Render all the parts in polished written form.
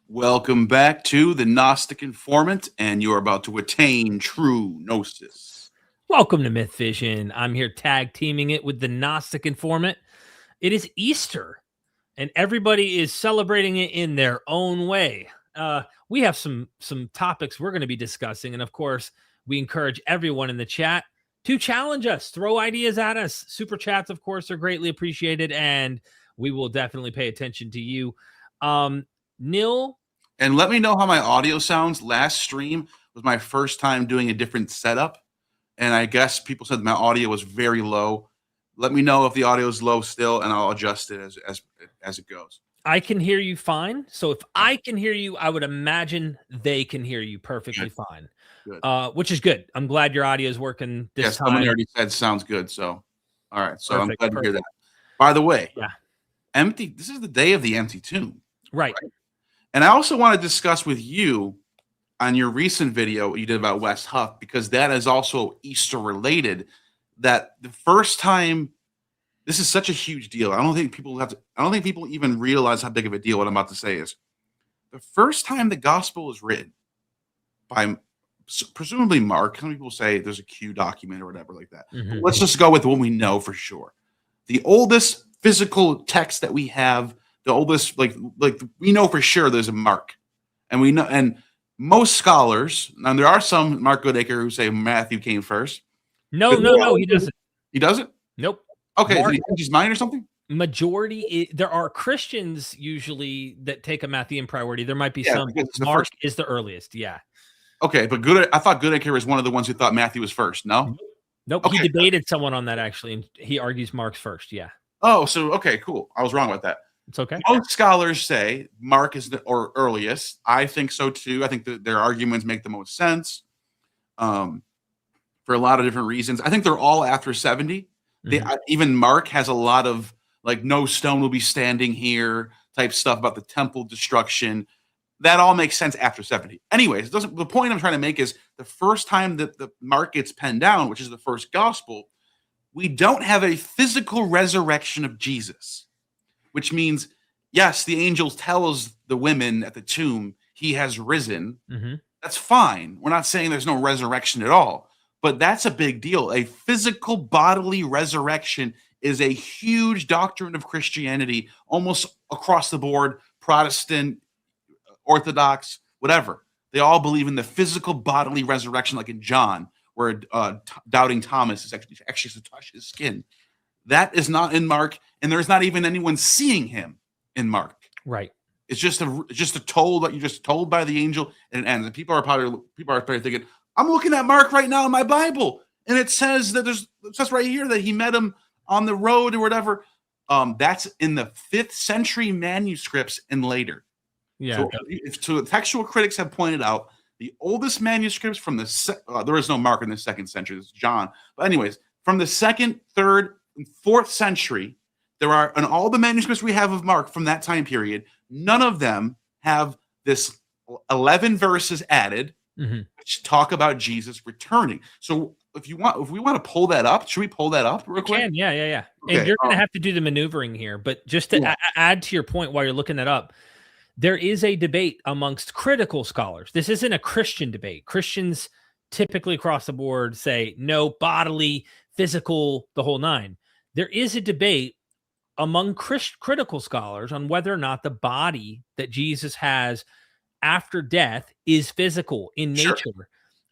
Welcome back to the Gnostic Informant, and you're about to attain true gnosis. Welcome to MythVision. I'm here tag teaming it with the Gnostic Informant. It is Easter, and everybody is celebrating it in their own way. We have some topics we're going to be discussing, and of course, we encourage everyone in the chat to challenge us, throw ideas at us. Super chats, of course, are greatly appreciated, and we will definitely pay attention to you. Neal? And let me know how my audio sounds. Last stream was my first time doing a different setup, and I guess people said my audio was very low. Let me know if the audio is low still, and I'll adjust it as it goes. I can hear you fine. So if I can hear you, I would imagine they can hear you perfectly fine. Good. Which is good. I'm glad your audio is working this time. Someone already said sounds good. So, all right. So perfect, I'm glad to hear that. By the way, this is the day of the empty tomb. Right. And I also want to discuss with you on your recent video you did about West Huff, because that is also Easter related. That the first time, this is such a huge deal. I don't think people even realize how big of a deal what I'm about to say is. The first time the gospel was written by presumably Mark. Some people say there's a Q document or whatever like that. Mm-hmm. Let's just go with what we know for sure. The oldest physical text that we have, the oldest, like we know for sure there's a Mark, and we know, and most scholars, and there are some, Mark Goodacre, who say Matthew came first. No, he doesn't. He doesn't? Nope. Okay, did he change his mind or something? Majority, there are Christians usually that take a Matthean priority. There might be some. Mark is the earliest, yeah. Okay, but I thought Goodacre was one of the ones who thought Matthew was first. No? Nope. Okay. He debated someone on that, actually, and he argues Mark's first, yeah. Oh, so, okay, cool. I was wrong about that. It's okay. Most scholars say Mark is the earliest. I think so too. I think that their arguments make the most sense for a lot of different reasons. I think they're all after 70. Mm-hmm. Even Mark has a lot of like no stone will be standing here type stuff about the temple destruction. That all makes sense after 70. Anyways, the point I'm trying to make is the first time that the Mark gets penned down, which is the first gospel, we don't have a physical resurrection of Jesus, which means, yes, the angel tells the women at the tomb he has risen. Mm-hmm. That's fine. We're not saying there's no resurrection at all, but that's a big deal. A physical bodily resurrection is a huge doctrine of Christianity, almost across the board, Protestant, Orthodox, whatever. They all believe in the physical bodily resurrection, like in John, where doubting Thomas is actually to touch his skin. That is not in Mark, and there's not even anyone seeing him in Mark. Right. It's just a told that you're just told by the angel, and it ends. And people are probably thinking, I'm looking at Mark right now in my Bible, and it says that it says right here that he met him on the road or whatever. That's in the 5th century manuscripts and later. Yeah. So textual critics have pointed out the oldest manuscripts from there is no Mark in the 2nd century. This is John. But anyways, from the 2nd, 3rd, and 4th century, there are, and all the manuscripts we have of Mark from that time period, none of them have this 11 verses added, mm-hmm. which talk about Jesus returning. So if we want to pull that up, should we pull that up real quick? Yeah. Okay, and you're going to have to do the maneuvering here, but just to add to your point while you're looking that up, there is a debate amongst critical scholars. This isn't a Christian debate. Christians typically across the board say no, bodily, physical, the whole nine. There is a debate among critical scholars on whether or not the body that Jesus has after death is physical in nature.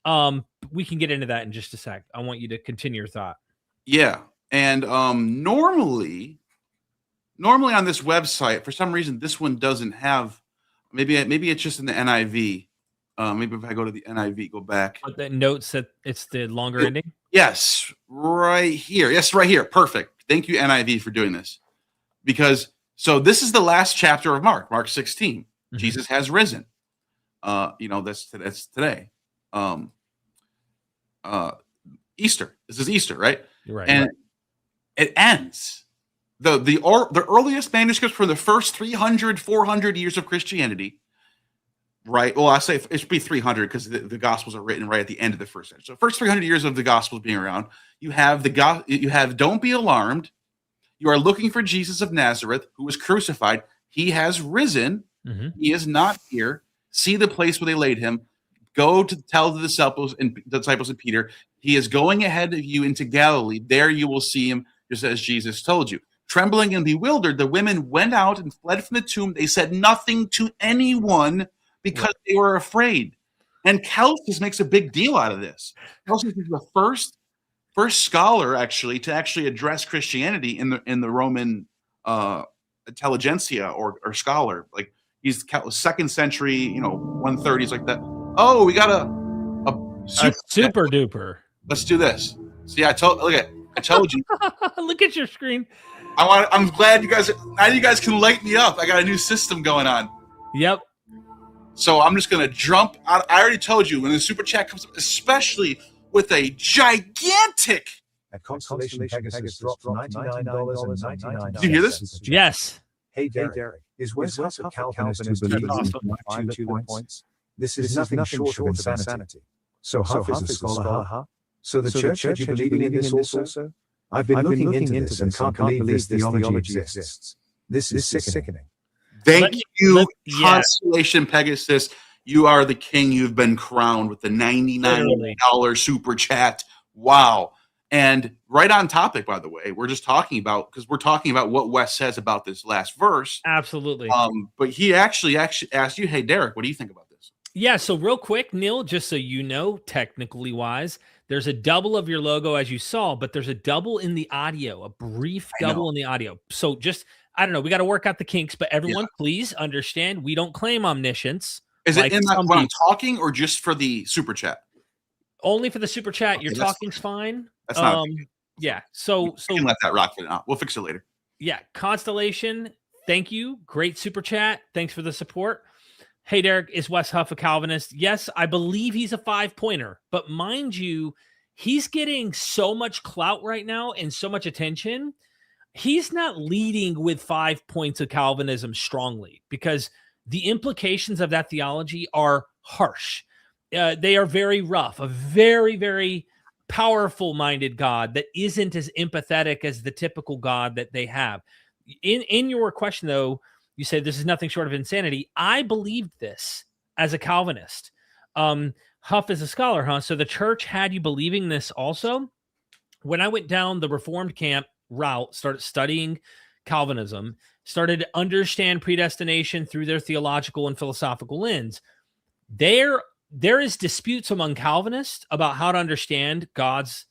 Sure. We can get into that in just a sec. I want you to continue your thought. Yeah. And normally on this website, for some reason, this one doesn't have, maybe it's just in the NIV. Maybe if I go to the NIV, go back. But that notes that it's the longer ending? Yes, right here. Yes, right here. Perfect. Thank you, NIV, for doing this. So this is the last chapter of Mark 16. Mm-hmm. Jesus has risen. That's today. Easter. This is Easter, right? Right. And it ends. The earliest manuscripts for the first 300, 400 years of Christianity, right? Well, I say it should be 300 because the Gospels are written right at the end of the first century. So first 300 years of the Gospels being around, you have don't be alarmed. You are looking for Jesus of Nazareth, who was crucified. He has risen. Mhm. He is not here. See the place where they laid him. Go to tell the disciples and Peter, he is going ahead of you into Galilee. There you will see him, just as Jesus told you. Trembling and bewildered, the women went out and fled from the tomb. They said nothing to anyone because they were afraid. And Celsus makes a big deal out of this. Celsus is the first scholar actually to address Christianity in the Roman intelligentsia or scholar. Like he's 2nd century, 130s like that. Oh, we got a super duper. Let's do this. See, I told you. Look at your screen. I'm glad you guys can light me up. I got a new system going on. Yep. So I'm just gonna jump out. I already told you when the super chat comes up, especially with a gigantic. At Constellation Pegasus dropped $99.99. Did you hear this? Yes. Hey Derek, is Wes Huff a Calvinist who believes in 2 points? This is nothing short of insanity. So Huff is a scholar, huh? So the church had you believing in this also? I've been looking into this and can't believe this theology exists. This is sickening. Thank you, Constellation Pegasus. You are the king. You've been crowned with the $99 super chat. Wow. And right on topic, by the way, we're talking about what Wes says about this last verse. Absolutely. But he actually asked you, hey, Derek, what do you think about this? Yeah. So real quick, Neal, just so you know, technically wise, there's a double of your logo as you saw, but there's a double in the audio, a brief double in the audio. So I don't know. We got to work out the kinks, but everyone, please understand, we don't claim omniscience. Is it in when I'm talking or just for the super chat? Only for the super chat. Your talking's fine. That's not. Yeah. So we can let that rock for now. We'll fix it later. Yeah. Constellation. Thank you. Great super chat. Thanks for the support. Hey, Derek, is Wes Huff a Calvinist? Yes, I believe he's a 5-pointer, but mind you, he's getting so much clout right now and so much attention. He's not leading with 5 points of Calvinism strongly because the implications of that theology are harsh. They are very rough, a very, very powerful-minded God that isn't as empathetic as the typical God that they have. In your question, though, you said this is nothing short of insanity. I believed this as a Calvinist. Huff is a scholar, huh? So the church had you believing this also? When I went down the Reformed camp route, started studying Calvinism, started to understand predestination through their theological and philosophical lens, there is disputes among Calvinists about how to understand God's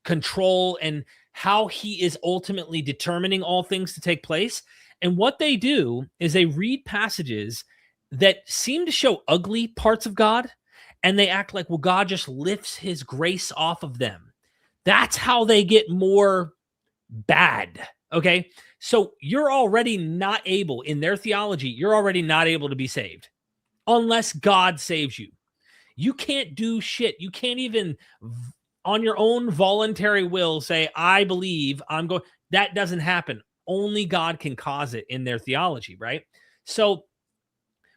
control and how he is ultimately determining all things to take place. And what they do is they read passages that seem to show ugly parts of God, and they act like, well, God just lifts his grace off of them. That's how they get more bad. Okay. So you're already not able, in their theology, you're already not able to be saved unless God saves you. You can't do shit. You can't even on your own voluntary will say, I believe I'm going. That doesn't happen. Only God can cause it in their theology, right? So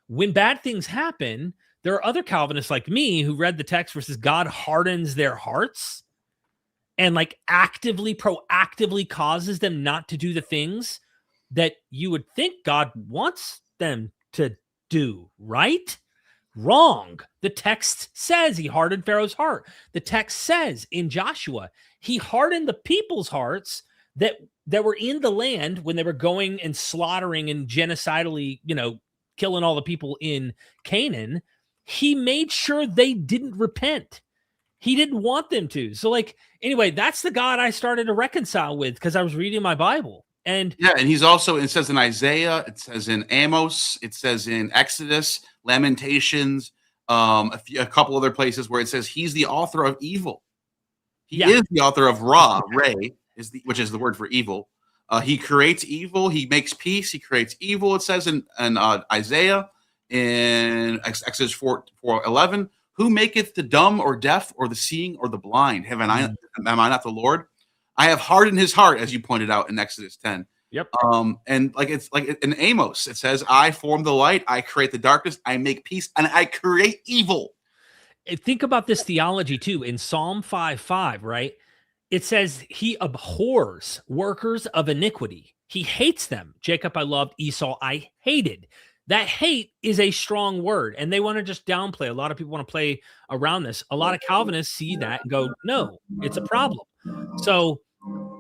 when bad things happen, there are other Calvinists like me who read the text versus God hardens their hearts and like proactively causes them not to do the things that you would think God wants them to do, right? Wrong. The text says he hardened Pharaoh's heart. The text says in Joshua, he hardened the people's hearts that were in the land when they were going and slaughtering and genocidally, killing all the people in Canaan. He made sure they didn't repent. He didn't want them to. So anyway, that's the God I started to reconcile with because I was reading my Bible. And he's also, it says in Isaiah, it says in Amos, it says in Exodus, Lamentations, a couple other places where it says he's the author of evil. He is the author of Ray, which is the word for evil. He creates evil. He makes peace. He creates evil. It says in Isaiah, in Exodus 4:11, who maketh the dumb or deaf or the seeing or the blind? Am I not the Lord? I have hardened his heart, as you pointed out in Exodus 10. Yep. And it's like in Amos, it says, I form the light, I create the darkness, I make peace, and I create evil. Think about this theology too. In Psalm 5:5, right? It says he abhors workers of iniquity. He hates them. Jacob I loved, Esau I hated. That hate is a strong word, and they want to just downplay. A lot of people want to play around this. A lot of Calvinists see that and go, no, it's a problem. So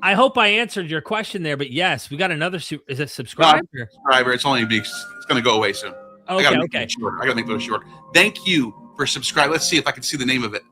I hope I answered your question there, but yes, we got another. Is it subscriber? Subscriber. It's only it's going to go away soon. Okay. I got to make those short. Thank you for subscribing. Let's see if I can see the name of it.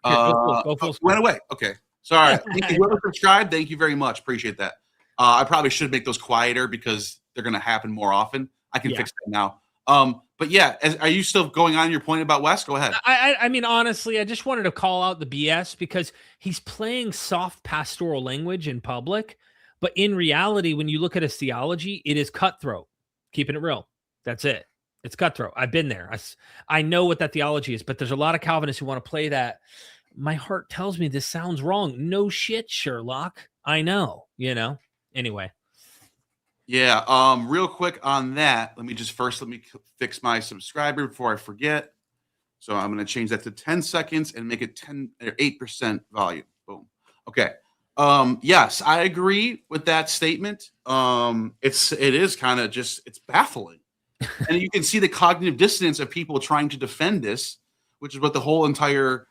Go full went away. Okay. Sorry. Thank you. Whoever subscribed, thank you very much. Appreciate that. I probably should make those quieter because they're going to happen more often. I can fix that now. But yeah, are you still going on your point about Wes? Go ahead. I mean, honestly, I just wanted to call out the BS because he's playing soft pastoral language in public. But in reality, when you look at his theology, it is cutthroat. Keeping it real. That's it. It's cutthroat. I've been there. I know what that theology is, but there's a lot of Calvinists who want to play that. My heart tells me this sounds wrong. No shit, Sherlock. I know, Anyway. Yeah. Real quick on that, let me fix my subscriber before I forget. So I'm going to change that to 10 seconds and make it 8% volume. Boom. Okay. Yes, I agree with that statement. It is kind of it's baffling. And you can see the cognitive dissonance of people trying to defend this, which is what the whole entire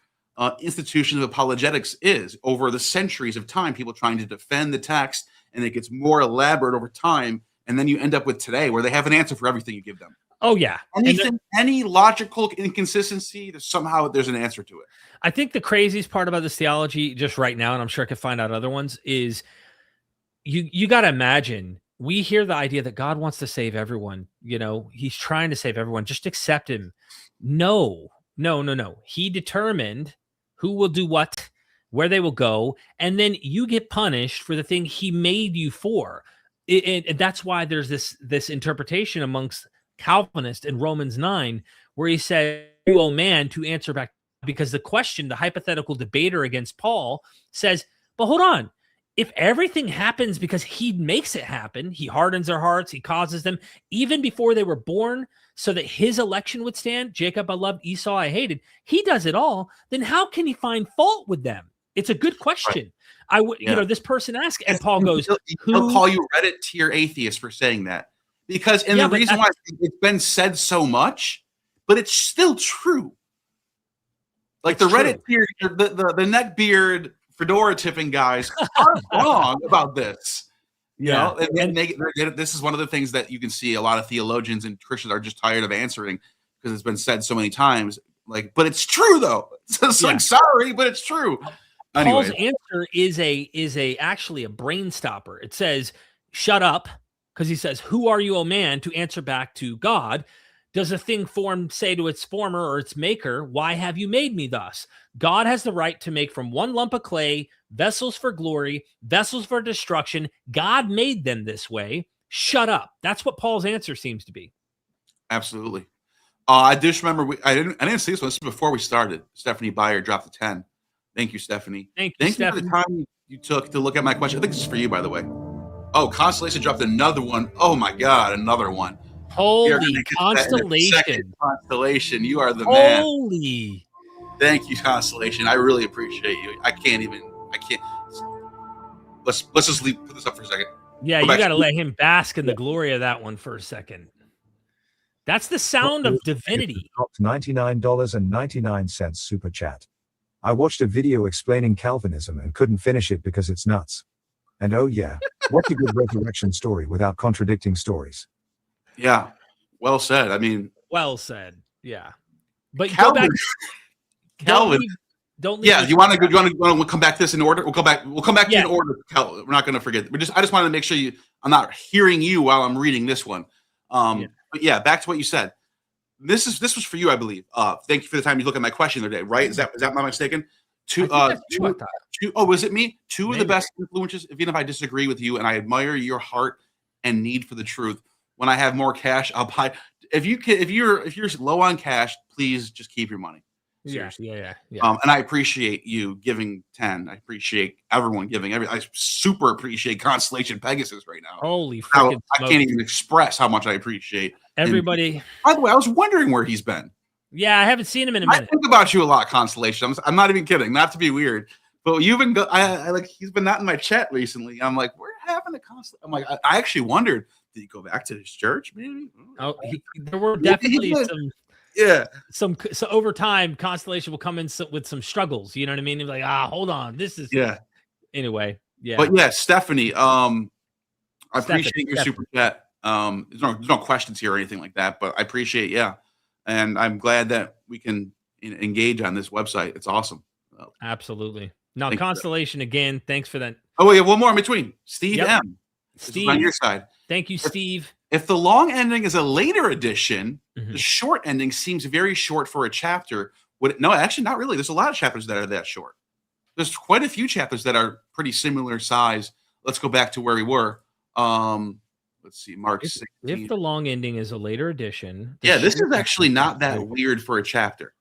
institution of apologetics is. Over the centuries of time, people trying to defend the text, and it gets more elaborate over time. And then you end up with today where they have an answer for everything you give them. Oh, yeah. Any logical inconsistency, there's an answer to it. I think the craziest part about this theology just right now, and I'm sure I could find out other ones, is you got to imagine, we hear the idea that God wants to save everyone. He's trying to save everyone. Just accept him. No. He determined who will do what, where they will go, and then you get punished for the thing he made you for. And that's why there's this interpretation amongst Calvinists in Romans 9, where he said, "You, O man, to answer back," because the hypothetical debater against Paul says, but hold on. If everything happens because he makes it happen, he hardens their hearts, he causes them even before they were born so that his election would stand. Jacob I loved, Esau I hated. He does it all. Then how can he find fault with them? It's a good question. Right. This person asked, and Paul goes, he'll call you Reddit tier atheist for saying that. Because, and the reason why it's been said so much, but it's still true. Like the Reddit tier, the neckbeard, fedora tipping guys are wrong about this. This is one of the things that you can see a lot of theologians and Christians are just tired of answering because it's been said so many times. But it's true though. It's sorry, but it's true. Paul's answer is actually a brain stopper. It says, "Shut up," because he says, "Who are you, O man, to answer back to God? Does a thing formed say to its former or its maker, why have you made me thus? God has the right to make from one lump of clay vessels for glory, vessels for destruction. God made them this way. Shut up." That's what Paul's answer seems to be. Absolutely. I just remember I didn't see this one. This was before we started. Stephanie Byer dropped the 10. Thank you, Stephanie. Thank you for the time you took to look at my question. I think this is for you, by the way. Oh, Constellation dropped another one. Oh my God, another one. Holy Constellation. Constellation, you are the man. Holy. Thank you, Constellation. I really appreciate you. I can't. Let's just put this up for a second. Yeah, you got to let him bask in the glory of that one for a second. That's the sound of divinity. $99.99 super chat. I watched a video explaining Calvinism and couldn't finish it because it's nuts. And oh yeah, what's a good resurrection story without contradicting stories? Yeah, well said. I mean, well said. Yeah, but Calvin, go back. Calvin. Don't leave. Yeah, you want to come back to this in order? We'll come back to in order. We're not going to forget. I just wanted to make sure I'm not hearing you while I'm reading this one. But yeah, back to what you said. This was for you, I believe. Thank you for the time you look at my question the other day. Right? Is that not mistaken? Was it me? Two of the best influences. Even if I disagree with you, and I admire your heart and need for the truth. When I have more cash, I'll buy. If you're low on cash, please just keep your money. Seriously. Yeah. And I appreciate you giving 10. I appreciate everyone giving. I super appreciate Constellation Pegasus right now. Holy freaking! I can't even express how much I appreciate everybody. And, by the way, I was wondering where he's been. Yeah, I haven't seen him in a minute. I think about you a lot, Constellation. I'm not even kidding. Not to be weird, but you've been. He's been not in my chat recently. I'm like, where happened to Constantine? I'm like, I actually wondered, did he go back to his church? Maybe. Oh, there were definitely some. So over time, Constellation will come in with some struggles. You know what I mean? He's like, hold on, this is Anyway, yeah. But yeah, Stephanie, I appreciate your super chat. There's no questions here or anything like that, but I appreciate, and I'm glad that we can engage on this website. It's awesome. Absolutely. Now, Constellation again. Thanks for that. Oh, yeah, one more in between. Steve M. Steve, on your side. Thank you, Steve. If the long ending is a later edition, the short ending seems very short for a chapter. No, actually, not really. There's a lot of chapters that are that short. There's quite a few chapters that are pretty similar size. Let's go back to where we were. Let's see, Mark 16. If the long ending is a later edition. This is actually not that weird for a chapter.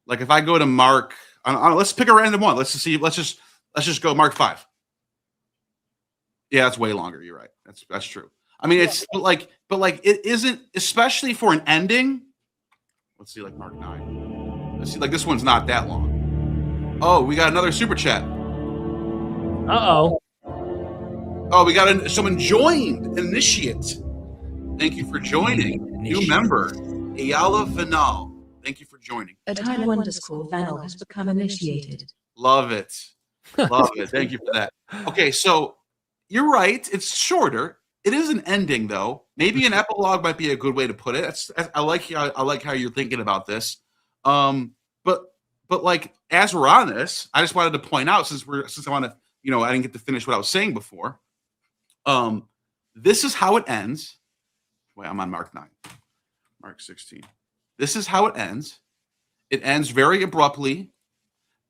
Like if I go to Mark, let's pick a random one. Let's just go Mark 5. Yeah, that's way longer. You're right. That's true. I mean, it's but like it isn't, especially for an ending. Let's see, like Mark 9. Let's see, like this one's not that long. Oh, we got another super chat. Uh-oh. Oh, we got someone joined. Initiate. Thank you for joining. New member, Ayala Vanal. Thank you for joining. A time underscore Vanal has become initiated. Love it. Love it. Thank you for that. Okay, so you're right. It's shorter. It is an ending, though. Maybe an epilogue might be a good way to put it. I like how you're thinking about this. But like as we're on this, I just wanted to point out since I want to, I didn't get to finish what I was saying before. This is how it ends. Wait, I'm on Mark 9. Mark 16. This is how it ends. It ends very abruptly,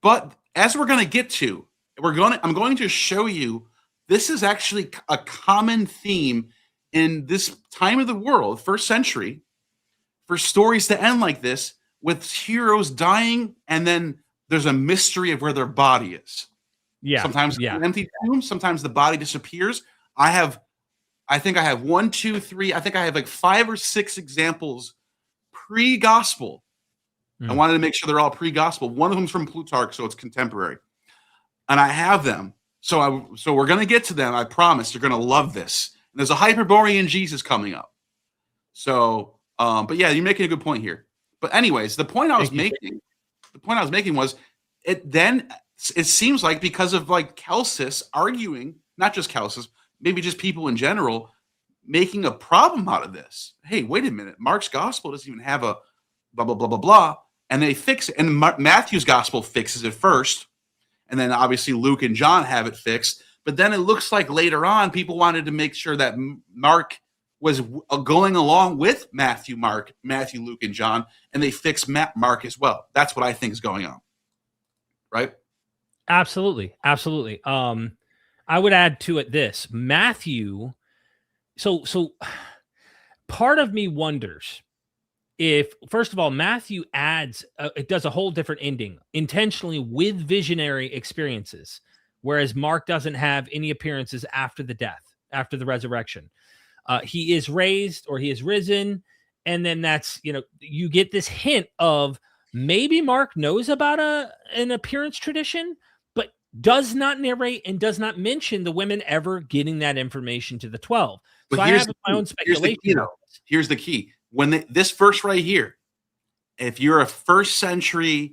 but as we're going to get to, I'm going to show you this is actually a common theme in this time of the world, first century, for stories to end like this with heroes dying and then there's a mystery of where their body is. Yeah. Sometimes an empty tomb, sometimes the body disappears. I think I have 1, 2, 3. I think I have like 5 or 6 examples pre-gospel. I wanted to make sure they're all pre-gospel. One of them's from Plutarch, so it's contemporary. And I have them. So we're going to get to them. I promise you're going to love this. And there's a Hyperborean Jesus coming up. So, but yeah, you're making a good point here. But anyways, the point I was making was it seems like because of like Celsus arguing, not just Celsus, maybe just people in general making a problem out of this. Hey, wait a minute. Mark's gospel doesn't even have a blah, blah, blah, blah, blah. And they fix it. And Matthew's gospel fixes it first. And then obviously Luke and John have it fixed. But then it looks like later on, people wanted to make sure that Mark was going along with Matthew, Luke, and John. And they fixed Mark as well. That's what I think is going on. Right? Absolutely. Absolutely. I would add to it this. Matthew... So part of me wonders if, first of all, Matthew adds, it does a whole different ending intentionally with visionary experiences, whereas Mark doesn't have any appearances after the death, after the resurrection. He is raised or he is risen. And then that's, you get this hint of maybe Mark knows about an appearance tradition, but does not narrate and does not mention the women ever getting that information to the 12. But so I have my own speculation. Here's the key. When this verse right here, if you're a first century,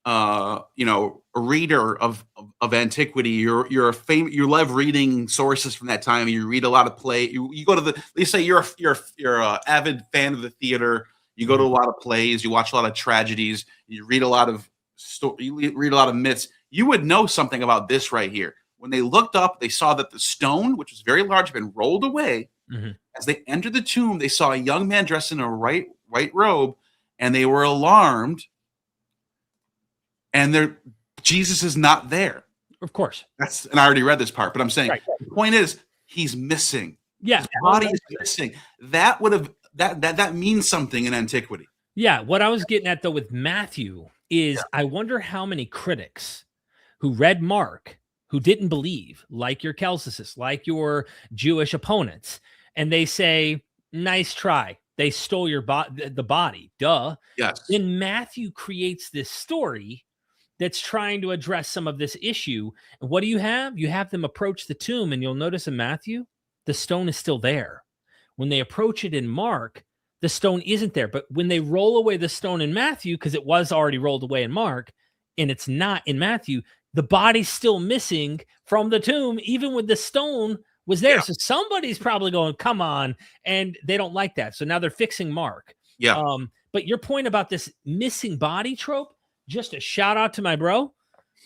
reader of antiquity, you love reading sources from that time. You read a lot of play. You go to they say you're a avid fan of the theater. You go to a lot of plays. You watch a lot of tragedies. You read a lot of myths. You would know something about this right here. When they looked up, they saw that the stone, which was very large, had been rolled away. As they entered the tomb, they saw a young man dressed in a white robe, and they were alarmed. And Jesus is not there. Of course. And I already read this part, but I'm saying the point is he's missing. Yeah. His body is missing. That means something in antiquity. Yeah. What I was getting at though with Matthew is I wonder how many critics who read Mark who didn't believe, like your Celsuses, like your Jewish opponents, and they say, nice try. They stole the body. Duh. Yes. Then Matthew creates this story that's trying to address some of this issue. And what do you have? You have them approach the tomb, and you'll notice in Matthew, the stone is still there. When they approach it in Mark, the stone isn't there. But when they roll away the stone in Matthew, because it was already rolled away in Mark, and it's not in Matthew, the body's still missing from the tomb, even when the stone was there. Yeah. So somebody's probably going, come on. And they don't like that. So now they're fixing Mark. Yeah. But your point about this missing body trope, just a shout out to my bro,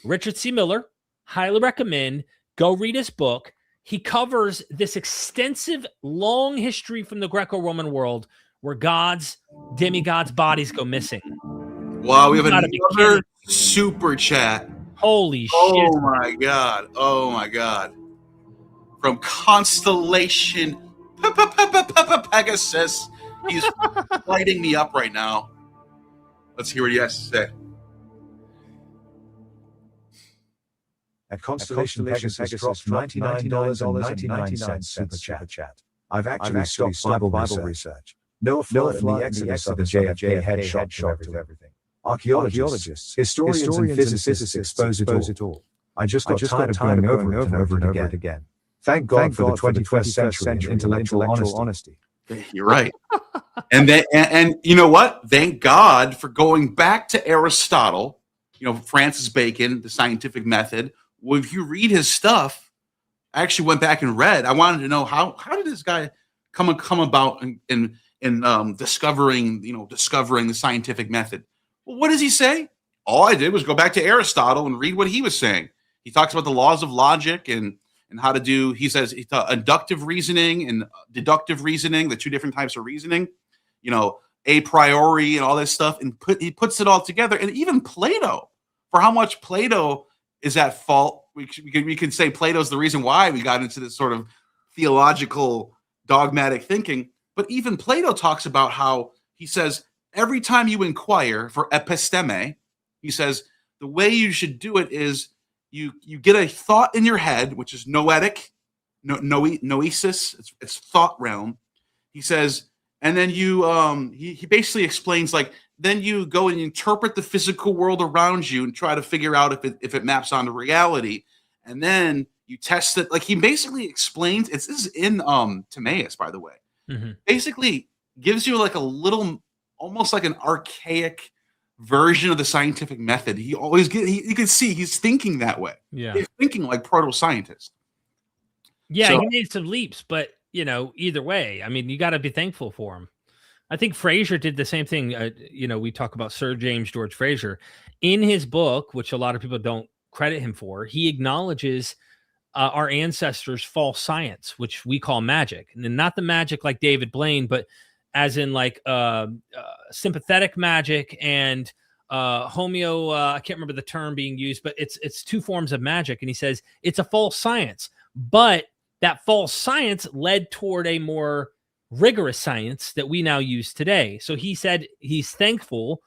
Richard C. Miller. Highly recommend. Go read his book. He covers this extensive, long history from the Greco-Roman world where demigods' bodies go missing. Wow, we have another super chat. Holy shit. Oh my God. Oh my God. From Constellation Pegasus. He's lighting me up right now. Let's hear what he has to say. At Constellation Pegasus drops $99.99 super chat. I've actually stopped Bible research. Noah flood and the exodus of the JFK headshot to everything. Archaeologists, historians and physicists expose it all. I just got tired of going over it again. Thank God for the 21st century intellectual honesty. You're right. and you know what? Thank God for going back to Aristotle, Francis Bacon, the scientific method. Well, if you read his stuff, I actually went back and read. I wanted to know how did this guy come about in discovering the scientific method. Well, what does he say? All I did was go back to Aristotle and read what he was saying. He talks about the laws of logic and how to do, he says, inductive reasoning and deductive reasoning, the two different types of reasoning, a priori and all this stuff. And he puts it all together. And even Plato, for how much Plato is at fault, we can say Plato's the reason why we got into this sort of theological dogmatic thinking. But even Plato talks about how he says, every time you inquire for episteme, he says, the way you should do it is you get a thought in your head, which is noetic, noesis, it's thought realm. He says, and then he basically explains, like, then you go and interpret the physical world around you and try to figure out if it maps onto reality. And then you test it. Like, he basically explains, this is in Timaeus, by the way. Mm-hmm. Basically gives you like a little, almost like an archaic version of the scientific method. He always you can see he's thinking that way. Yeah. He's thinking like proto-scientist. Yeah, so, he made some leaps, but either way, I mean, you got to be thankful for him. I think Fraser did the same thing. We talk about Sir James George Fraser in his book, which a lot of people don't credit him for. He acknowledges our ancestors' false science, which we call magic, and not the magic like David Blaine, but as in like sympathetic magic and homeo. I can't remember the term being used, but it's two forms of magic. And he says it's a false science, but that false science led toward a more rigorous science that we now use today. So he said he's thankful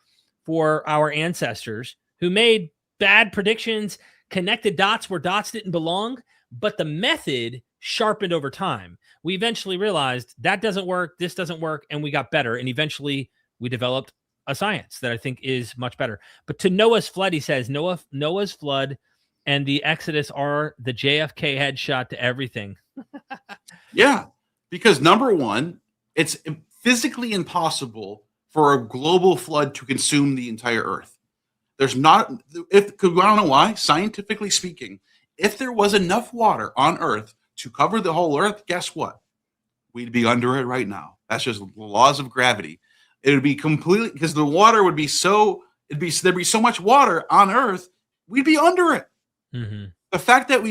for our ancestors who made bad predictions, connected dots where dots didn't belong, but the method sharpened over time. We eventually realized that doesn't work, this doesn't work, and we got better. And eventually we developed a science that I think is much better. But to Noah's flood, he says, Noah's flood and the Exodus are the JFK headshot to everything. Yeah, because number one, it's physically impossible for a global flood to consume the entire earth. There's not, I don't know why, scientifically speaking, if there was enough water on earth to cover the whole earth, guess what? We'd be under it right now. That's just the laws of gravity. It would be completely, because the water would be there'd be so much water on earth, we'd be under it. Mm-hmm. The fact that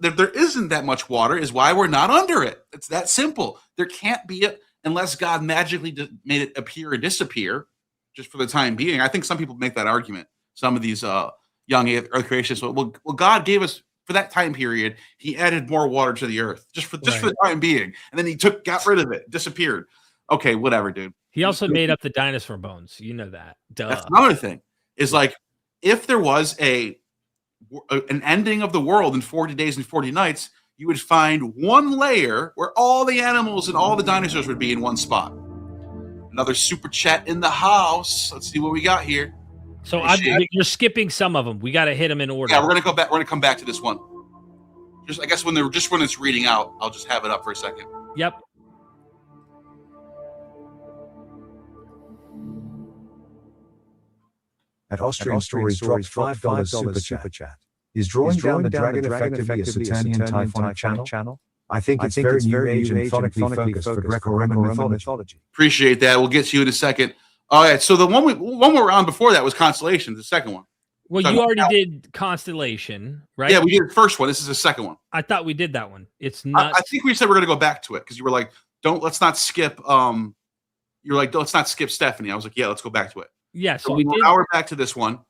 that there isn't that much water is why we're not under it. It's that simple. There can't be it unless God magically made it appear and disappear just for the time being. I think some people make that argument. Some of these young earth creationists, well, God gave us, for that time period, he added more water to the earth just for the time being. And then he got rid of it, disappeared. Okay, whatever, dude. He also made up the dinosaur bones. You know that. Duh. That's another thing. Is like, if there was an ending of the world in 40 days and 40 nights, you would find one layer where all the animals and all the dinosaurs would be in one spot. Another super chat in the house. Let's see what we got here. So Appreciate you're skipping some of them. We got to hit them in order. Yeah, we're gonna go back. We're gonna come back to this one. Just I guess when it's reading out, I'll just have it up for a second. Yep. At Austrian Stories drops $5 super chat. Is drawing down the dragon effectively a Saturnian typhonic channel? I think it's very new age and phonically focused for Greco-Roman mythology. Appreciate that. We'll get to you in a second. All right. So the one we were on before that was Constellation, the second one. Well, you already did Constellation, right? Yeah, we did the first one. This is the second one. I thought we did that one. It's not. I think we said we're going to go back to it because you were like, let's not skip. You're like, let's not skip Stephanie. I was like, yeah, let's go back to it. Yeah, so So we did. now we're back to this one.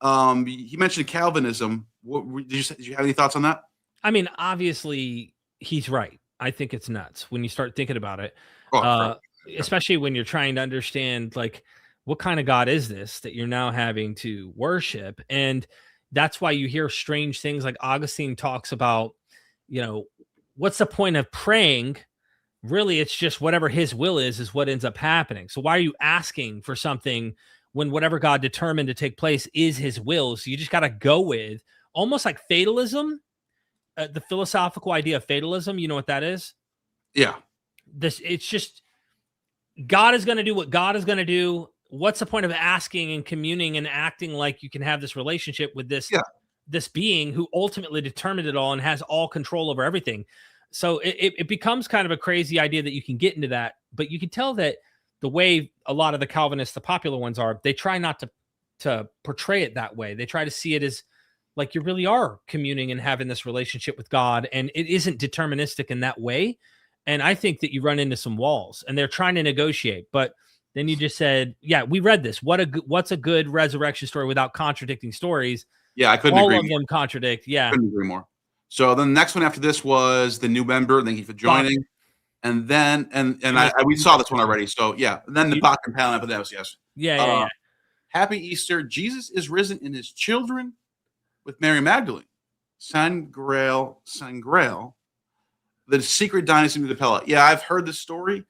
He mentioned Calvinism. Did you have any thoughts on that? I mean, obviously, he's right. I think it's nuts when you start thinking about it, especially when you're trying to understand, like, what kind of God is this that you're now having to worship? And that's why you hear strange things like Augustine talks about, what's the point of praying? Really, it's just whatever his will is what ends up happening. So why are you asking for something when whatever God determined to take place is his will? So you just got to go with almost like fatalism, the philosophical idea of fatalism. You know what that is? Yeah. It's just God is going to do what God is going to do. What's the point of asking and communing and acting like you can have this relationship with this being who ultimately determined it all and has all control over everything? So it becomes kind of a crazy idea that you can get into that, but you can tell that the way a lot of the Calvinists, the popular ones are, they try not to portray it that way. They try to see it as like you really are communing and having this relationship with God, and it isn't deterministic in that way. And I think that you run into some walls, and they're trying to negotiate. But then you just said, yeah, we read this. What's a good resurrection story without contradicting stories? Yeah, I couldn't agree more. All of them contradict. Yeah. Couldn't agree more. So then the next one after this was the new member. Thank you for joining. And then, we saw this one already. So yeah. And then the Bach panel after that was yes. Yeah. Happy Easter. Jesus is risen in his children with Mary Magdalene. Sangrail. The secret dynasty of the Pella. Yeah, I've heard this story.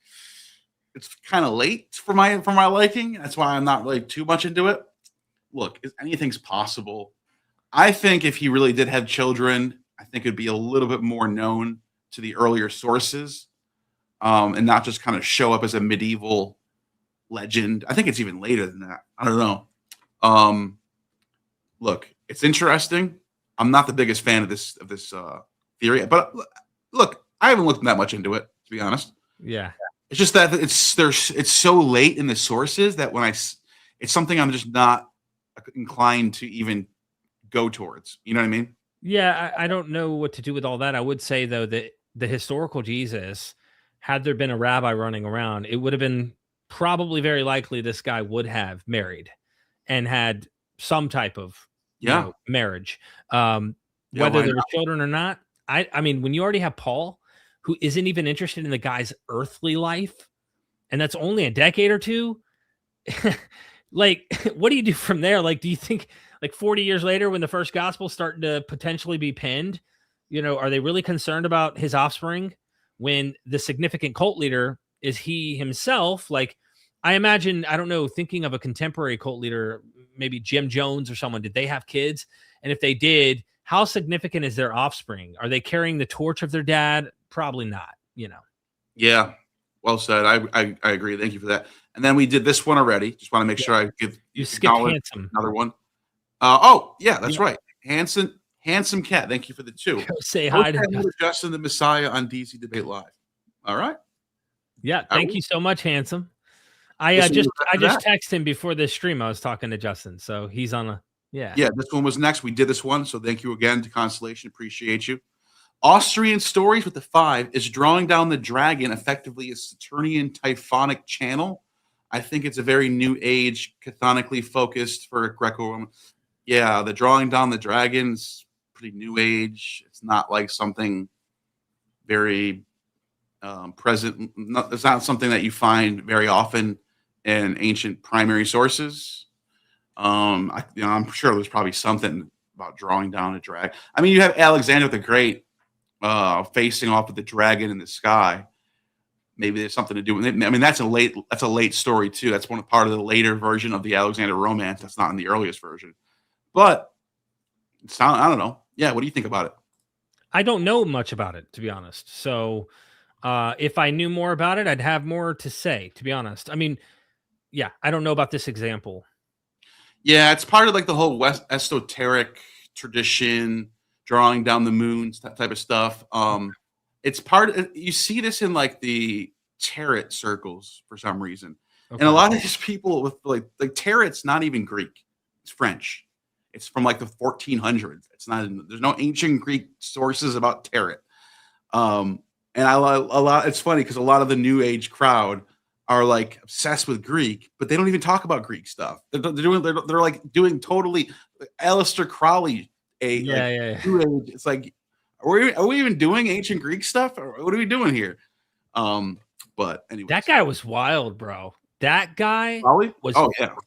It's kind of late for my liking. That's why I'm not really too much into it. Look, anything's possible. I think if he really did have children, I think it'd be a little bit more known to the earlier sources, and not just kind of show up as a medieval legend. I think it's even later than that. I don't know. Look, it's interesting. I'm not the biggest fan of this theory, but look, I haven't looked that much into it, to be honest. Yeah. It's just that it's so late in the sources that it's something I'm just not inclined to even go towards. You know what I mean? Yeah, I don't know what to do with all that. I would say, though, that the historical Jesus, had there been a rabbi running around, it would have been probably very likely this guy would have married and had some type of marriage. Whether there were children or not. I mean, when you already have Paul, who isn't even interested in the guy's earthly life, and that's only a decade or two, like, what do you do from there? Like, do you think, like 40 years later, when the first gospel's starting to potentially be penned, are they really concerned about his offspring when the significant cult leader is he himself? Like, I imagine, I don't know, thinking of a contemporary cult leader, maybe Jim Jones or someone, did they have kids? And if they did, how significant is their offspring? Are they carrying the torch of their dad? Probably not, Yeah. Well said. I agree. Thank you for that. And then we did this one already. Just want to make sure I give you skipped Handsome. Another one. That's right. Handsome Cat. Thank you for the 2. Say hi to Justin the Messiah on DC Debate Live. All right. Yeah. Thank you so much, Handsome. I just texted him before this stream. I was talking to Justin, so he's on Yeah, this one was next. We did this one, so thank you again to Constellation. Appreciate you. Austrian Stories with the 5 is drawing down the dragon effectively a Saturnian typhonic channel. I think it's a very new age, cathonically focused for Greco-Roman. Yeah, the drawing down the dragon's pretty new age. It's not like something very present. It's not something that you find very often in ancient primary sources. I'm sure there's probably something about drawing down a dragon. I mean, you have Alexander the Great facing off with the dragon in the sky. maybe there's something to do with it. I mean, that's a late story too. That's part of the later version of the Alexander romance. That's not in the earliest version, but I don't know. Yeah. What do you think about it? I don't know much about it, to be honest. So if I knew more about it, I'd have more to say, to be honest. I mean, yeah, I don't know about this example. Yeah, it's part of like the whole West esoteric tradition, drawing down the moons, that type of stuff. It's you see this in like the tarot circles for some reason. Okay. And a lot of these people with like tarot's not even Greek. It's French. It's from like the 1400s. It's not, there's no ancient Greek sources about tarot. And it's funny because a lot of the new age crowd are like obsessed with Greek, but they don't even talk about Greek stuff. They're like doing totally Aleister Crowley. It's like, are we even doing ancient Greek stuff, or what are we doing here? But anyway, that guy was wild, bro. That guy Crowley was.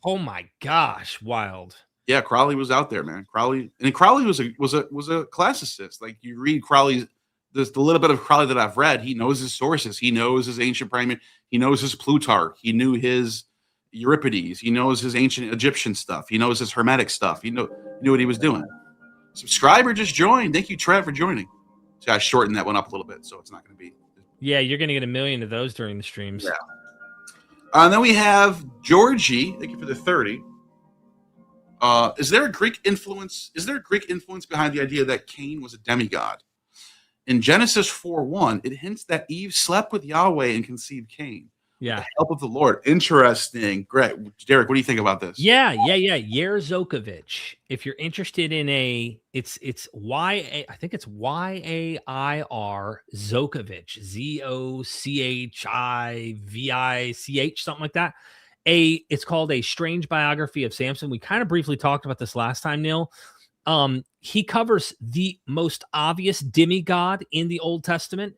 Oh my gosh, wild. Yeah, Crowley was out there, man. Crowley was a classicist. Like you read Crowley's. The little bit of Crowley that I've read, he knows his sources. He knows his ancient primate. He knows his Plutarch. He knew his Euripides. He knows his ancient Egyptian stuff. He knows his Hermetic stuff. He knew what he was doing. Subscriber just joined. Thank you, Trev, for joining. So I shortened that one up a little bit, so it's not going to be. Yeah, you're going to get 1 million of those during the streams. Yeah. And then we have Georgie. Thank you for the 30. Is there a Greek influence? Is there a Greek influence behind the idea that Cain was a demigod? In Genesis 4:1, it hints that Eve slept with Yahweh and conceived Cain. Yeah. With the help of the Lord. Interesting. Great. Derek, what do you think about this? Yeah. Yair Zokovich. If you're interested in it's I think it's Yair Zokovich, Zochivich, something like that. It's called A Strange Biography of Samson. We kind of briefly talked about this last time, Neal. He covers the most obvious demigod in the Old Testament.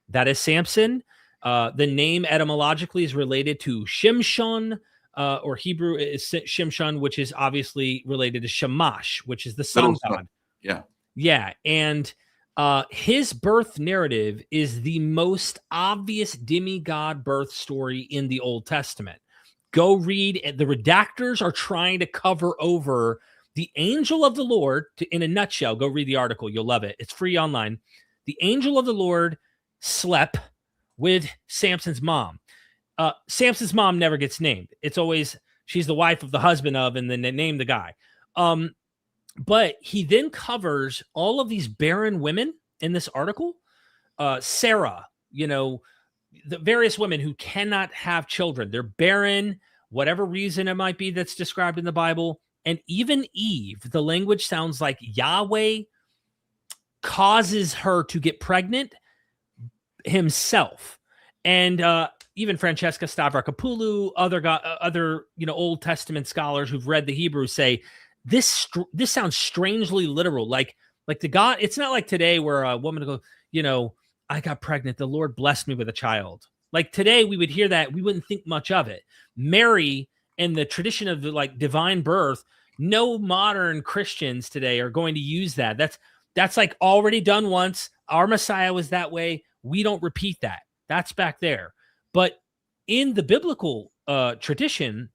That is Samson. The name etymologically is related to Shimshon, or Hebrew is Shimshon, which is obviously related to Shamash, which is the sun god. Yeah. Yeah. And his birth narrative is the most obvious demigod birth story in the Old Testament. Go read. The redactors are trying to cover over the angel of the Lord. In a nutshell, go read the article. You'll love it. It's free online. The angel of the Lord slept with Samson's mom. Samson's mom never gets named. It's always she's the wife of the husband of, and then they name the guy. But he then covers all of these barren women in this article. Sarah, the various women who cannot have children. They're barren, whatever reason it might be that's described in the Bible. And even Eve, the language sounds like Yahweh causes her to get pregnant himself. And even Francesca Stavrakopoulos, other Old Testament scholars who've read the Hebrew say this sounds strangely literal. Like the God, it's not like today where a woman will go, I got pregnant. The Lord blessed me with a child. Like today we would hear that. We wouldn't think much of it. Mary and the tradition of the divine birth, no modern Christians today are going to use that. That's like already done once. Our Messiah was that way. We don't repeat that. That's back there. But in the biblical tradition,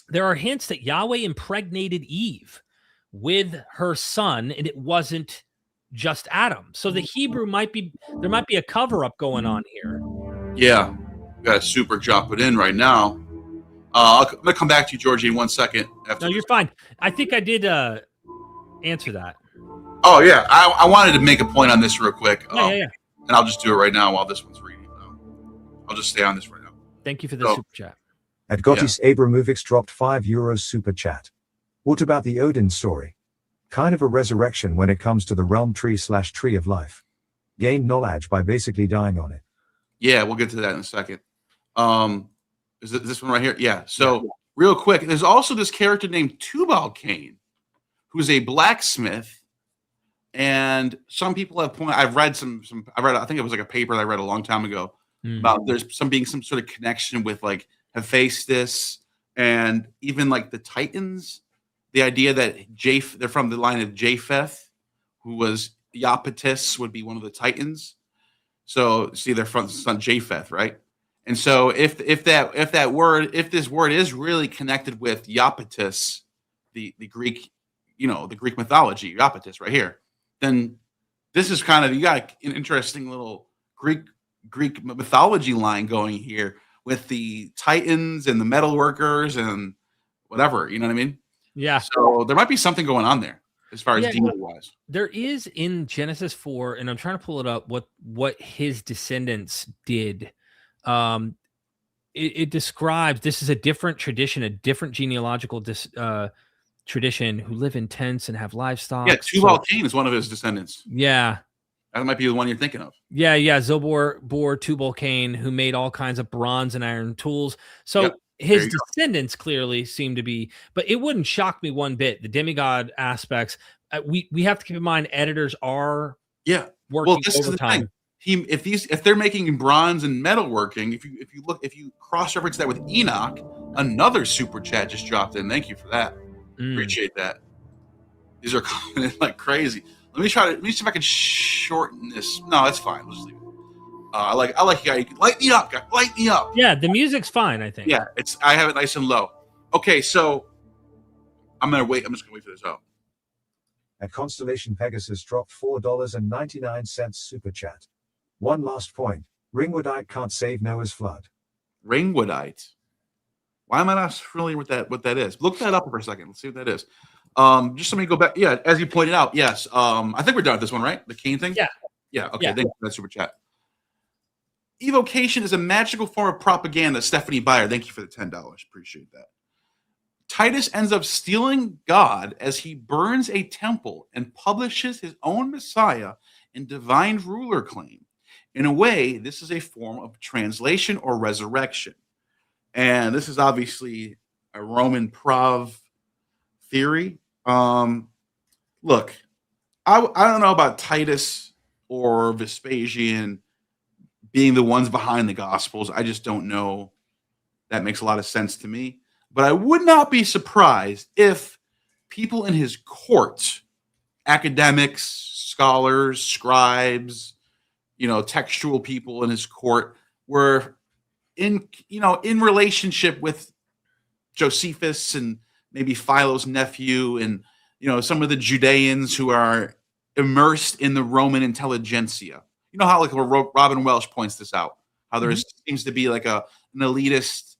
there are hints that Yahweh impregnated Eve with her son, and it wasn't just Adam. So the Hebrew there might be a cover-up going on here. Yeah. Got a super drop it in right now. I'm going to come back to you, Georgie, in 1 second. No, you're fine. I think I did answer that. Oh, yeah. I wanted to make a point on this real quick. Yeah. And I'll just do it right now while this one's reading. I'll just stay on this right now. Thank you for the super chat. At Gotis Abramovix dropped €5 super chat. What about the Odin story? Kind of a resurrection when it comes to the realm tree/tree of life. Gained knowledge by basically dying on it. Yeah, we'll get to that in a second. Is it this one right here? Yeah. So real quick, there's also this character named Tubal-Cain, who's a blacksmith. And some people have pointed. I've read I think it was like a paper that I read a long time ago about there's being some sort of connection with like Hephaestus and even like the Titans. The idea that they're from the line of Japheth, who was Iapetus, would be one of the Titans. So see, they're from son Japheth, right? And so if this word is really connected with Iapetus, the Greek, the Greek mythology, Iapetus right here, then this is kind of, you got an interesting little Greek mythology line going here with the Titans and the metal workers and whatever, you know what I mean? Yeah. So there might be something going on there as far as deity wise. There is in Genesis 4, and I'm trying to pull it up, what his descendants did. It describes, this is a different tradition, a different genealogical tradition, who live in tents and have livestock. Yeah, Tubal-Cain is one of his descendants. Yeah. That might be the one you're thinking of. Yeah. Zobor, Tubal-Cain, who made all kinds of bronze and iron tools. So his descendants clearly seem to be, but it wouldn't shock me one bit. The demigod aspects, we have to keep in mind, editors are working overtime. If they're making bronze and metalworking, if you cross-reference that with Enoch, another super chat just dropped in. Thank you for that. Appreciate that. These are coming in like crazy. Let me see if I can shorten this. No, that's fine. Let's just leave it. I like you guys. Light me up, guys. Light me up. Yeah, the music's fine, I think. Yeah, I have it nice and low. Okay, so I'm gonna wait. I'm just gonna wait for this out. At Constellation Pegasus dropped $4.99 super chat. One last point. Ringwoodite can't save Noah's flood. Ringwoodite. Why am I not familiar with that? What that is? Look that up for a second. Let's see what that is. Just let me go back. Yeah, as you pointed out, yes. I think we're done with this one, right? The Cain thing. Yeah. Yeah. Okay. Thank you for that super chat. Evocation is a magical form of propaganda. Stephanie Byer, thank you for the $10. Appreciate that. Titus ends up stealing God as he burns a temple and publishes his own Messiah and divine ruler claim. In a way, this is a form of translation or resurrection. And this is obviously a Roman prov theory. Look, I don't know about Titus or Vespasian being the ones behind the Gospels. I just don't know. That makes a lot of sense to me. But I would not be surprised if people in his court, academics, scholars, scribes, textual people in his court, were in relationship with Josephus and maybe Philo's nephew and, some of the Judeans who are immersed in the Roman intelligentsia. You know how like Robin Welsh points this out, how there seems to be like an elitist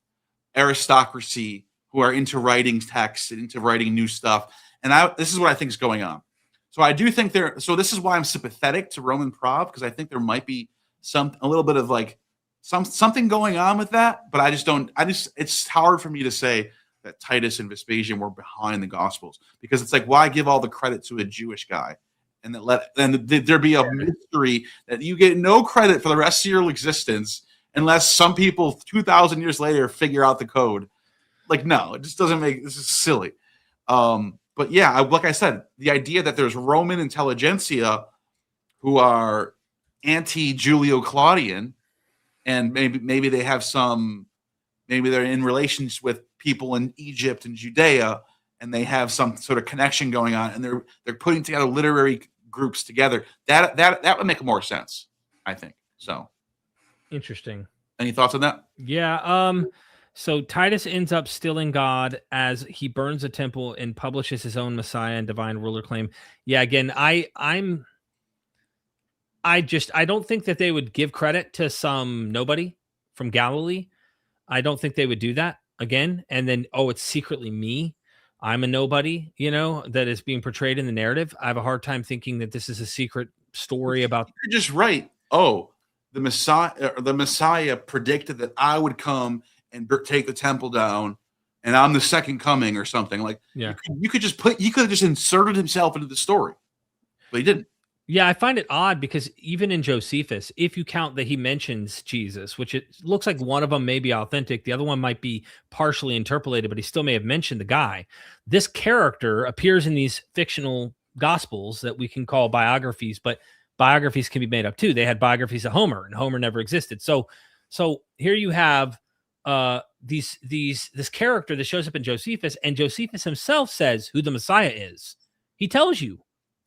aristocracy who are into writing texts and into writing new stuff. And this is what I think is going on. So I do think so this is why I'm sympathetic to Roman prov, because I think there might be a little bit of like something going on with that, but it's hard for me to say that Titus and Vespasian were behind the Gospels, because it's like, why give all the credit to a Jewish guy? And then there be a mystery that you get no credit for the rest of your existence unless some people 2,000 years later figure out the code. Like, no, it just doesn't this is silly. But yeah, like I said, the idea that there's Roman intelligentsia who are anti-Julio Claudian, and maybe they have maybe they're in relations with people in Egypt and Judea, and they have some sort of connection going on, and they're putting together literary groups together. That would make more sense, I think. So interesting. Any thoughts on that? Yeah. So Titus ends up stealing God as he burns a temple and publishes his own Messiah and divine ruler claim. Yeah. Again, I don't think that they would give credit to some nobody from Galilee. I don't think they would do that again. And then, it's secretly me. I'm a nobody, that is being portrayed in the narrative. I have a hard time thinking that this is a secret story about. You're just right. Oh, the Messiah predicted that I would come and take the temple down, and I'm the second coming or something. Like, yeah, you could have just inserted himself into the story, but he didn't. Yeah, I find it odd because even in Josephus, if you count that he mentions Jesus, which it looks like one of them may be authentic, the other one might be partially interpolated, but he still may have mentioned the guy. This character appears in these fictional gospels that we can call biographies, but biographies can be made up too. They had biographies of Homer, and Homer never existed. So here you have this character that shows up in Josephus, and Josephus himself says who the Messiah is. He tells you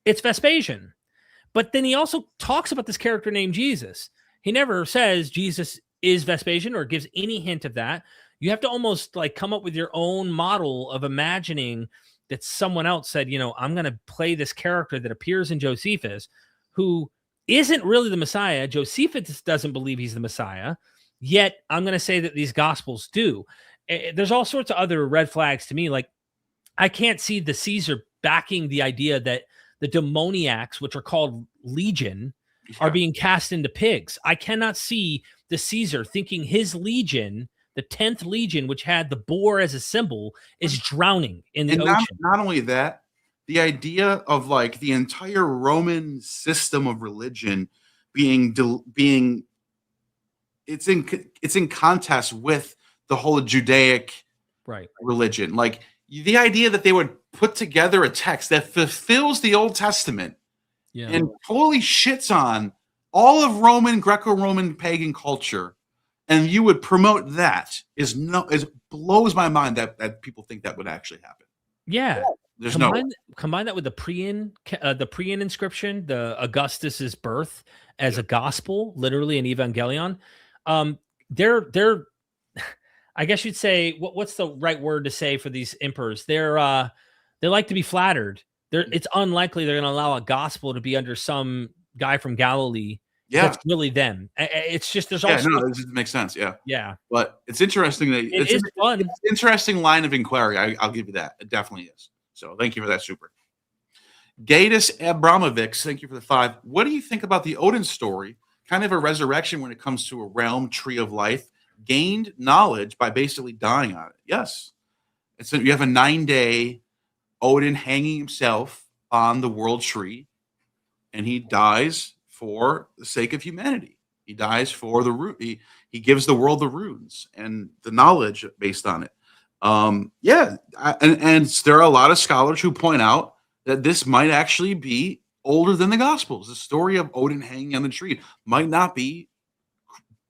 it's Vespasian. But then he also talks about this character named Jesus. He never says Jesus is Vespasian or gives any hint of that, you have to almost like come up with your own model of imagining that someone else said, I'm going to play this character that appears in Josephus, who isn't really the Messiah. Josephus doesn't believe he's the Messiah, yet I'm going to say that these Gospels do. There's all sorts of other red flags to me. Like, I can't see the Caesar backing the idea that the demoniacs, which are called legion, are being cast into pigs. I cannot see the Caesar thinking his legion, the 10th legion, which had the boar as a symbol, is drowning in the ocean. Not only that, the idea of like the entire Roman system of religion being it's in contest with the whole Judaic religion. Like the idea that they would put together a text that fulfills the Old Testament and totally shits on all of Greco-Roman pagan culture, and you would promote that blows my mind that people think that would actually happen. Yeah. There's combine that with the Prian inscription, the Augustus's birth as a gospel, literally an evangelion. They're I guess you'd say what's the right word to say for these emperors? They like to be flattered. It's unlikely they're going to allow a gospel to be under some guy from Galilee. Yeah, that's really them. It's just there's also this makes sense. Yeah. But it's interesting that it's fun. It's an interesting line of inquiry. I'll give you that. It definitely is. So thank you for that, Super. Gatus Abramovic, thank you for the 5. What do you think about the Odin story? Kind of a resurrection when it comes to a realm tree of life, gained knowledge by basically dying on it. Yes. You have a 9-day Odin hanging himself on the world tree, and he dies for the sake of humanity. He dies for the root. He gives the world the runes and the knowledge based on it. And there are a lot of scholars who point out that this might actually be older than the Gospels. The story of Odin hanging on the tree might not be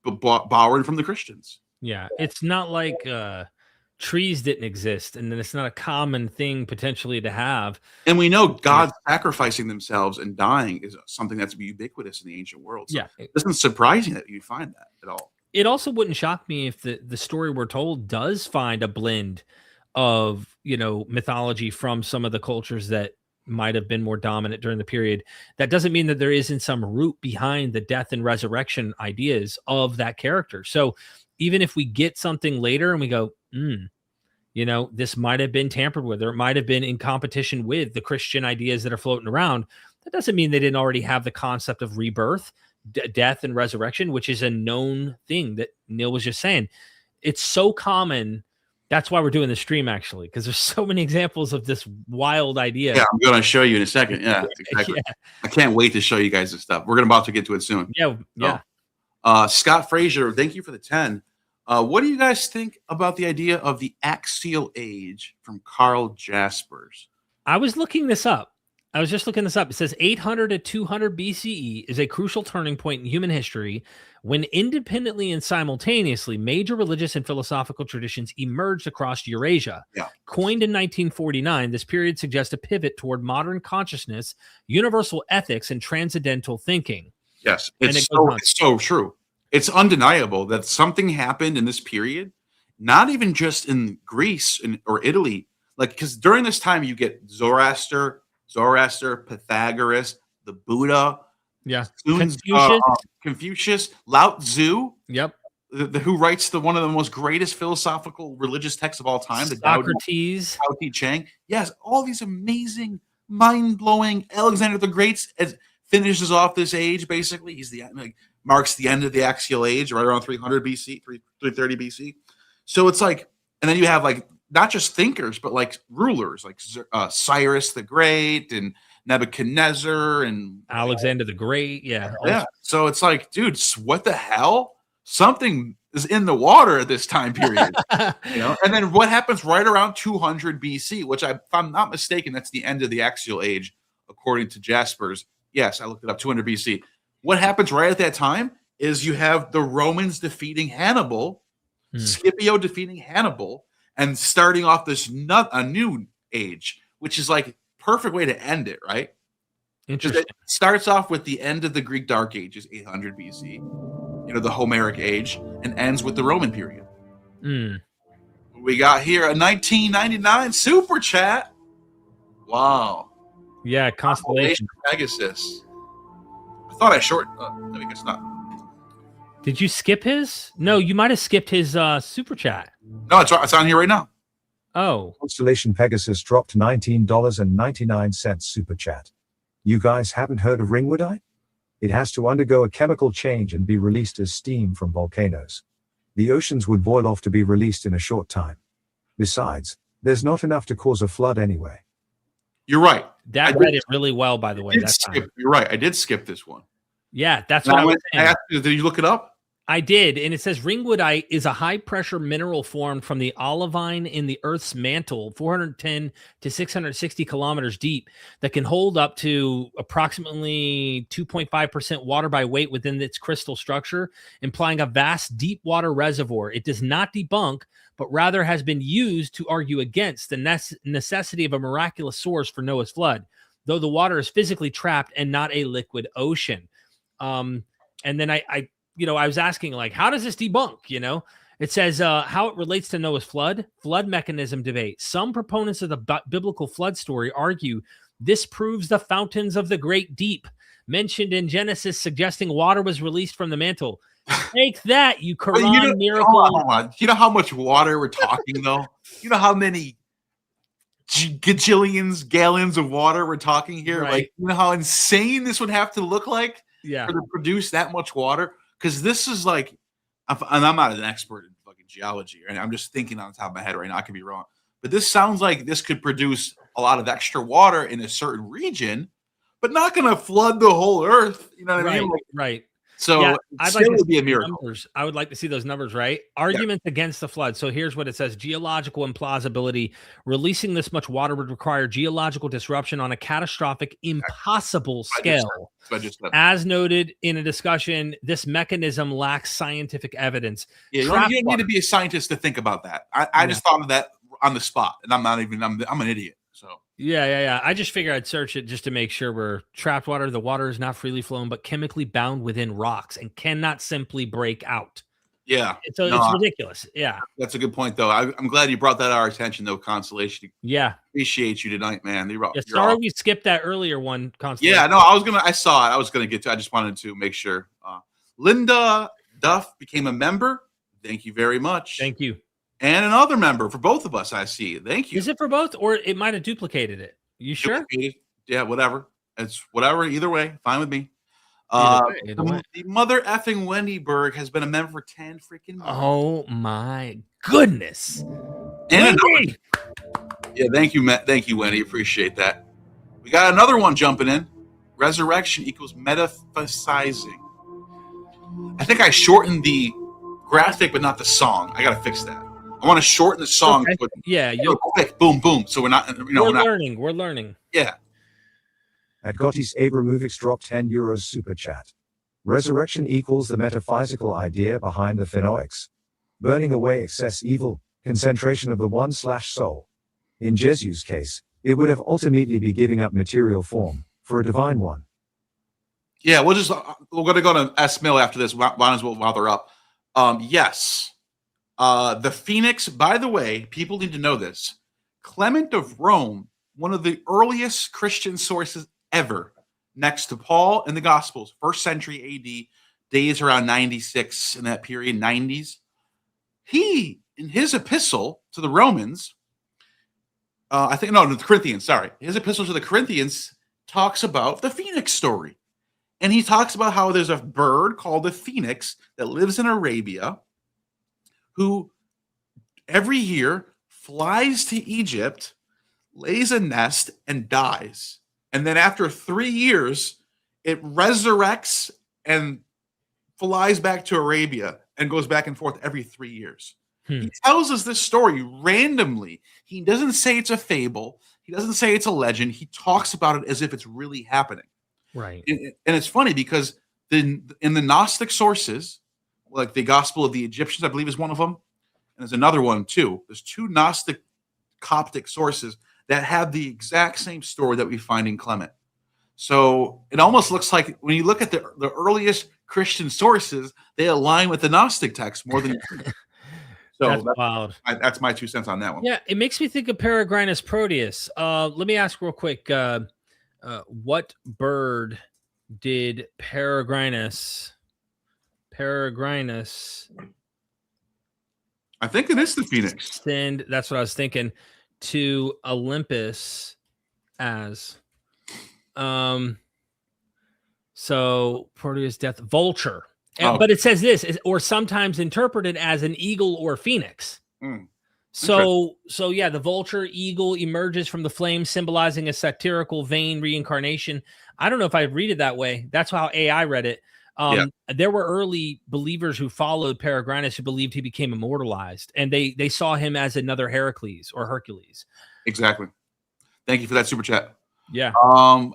borrowed from the Christians. Yeah, it's not like trees didn't exist, and then it's not a common thing potentially to have. And we know God sacrificing themselves and dying is something that's ubiquitous in the ancient world. So it isn't surprising that you find that at all. It also wouldn't shock me if the story we're told does find a blend of, mythology from some of the cultures that might have been more dominant during the period. That doesn't mean that there isn't some root behind the death and resurrection ideas of that character. So even if we get something later and we go, this might have been tampered with, or it might have been in competition with the Christian ideas that are floating around, that doesn't mean they didn't already have the concept of rebirth, death and resurrection, which is a known thing that Neal was just saying. It's so common. That's why we're doing the stream, actually, because there's so many examples of this wild idea. Yeah, I'm going to show you in a second. Yeah, exactly. Yeah. I can't wait to show you guys this stuff. We're about to get to it soon. Yeah. Scott Frazier, thank you for the 10. What do you guys think about the idea of the axial age from Carl Jaspers? I was looking this up. It says 800 to 200 BCE is a crucial turning point in human history when independently and simultaneously major religious and philosophical traditions emerged across Eurasia. Yeah. Coined in 1949, this period suggests a pivot toward modern consciousness, universal ethics, and transcendental thinking. Yes, it's so true. It's undeniable that something happened in this period, not even just in Greece or Italy, because during this time you get Zoroaster, Pythagoras, the Buddha, Confucius, Lao Tzu. Yep. Who writes one of the most greatest philosophical religious texts of all time, the Socrates, Tao Te Ching. Yes, all these amazing, mind-blowing. Alexander the Great finishes off this age. Basically, he's marks the end of the axial age, right around 300 BC, 330 BC. So it's and then you have not just thinkers, but rulers like Cyrus the Great and Nebuchadnezzar and Alexander the Great. Yeah. So it's dude, what the hell? Something is in the water at this time period. And then what happens right around 200 BC, which if I'm not mistaken, that's the end of the axial age, according to Jaspers. Yes, I looked it up, 200 BC. What happens right at that time is you have the Romans defeating Hannibal, Scipio defeating Hannibal, and starting off a new age, which is perfect way to end it, right? Interesting. It starts off with the end of the Greek Dark Ages, 800 BC. the Homeric age, and ends with the Roman period. Mm. We got here a 1999 super chat. Wow. Yeah, constellation. Pegasus. I thought I short. I guess not. Did you skip his? No, you might have skipped his super chat. No, it's on here right now. Oh. Constellation Pegasus dropped $19.99 super chat. You guys haven't heard of ringwoodite? It has to undergo a chemical change and be released as steam from volcanoes. The oceans would boil off to be released in a short time. Besides, there's not enough to cause a flood anyway. You're right. That read it really well, by the way. You're right. I did skip this one. Yeah, that's what I was saying. Did you look it up? I did, and it says ringwoodite is a high-pressure mineral formed from the olivine in the Earth's mantle, 410 to 660 kilometers deep, that can hold up to approximately 2.5% water by weight within its crystal structure, implying a vast deep water reservoir. It does not debunk, but rather has been used to argue against the necessity of a miraculous source for Noah's flood, though the water is physically trapped and not a liquid ocean. And then I was asking, like, how does this debunk? It says how it relates to Noah's flood mechanism debate. Some proponents of the biblical flood story argue this proves the fountains of the great deep mentioned in Genesis, suggesting water was released from the mantle. Take that, you Quran miracle. Hold on. You know how much water we're talking, though? You know how many gajillions gallons of water we're talking here? Right. Like, you know how insane this would have to look like to produce that much water? Because this is like, and I'm not an expert in fucking geology, and I'm just thinking on the top of my head right now. I could be wrong, but this sounds like this could produce a lot of extra water in a certain region, but not going to flood the whole Earth. You know what I mean? Right. So I'd still like to would be see a miracle. numbers. I would like to see those numbers, right? Arguments against the flood. So here's what it says. Geological implausibility. Releasing this much water would require geological disruption on a catastrophic, impossible scale. As noted in a discussion, this mechanism lacks scientific evidence. Yeah, you don't need to be a scientist to think about that. I just thought of that on the spot, and I'm an idiot. So yeah. I just figured I'd search it just to make sure we're trapped water. The water is not freely flowing, but chemically bound within rocks and cannot simply break out. Yeah. So it's ridiculous. Yeah. That's a good point, though. I'm glad you brought that to our attention, though, Constellation. Yeah. Appreciate you tonight, man. Sorry we skipped that earlier one, Constellation. Yeah, no, I saw it. I was going to get to I just wanted to make sure. Linda Duff became a member. Thank you very much. Thank you. And another member for both of us, I see. Thank you. Is it for both, or it might have duplicated it? You sure? Yeah, whatever. It's whatever. Either way, fine with me. Either way. The mother effing Wendy Berg has been a member for 10 freaking months. Oh my goodness. And yeah, thank you, Matt. Thank you, Wendy. Appreciate that. We got another one jumping in. Resurrection equals metaphysizing. I think I shortened the graphic, but not the song. I got to fix that. I want to shorten the song. Okay. Yeah, you're quick. Boom, boom. So we're not. We're learning. Yeah. At Gottis Abramovich dropped €10 super chat. Resurrection equals the metaphysical idea behind the phenoics. Burning away excess evil, concentration of the one/soul. In Jesu's case, it would have ultimately be giving up material form for a divine one. Yeah, we're going to go to S. Mill after this. Might as well while they're up. Yes. The Phoenix, by the way, people need to know this. Clement of Rome, one of the earliest Christian sources ever, next to Paul in the Gospels, 1st century AD, days around 96 in that period, 90s. He, in his epistle to the Romans, the Corinthians, sorry. His epistle to the Corinthians talks about the Phoenix story. And he talks about how there's a bird called the Phoenix that lives in Arabia who every year flies to Egypt, lays a nest, and dies. And then after 3 years, it resurrects and flies back to Arabia and goes back and forth every 3 years. He tells us this story randomly. He doesn't say it's a fable. He doesn't say it's a legend. He talks about it as if it's really happening. Right. And it's funny because in the Gnostic sources, like the Gospel of the Egyptians, I believe is one of them. And there's another one too. There's 2 Gnostic Coptic sources that have the exact same story that we find in Clement. So it almost looks like when you look at the earliest Christian sources, they align with the Gnostic text more than you think. So That's wild. That's my 2 cents on that one. Yeah, it makes me think of Peregrinus Proteus. Let me ask real quick, what bird did Peregrinus I think it is the Phoenix. send? That's what I was thinking, to Olympus as. So Proteus death, vulture. Oh. But it says this, or sometimes interpreted as an eagle or phoenix. So yeah, the vulture eagle emerges from the flames, symbolizing a satirical vain reincarnation. I don't know if I read it that way. That's how AI read it. There were early believers who followed Peregrinus who believed he became immortalized, and they saw him as another Heracles or Hercules. Exactly. Thank you for that super chat. Yeah.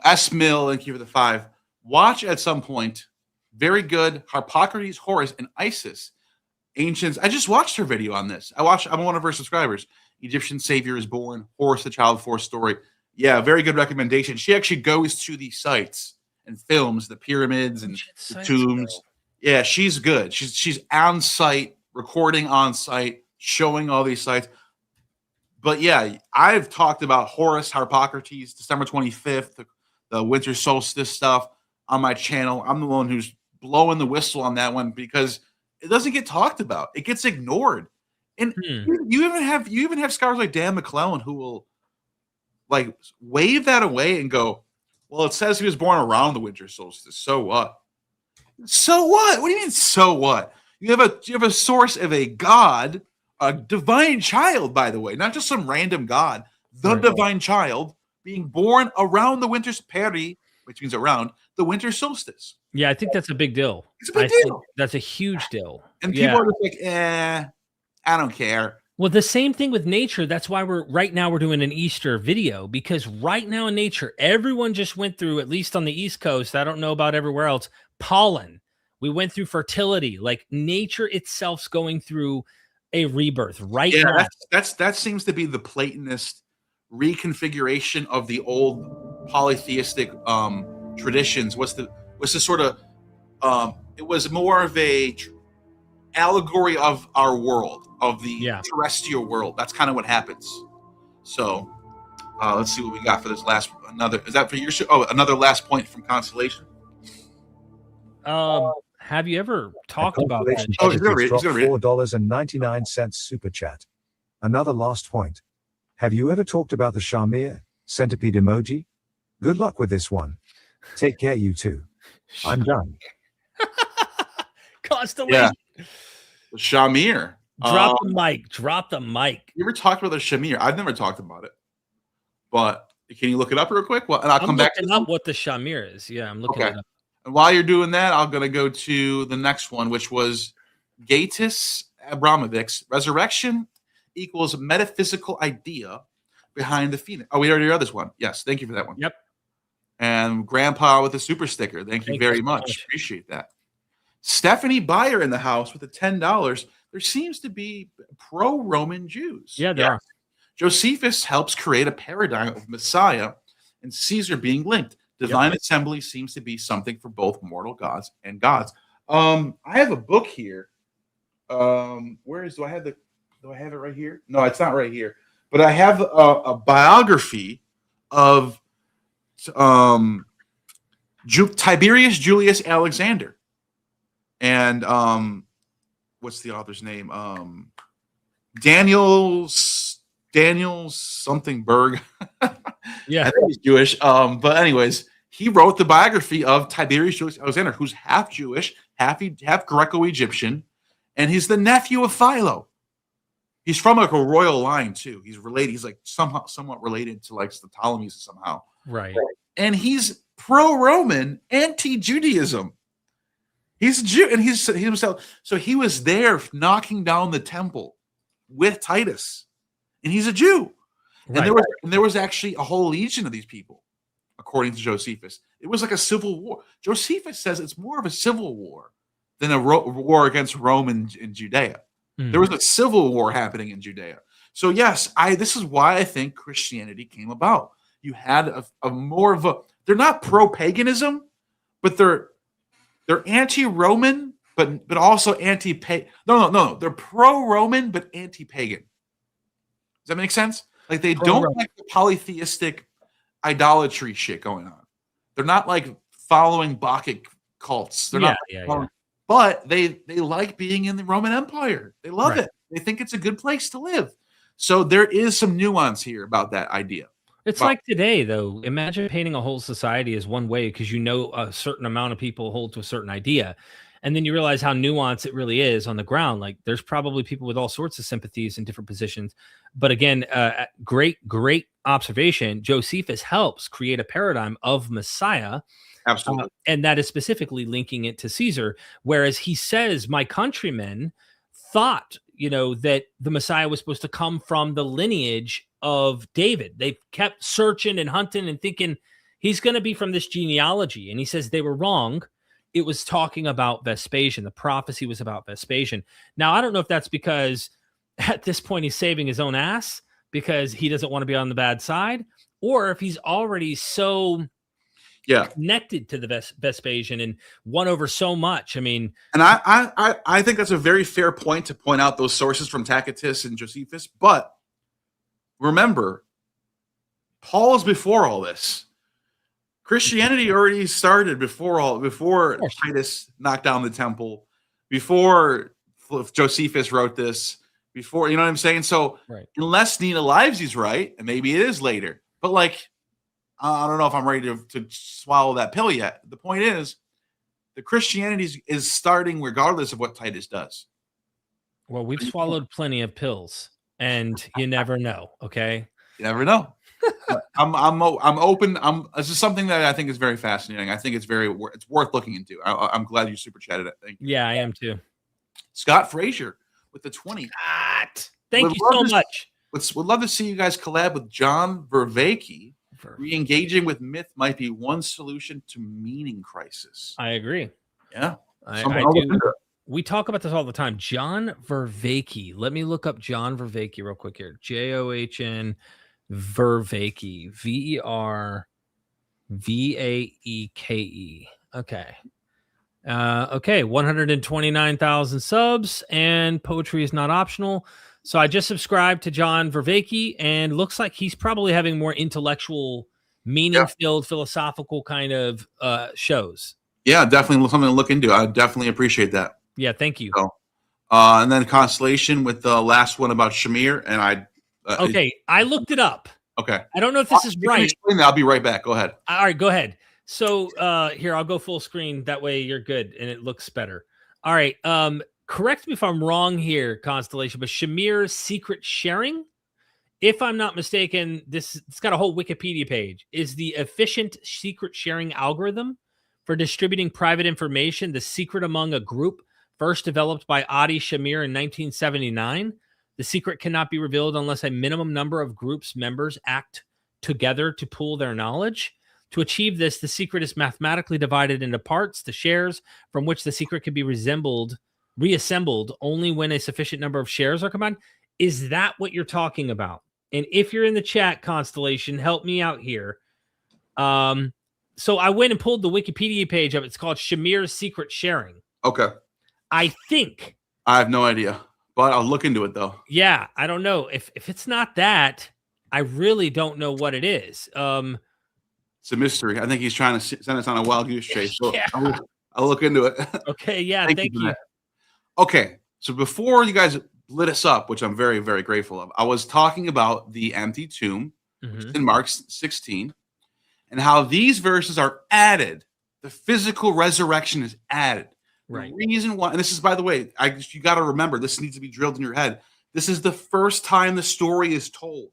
S Mill, thank you for the 5. Watch at some point. Very good. Harpocrates, Horus, and Isis. Ancients. I just watched her video on this. I'm one of her subscribers. Egyptian Savior is Born. Horus, the Child Force story. Yeah, very good recommendation. She actually goes to these sites and films the pyramids and the tombs. Yeah, she's good. She's on site, recording on site, showing all these sites. But yeah, I've talked about Horus, Harpocrates, December 25th, the winter solstice stuff on my channel. I'm the one who's blowing the whistle on that one because it doesn't get talked about. It gets ignored. And you even have scholars like Dan McClellan who will like wave that away and go, well, it says he was born around the winter solstice. So what? So what? What do you mean, so what? You have a source of a god, a divine child, by the way, not just some random god, the divine child being born around the winter peri, which means around the winter solstice. Yeah, I think that's a big deal. It's a big deal. That's a huge deal. And people are just like, I don't care. Well, the same thing with nature. That's why we're doing an Easter video, because right now in nature, everyone just went through, at least on the East Coast, I don't know about everywhere else, pollen. We went through fertility. Like nature itself's going through a rebirth right now. That seems to be the Platonist reconfiguration of the old polytheistic traditions. Was the sort of it was more of a allegory of our world, of the terrestrial world. That's kind of what happens. So let's see what we got for this last is that for your show? Oh, another last point from Constellation. Have you ever talked about that? He's gonna read it. $4.99 super chat. Another last point. Have you ever talked about the Shamir centipede emoji? Good luck with this one. Take care, you two. I'm done. Constellation. Yeah. The Shamir. Drop the mic. Drop the mic. You ever talked about the Shamir? I've never talked about it. But can you look it up real quick? Well, and I'll come back to up what the Shamir is. Yeah, I'm looking it up. And while you're doing that, I'm going to go to the next one, which was Gaitis Abramovich's Resurrection equals metaphysical idea behind the phoenix. Oh, we already read this one. Yes, thank you for that one. Yep. And Grandpa with a super sticker. Thank you very much. Appreciate that. Stephanie Byer in the house with the $10. There seems to be pro-Roman Jews. Yeah, there are. Josephus helps create a paradigm of Messiah and Caesar being linked. Divine assembly seems to be something for both mortal gods and gods. I have a book here. Do I have it right here? No, it's not right here. But I have a biography of Tiberius Julius Alexander. And what's the author's name? Daniel something Berg. Yeah, I think he's Jewish. But anyways, he wrote the biography of Tiberius Julius Alexander, who's half Jewish, half Greco-Egyptian, and he's the nephew of Philo. He's from like a royal line too. He's related. He's like somewhat related to like the Ptolemies somehow. Right. And he's pro-Roman, anti-Judaism. He's a Jew, and he's himself. So he was there knocking down the temple with Titus, and he's a Jew. Right. And there was actually a whole legion of these people, according to Josephus. It was like a civil war. Josephus says it's more of a civil war than a war against Rome and Judea. Mm-hmm. There was a civil war happening in Judea. So yes, this is why I think Christianity came about. You had a more of they're not pro-paganism, but they're anti-Roman, but also anti-pagan. No. They're pro-Roman but anti-pagan. Does that make sense? Like they don't like the polytheistic idolatry shit going on. They're not like following Bacchic cults. They're not. But they like being in the Roman Empire. They love it. They think it's a good place to live. So there is some nuance here about that idea. It's like today, though. Imagine painting a whole society as one way because you know a certain amount of people hold to a certain idea. And then you realize how nuanced it really is on the ground. Like there's probably people with all sorts of sympathies in different positions. But again, great observation. Josephus helps create a paradigm of Messiah. Absolutely. And that is specifically linking it to Caesar. Whereas he says, my countrymen thought, that the Messiah was supposed to come from the lineage of David. They kept searching and hunting and thinking he's going to be from this genealogy. And he says they were wrong. It was talking about Vespasian. The prophecy was about Vespasian. Now, I don't know if that's because at this point he's saving his own ass because he doesn't want to be on the bad side, or if he's already so connected to the Vespasian and won over so much. I mean, and I think that's a very fair point to point out those sources from Tacitus and Josephus. But remember, Paul is before all this. Christianity already started before Titus knocked down the temple, before Josephus wrote this, before, you know what I'm saying? So unless Nina Livesey's right, and maybe it is later, but like, I don't know if I'm ready to swallow that pill yet. The point is, the Christianity is starting regardless of what Titus does. Well, we've swallowed plenty of pills, and you never know. Okay, you never know. I'm open. This is something that I think is very fascinating. I think it's worth looking into. I'm glad you super chatted it. Thank you. Yeah, I am too. Scott Frazier with the 20. Thank you so much. Would love to see you guys collab with John Vervaeke. Re-engaging with myth might be one solution to meaning crisis. I agree. Yeah, I do. We talk about this all the time. John Vervaeke. Let me look up John Vervaeke real quick here. John Vervaeke. Vervaeke. Okay. Okay. 129,000 subs, and poetry is not optional. So I just subscribed to John Vervaeke, and looks like he's probably having more intellectual, meaning-filled, philosophical kind of shows. Yeah, definitely something to look into. I definitely appreciate that. Yeah, thank you. So, and then Constellation with the last one about Shamir, and I looked it up. Okay. I don't know if this is right. Explain that. I'll be right back. Go ahead. All right, go ahead. So here, I'll go full screen. That way you're good, and it looks better. All right. Correct me if I'm wrong here, Constellation, but Shamir's secret sharing, if I'm not mistaken, it's got a whole Wikipedia page, is the efficient secret sharing algorithm for distributing private information, the secret among a group, first developed by Adi Shamir in 1979. The secret cannot be revealed unless a minimum number of groups members act together to pool their knowledge. To achieve this, the secret is mathematically divided into parts, the shares, from which the secret can be reassembled only when a sufficient number of shares are combined. Is that what you're talking about? And if you're in the chat, Constellation, help me out here. So I went and pulled the Wikipedia page up. It's called Shamir's Secret Sharing. Okay. I think. I have no idea, but I'll look into it though. Yeah, I don't know. If it's not that, I really don't know what it is. It's a mystery. I think he's trying to send us on a wild goose chase. So yeah. I'll look into it. Okay, yeah, thank you. Okay, so before you guys lit us up, which I'm very, very grateful of, I was talking about the empty tomb, which is in Mark 16, and how these verses are added. The physical resurrection is added. Right. The reason why, and this is, by the way, you got to remember, this needs to be drilled in your head. This is the first time the story is told.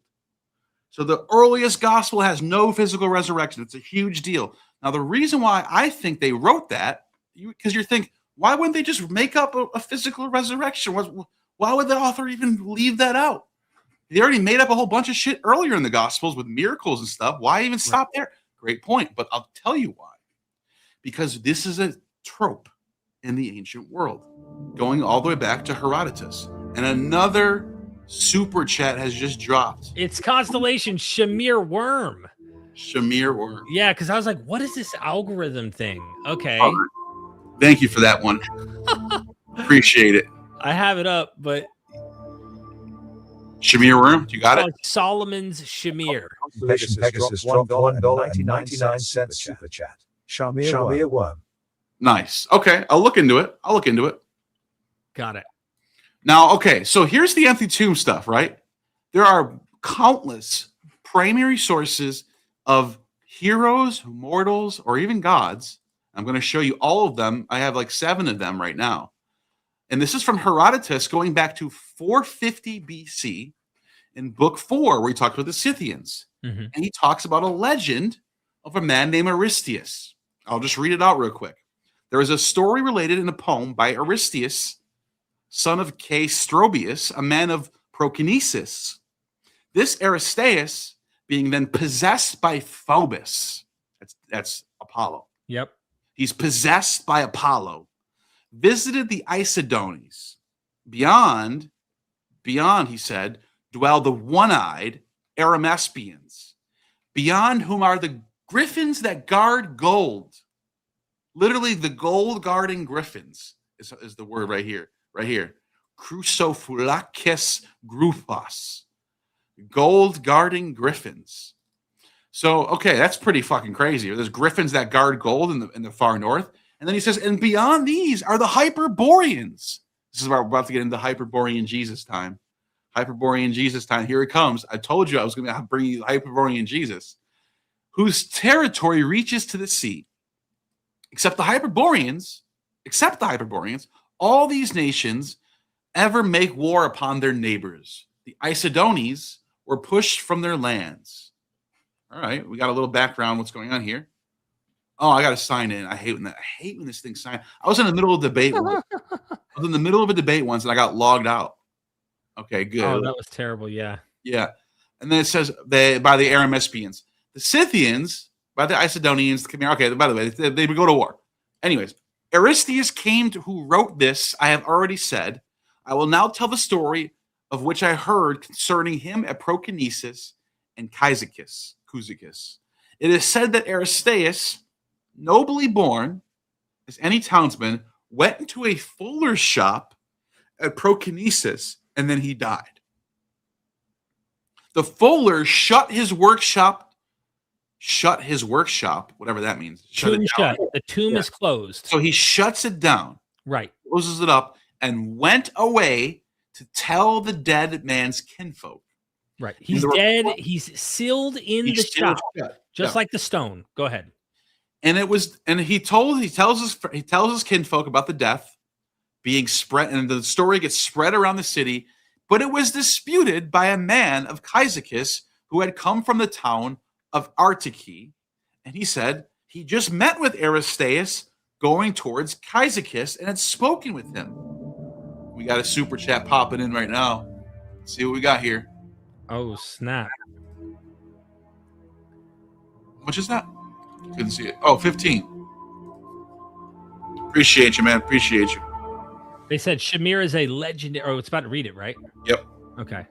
So the earliest gospel has no physical resurrection. It's a huge deal. Now, the reason why I think they wrote that, because you're thinking, why wouldn't they just make up a physical resurrection? Why would the author even leave that out? They already made up a whole bunch of shit earlier in the Gospels with miracles and stuff. Why even stop there? Great point. But I'll tell you why. Because this is a trope in the ancient world, going all the way back to Herodotus. And another super chat has just dropped. It's Constellation Shamir Worm. Shamir worm. Yeah, because I was like, what is this algorithm thing? Okay. Thank you for that one. Appreciate it. I have it up, but Shamir worm, you got it? Solomon's Shamir. Pegasus dropped $1.99 super chat. Shamir worm. Nice. Okay, I'll look into it. Got it. Now, okay, so here's the empty tomb stuff, right? There are countless primary sources of heroes, mortals, or even gods. I'm going to show you all of them. I have like 7 of them right now. And this is from Herodotus going back to 450 BC in book 4, where he talks about the Scythians. Mm-hmm. And he talks about a legend of a man named Aristeas. I'll just read it out real quick. There is a story related in a poem by Aristeas, son of Strobius, a man of Prokinesis. This Aristeas, being then possessed by Phobos, that's Apollo. Yep. He's possessed by Apollo, visited the Isodones. Beyond, he said, dwell the one-eyed Arimespians, beyond whom are the griffins that guard gold. Literally, the gold guarding griffins is the word right here. Crusophulakis gruphos. Gold guarding griffins. So, okay, that's pretty fucking crazy. There's griffins that guard gold in the far north. And then he says, and beyond these are the Hyperboreans. This is where we're about to get into Hyperborean Jesus time. Hyperborean Jesus time. Here it comes. I told you I was going to bring you Hyperborean Jesus, whose territory reaches to the sea. Except the Hyperboreans, all these nations ever make war upon their neighbors. The Isodones were pushed from their lands. All right, we got a little background. What's going on here? Oh, I got to sign in. I hate when this thing signs. I was in the middle of a debate. Once, and I got logged out. Okay, good. Oh, that was terrible. Yeah. Yeah, and then it says by the Arimespians, the Scythians by the Isidonians. Okay, by the way, they would go to war. Anyways, Aristeas came to who wrote this. I have already said. I will now tell the story of which I heard concerning him at Prokinesis and Cyzicus. It is said that Aristeas, nobly born as any townsman, went into a fuller's shop at Prokinesis, and then he died. The fuller shut his workshop, whatever that means. Tomb shut. The tomb is closed. So he shuts it down. Right. Closes it up and went away to tell the dead man's kinfolk. Right. He's dead. He's sealed in the shop, just like the stone. Go ahead. And he tells his kinfolk about the death being spread, and the story gets spread around the city. But it was disputed by a man of Cyzicus who had come from the town of Artiki, and he said he just met with Aristeas going towards Cyzicus and had spoken with him. We got a super chat popping in right now. Let's see what we got here. Oh, snap. How much is that? Couldn't see it. Oh, 15. Appreciate you, man. Appreciate you. They said Shamir is a legendary. Oh, it's about to read it, right? Yep. Okay.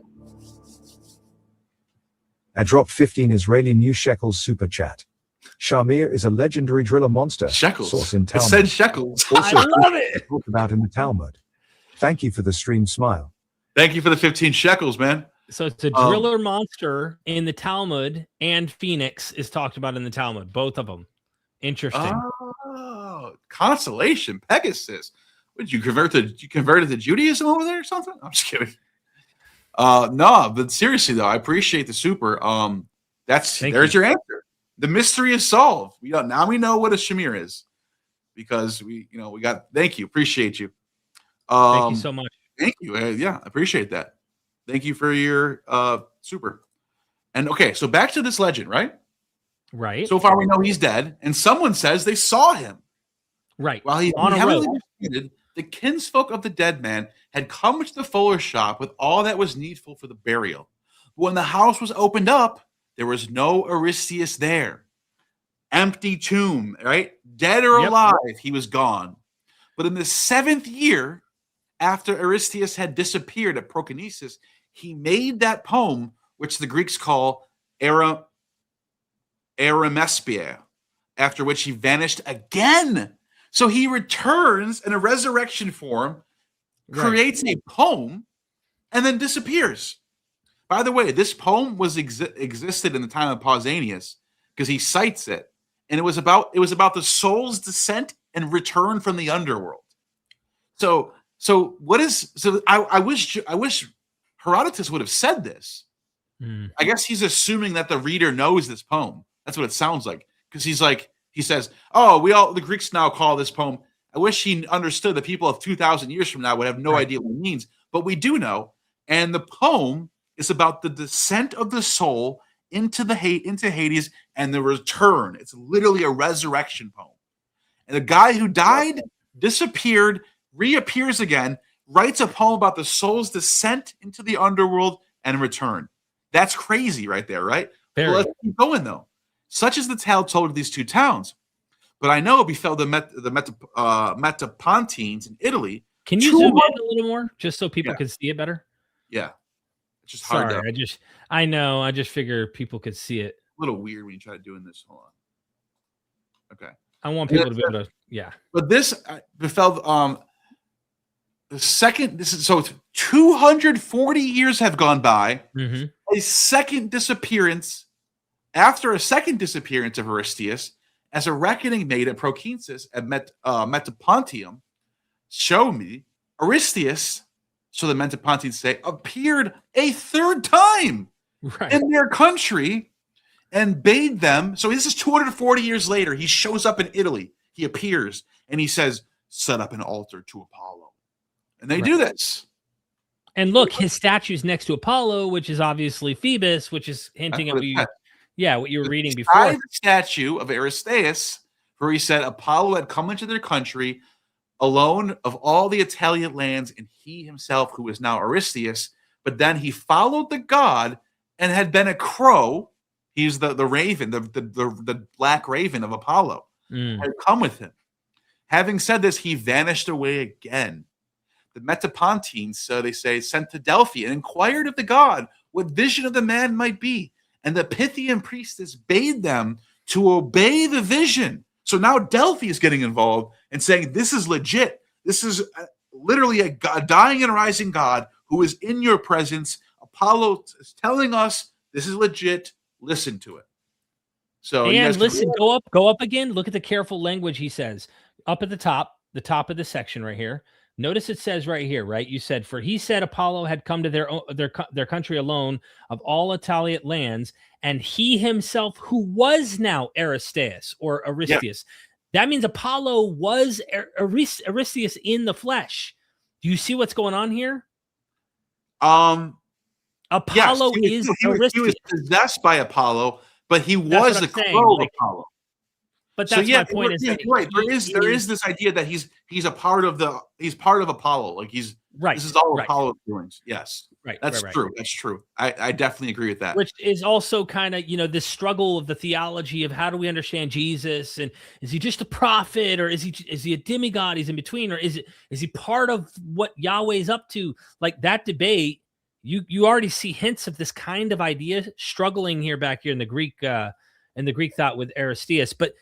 I dropped 15 Israeli new shekels super chat. Shamir is a legendary driller monster. Shekels. Source in It Talmud. said shekels. I love it. Talked about in the Talmud. Thank you for the stream smile. Thank you for the 15 shekels, man. So it's a driller monster in the Talmud, and Phoenix is talked about in the Talmud. Both of them. Interesting. Oh, consolation, Pegasus. What did you converted to Judaism over there or something? I'm just kidding. No, but seriously though, I appreciate the super. There's your answer. The mystery is solved. Now we know what a Shamir is, because we got. Thank you, appreciate you. Thank you so much. Thank you. Yeah, I appreciate that. Thank you for your super. And okay, so back to this legend, right? Right. So far we know he's dead, and someone says they saw him. Right. While he on a road. Disputed, the kinsfolk of the dead man had come to the fuller's shop with all that was needful for the burial. But when the house was opened up, there was no Aristeas there. Empty tomb, right? Dead or alive, he was gone. But in the 7th year, after Aristeas had disappeared at Prokinesis, he made that poem, which the Greeks call Aramespia, after which he vanished again. So he returns in a resurrection form, creates a poem, and then disappears. By the way, this poem was existed in the time of Pausanias because he cites it, and it was about the soul's descent and return from the underworld. So I wish Herodotus would have said this. I guess he's assuming that the reader knows this poem. That's what it sounds like, because he says, "Oh, the Greeks now call this poem." I wish he understood that people of 2,000 years from now would have no idea what it means, but we do know. And the poem is about the descent of the soul into Hades and the return. It's literally a resurrection poem. And the guy who died, disappeared, reappears again, writes a poem about the soul's descent into the underworld and return. That's crazy right there, right? Well, let's keep going, though. Such is the tale told of these two towns. But I know it befell the Metapontines in Italy. Can you zoom in a little more, just so people can see it better? Yeah. It's just hard. Sorry, I know. I just figure people could see it. A little weird when you try doing this. Hold on. Okay. I want people to be able to, But this befell the second. This is so 240 years have gone by. A second disappearance. After a second disappearance of Aristeas, as a reckoning made at Prokinsis at Metapontium, show me Aristeas, so the Metapontines say, appeared a third time in their country and bade them. So this is 240 years later. He shows up in Italy. He appears and he says, set up an altar to Apollo. And they do this. And look, his statue's next to Apollo, which is obviously Phoebus, which is hinting at what you were reading before. The statue of Aristeas, where he said Apollo had come into their country alone of all the Italian lands, and he himself, who is now Aristeas, but then he followed the god and had been a crow. He's the raven, the black raven of Apollo, had come with him. Having said this, he vanished away again. The Metapontines, so they say, sent to Delphi and inquired of the god what vision of the man might be. And the Pythian priestess bade them to obey the vision. So now Delphi is getting involved and saying, this is legit. This is literally a dying and rising God who is in your presence. Apollo is telling us this is legit. Listen to it. So and listen, go up again. Look at the careful language he says. Up at the top of the section right here. Notice it says right here, right? You said, for he said Apollo had come to their country alone of all Italian lands, and he himself, who was now Aristeas or Aristeas. That means Apollo was Aristeas in the flesh. Do you see what's going on here? Apollo is Aristeas. He was possessed by Apollo, but he was a crow of Apollo. But that's my point. Is right. There is this idea that he's a part of Apollo. Like he's right. This is all Apollo's doings. Yes. Right. That's true. That's true. I definitely agree with that. Which is also kind of, this struggle of the theology of how do we understand Jesus, and is he just a prophet, or is he a demigod? He's in between, or is he part of what Yahweh's up to? Like that debate, you already see hints of this kind of idea struggling back here in the Greek thought with Aristeas. But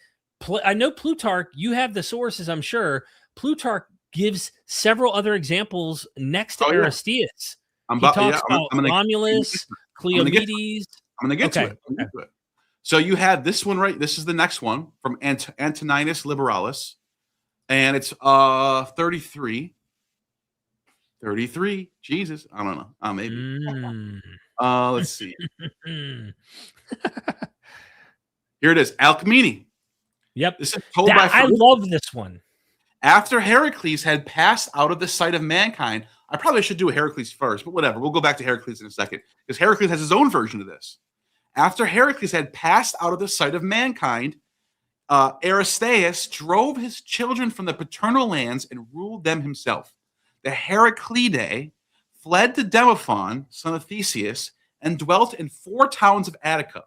I know Plutarch, you have the sources, I'm sure. Plutarch gives several other examples next to Aristeas. He talks about Romulus, Cleomedes. I'm going to get to it. So you have this one, right? This is the next one from Antoninus Liberalis. And it's 33. 33. Jesus. I don't know. Maybe. Let's see. Here it is. Alcmene. Yep. This is told by I love this one. After Heracles had passed out of the sight of mankind, I probably should do Heracles first, but whatever. We'll go back to Heracles in a second, because Heracles has his own version of this. After Heracles had passed out of the sight of mankind, Aristeas drove his children from the paternal lands and ruled them himself. The Heraclidae fled to Demophon, son of Theseus, and dwelt in 4 towns of Attica.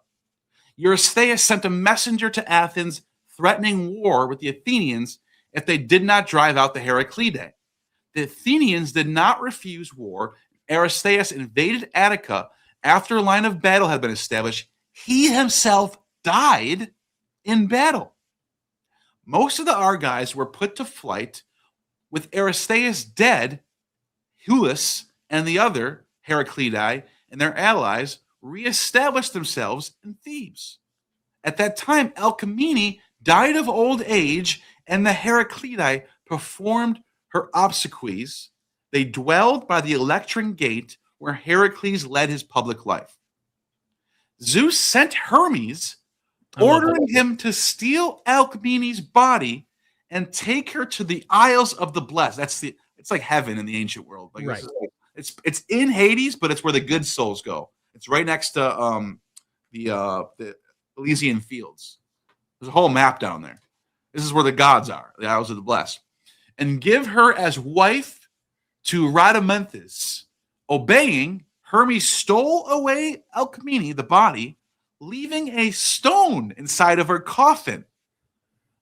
Aristeas sent a messenger to Athens, threatening war with the Athenians if they did not drive out the Heraclidae. The Athenians did not refuse war. Aristeas invaded Attica after a line of battle had been established. He himself died in battle. Most of the Argives were put to flight, with Aristeas dead. Hulus and the other Heraclidi and their allies reestablished themselves in Thebes. At that time, Alcmene died of old age, and the Heraclidi performed her obsequies. They dwelled by the Electron Gate, where Heracles led his public life. Zeus sent Hermes, ordering him to steal Alcmene's body and take her to the Isles of the Blessed. It's like heaven in the ancient world. Like, Right. It's in Hades, but it's where the good souls go. It's right next to the Elysian Fields. There's a whole map down there. This is where the gods are, the Isles of the Blessed. And give her as wife to Rhadamanthus. Obeying, Hermes stole away Alcmene, the body, leaving a stone inside of her coffin.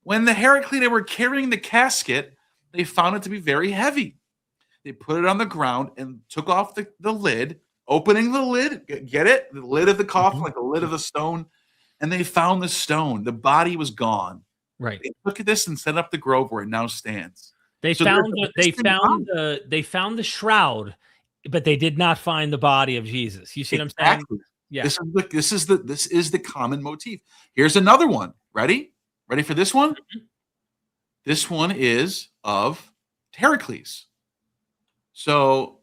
When the Heraclidi were carrying the casket, they found it to be very heavy. They put it on the ground and took off the lid, opening the lid. Get it? The lid of the coffin, like the lid of the stone. And they found the stone. The body was gone. Right. They took this and set up the grove where it now stands. They So found there's they found the shroud, but they did not find the body of Jesus. You see what I'm saying? Exactly. Yeah. This is the common motif. Here's another one. Ready? Ready for this one? This one is of Heracles. So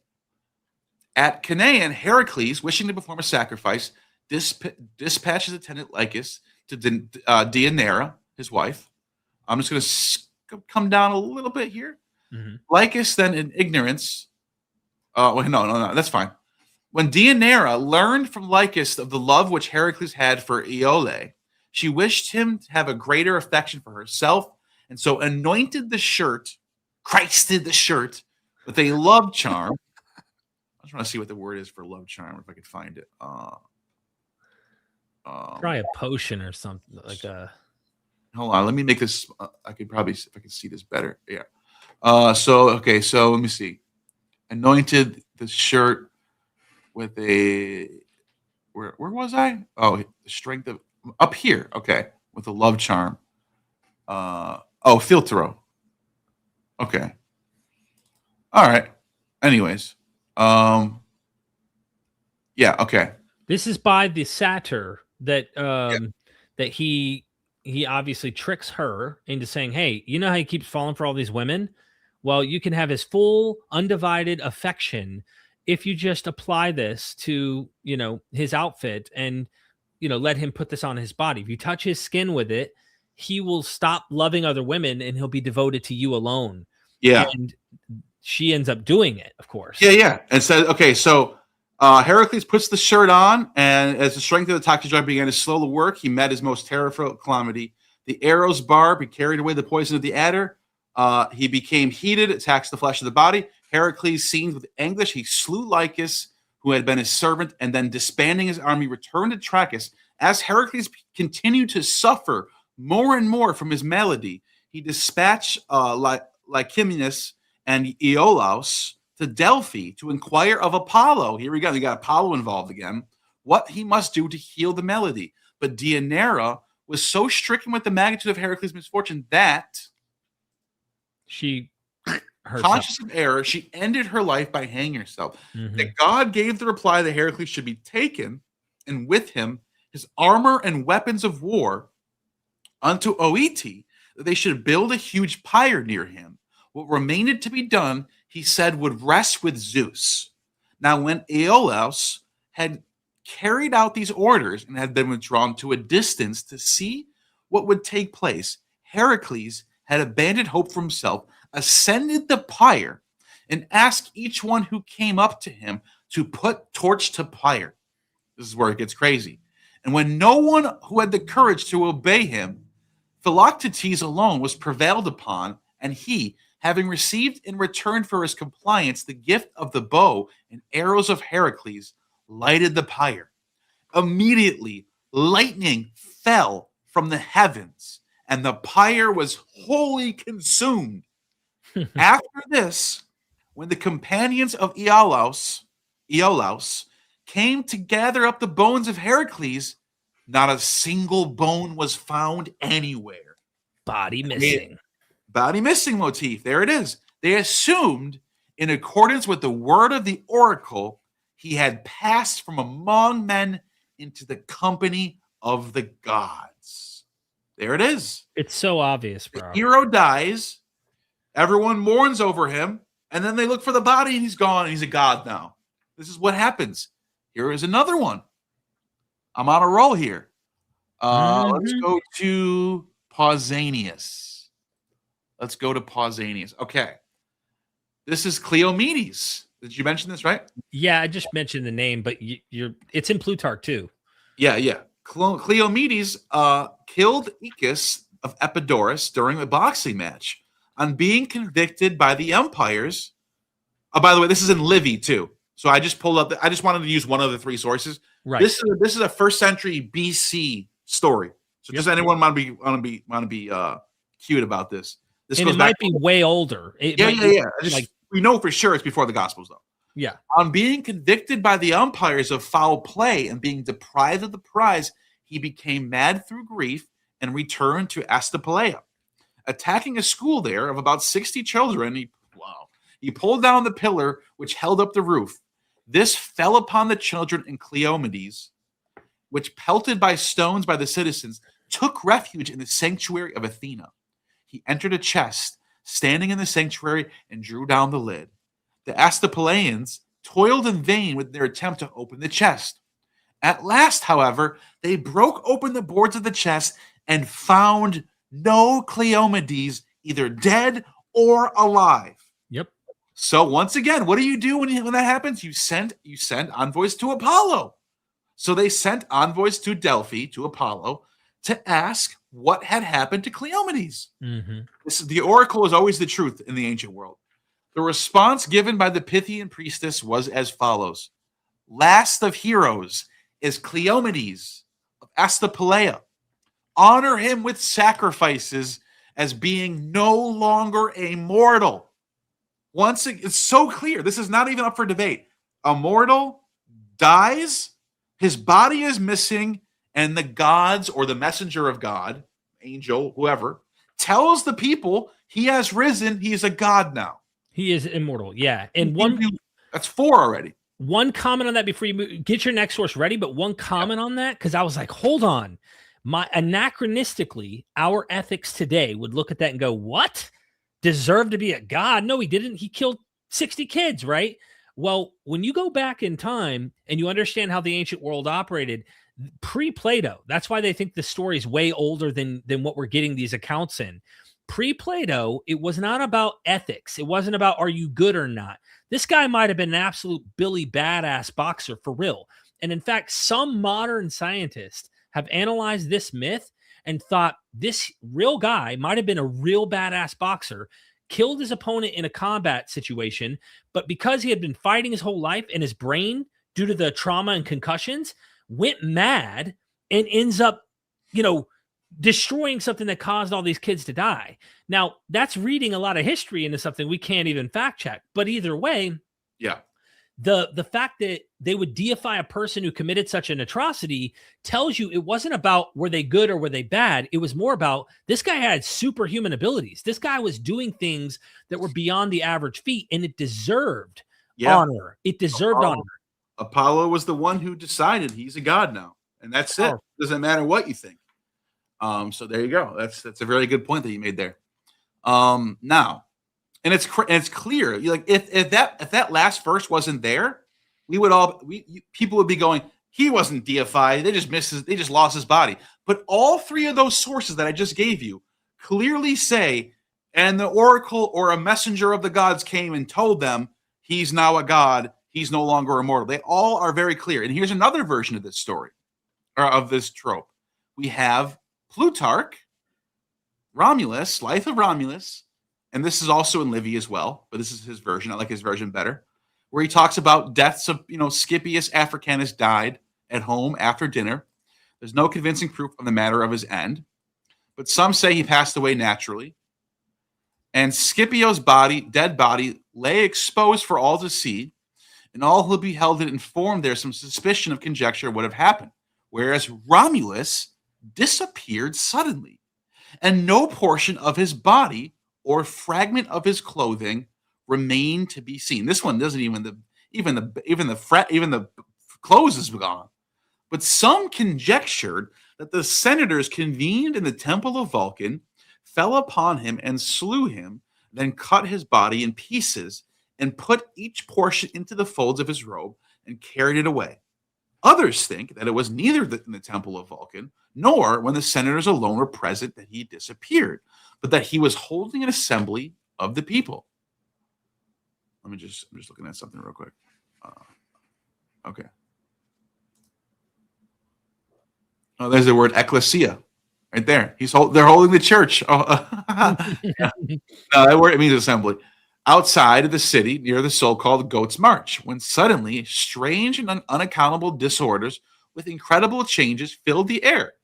at Canaan, Heracles, wishing to perform a sacrifice, dispatches attendant Lycus to Deianira, his wife. I'm just going to come down a little bit here. Mm-hmm. Lycus, then in ignorance, no, that's fine. When Deianira learned from Lycus of the love which Heracles had for Iole, she wished him to have a greater affection for herself, and so anointed the shirt, Christed the shirt, with a love charm. I just want to see what the word is for love charm, if I could find it. Try a potion or something like a. Hold on, let me make this. I could probably, if I can see this better. Yeah. So let me see. Anointed the shirt with a. Where was I? Oh, the strength of up here. Okay, with a love charm. Philtero. Okay. All right. Anyways. Yeah. Okay. This is by the satyr that that he obviously tricks her into saying, "Hey, you know how he keeps falling for all these women? Well, you can have his full undivided affection if you just apply this to, his outfit and, let him put this on his body. If you touch his skin with it, he will stop loving other women and he'll be devoted to you alone." Yeah. And she ends up doing it, of course. Yeah. And says, so Heracles puts the shirt on, and as the strength of the toxic drug began to slowly work, he met his most terrible calamity. The arrow's barb, he carried away the poison of the adder. He became heated, attacks the flesh of the body. Heracles, seized with anguish, he slew Lycus, who had been his servant, and then disbanding his army, returned to Trachis. As Heracles continued to suffer more and more from his malady, he dispatched Lycimenes and Iolaus to Delphi to inquire of Apollo. Here we go. They got Apollo involved again. What he must do to heal the malady. But Deianira was so stricken with the magnitude of Heracles' misfortune that she, conscious of error, she ended her life by hanging herself. Mm-hmm. That God gave the reply that Heracles should be taken, and with him his armor and weapons of war, unto Oete, that they should build a huge pyre near him. What remained to be done, he said, would rest with Zeus. Now, when Iolaus had carried out these orders and had been withdrawn to a distance to see what would take place, Heracles had abandoned hope for himself, ascended the pyre, and asked each one who came up to him to put torch to pyre. This is where it gets crazy. And when no one who had the courage to obey him, Philoctetes alone was prevailed upon, and he, having received in return for his compliance the gift of the bow and arrows of Heracles, lighted the pyre. Immediately, lightning fell from the heavens, and the pyre was wholly consumed. After this, when the companions of Iolaus came to gather up the bones of Heracles, Not a single bone was found anywhere. Body missing. Body missing motif. There it is. They assumed, in accordance with the word of the oracle, he had passed from among men into the company of the gods. There it is. It's so obvious, bro. The hero dies. Everyone mourns over him. And then they look for the body and he's gone. And he's a god now. This is what happens. Here is another one. I'm on a roll here. Let's go to Pausanias. Okay. This is Cleomenes. Did you mention this, right? Yeah, I just mentioned the name, but it's in Plutarch too. Yeah. Cleomenes killed Echus of Epidaurus during a boxing match. On being convicted by the empires. By the way, this is in Livy too. So I just pulled up. I just wanted to use one of the three sources. Right. This is a 1st century BC story. So does anyone want to be cute about this? This and goes it back might be way older. Yeah. We know for sure it's before the Gospels, though. Yeah. On being convicted by the umpires of foul play and being deprived of the prize, he became mad through grief and returned to Astapaleia. Attacking a school there of about 60 children, he pulled down the pillar which held up the roof. This fell upon the children in Cleomenes, which, pelted by stones by the citizens, took refuge in the sanctuary of Athena. He entered a chest standing in the sanctuary and drew down the lid. The Astapalaeans toiled in vain with their attempt to open the chest. At last, however, they broke open the boards of the chest and found no Cleomenes, either dead or alive. Yep. So once again, what do you do when that happens? You send envoys to Apollo. So they sent envoys to Delphi, to Apollo, to ask what had happened to Cleomenes. The oracle is always the truth in the ancient world. The response given by the Pythian priestess was as follows. Last of heroes is Cleomenes of Astapaleia. Honor him with sacrifices as being no longer a mortal. Once again, it's so clear. This is not even up for debate. A mortal dies, his body is missing, and the gods or the messenger of God, angel, whoever, tells the people he has risen. He is a god now. He is immortal. Yeah. And that's 4 already. One comment on that before you get your next source ready, but one comment on that, because I was like, hold on. Anachronistically, our ethics today would look at that and go, what? Deserved to be a god? No, he didn't. He killed 60 kids, right? Well, when you go back in time and you understand how the ancient world operated, pre-Plato, that's why they think the story is way older than what we're getting these accounts in. Pre-Plato, it was not about ethics. It wasn't about are you good or not. This guy might have been an absolute Billy badass boxer for real. And in fact, some modern scientists have analyzed this myth and thought this real guy might have been a real badass boxer, killed his opponent in a combat situation, but because he had been fighting his whole life and his brain, due to the trauma and concussions, went mad and ends up, destroying something that caused all these kids to die. Now, that's reading a lot of history into something we can't even fact check. But either way, yeah, the fact that they would deify a person who committed such an atrocity tells you it wasn't about were they good or were they bad. It was more about this guy had superhuman abilities. This guy was doing things that were beyond the average feat, and it deserved honor. It deserved honor. Apollo was the one who decided he's a god now, and that's it. Doesn't matter what you think. So there you go. That's a very good point that you made there. Now, and it's clear. If that last verse wasn't there, people would be going, he wasn't deified. They just lost his body. But all 3 of those sources that I just gave you clearly say, and the oracle or a messenger of the gods came and told them he's now a god. He's no longer immortal. They all are very clear. And here's another version of this story, or of this trope. We have Plutarch, Romulus, Life of Romulus, and this is also in Livy as well, but this is his version. I like his version better, where he talks about deaths of, Scipius Africanus died at home after dinner. There's no convincing proof of the matter of his end, but some say he passed away naturally. And Scipio's dead body, lay exposed for all to see, and all who beheld it informed there's some suspicion of conjecture would have happened. whereas Romulus disappeared suddenly, and no portion of his body or fragment of his clothing remained to be seen. This one doesn't even the clothes is gone. But some conjectured that the senators convened in the temple of Vulcan, fell upon him and slew him, then cut his body in pieces and put each portion into the folds of his robe and carried it away. Others think that it was neither in the temple of Vulcan nor when the senators alone were present that he disappeared, but that he was holding an assembly of the I'm just looking at something real quick. Okay. Oh, there's the word ecclesia right there. They're holding the church. Oh, yeah. No, that word, it means assembly. Outside of the city near the so-called Goat's March, when suddenly strange and unaccountable disorders with incredible changes filled the air.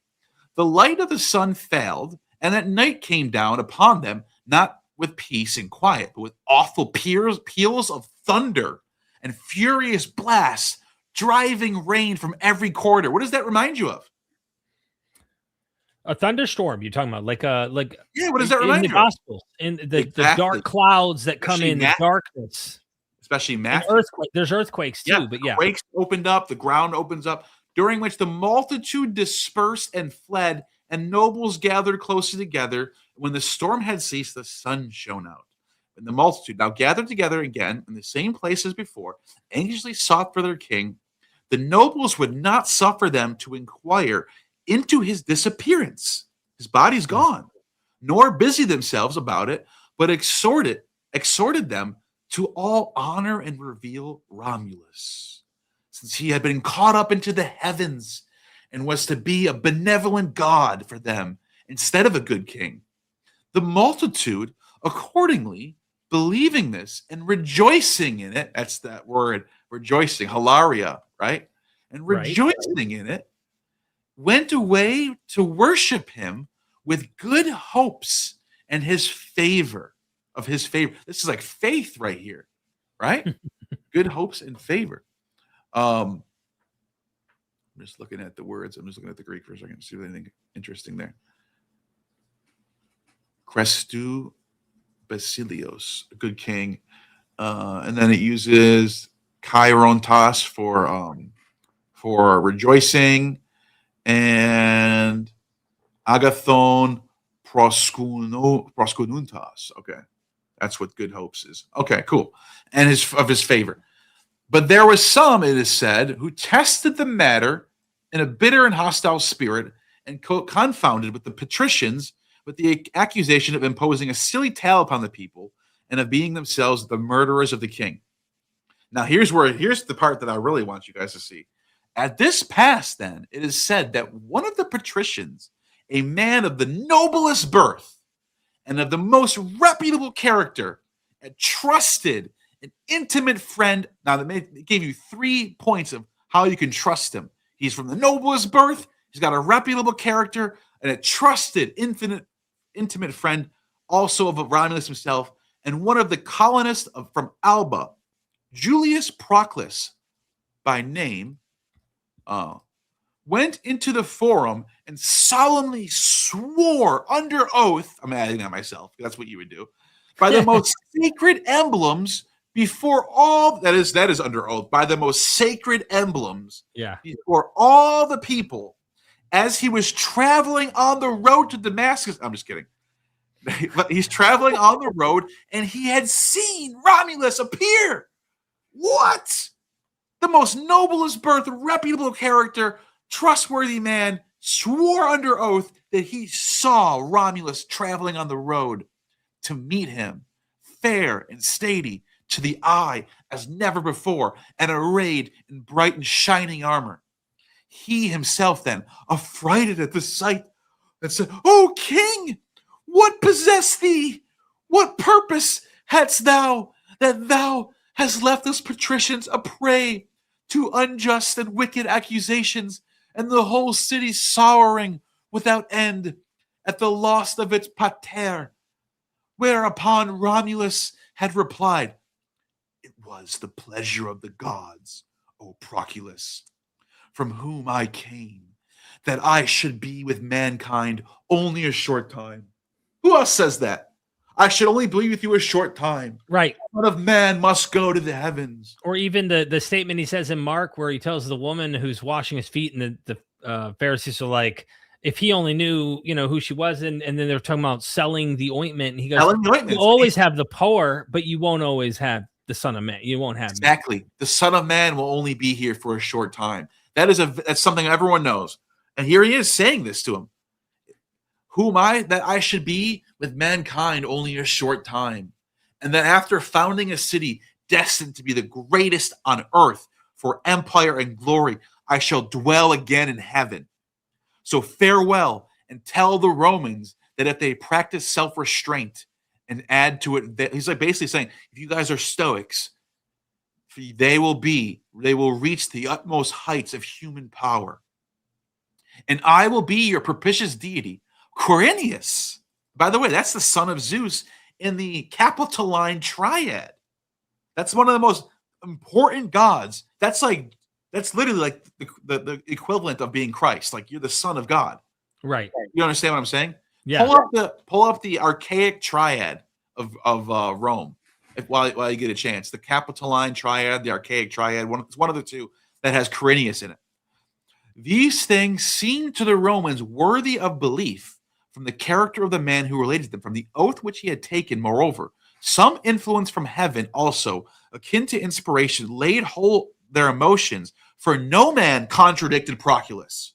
The light of the sun failed, and at night came down upon them, not with peace and quiet, but with awful peals of thunder and furious blasts, driving rain from every quarter. What does that remind you of? A thunderstorm you're talking about, like yeah, what does that remind you? In the Gospels, in the dark clouds that come in, the darkness. Especially Matthew. There's earthquakes too, but yeah. Quakes opened up, the ground opens up, during which the multitude dispersed and fled, and nobles gathered closer together. When the storm had ceased, the sun shone out. And the multitude now gathered together again in the same place as before, anxiously sought for their king. The nobles would not suffer them to inquire into his disappearance. His body's gone, nor busy themselves about it, but exhorted them to all honor and reveal Romulus, since he had been caught up into the heavens and was to be a benevolent God for them instead of a good king. The multitude, accordingly, believing this and rejoicing in it, that's that word, rejoicing, hilaria, right? And rejoicing in it, went away to worship him with good hopes and his favor. This is like faith right here, right? Good hopes and favor. I'm just looking at the words. I'm just looking at the Greek for a second to see if there's anything interesting there. Christou Basilios, a good king. And then it uses kairontos for rejoicing, and agathon proskununtas. Okay, that's what good hopes is. Okay, cool. And his favor. But there was some, it is said, who tested the matter in a bitter and hostile spirit and confounded with the patricians with the accusation of imposing a silly tale upon the people and of being themselves the murderers of the king. Now, here's the part that I really want you guys to see. At this pass, then, it is said that one of the patricians, a man of the noblest birth and of the most reputable character, a trusted and intimate friend. Now, they gave you 3 points of how you can trust him. He's from the noblest birth, he's got a reputable character, and a trusted, intimate friend, also of Romulus himself, and one of the colonists from Alba, Julius Proclus by name, went into the forum and solemnly swore under oath, I'm adding that myself, that's what you would do, by the most sacred emblems before all, that is under oath, by the most sacred emblems before all the people, as he was traveling on the road to Damascus. I'm just kidding. But he's traveling on the road and he had seen Romulus appear. What? The most noblest birth, reputable character, trustworthy man, swore under oath that he saw Romulus traveling on the road to meet him, fair and stately to the eye as never before, and arrayed in bright and shining armor. He himself then, affrighted at the sight, and said, "O king, what possessed thee? What purpose hadst thou that thou hast left us patricians a prey to unjust and wicked accusations, and the whole city sorrowing without end at the loss of its pater?" Whereupon Romulus had replied, "It was the pleasure of the gods, O Proculus, from whom I came, that I should be with mankind only a short time. Who else says that? I should only be with you a short time. Right. Son of man must go to the heavens. Or even the statement he says in Mark where he tells the woman who's washing his feet, and the Pharisees are like, if he only knew, who she was, and then they're talking about selling the ointment, and he goes, you always have the poor, but you won't always have the Son of Man. You won't have exactly. Me. The Son of Man will only be here for a short time. That's something everyone knows. And here he is saying this to him. Who am I that I should be with mankind only a short time? And that after founding a city destined to be the greatest on earth for empire and glory, I shall dwell again in heaven. So farewell, and tell the Romans that if they practice self-restraint and add to it, he's like basically saying, if you guys are Stoics, they will reach the utmost heights of human power. And I will be your propitious deity, Quirinius. By the way, that's the son of Zeus in the Capitoline triad. That's one of the most important gods. That's literally like the equivalent of being Christ. Like, you're the son of God. Right. You understand what I'm saying? Yeah. Pull up the archaic triad of Rome while you get a chance. The Capitoline triad, the archaic triad. It's one of the two that has Quirinius in it. These things seemed to the Romans worthy of belief from the character of the man who related to them, from the oath which he had taken. Moreover, some influence from heaven also, akin to inspiration, laid hold their emotions, for no man contradicted Proculus,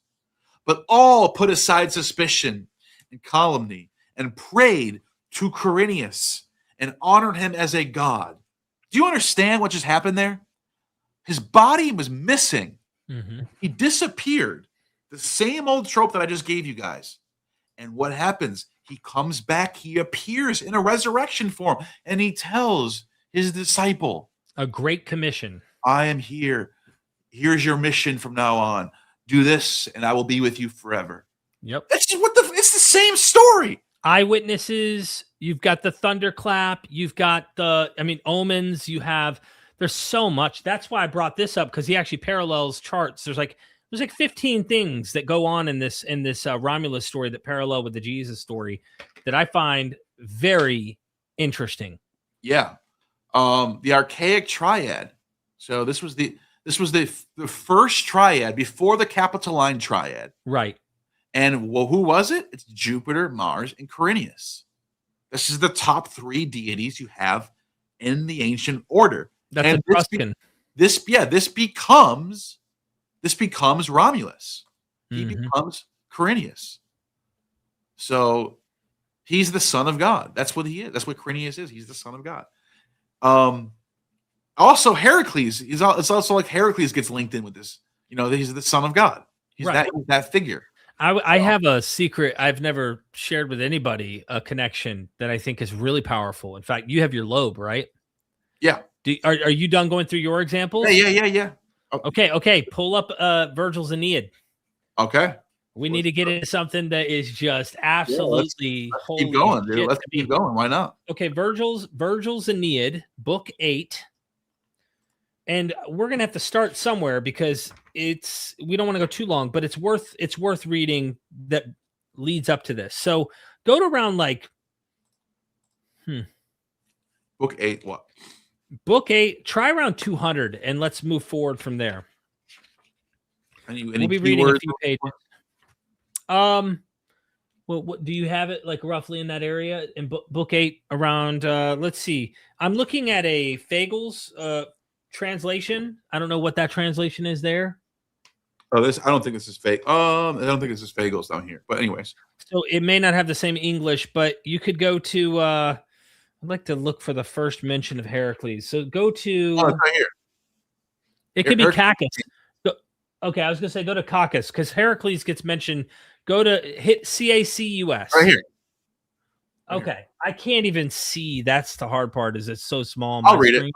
but all put aside suspicion and calumny and prayed to Quirinius and honored him as a god. Do you understand what just happened there? His body was missing. Mm-hmm. He disappeared. The same old trope that I just gave you guys. And what happens? He comes back. He appears in a resurrection form, and he tells his disciple, a great commission. I am here. Here's your mission from now on. Do this, and I will be with you forever. Yep. It's the same story. Eyewitnesses. You've got the thunderclap. You've got omens. There's so much. That's why I brought this up, because he actually parallels charts. There's like 15 things that go on in this Romulus story that parallel with the Jesus story that I find very interesting. Yeah. The archaic triad. So this was the first triad before the Capitoline triad. Right. And who was it? It's Jupiter, Mars, and Quirinius. This is the top three deities you have in the ancient order. That's and Etruscan. This becomes Romulus. He becomes Quirinius. So he's the son of God. That's what he is. That's what Quirinius is. He's the son of God. Also Heracles. It's also like Heracles gets linked in with this. He's the son of God. He's right. that figure. I have a secret I've never shared with anybody, a connection that I think is really powerful. In fact, you have your lobe, right? Yeah. Are you done going through your examples? Yeah. Okay. Pull up Virgil's Aeneid. Okay. We need to get into something that is just absolutely let's keep going, dude. Let's keep going. Why not? Okay, Virgil's Aeneid, book 8. And we're gonna have to start somewhere because we don't want to go too long, but it's worth reading that leads up to this. So go to around book 8, what? Book 8, try around 200, and let's move forward from there. We'll be reading a few pages. Well, what do you have it like roughly in that area in book 8 around? Let's see. I'm looking at a Fagles translation. I don't know what that translation is there. Oh, I don't think this is fake. I don't think this is Fagles down here. But anyways, so it may not have the same English, but you could go to. I'd like to look for the first mention of Heracles. So go to. Oh, it's right here. It could be Cacus. Okay, I was gonna say go to Caucus because Heracles gets mentioned. Go to hit CACUS. Right here. Okay, I can't even see. That's the hard part. Is it's so small. I'll read it.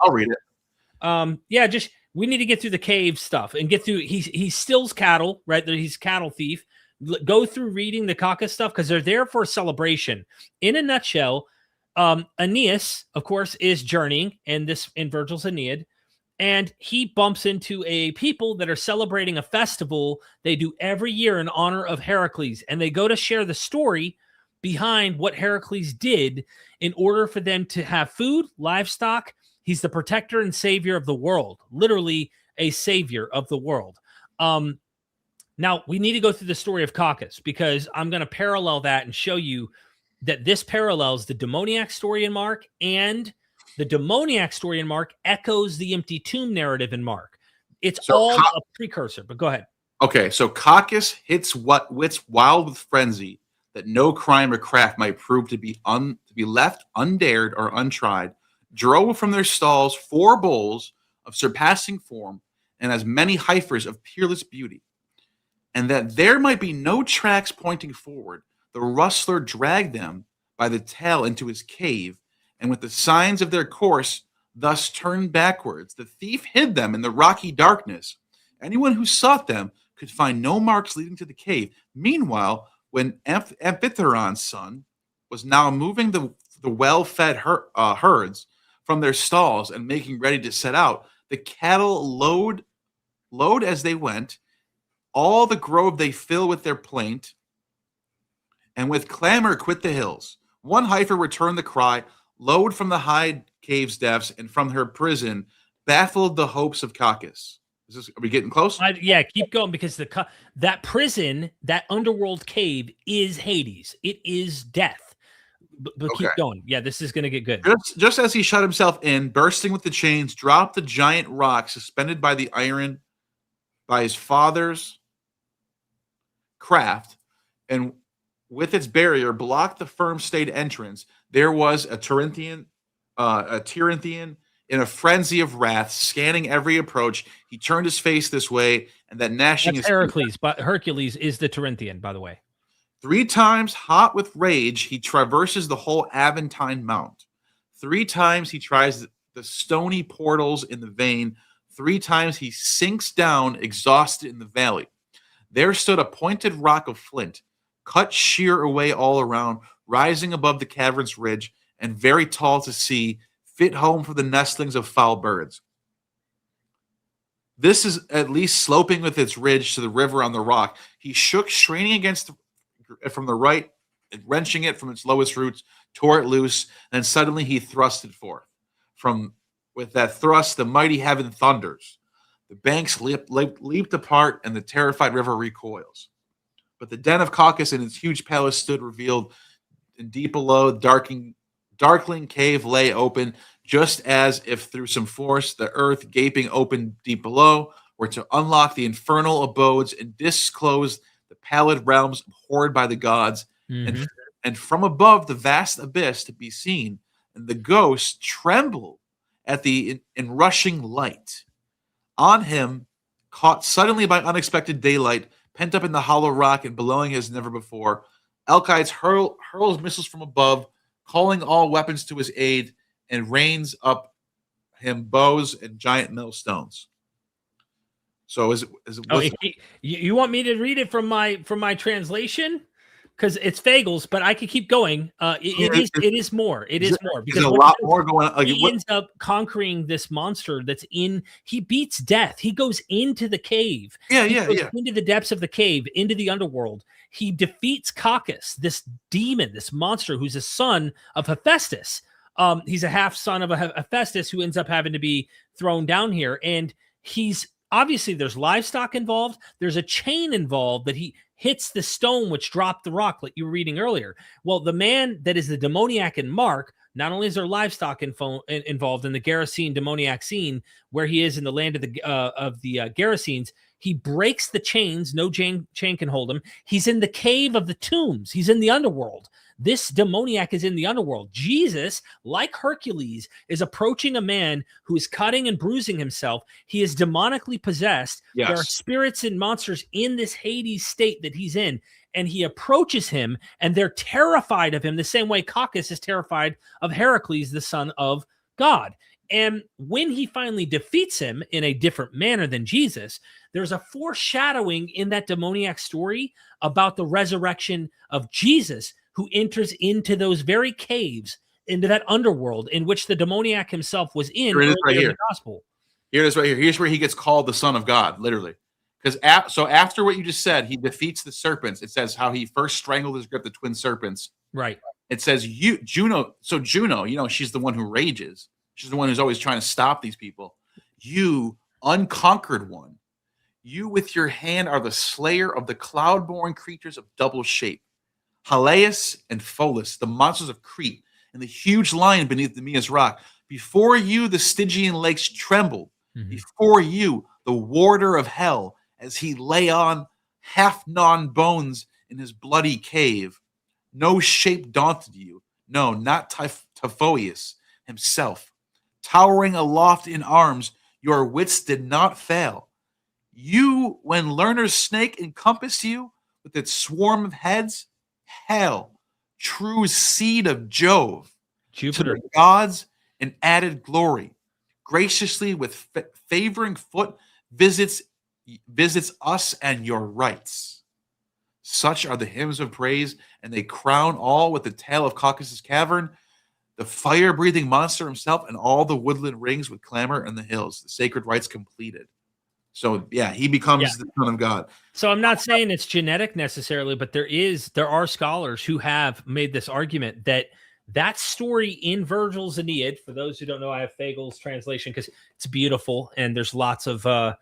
Yeah, just we need to get through the cave stuff and get through. He steals cattle, right? He's cattle thief. Go through reading the Caucus stuff because they're there for a celebration. In a nutshell, Aeneas, of course, is journeying in Virgil's Aeneid, and he bumps into a people that are celebrating a festival they do every year in honor of Heracles, and they go to share the story behind what Heracles did in order for them to have food, livestock. He's the protector and savior of the world, literally a savior of the world. Now, we need to go through the story of Caucus, because I'm going to parallel that and show you that this parallels the demoniac story in Mark, and the demoniac story in Mark echoes the empty tomb narrative in Mark. It's all a precursor, but go ahead. Okay, so Caucus hits wits wild with frenzy that no crime or craft might prove to be left undared or untried, drove from their stalls 4 bulls of surpassing form and as many heifers of peerless beauty. And that there might be no tracks pointing forward, the rustler dragged them by the tail into his cave, and with the signs of their course thus turned backwards, the thief hid them in the rocky darkness. Anyone who sought them could find no marks leading to the cave. Meanwhile, when Amphitheron's son was now moving the well-fed herds from their stalls and making ready to set out, the cattle load as they went. All the grove they fill with their plaint, and with clamor quit the hills. One heifer returned the cry, load from the high cave's depths, and from her prison baffled the hopes of Caucus. Are we getting close? Yeah, keep going, because that prison, that underworld cave, is Hades. It is death. But okay. Keep going. Yeah, this is going to get good. Just as he shut himself in, bursting with the chains, dropped the giant rock suspended by the iron by his father's craft, and with its barrier blocked the firm-stayed entrance. There was a Tyrinthian in a frenzy of wrath, scanning every approach. He turned his face this way, and that gnashing That's Heracles, but Hercules is the Tyrinthian, by the way. 3 times, hot with rage, he traverses the whole Aventine Mount. 3 times he tries the stony portals in the vein. 3 times he sinks down, exhausted in the valley. There stood a pointed rock of flint, cut sheer away all around, rising above the cavern's ridge, and very tall to see, fit home for the nestlings of foul birds. This is at least sloping with its ridge to the river on the rock. He shook, straining against from the right, wrenching it from its lowest roots, tore it loose, and suddenly he thrust it forth. With that thrust, the mighty heaven thunders. The banks leaped apart, and the terrified river recoils. But the den of Caucus in its huge palace stood revealed, and deep below, darkling cave lay open, just as if through some force the earth, gaping open deep below, were to unlock the infernal abodes and disclose the pallid realms abhorred by the gods, and from above the vast abyss to be seen, and the ghosts trembled at the inrushing light. On him, caught suddenly by unexpected daylight, pent up in the hollow rock and blowing as never before, Alcides hurls missiles from above, calling all weapons to his aid, and rains up him bows and giant millstones. So you want me to read it from my translation? Because it's Fagles, but I could keep going. It is more. It is more, because there's a lot more going on. He ends up conquering this monster that's in. He beats death. He goes into the cave. Into the depths of the cave, into the underworld. He defeats Caucus, this demon, this monster, who's a son of Hephaestus. He's a half son of Hephaestus who ends up having to be thrown down here, and he's obviously there's livestock involved. There's a chain involved that he hits the stone which dropped the rock, like you were reading earlier. Well, the man that is the demoniac in Mark, not only is there livestock involved in the Gerasene demoniac scene, where he is in the land of the Gerasenes, he breaks the chains. No chain can hold him. He's in the cave of the tombs. He's in the underworld. This demoniac is in the underworld. Jesus, like Hercules, is approaching a man who is cutting and bruising himself. He is demonically possessed. Yes. There are spirits and monsters in this Hades state that he's in. And he approaches him, and they're terrified of him the same way Caucus is terrified of Heracles, the son of God. And when he finally defeats him in a different manner than Jesus, there's a foreshadowing in that demoniac story about the resurrection of Jesus, who enters into those very caves, into that underworld in which the demoniac himself was in earlier in the gospel. Here it is right here. Here's where he gets called the Son of God, literally. Because so after what you just said, he defeats the serpents. It says how he first strangled his grip the twin serpents. Right. It says Juno. So Juno, she's the one who rages. She's the one who's always trying to stop these people. You, unconquered one, you with your hand are the slayer of the cloud-born creatures of double shape. Haleus and Pholus, the monsters of Crete, and the huge lion beneath the Mias rock. Before you, the Stygian lakes trembled. Mm-hmm. Before you, the warder of hell, as he lay on half-gnawed bones in his bloody cave. No shape daunted you. No, not Typhoeus himself. Towering aloft in arms, your wits did not fail. You, when Lerner's snake encompassed you with its swarm of heads, hell, true seed of Jove, Jupiter, to the gods and added glory, graciously with favoring foot visits us and your rights. Such are the hymns of praise, and they crown all with the tale of Caucasus cavern, the fire-breathing monster himself, and all the woodland rings with clamor and the hills, the sacred rites completed. So yeah, he becomes the Son of God. So I'm not saying it's genetic necessarily, but there are scholars who have made this argument that story in Virgil's Aeneid, for those who don't know, I have Fagel's translation because it's beautiful and there's lots of the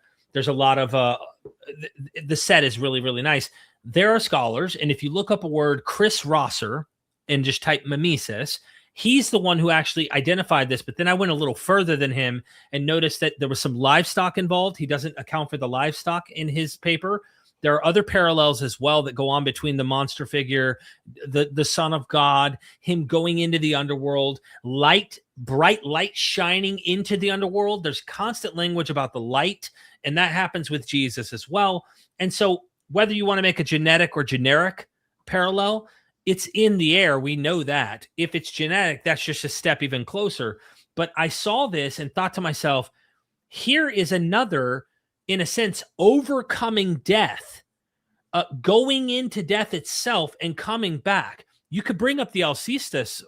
set is really, really nice. There are scholars, and if you look up a word Chris Rosser and just type mimesis, he's the one who actually identified this, but then I went a little further than him and noticed that there was some livestock involved. He doesn't account for the livestock in his paper. There are other parallels as well that go on between the monster figure, the Son of God, him going into the underworld, bright light shining into the underworld. There's constant language about the light, and that happens with Jesus as well. And so whether you want to make a genetic or generic parallel, it's in the air. We know that. If it's genetic, that's just a step even closer. But I saw this and thought to myself, here is another, in a sense, overcoming death, going into death itself and coming back. You could bring up the Alcestis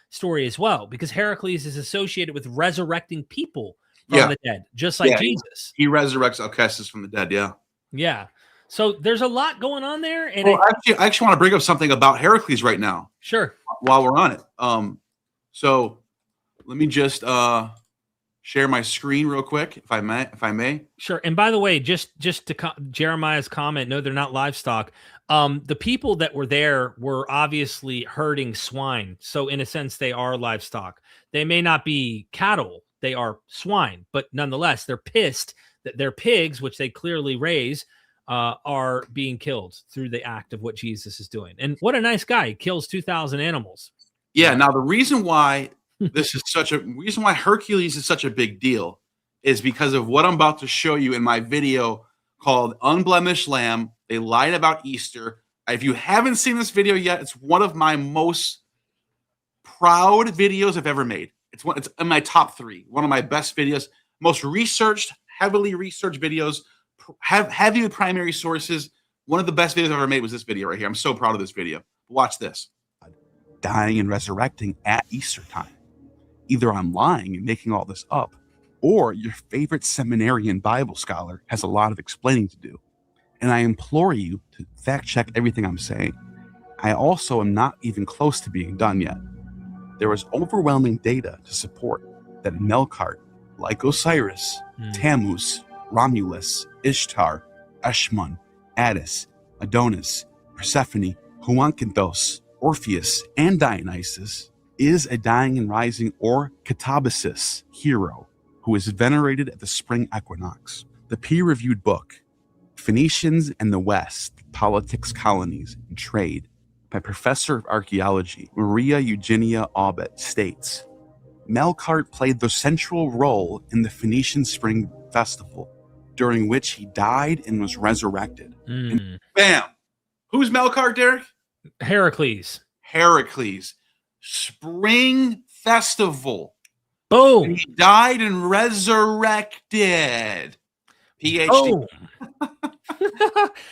story as well, because Heracles is associated with resurrecting people from the dead, just like Jesus. He resurrects Alcestis from the dead, yeah. Yeah. So there's a lot going on there. And I actually want to bring up something about Heracles right now. Sure. While we're on it. So let me just share my screen real quick, if I may. Sure. And by the way, just to Jeremiah's comment, no, they're not livestock. The people that were there were obviously herding swine. So in a sense, they are livestock. They may not be cattle. They are swine, but nonetheless, they're pissed that their pigs, which they clearly raise, are being killed through the act of what Jesus is doing. And what a nice guy. He kills 2,000 animals. Yeah. Now, the reason why Hercules is such a big deal is because of what I'm about to show you in my video called Unblemished Lamb. They lied about Easter. If you haven't seen this video yet, it's one of my most proud videos I've ever made. It's in my top 3, one of my best videos, most researched, heavily researched videos, heavy with primary sources. One of the best videos I've ever made was this video right here. I'm so proud of this video. Watch this. Dying and resurrecting at Easter time. Either I'm lying and making all this up, or your favorite seminarian Bible scholar has a lot of explaining to do. And I implore you to fact check everything I'm saying. I also am not even close to being done yet. There is overwhelming data to support that Melkart, like Osiris, Tammuz, Romulus, Ishtar, Eshmun, Attis, Adonis, Persephone, Huankinthos, Orpheus, and Dionysus is a dying and rising or katabasis hero who is venerated at the spring equinox. The peer-reviewed book, Phoenicians and the West, Politics, Colonies, and Trade, by Professor of Archaeology Maria Eugenia Aubet, states, Melkart played the central role in the Phoenician Spring Festival, during which he died and was resurrected. And bam! Who's Melkart, Derek? Heracles. Spring Festival. Boom. And he died and resurrected. PhD.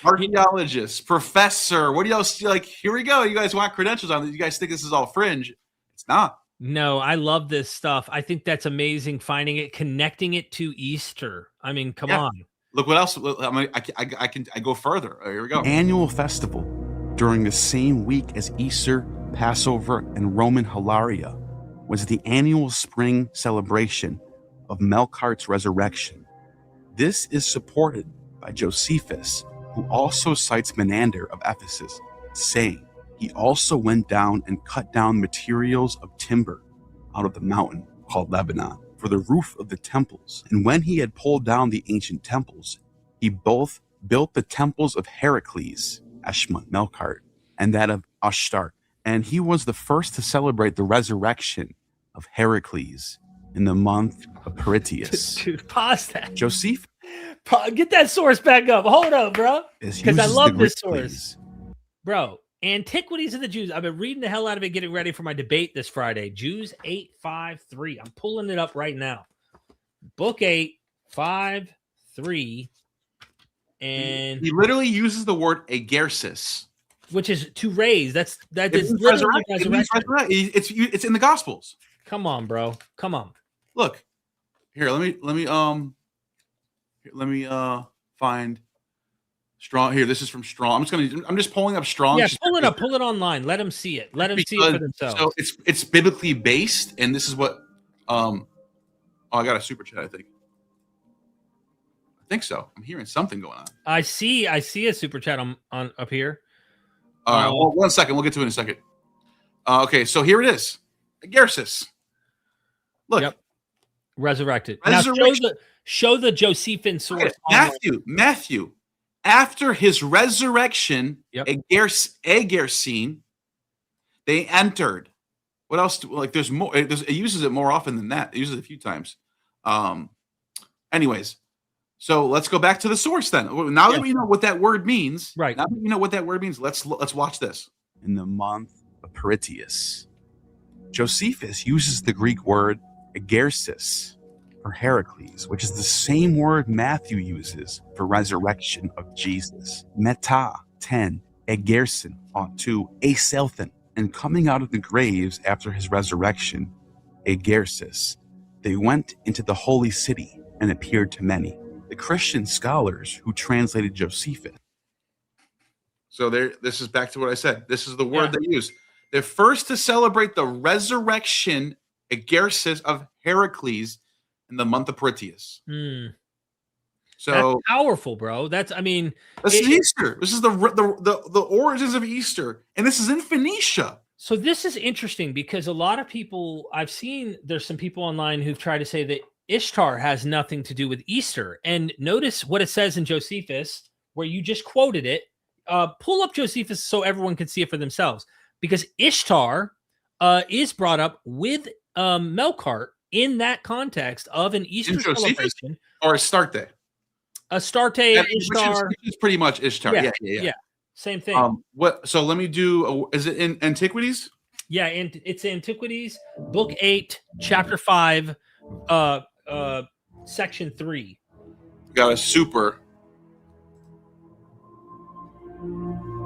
Archaeologist, professor. What do y'all like? Here we go. You guys want credentials on this? You guys think this is all fringe? It's not. No, I love this stuff. I think that's amazing. Finding it, connecting it to Easter. I mean, come Yeah. on. Look what else. I go further. Here we go. Annual festival during the same week as Easter, Passover, and Roman Hilaria was the annual spring celebration of Melkart's resurrection. This is supported by Josephus, who also cites Menander of Ephesus, saying he also went down and cut down materials of timber out of the mountain called Lebanon for the roof of the temples. And when he had pulled down the ancient temples, he both built the temples of Heracles, Eshmun, Melkart, and that of Ashtar. And he was the first to celebrate the resurrection of Heracles in the month of Peritius. Dude, pause that. Joseph Get that source back up. Hold up, bro. Because I uses love the this Greek source. Bro, Antiquities of the Jews. I've been reading the hell out of it, getting ready for my debate this Friday. Jews 853. I'm pulling it up right now. Book 853. And He literally uses the word agersis. which is to raise. That It is means literally resurrect. It means resurrection. resurrect. It's in the Gospels. Come on, bro. Come on. Look, here. Let me find Strong. Here, this is from Strong. I'm just pulling up Strong. Yeah, pull it up. Pull it online. Let them see it. Let them see it for themselves. So it's biblically based, and this is what. Oh, I got a super chat. I think so. I'm hearing something going on. I see a super chat on up here. All right, well, 1 second. We'll get to it in a second. Okay, so here it is. Gersis. Look. Yep. Resurrected. Resurrection. Now show the Josephine source. Okay, Matthew. After his resurrection, Yep. Agersine, they entered. What else? There's more. It uses it more often than that. It uses it a few times. Anyways, so let's go back to the source then. Now that we know what that word means, Right. Now that we know what that word means, let's watch this. in the month of Peritius. Josephus uses the Greek word agersis for Heracles, which is the same word Matthew uses for resurrection of Jesus. Meta 10, agersin, 2, aselthin, and coming out of the graves after his resurrection, agersis. They went into the holy city and appeared to many. The Christian scholars who translated Josephus. So this is back to what I said. This is the word they use. They're first to celebrate the resurrection, agersis, of Heracles in the month of Peritius. So that's powerful, bro. This is Easter. This is the origins of Easter, and this is in Phoenicia. So this is interesting because a lot of people I've seen, there's some people online who've tried to say that Ishtar has nothing to do with Easter. And notice what it says in Josephus, where you just quoted it. Pull up Josephus so everyone can see it for themselves, because Ishtar is brought up with Melkart in that context of an Easter celebration. Or Astarte. Astarte, Ishtar. Which is pretty much Ishtar. Yeah. Same thing. So let me do. Is it in Antiquities? Yeah, and it's Antiquities, Book 8, Chapter 5, Section 3. Got a super.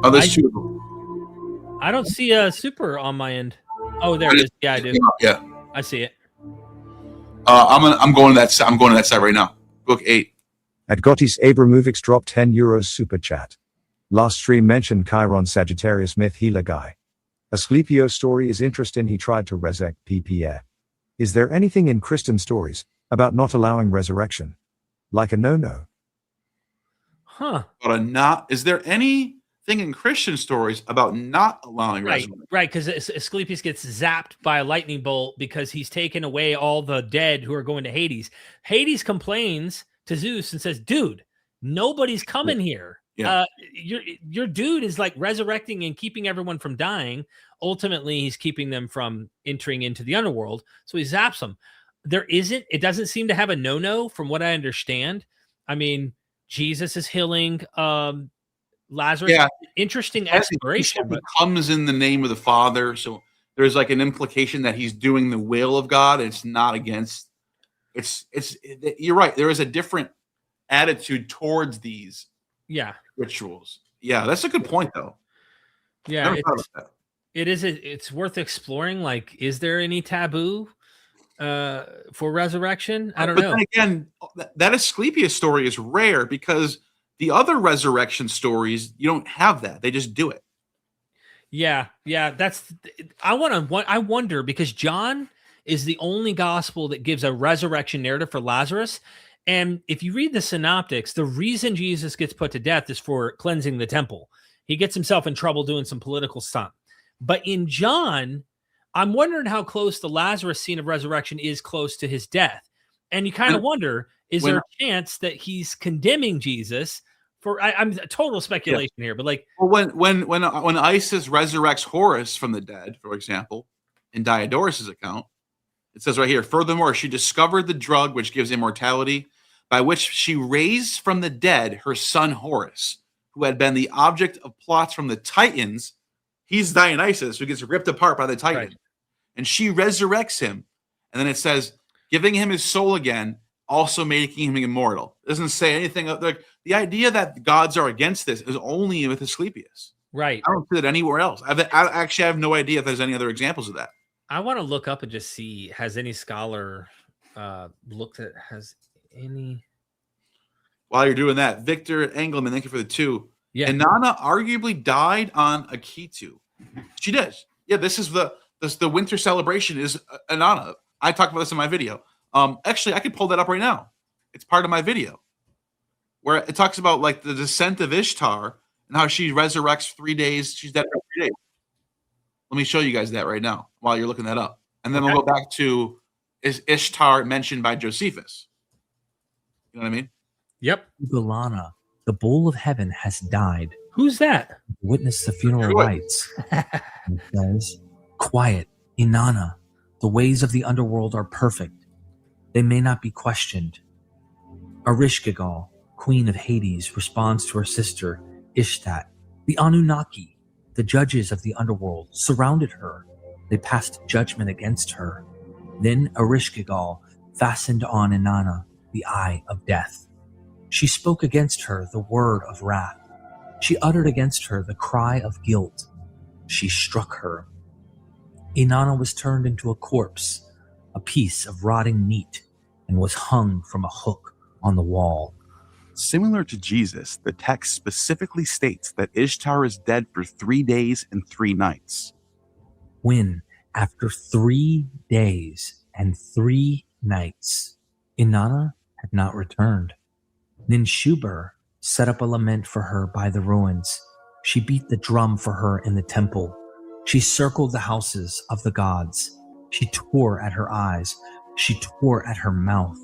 Oh, there's two of them. I don't see a super on my end. Oh, there it is. Yeah, I do. Yeah, I see it. I'm going to that. I'm going to that side right now. Book 8. At Gotis Abramovix dropped €10 super chat. Last stream mentioned Chiron Sagittarius myth healer guy. Asclepio's story is interesting. He tried to resurrect PPA. Is there anything in Christian stories about not allowing resurrection? Like a no-no? Huh. Is there anything in Christian stories about not allowing resurrection? Right, because Asclepius gets zapped by a lightning bolt because he's taken away all the dead who are going to Hades. Hades complains to Zeus and says, dude, nobody's coming here. Yeah. Your dude is like resurrecting and keeping everyone from dying. Ultimately, he's keeping them from entering into the underworld. So he zaps them. It doesn't seem to have a no-no from what I understand. I mean, Jesus is healing Lazarus. Yeah. Interesting exploration. But comes in the name of the Father. So there's like an implication that he's doing the will of God. It's not against. You're right. There is a different attitude towards these rituals. Yeah, that's a good point, though. Yeah, It's worth exploring. Like, is there any taboo for resurrection? I don't know. Then again, that Asclepius story is rare because the other resurrection stories, you don't have that. They just do it. Yeah. I wonder, because John is the only gospel that gives a resurrection narrative for Lazarus. And if you read the synoptics, the reason Jesus gets put to death is for cleansing the temple. He gets himself in trouble doing some political stunt. But in John, I'm wondering how close the Lazarus scene of resurrection is close to his death. And you kind of wonder, is there a chance that he's condemning Jesus for, I'm total speculation here, but like, well, when Isis resurrects Horus from the dead, for example, in Diodorus's account, it says right here, furthermore, she discovered the drug which gives immortality, by which she raised from the dead her son Horus, who had been the object of plots from the Titans. He's Dionysus, who gets ripped apart by the Titans. Right. And she resurrects him. And then it says, giving him his soul again, also making him immortal. It doesn't say anything. Like, the idea that the gods are against this is only with Asclepius. Right. I don't see it anywhere else. I actually have no idea if there's any other examples of that. I want to look up and just see, has any scholar looked at, has any... While you're doing that, Victor Engelman, thank you for the 2. Yeah. Inanna arguably died on Akitu. She did. Yeah, this is the winter celebration is Inanna. I talked about this in my video. Actually, I could pull that up right now. It's part of my video where it talks about like the descent of Ishtar and how she resurrects 3 days. She's dead for 3 days. Let me show you guys that right now while you're looking that up. And then we'll go back to, is Ishtar mentioned by Josephus? You know what I mean? Yep. Gulana, the bowl of heaven has died. Who's that? Witness the funeral rites. It says, quiet, Inanna, the ways of the underworld are perfect. They may not be questioned. Ereshkigal, queen of Hades, responds to her sister, Ishtat. The Anunnaki, the judges of the underworld, surrounded her. They passed judgment against her. Then Ereshkigal fastened on Inanna the eye of death. She spoke against her the word of wrath. She uttered against her the cry of guilt. She struck her. Inanna was turned into a corpse, a piece of rotting meat, and was hung from a hook on the wall. Similar to Jesus, the text specifically states that Ishtar is dead for 3 days and 3 nights. When, after 3 days and 3 nights, Inanna had not returned, Ninshubur set up a lament for her by the ruins. She beat the drum for her in the temple. She circled the houses of the gods. She tore at her eyes. She tore at her mouth.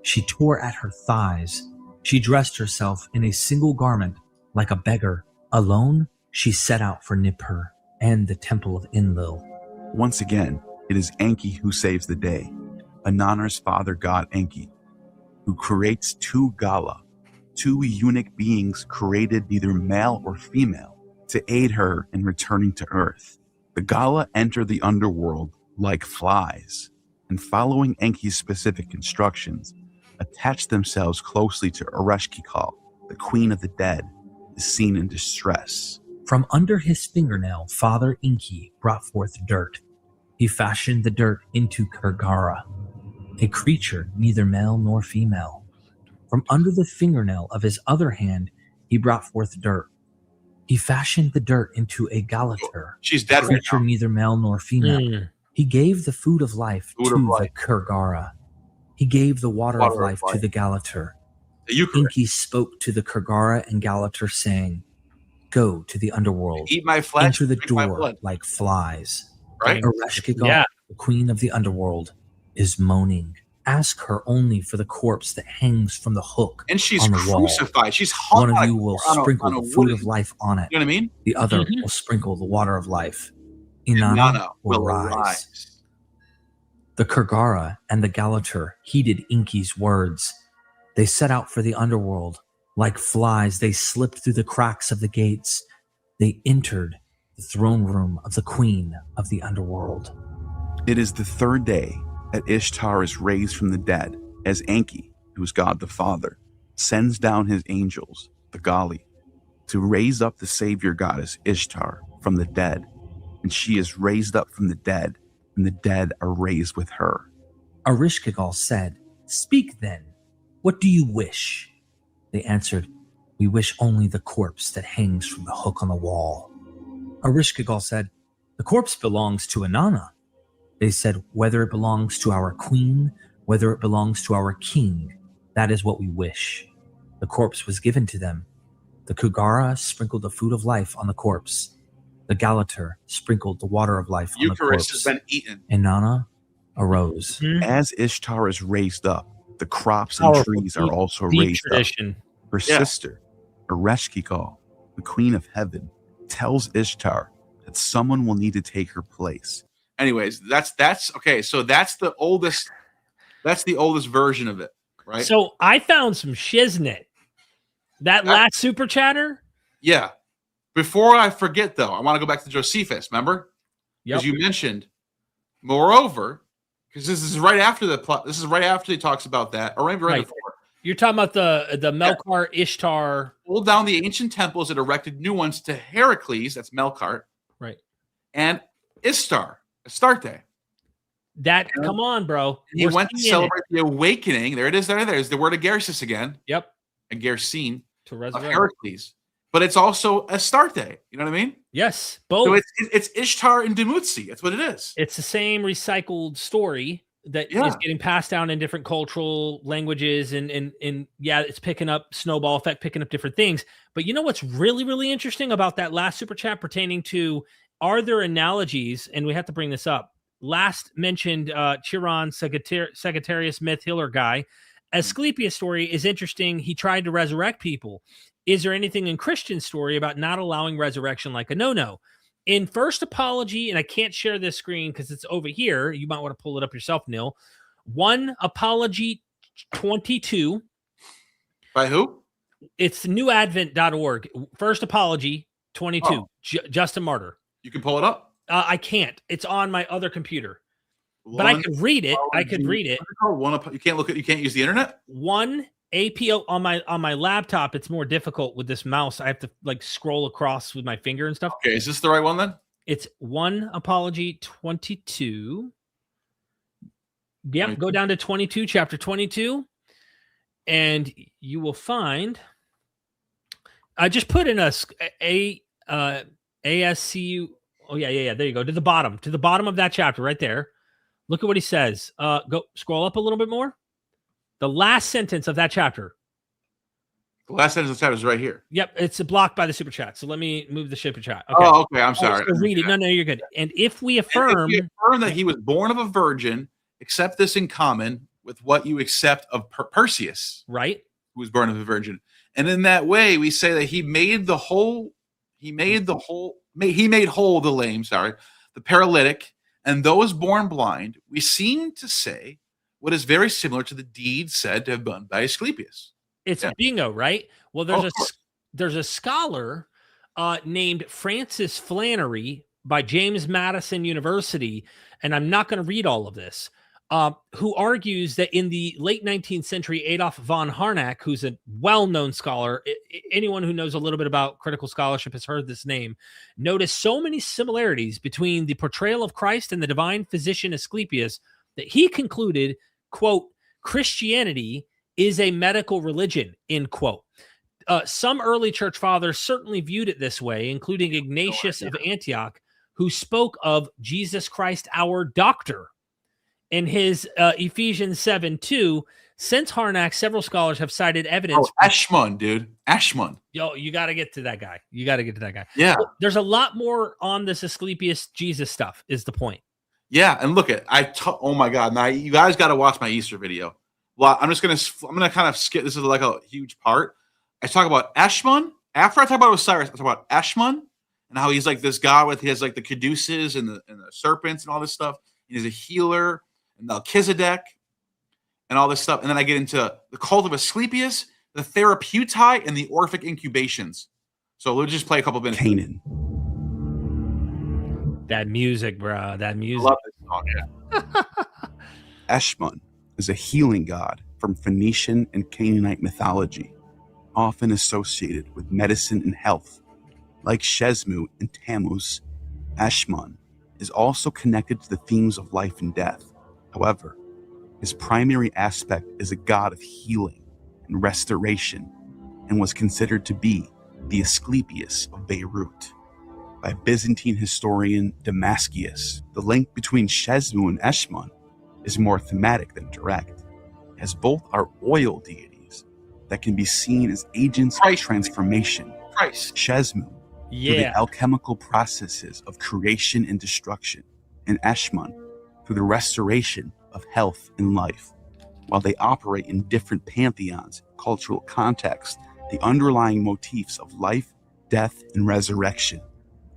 She tore at her thighs. She dressed herself in a single garment like a beggar. Alone, she set out for Nippur and the temple of Enlil. Once again, it is Enki who saves the day, Inanna's father god Enki, who creates 2 Gala, 2 unique beings created neither male or female, to aid her in returning to Earth. The Gala enter the underworld like flies, and following Enki's specific instructions, attach themselves closely to Ereshkigal, the queen of the dead, is seen in distress. From under his fingernail, Father Enki brought forth dirt. He fashioned the dirt into Kurgara, a creature neither male nor female. From under the fingernail of his other hand, he brought forth dirt. He fashioned the dirt into a Galater, She's dead a creature right now. neither male nor female. He gave the food of life to the Kurgara. He gave the water of life to the Galater. Enki spoke to the Kurgara and Galater, saying, "Go to the underworld, Eat my flesh, enter the drink my door blood. like flies." Right? Ereshkigal, the queen of the underworld, is moaning. Ask her only for the corpse that hangs from the hook And she's on the wall. crucified. She's hung One on of a- you will on a- sprinkle on a the food wooden- of life on it. You know what I mean? The other Mhm. will sprinkle the water of life. Inanna Inanna will will rise. rise. The Kurgara and the Galater heeded Enki's words. They set out for the underworld. Like flies, they slipped through the cracks of the gates. They entered the throne room of the queen of the underworld. It is the 3rd day that Ishtar is raised from the dead, as Enki, who is God the Father, sends down his angels, the Gali, to raise up the savior goddess Ishtar from the dead. and she is raised up from the dead, and the dead are raised with her. Ereshkigal said, "Speak then, what do you wish?" They answered, "We wish only the corpse that hangs from the hook on the wall." Ereshkigal said, "The corpse belongs to Inanna." They said, "Whether it belongs to our queen, whether it belongs to our king, that is what we wish." The corpse was given to them. The Kugara sprinkled the food of life on the corpse. The Galater sprinkled the water of life on the Eucharist corpse. has been eaten. Inanna arose. As Ishtar is raised up, the crops and Powerful, trees are also Deep raised tradition. up. Her sister, Ereshkigal, the queen of heaven, tells Ishtar that someone will need to take her place. Anyways, that's okay. So that's the oldest version of it, right? So I found some shiznit. That last super chatter. Yeah. Before I forget, though, I want to go back to Josephus. Remember? Yep. Because you mentioned, moreover, because this is right after the plot. This is right after he talks about that, or maybe right Right. before. You're talking about the Melkart Ishtar. Pulled down the ancient temples and erected new ones to Heracles. That's Melkart. Right. And Ishtar, Astarte. That come on, bro. And he We're went to seeing it. celebrate the awakening. There it is. There's the word Agarsis again. Yep. Agarsin To of resurrect. Heracles. But it's also Astarte. You know what I mean? Yes. Both. So it's Ishtar and Dumuzi. That's what it is. It's the same recycled story that is Yeah. getting passed down in different cultural languages, and yeah, it's picking up snowball effect, picking up different things. But you know what's really, really interesting about that last super chat pertaining to, are there analogies? And we have to bring this up. Last mentioned Chiron Sagittarius myth healer guy. Asclepius' story is interesting. He tried to resurrect people. Is there anything in Christian story about not allowing resurrection like a no-no? In First Apology, and I can't share this screen because it's over here. You might want to pull it up yourself, Neal. 1 Apology 22. By who? It's newadvent.org. First Apology 22. Oh. Justin Martyr. You can pull it up. I can't. It's on my other computer. But I could read it. I could read it. You can't look at. You can't use the internet. 1 APO on my laptop. It's more difficult with this mouse. I have to like scroll across with my finger and stuff. Okay, is this the right one then? It's 1 Apology 22. Yep, go down to 22, chapter 22, and you will find. I just put in ASCU. Oh yeah. There you go to the bottom of that chapter right there. Look at what he says. Go scroll up a little bit more. The last sentence of that chapter. The last sentence of the chapter is right here. Yep, it's blocked by the super chat. So let me move the super chat. Okay. Oh, okay. I'm sorry. So read it. No, you're good. And if we affirm, that he was born of a virgin, accept this in common with what you accept of Perseus, right? Who was born of a virgin, and in that way we say that he made whole the lame, the paralytic, and those born blind. We seem to say what is very similar to the deed said to have been done by Asclepius. It's bingo, right? Well, there's a scholar named Francis Flannery by James Madison University, and I'm not going to read all of this, who argues that in the late 19th century, Adolf von Harnack, who's a well-known scholar, anyone who knows a little bit about critical scholarship has heard this name, noticed so many similarities between the portrayal of Christ and the divine physician Asclepius that he concluded, quote, Christianity is a medical religion, end quote. Some early church fathers certainly viewed it this way, including Ignatius of Antioch, who spoke of Jesus Christ, our doctor. In his Ephesians 7:2, since Harnack, several scholars have cited evidence. Oh, Ashmun, dude. Ashmun. Yo, you got to get to that guy. Yeah. There's a lot more on this Asclepius Jesus stuff, is the point. Yeah, and look at oh my God! Now you guys got to watch my Easter video. Well, I'm gonna kind of skip. This is like a huge part. I talk about Ashmun. After I talk about Osiris, I talk about Ashmun and how he's like this god he has like the caduceus and the serpents and all this stuff. He's a healer and Melchizedek and all this stuff. And then I get into the cult of Asclepius, the therapeutai, and the Orphic incubations. So we'll just play a couple of minutes. Canaan. That music, bro. That music. I love this song. Yeah. Eshmun is a healing god from Phoenician and Canaanite mythology, often associated with medicine and health. Like Shesmu and Tammuz, Eshmun is also connected to the themes of life and death. However, his primary aspect is a god of healing and restoration, and was considered to be the Asclepius of Beirut. By Byzantine historian Damascius, the link between Shezmu and Eshmun is more thematic than direct, as both are oil deities that can be seen as agents of transformation. Shezmu, through the alchemical processes of creation and destruction, and Eshmun, through the restoration of health and life. While they operate in different pantheons, cultural contexts, the underlying motifs of life, death, and resurrection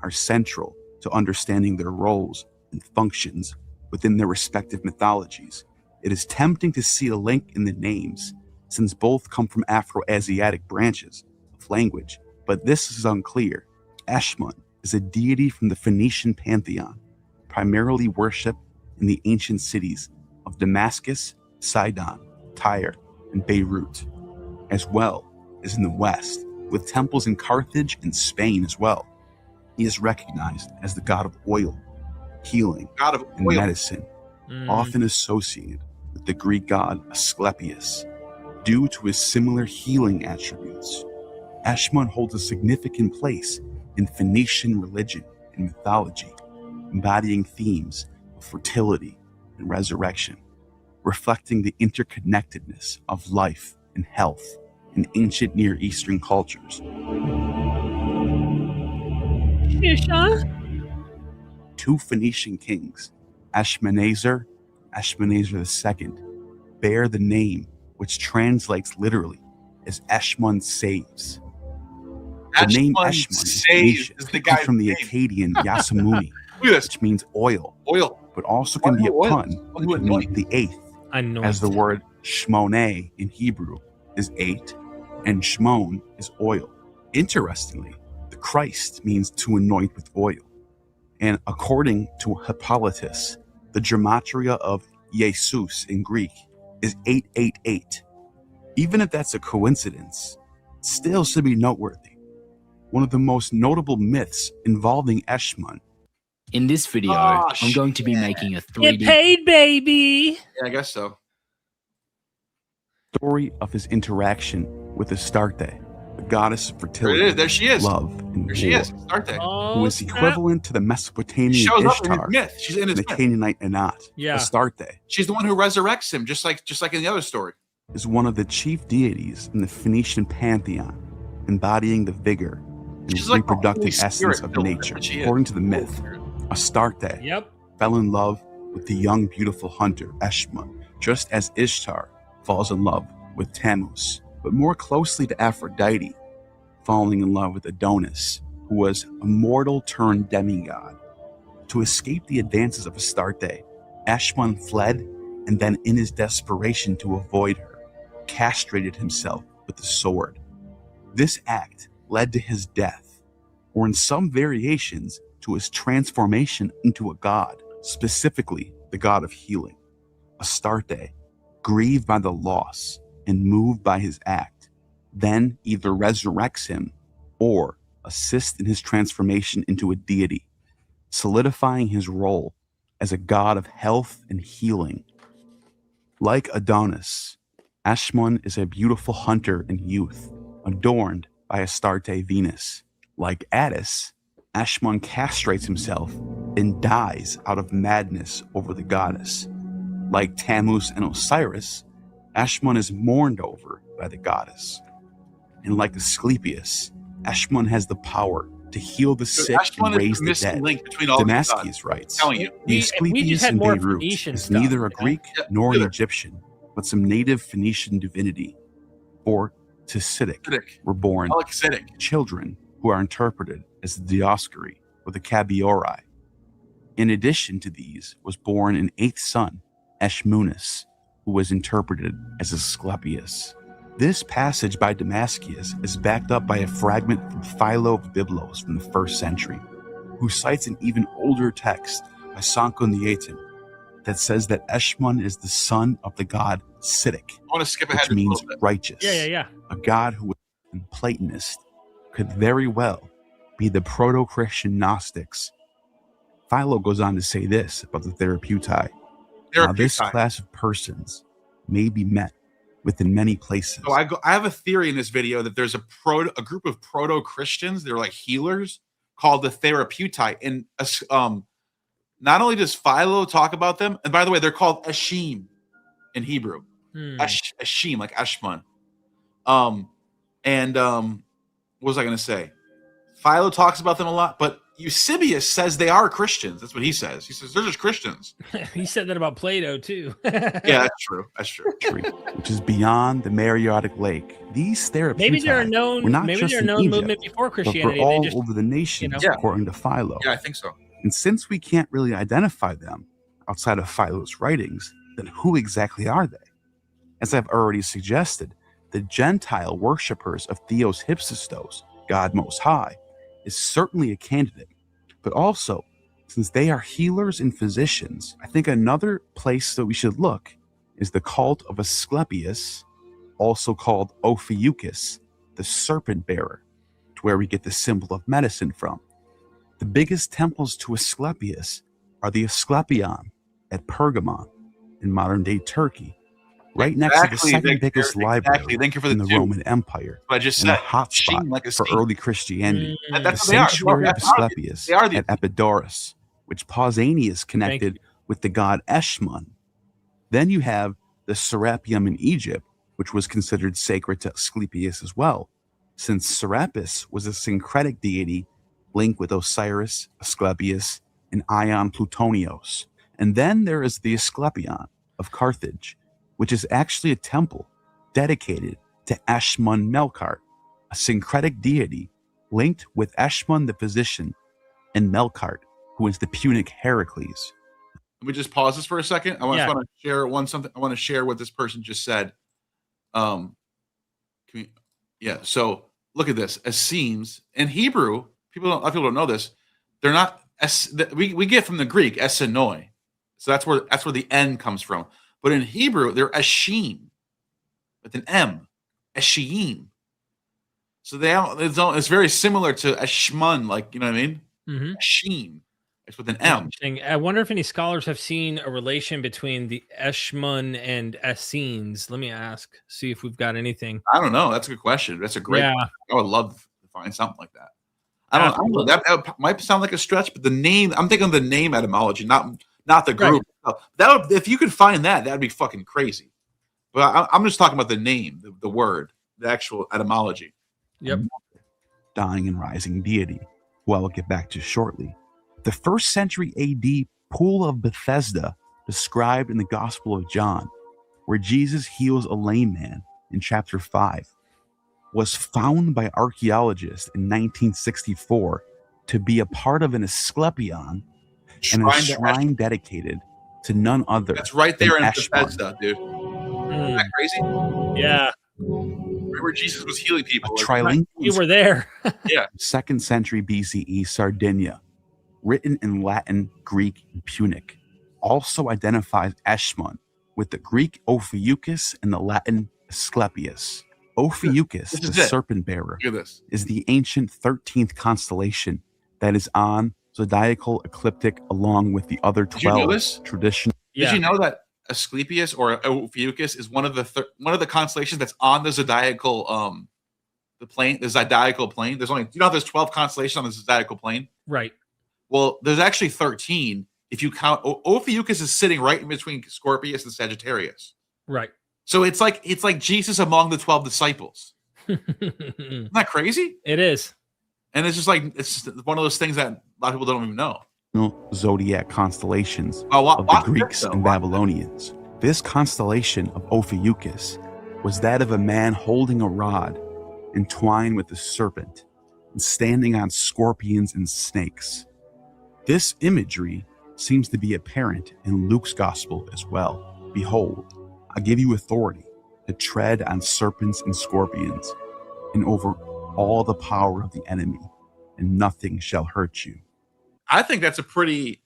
are central to understanding their roles and functions within their respective mythologies. It is tempting to see a link in the names, since both come from Afro-Asiatic branches of language, but this is unclear. Eshmun is a deity from the Phoenician pantheon, primarily worshipped in the ancient cities of Damascus, Sidon, Tyre, and Beirut, as well as in the West, with temples in Carthage and Spain as well. He is recognized as the god of oil, healing, and medicine, often associated with the Greek god Asclepius, due to his similar healing attributes. Eshmun holds a significant place in Phoenician religion and mythology, embodying themes of fertility and resurrection, reflecting the interconnectedness of life and health in ancient Near Eastern cultures. Two Phoenician kings, Ashmanazar II, bear the name which translates literally as Eshmun saves. The name Eshmun comes from the Akkadian Yasamuni, which means oil, but also can be a pun to mean the eighth, as the word shmoneh in Hebrew is 8, and shmon is oil. Interestingly, the Christ means to anoint with oil. And according to Hippolytus, the gematria of Jesus in Greek is 888. Even if that's a coincidence, it still should be noteworthy. One of the most notable myths involving Eshmun. In this video, I'm going to be making a 3D... Get paid, baby! Yeah, I guess so. Story of his interaction with Astarte, the goddess of fertility, There she is. love, and There she war, is. Astarte. who is equivalent to the Mesopotamian She shows up in his Ishtar myth. She's in and his the myth. Canaanite Anat. Yeah. Astarte She's the one who resurrects him, just like in the other story. is one of the chief deities in the Phoenician pantheon, embodying the vigor and She's like the reproductive Holy essence Spirit of builder, nature. but she is. According to the myth, Astarte Yep. fell in love with the young, beautiful hunter Eshmun, just as Ishtar falls in love with Tammuz, but more closely to Aphrodite, falling in love with Adonis, who was a mortal turned demigod. To escape the advances of Astarte, Eshmun fled, and then in his desperation to avoid her, castrated himself with the sword. This act led to his death, or in some variations, to his transformation into a god, specifically the god of healing. Astarte, grieved by the loss and moved by his act, then either resurrects him or assists in his transformation into a deity, solidifying his role as a god of health and healing. Like Adonis, Eshmun is a beautiful hunter in youth, adorned by Astarte Venus. Like Attis, Eshmun castrates himself and dies out of madness over the goddess. Like Tammuz and Osiris, Eshmun is mourned over by the goddess. And like Asclepius, Eshmun has the power to heal the sick and raise the dead. Damascius writes, the Asclepius in Beirut is neither a Greek nor an Egyptian, but some native Phoenician divinity, or Tusidic, were born children who are interpreted as the Dioscuri or the Cabiori. In addition to these was born an eighth son, Eshmunus, who was interpreted as Asclepius. This passage by Damascius is backed up by a fragment from Philo of Byblos from the 1st century, who cites an even older text by Sanchoniatin that says that Eshmun is the son of the god Sidic, I want to skip ahead, which means righteous. Yeah. A god who was a Platonist could very well be the proto-Christian Gnostics Philo goes on to say this about the Therapeutai. Now, this class of persons may be met within many places. So I have a theory in this video that there's a group of proto-Christians, they're like healers, called the Therapeutai. And not only does Philo talk about them, and by the way, they're called Ashim in Hebrew. Ashim, like Ashman. What was I going to say? Philo talks about them a lot, but Eusebius says they are Christians. That's what he says. He says they're just Christians. He said that about Plato too. Yeah, that's true. That's true. Which is beyond the Mareotic Lake. These Therapeutai maybe they're a known, were not maybe just they're a in known Egypt, movement before Christianity. but were all they just, over the nations, you know? according to Philo. Yeah, I think so. And since we can't really identify them outside of Philo's writings, then who exactly are they? As I've already suggested, the Gentile worshippers of Theos Hypsistos, God Most High, is certainly a candidate. But also, since they are healers and physicians, I think another place that we should look is the cult of Asclepius, also called Ophiuchus, the serpent bearer, to where we get the symbol of medicine from. The biggest temples to Asclepius are the Asclepion at Pergamon in modern-day Turkey, right next to the second biggest library in the Roman Empire, I just and a said hotspot like for early Christianity. That's The what they are. sanctuary of Asclepius They are the- at Epidaurus, which Pausanias connected with the god Eshmun. Then you have the Serapeum in Egypt, which was considered sacred to Asclepius as well, since Serapis was a syncretic deity linked with Osiris, Asclepius, and Ion Plutonios. And then there is the Asclepion of Carthage, which is actually a temple dedicated to Ashmun Melkart, a syncretic deity linked with Ashmun the physician and Melkart, who is the Punic Heracles. Let me just pause this for a second. I want to share something. I want to share what this person just said. So look at this. Essenes in Hebrew, a lot of people don't know this. They're not. We get from the Greek essenoi, so that's where the N comes from. But in Hebrew, they're Ashim with an M, Ashim. So it's very similar to Ashmun, like, you know what I mean? Mm-hmm. Ashim. It's with an M. I wonder if any scholars have seen a relation between the Eshmun and Essenes. Let me ask, see if we've got anything. I don't know. That's a good question. That's a great question. I would love to find something like that. I don't know. That might sound like a stretch, but the name, I'm thinking of the name etymology, not the group. Right. That would, if you could find that'd be fucking crazy. But I'm just talking about the name, the word, the actual etymology. Yep. Dying and rising deity, who I will get back to shortly. The 1st century AD pool of Bethesda, described in the Gospel of John, where Jesus heals a lame man in chapter 5, was found by archaeologists in 1964 to be a part of an Asclepion and a shrine dedicated to none other. That's right there in Ashmun. Bethesda, dude. Isn't that crazy? Yeah. Remember Jesus was healing people. You were there. Yeah. 2nd century BCE Sardinia, written in Latin, Greek, and Punic, also identifies Eshmun with the Greek Ophiuchus and the Latin Asclepius. Ophiuchus, the serpent bearer, is the ancient 13th constellation that is on zodiacal ecliptic along with the other 12 traditional. Did you know that Asclepius or Ophiuchus is one of the constellations that's on the zodiacal the zodiacal plane? There's only, there's 12 constellations on the zodiacal plane, right? Well, there's actually 13 if you count. Ophiuchus is sitting right in between Scorpius and Sagittarius, right? So it's like Jesus among the 12 disciples. Isn't that crazy? It is. And it's just one of those things that a lot of people don't even know. Zodiac constellations of the Greeks and Babylonians. This constellation of Ophiuchus was that of a man holding a rod entwined with a serpent and standing on scorpions and snakes. This imagery seems to be apparent in Luke's gospel as well. Behold, I give you authority to tread on serpents and scorpions and over all the power of the enemy, and nothing shall hurt you. I think that's a pretty.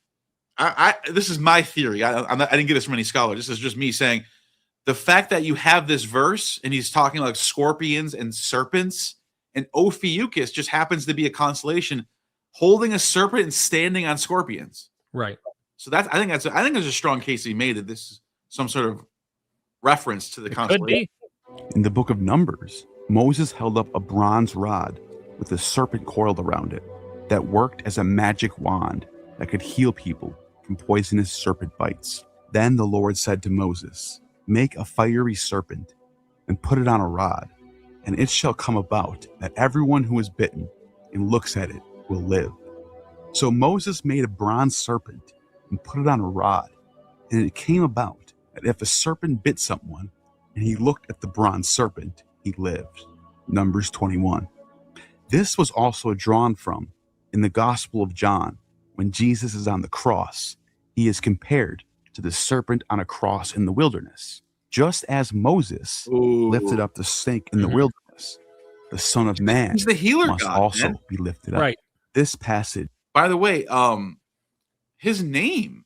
This is my theory. I didn't get this from any scholar. This is just me saying the fact that you have this verse and he's talking like scorpions and serpents, and Ophiuchus just happens to be a constellation holding a serpent and standing on scorpions. Right. So I think there's a strong case to be made that this is some sort of reference to the constellation. In the book of Numbers, Moses held up a bronze rod with a serpent coiled around it that worked as a magic wand that could heal people from poisonous serpent bites. Then the Lord said to Moses, "Make a fiery serpent and put it on a rod, and it shall come about that everyone who is bitten and looks at it will live." So Moses made a bronze serpent and put it on a rod, and it came about that if a serpent bit someone and he looked at the bronze serpent, he lived. Numbers 21. This was also drawn from in the Gospel of John. When Jesus is on the cross, he is compared to the serpent on a cross in the wilderness. Just as Moses lifted up the snake in the wilderness, the Son of Man He's the healer must God, also man. be lifted up. Right. This passage, By the way, his name,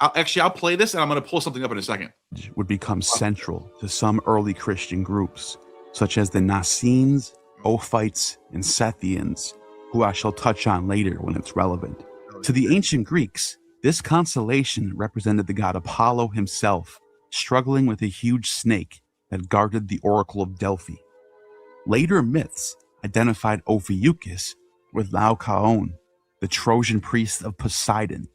I'll play this and I'm going to pull something up in a second. would become central to some early Christian groups, such as the Nassenes, Ophites, and Sethians, who I shall touch on later when it's relevant. To the ancient Greeks, this constellation represented the god Apollo himself, struggling with a huge snake that guarded the Oracle of Delphi. Later myths identified Ophiuchus with Laocoon, the Trojan priest of Poseidon,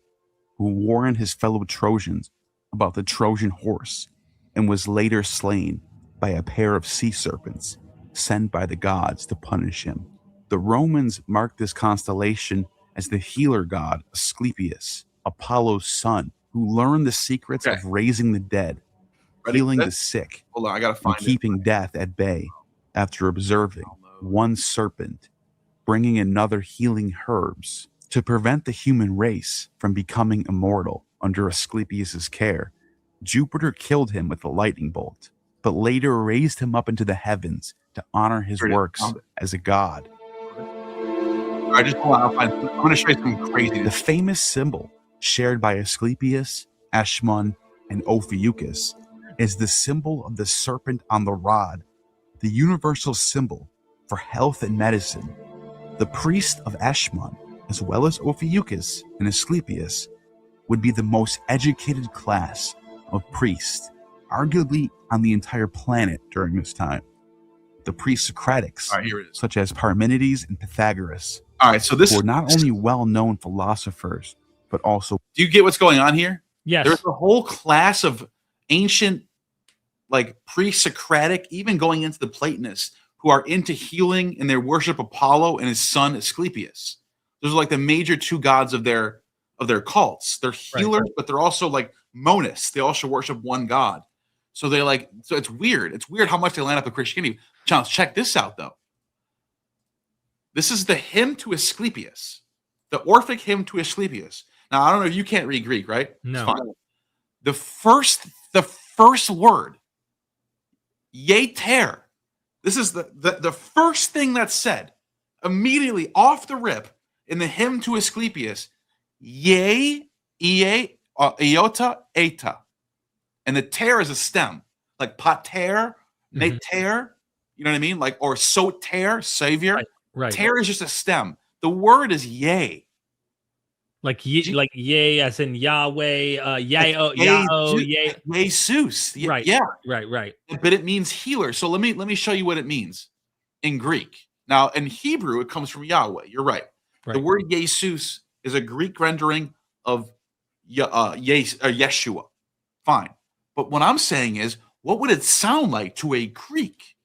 who warned his fellow Trojans about the Trojan horse and was later slain by a pair of sea serpents sent by the gods to punish him. The Romans marked this constellation as the healer god Asclepius, Apollo's son, who learned the secrets of raising the dead, healing the sick, Hold on, I gotta find and keeping death at bay after observing one serpent bringing another healing herbs. To prevent the human race from becoming immortal under Asclepius's care, Jupiter killed him with a lightning bolt, but later raised him up into the heavens to honor his works as a god. I'm going to show you some crazy. The famous symbol shared by Asclepius, Eshmun, and Ophiuchus is the symbol of the serpent on the rod, the universal symbol for health and medicine. The priest of Eshmun, as well as Ophiuchus and Asclepius, would be the most educated class of priests, arguably on the entire planet during this time. The pre-Socratics, such as Parmenides and Pythagoras, were not only well-known philosophers, but also... Do you get what's going on here? Yes. There's a whole class of ancient, like pre-Socratic, even going into the Platonists, who are into healing and they worship Apollo and his son Asclepius. Those are like the major two gods of their cults. They're healers, but they're also like monists. They also worship one god. So it's weird. It's weird how much they line up with Christianity. Chance, check this out though. This is the hymn to Asclepius, the Orphic hymn to Asclepius. Now I don't know if you can't read Greek, right? No. The first word, yeter. This is the first thing that's said immediately off the rip in the hymn to Asclepius, iota, eta. And the ter is a stem, like pater, mater, you know what I mean? Like, or soter, savior. Right. Ter is just a stem. The word is yea. Like yea as in Yahweh, yea. Jesus. Right. Yeah. Right. But it means healer. So let me show you what it means in Greek. Now, in Hebrew, it comes from Yahweh. You're right. The word Jesus is a Greek rendering of Yeshua. Fine. But what I'm saying is, what would it sound like to a Greek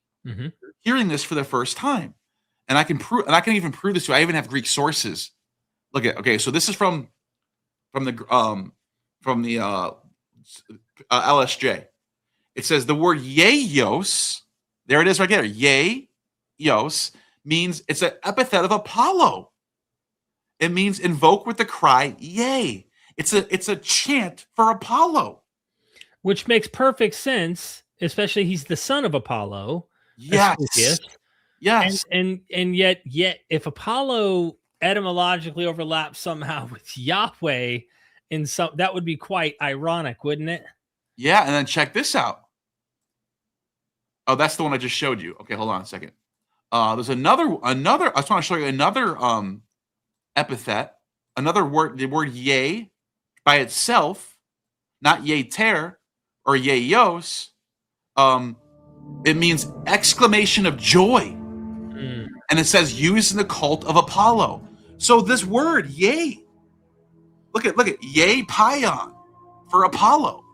hearing this for the first time? And I can even prove this to you. I even have Greek sources. Look at, okay, so this is from the LSJ. It says the word yeios, there it is right there. Yeios means it's an epithet of Apollo. It means invoke with the cry yay. It's a chant for Apollo. Which makes perfect sense, especially he's the son of Apollo. Yes. Yes. And yet if Apollo etymologically overlaps somehow with Yahweh in some, that would be quite ironic, wouldn't it? Yeah, and then check this out. Oh, that's the one I just showed you. Okay, hold on a second. There's another. I just want to show you another epithet, another word. The word yea by itself, not yeter or yeos. It means exclamation of joy, and it says used in the cult of Apollo. So this word yea, look at yea pion for Apollo.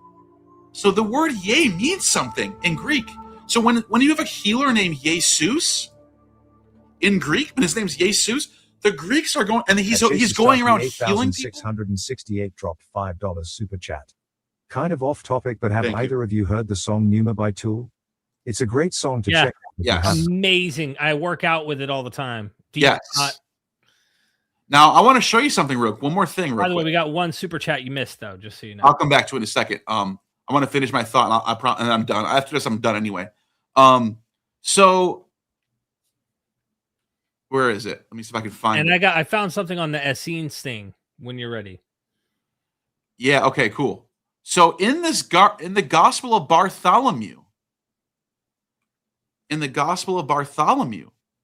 So the word yea means something in Greek. So when you have a healer named Jesus in Greek, when his name's Jesus, the Greeks are going, and he's going around healing people. 668 dropped $5 super chat. Kind of off topic, but have Thank either of you heard the song Pneuma by Tool? It's a great song to check out. if you Yes. haven't. Amazing. I work out with it all the time. Do you Yes. not- Now I want to show you something one more thing real By the way, quick. we got one super chat you missed though, just so you know. I'll come back to it in a second. I want to finish my thought, and and I'm done. After this, I'm done anyway. So where is it? Let me see if I can find And it. I found something on the Essenes thing when you're ready. Yeah. Okay. Cool. So in the Gospel of Bartholomew,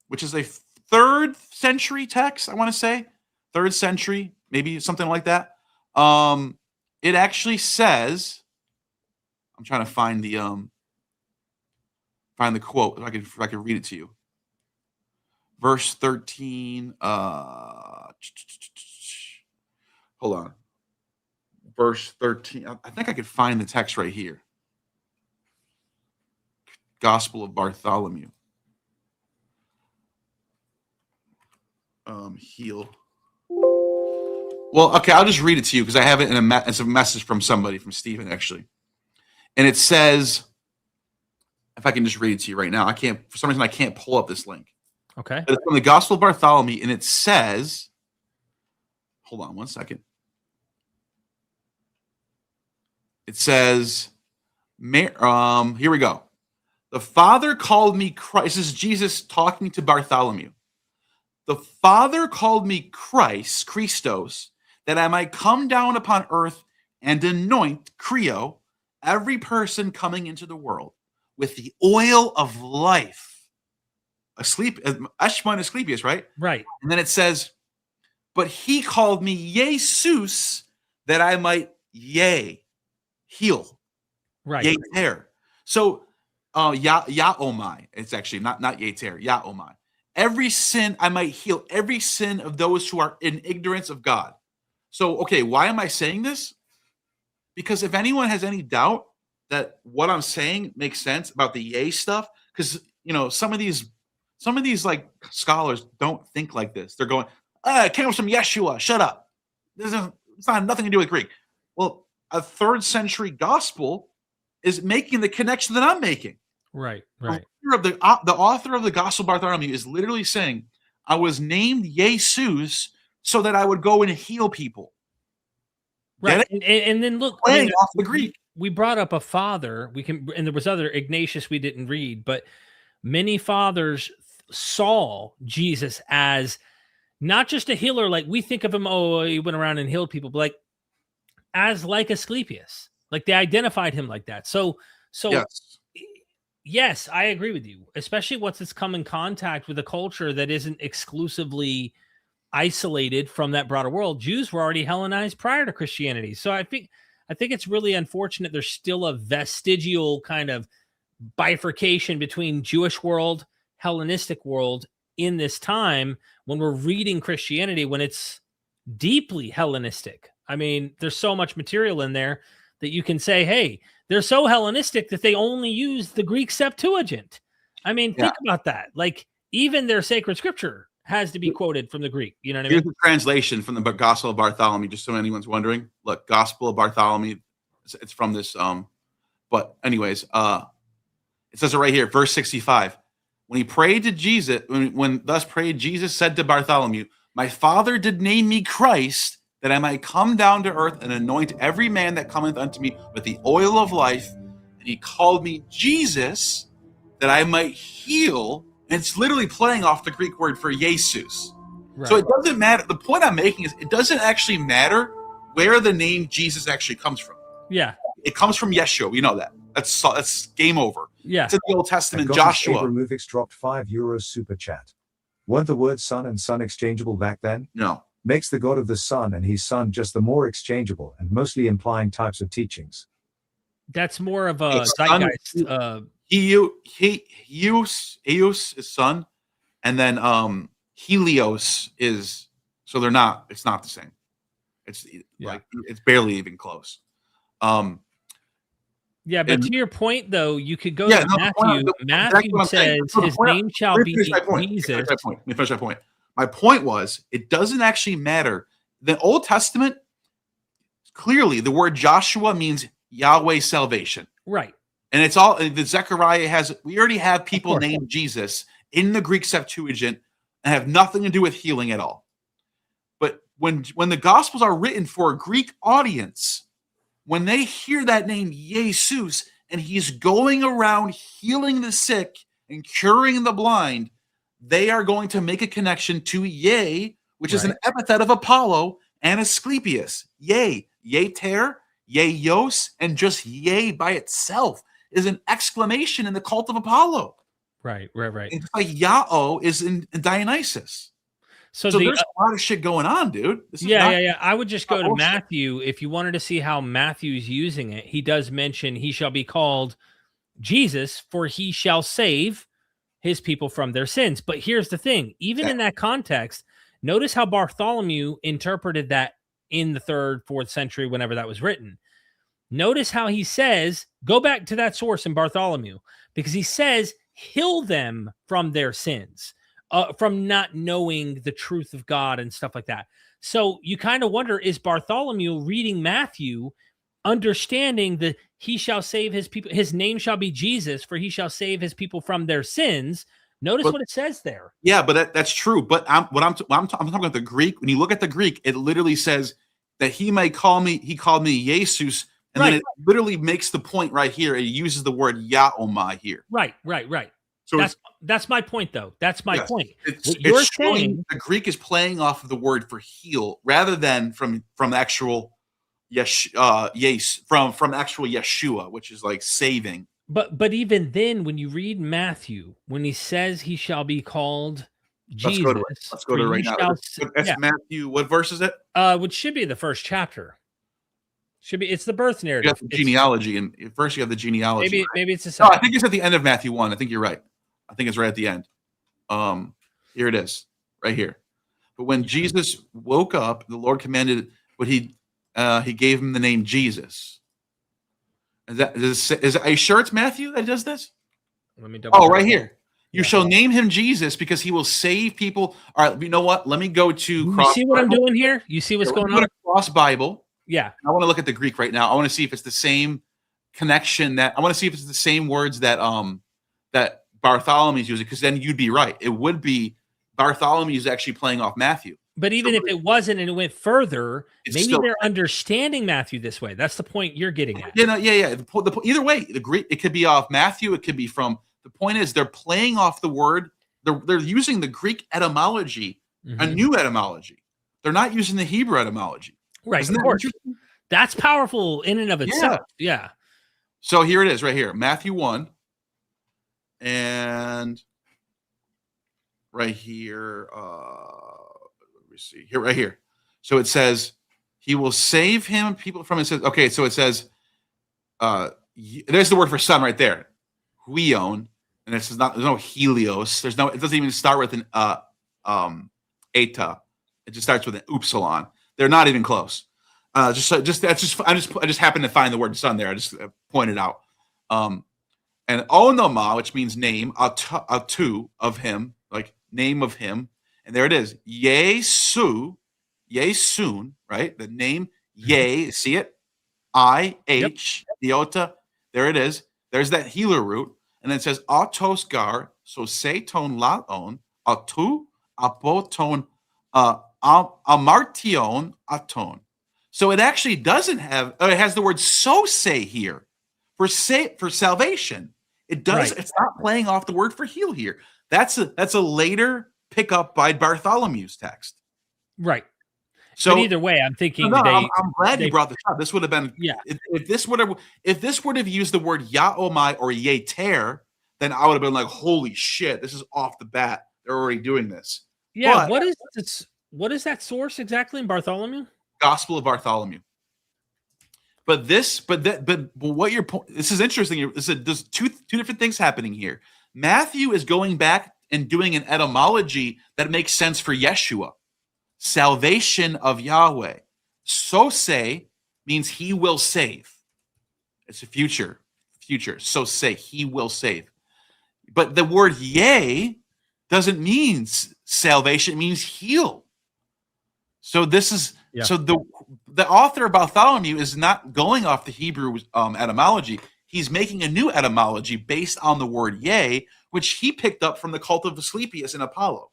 which is a 3rd century text, I want to say 3rd century, maybe something like that. It actually says, I'm trying to find the quote. If I could read it to you. Verse 13. Hold on. Verse 13. I think I could find the text right here. Gospel of Bartholomew. Heal. Well, okay, I'll just read it to you because I have it it's a message from somebody, from Stephen, actually. And it says, if I can just read it to you right now, for some reason I can't pull up this link. Okay. But it's from the Gospel of Bartholomew, and it says, hold on one second. It says, here we go. The Father called me Christ. This is Jesus talking to Bartholomew. The Father called me Christos, that I might come down upon earth and anoint, Creo, every person coming into the world with the oil of life. Ashman Asclepius, right? Right. And then it says, but he called me Jesus, that I might, heal. Right. Yeter. So, Yaomai. It's actually not Yeter, Yaomai. Every sin I might heal, every sin of those who are in ignorance of God. So, okay, why am I saying this? Because if anyone has any doubt that what I'm saying makes sense about the yay stuff, because some of these like scholars don't think like this. They're going, it came from Yeshua. Shut up. It's not nothing to do with Greek. Well, a 3rd century gospel is making the connection that I'm making. Right. The author of the Gospel of Bartholomew is literally saying, I was named Jesus so that I would go and heal people. Right. And then look, Playing off the Greek. We brought up a father. And there was other Ignatius we didn't read, but many fathers saw Jesus as not just a healer, like we think of him, he went around and healed people, but as Asclepius. Like they identified him like that. So yes, I agree with you, especially once it's come in contact with a culture that isn't exclusively isolated from that broader world. Jews were already Hellenized prior to Christianity. So I think it's really unfortunate there's still a vestigial kind of bifurcation between Jewish world, Hellenistic world in this time when we're reading Christianity, when it's deeply Hellenistic. I mean, there's so much material in there that you can say, hey, they're so Hellenistic that they only use the Greek Septuagint. I mean, think about that. Like, even their sacred scripture has to be quoted from the Greek. You know what I mean? Here's the translation from the Gospel of Bartholomew, just so anyone's wondering. Look, Gospel of Bartholomew, it's from this. But anyways, it says it right here, verse 65. When he prayed to Jesus, when thus prayed, Jesus said to Bartholomew, my Father did name me Christ, that I might come down to earth and anoint every man that cometh unto me with the oil of life. And he called me Jesus, that I might heal. And it's literally playing off the Greek word for Jesus. Right. So it doesn't matter. The point I'm making is it doesn't actually matter where the name Jesus actually comes from. Yeah. It comes from Yeshua. We know that. That's game over. Yeah. It's in the Old Testament, And Joshua. Abramovix dropped €5 super chat. Weren't the words son and son exchangeable back then? No. Makes the god of the sun and his son just the more exchangeable and mostly implying types of teachings. That's more of a It's zeitgeist. Eus is sun, and then Helios is, so they're not, it's not the same. It's like it's barely even close. Yeah, but to your point, though, you could go Yeah, to no, Matthew. Matthew says his name shall be Jesus. Let me finish that point. My point was, it doesn't actually matter. The Old Testament, clearly, the word Joshua means Yahweh's salvation. Right. And it's all, the Zechariah has, we already have people named Jesus in the Greek Septuagint and have nothing to do with healing at all. But when the Gospels are written for a Greek audience, when they hear that name Jesus and he's going around healing the sick and curing the blind, they are going to make a connection to Ye, which is an epithet of Apollo, and Asclepius. Ye, Yeter, Yeios, and just Ye by itself is an exclamation in the cult of Apollo. Right. It's like Yao is in Dionysus. So there's a lot of shit going on, dude. Yeah. I would just go to Matthew. If you wanted to see how Matthew's using it, he does mention he shall be called Jesus, for he shall save his people from their sins. But here's the thing, even in that context, notice how Bartholomew interpreted that in the 3rd, 4th century, whenever that was written. Notice how he says, go back to that source in Bartholomew, because he says, heal them from their sins. From not knowing the truth of God and stuff like that. So you kind of wonder, is Bartholomew reading Matthew, understanding that he shall save his people, his name shall be Jesus, for he shall save his people from their sins. Notice what it says there. Yeah, but that's true. But I'm talking about the Greek. When you look at the Greek, it literally says that he called me Jesus, and then it literally makes the point right here. It uses the word Yaomai here. Right. So that's my point, though. That's my point. You're saying the Greek is playing off of the word for heal rather than from actual from actual Yeshua, which is like saving. But even then, when you read Matthew, when he says he shall be called Jesus, let's go to it right now. That's Matthew. What verse is it? Which should be the first chapter. It's the birth narrative. You got the genealogy, and first you have the genealogy. Maybe it's the second. No, I think it's at the end of Matthew 1. I think you're right. I think it's right at the end. Here it is, right here. But when Jesus woke up, the Lord commanded he gave him the name Jesus. Are you sure it's Matthew that does this? Let me double. Oh, right here. You shall name him Jesus because he will save people. All right, you know what? Let me go to. You see what I'm doing here? You see what's going on? Cross Bible. Yeah. I want to look at the Greek right now. I want to see if it's the same connection I want to see if it's the same words that that Bartholomew's using, because then you'd be right. It would be Bartholomew's actually playing off Matthew. But even if it wasn't and it went further, maybe they're understanding Matthew this way. That's the point you're getting at. Yeah. Either way, the Greek, it could be off Matthew. It could be from. The point is, they're playing off the word. They're using the Greek etymology, a new etymology. They're not using the Hebrew etymology. Right. Of course. That's powerful in and of itself. Yeah. So here it is, right here, Matthew 1. And right here, let me see here, right here. So it says, he will save him people from, it says, okay, so it says, there's the word for son right there, huion, and there's no Helios. It doesn't even start with an eta. It just starts with an upsilon. They're not even close. I just happened to find the word son there. I just pointed out. And onoma, which means name, atu of him, like name of him. And there it is. Yesu, Yesun, right? The name Ye, see it? I-H, iota. There it is. There's that healer root. And then it says autos gar, so seton laon, atu, apoton, amartion, aton. So it actually doesn't have, it has the word so say here for salvation. It does. Right. It's not playing off the word for heal here. That's a later pickup by Bartholomew's text. Right. So but either way, I'm thinking I'm glad you brought this up. This would have been Yeah. if this would have used the word Yaomai or Yeter, then I would have been like, holy shit, this is off the bat. They're already doing this. Yeah. But What is that source exactly in Bartholomew? Gospel of Bartholomew. But what your point? This is interesting. There's two different things happening here. Matthew is going back and doing an etymology that makes sense for Yeshua, salvation of Yahweh. So say means he will save. It's a future. So say he will save. But the word yea doesn't mean salvation; it means heal. So this is so the author of Bartholomew is not going off the Hebrew etymology. He's making a new etymology based on the word yea, which he picked up from the cult of Asclepius and Apollo.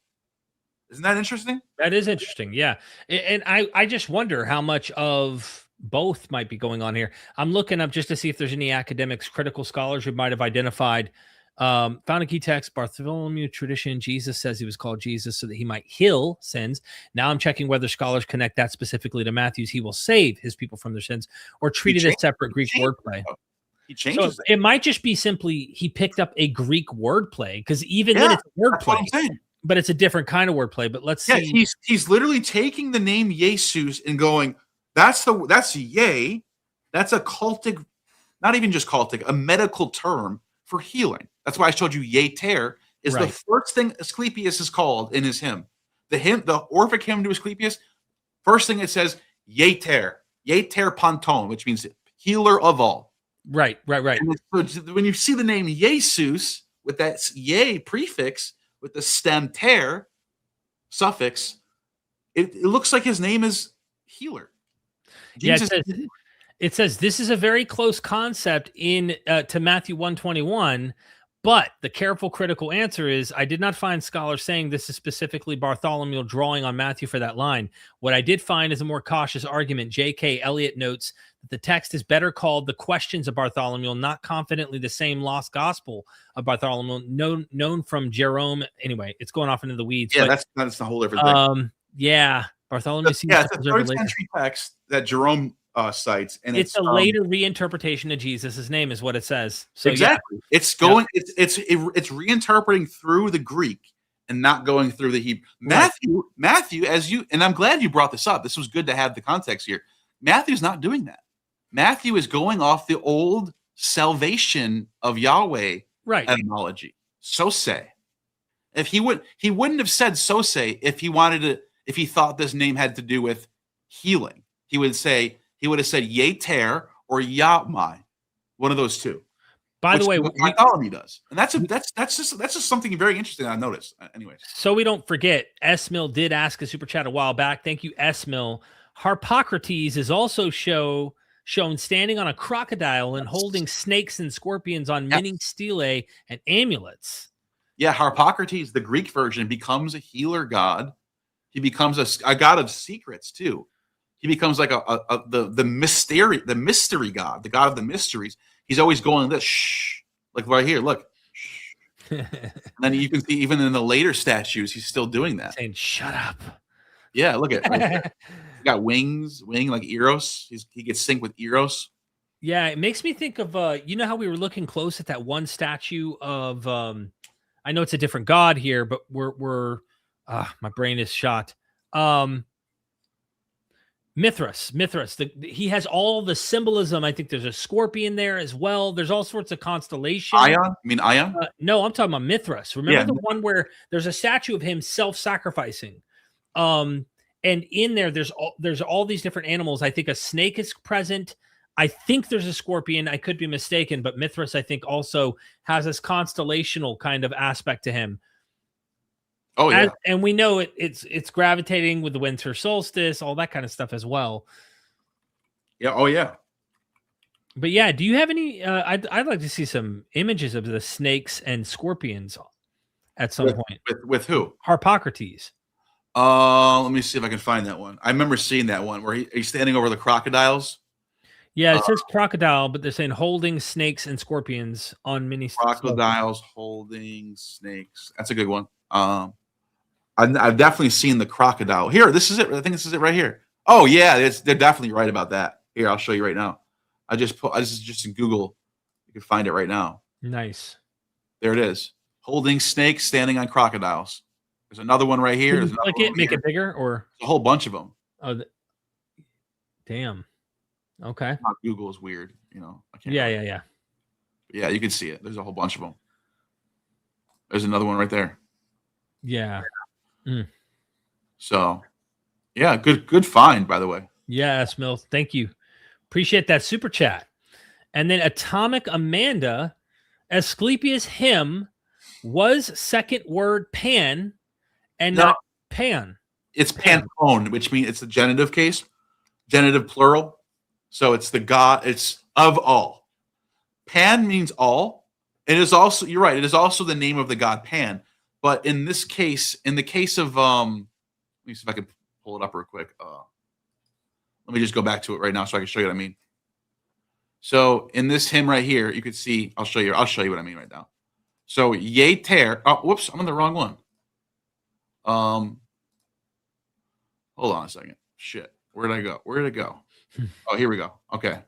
Isn't that interesting? That is interesting. Yeah. And I just wonder how much of both might be going on here. I'm looking up just to see if there's any academics, critical scholars who might have identified found a key text, Bartholomew tradition. Jesus says he was called Jesus so that he might heal sins. Now I'm checking whether scholars connect that specifically to Matthew's he will save his people from their sins or treat it as separate Greek wordplay. He changes so it might just be simply he picked up a Greek wordplay because even then it's a wordplay, but it's a different kind of wordplay. But let's see. He's literally taking the name Jesus and going, that's yea. That's a cultic, not even just cultic, a medical term for healing. That's why I showed you Yeter is the first thing Asclepius is called in his hymn. The Orphic hymn to Asclepius, first thing it says, Yeter Panton, which means healer of all. Right. And so when you see the name Jesus with that ye prefix with the stem ter suffix, it looks like his name is healer. Jesus. Yeah, it says this is a very close concept in to Matthew 121, but the careful critical answer is I did not find scholars saying this is specifically Bartholomew drawing on Matthew for that line. What I did find is a more cautious argument. J.K. Eliot notes that the text is better called the questions of Bartholomew, not confidently the same lost gospel of Bartholomew, known from Jerome. Anyway, it's going off into the weeds. Yeah, but, that's the whole different thing. Yeah, Bartholomew. It's a 3rd century text that Jerome cites, and it's a later reinterpretation of Jesus' name, is what it says. So exactly, it's going, it's reinterpreting through the Greek and not going through the Hebrew. Matthew, as you and I'm glad you brought this up. This was good to have the context here. Matthew's not doing that. Matthew is going off the old salvation of Yahweh etymology. So say, if he wouldn't have said so say if he wanted to, if he thought this name had to do with healing, he would have said Yeter or Yahmai, one of those two. By the way, Bartholomew does, and that's just something very interesting I noticed. Anyways, so we don't forget, Esmil did ask a super chat a while back. Thank you, Esmil. Harpocrates is also shown standing on a crocodile and holding snakes and scorpions on many stelae and amulets. Yeah, Harpocrates, the Greek version, becomes a healer god. He becomes a god of secrets too. He becomes like the mystery god, the god of the mysteries. He's always going this shh, like right here, look. And then you can see even in the later statues, he's still doing that. Saying, "Shut up." Yeah, look at it. He's got wing like Eros. He gets synced with Eros. Yeah, it makes me think of you know how we were looking close at that one statue of I know it's a different god here, but we're my brain is shot. Mithras. He has all the symbolism. I think there's a scorpion there as well. There's all sorts of constellations. Ion? You mean Ion? No, I'm talking about Mithras. Remember the one where there's a statue of him self-sacrificing. And in there, there's all these different animals. I think a snake is present. I think there's a scorpion. I could be mistaken, but Mithras, I think, also has this constellational kind of aspect to him. Oh yeah, and we know it's gravitating with the winter solstice, all that kind of stuff as well. Yeah. Oh yeah. But yeah, do you have any? I'd like to see some images of the snakes and scorpions at some point. With who? Harpocrates. Let me see if I can find that one. I remember seeing that one where he's standing over the crocodiles. Yeah, it says crocodile, but they're saying holding snakes and scorpions on many crocodiles holding snakes. That's a good one. I've definitely seen the crocodile. Here, this is it. I think this is it right here. Oh yeah, they're definitely right about that. Here, I'll show you right now. I just in Google. You can find it right now. Nice. There it is. Holding snakes, standing on crocodiles. There's another one right here. Can There's you another click one it, make here. it bigger, or There's a whole bunch of them. oh, damn. Okay. Google is weird, you know. I can't Yeah. Yeah, you can see it. There's a whole bunch of them. There's another one right there. Yeah. So, yeah, good find, by the way. Yeah, Smil. Thank you. Appreciate that super chat. And then Atomic Amanda, Asclepius hymn was second word pan and No. not pan. It's pantone, which means it's the genitive case, genitive plural. So it's the God, it's of all. Pan means all. It is also, you're right, it is also the name of the god Pan. But in this case, in the case of let me see if I can pull it up real quick. Let me just go back to it right now so I can show you what I mean. So in this hymn right here, you could see, I'll show you what I mean right now. So Yeter, oh whoops, I'm on the wrong one. Hold on a second. Shit. Where did it go? Oh, here we go. Okay.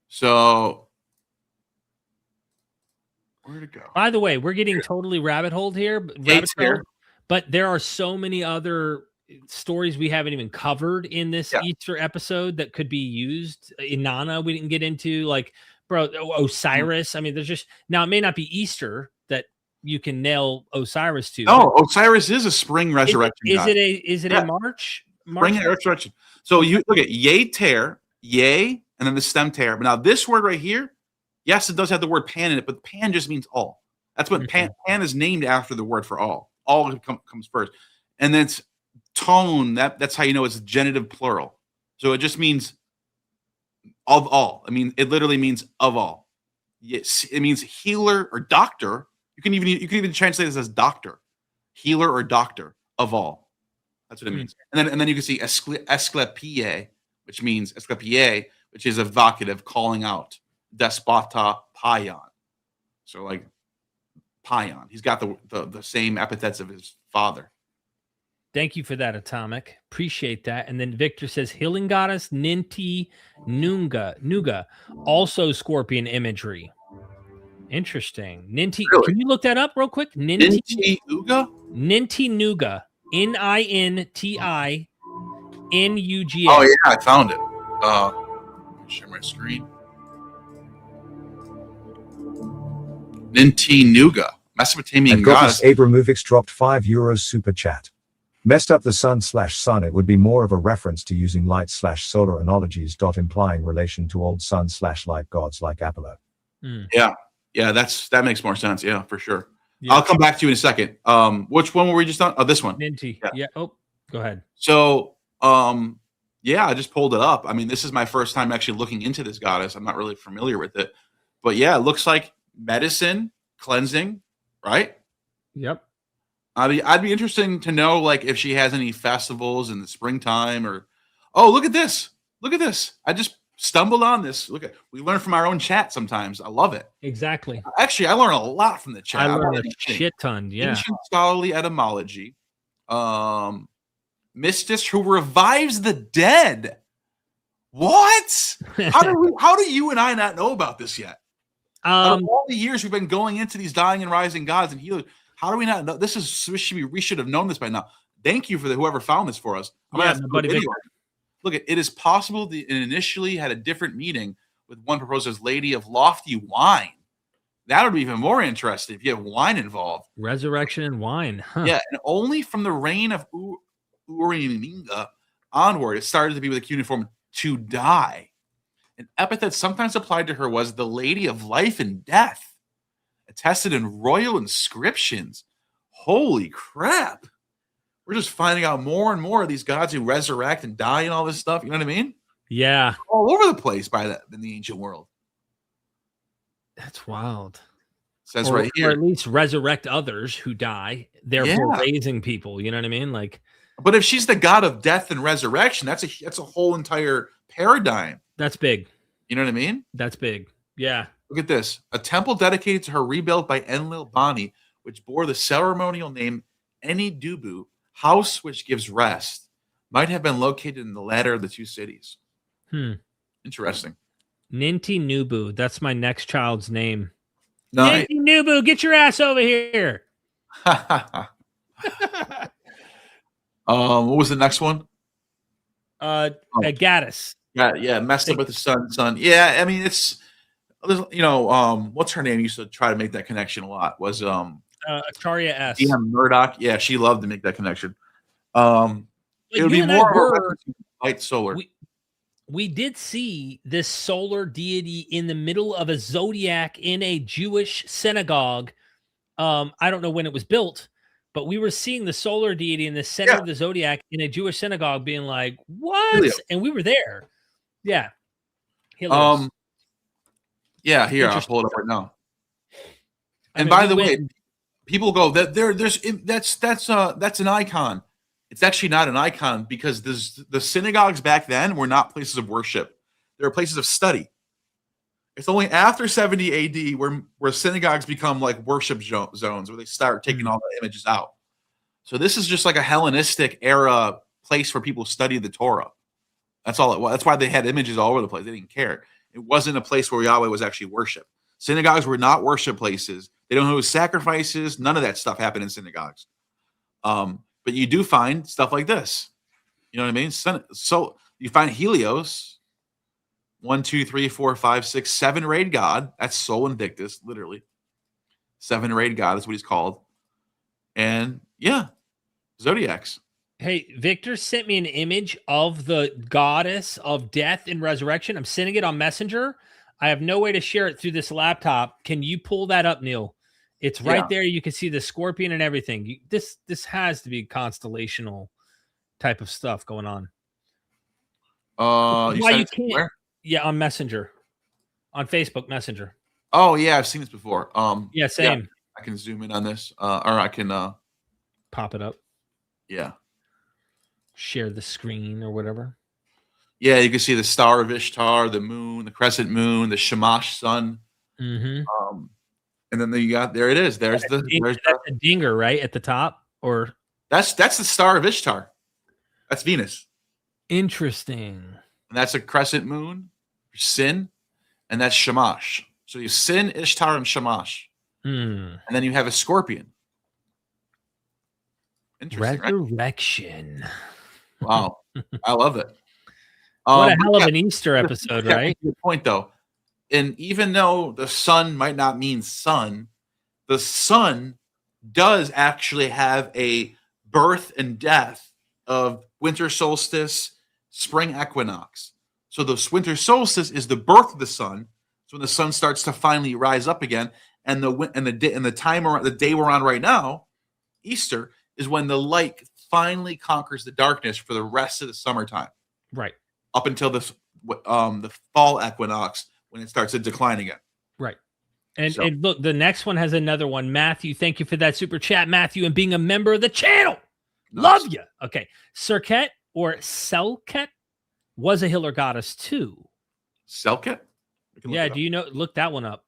So where'd it go? By the way, we're getting totally rabbit holed here, but there are so many other stories we haven't even covered in this Easter episode that could be used. Inanna, we didn't get into, like, bro, Osiris. I mean, there's just, now it may not be Easter that you can nail Osiris to. No, Osiris is a spring resurrection. Is it a March? Spring resurrection. So you look at Yeter, yea, and then the stem ter. But now this word right here, yes, it does have the word pan in it, but pan just means all. That's what pan is named after, the word for all. All comes first. And then it's tone, that's how you know it's genitive plural. So it just means of all. I mean, it literally means of all. Yes, it means healer or doctor. You can even translate this as doctor, healer or doctor of all. That's what it means. And then you can see Asclepiae, which means Asclepiae, which is a vocative calling out. Despota Pion. So like Pion. He's got the same epithets of his father. Thank you for that, Atomic. Appreciate that. And then Victor says, healing goddess Ninti Nuga, also scorpion imagery. Interesting. Ninti, really? Can you look that up real quick? Ninti Nuga? Ninti Nuga. Ninti Nuga. Oh yeah, I found it. Share my screen. Ninti Nuga, Mesopotamian And goddess. Abramovix dropped €5 super chat. Messed up the sun/sun. It would be more of a reference to using light/solar analogies. Implying relation to old sun/light gods like Apollo. Yeah, that makes more sense. Yeah, for sure. Yeah. I'll come back to you in a second. Which one were we just on? Oh, this one. Ninti. Yeah. Oh, go ahead. So, yeah, I just pulled it up. I mean, this is my first time actually looking into this goddess. I'm not really familiar with it, but yeah, it looks like medicine, cleansing, right? Yep. I'd be interested to know, like, if she has any festivals in the springtime or, oh, look at this. Look at this. I just stumbled on this. We learn from our own chat sometimes. I love it. Exactly. Actually, I learn a lot from the chat. I learned a shit ton. Yeah. Ancient scholarly etymology. Mistis who revives the dead. What? How do you and I not know about this yet? Out of all the years we've been going into these dying and rising gods and healers, how do we not know? We should have known this by now. Thank you for whoever found this for us. Look, it is possible that it initially had a different meaning, with one proposed as Lady of Lofty Wine. That would be even more interesting if you have wine involved. Resurrection and wine. Huh. Yeah, and only from the reign of Urininga onward, it started to be with a cuneiform to die. An epithet sometimes applied to her was the Lady of Life and Death, attested in royal inscriptions. Holy crap. We're just finding out more and more of these gods who resurrect and die and all this stuff. You know what I mean? Yeah. All over the place in the ancient world. That's wild. It says right here. Or at least resurrect others who die, therefore raising people. You know what I mean? Like, but if she's the god of death and resurrection, that's a whole entire paradigm. That's big. You know what I mean? That's big. Yeah. Look at this. A temple dedicated to her rebuilt by Enlil Bani, which bore the ceremonial name Enidubu, house which gives rest. might have been located in the latter of the two cities. Interesting. Ninti Nubu. That's my next child's name. No, Ninti Nubu, get your ass over here. what was the next one? Gaddis. Yeah, messed up with the son. Yeah, I mean it's what's her name used to try to make that connection a lot was Acharya S. DM Murdoch. Yeah, she loved to make that connection. It would be more light solar. We did see this solar deity in the middle of a zodiac in a Jewish synagogue. I don't know when it was built, but we were seeing the solar deity in the center of the zodiac in a Jewish synagogue being like, what? Helio. And we were there. Yeah. Helios. Yeah, here, I'll pull it up right now. And by the way, people go that's an icon. It's actually not an icon because the synagogues back then were not places of worship. They were places of study. It's only after 70 AD where synagogues become like worship zones where they start taking all the images out. So this is just like a Hellenistic era place where people study the Torah. That's all it was. That's why they had images all over the place. They didn't care. It wasn't a place where Yahweh was actually worship. Synagogues were not worship places. They don't know sacrifices. None of that stuff happened in synagogues. But you do find stuff like this. You know what I mean? So you find Helios, 1, 2, 3, 4, 5, 6, 7 rayed God. That's Sol Invictus, literally. 7 rayed God is what he's called. And yeah, zodiacs. Hey, Victor sent me an image of the goddess of death and resurrection. I'm sending it on Messenger. I have no way to share it through this laptop. Can you pull that up, Neal? It's right there. You can see the scorpion and everything. This has to be constellational type of stuff going on. You can't? Where? Yeah, on Messenger, on Facebook Messenger. Oh yeah, I've seen this before. Yeah, same. Yeah, I can zoom in on this, or I can pop it up. Yeah, share the screen or whatever. Yeah, you can see the star of Ishtar, the moon, the crescent moon, the Shamash sun. Mm-hmm. And then there it is. There's that's a dinger, right? At the top? Or that's the star of Ishtar. That's Venus. Interesting. And that's a crescent moon, Sin, and that's Shamash. So you Sin, Ishtar, and Shamash. And then you have a scorpion. Interesting. Resurrection. Right? Wow. I love it. What a hell of an Easter episode, right? Good point, though. And even though the sun might not mean sun, the sun does actually have a birth and death of winter solstice, spring equinox. So the winter solstice is the birth of the sun. So when the sun starts to finally rise up again, and the day we're on right now, Easter, is when the light finally conquers the darkness for the rest of the summertime. Right. Up until the fall equinox, when it starts to decline again. Right. And look, the next one has another one. Matthew, thank you for that super chat, Matthew, and being a member of the channel. Nice. Love you. Okay. Serket or Selket was a healer goddess too. Selket? Yeah, do you know? Look that one up.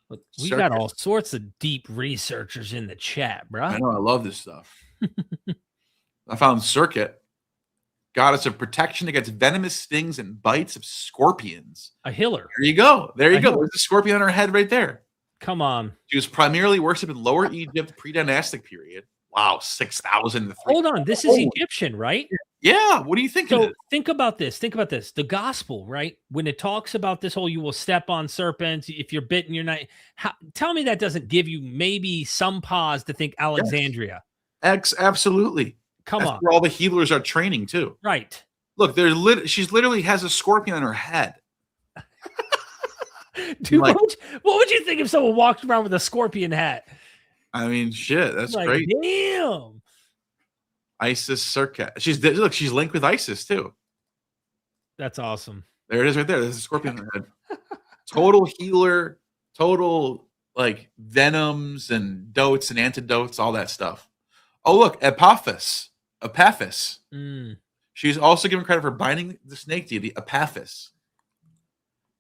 Look, we got all sorts of deep researchers in the chat, bro. I know. I love this stuff. I found Serket. Goddess of protection against venomous stings and bites of scorpions. A healer. There you go. There you go. There's a scorpion on her head right there. Come on. She was primarily worshipped in Lower Egypt pre-dynastic period. Wow, 6,000. Hold on. This is Egyptian, right? Yeah. What do you think? So think about this. Think about this. The gospel, right? When it talks about this whole, you will step on serpents. If you're bitten, you're not. Tell me that doesn't give you maybe some pause to think Alexandria. Yes. Absolutely. Come That's on. where all the healers are training too. Right. Look, she's literally has a scorpion on her head. Dude, what would you think if someone walked around with a scorpion hat? I mean, shit, that's great. Damn. Isis Serket. She's linked with Isis too. That's awesome. There it is right there. There's a scorpion on her head. Total healer, total like venoms and dotes and antidotes, all that stuff. Oh, look, Epaphras. She's also given credit for binding the snake deity, Epaphras.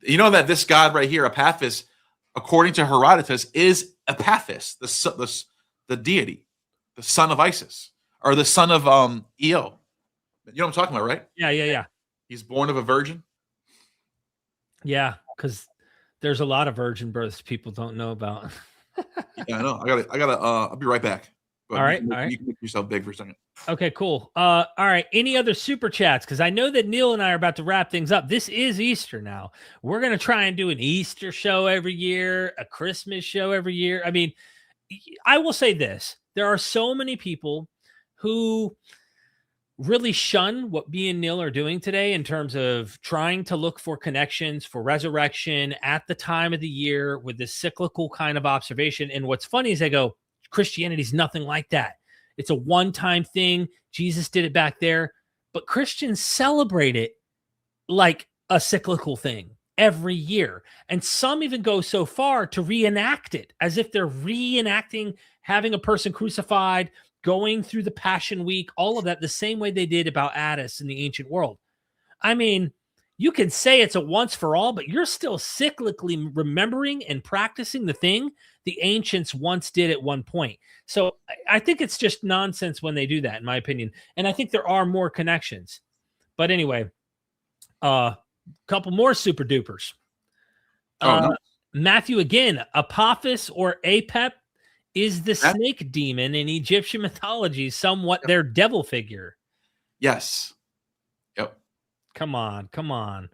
You know that this god right here, Epaphras, according to Herodotus, is Epaphras, the deity, the son of Isis, or the son of Io. You know what I'm talking about, right? Yeah. He's born of a virgin. Yeah, because there's a lot of virgin births people don't know about. Yeah, I know. I gotta. I'll be right back. But All right, you can make yourself big for a second. Okay, cool. All right. Any other super chats? Because I know that Neal and I are about to wrap things up. This is Easter now. We're gonna try and do an Easter show every year, a Christmas show every year. I mean, I will say this: there are so many people who really shun what me and Neal are doing today in terms of trying to look for connections for resurrection at the time of the year with this cyclical kind of observation. And what's funny is they go, Christianity is nothing like that. It's a one-time thing. Jesus did it back there. But Christians celebrate it like a cyclical thing every year. And some even go so far to reenact it as if they're reenacting having a person crucified, going through the Passion Week, all of that, the same way they did about Attis in the ancient world. I mean, you can say it's a once for all, but you're still cyclically remembering and practicing the thing the ancients once did at one point. So I think it's just nonsense when they do that, in my opinion. And I think there are more connections. But anyway, a couple more super dupers. Nice. Matthew again, Apophis or Apep is the snake demon in Egyptian mythology, somewhat their devil figure. Yes. Yep. Come on.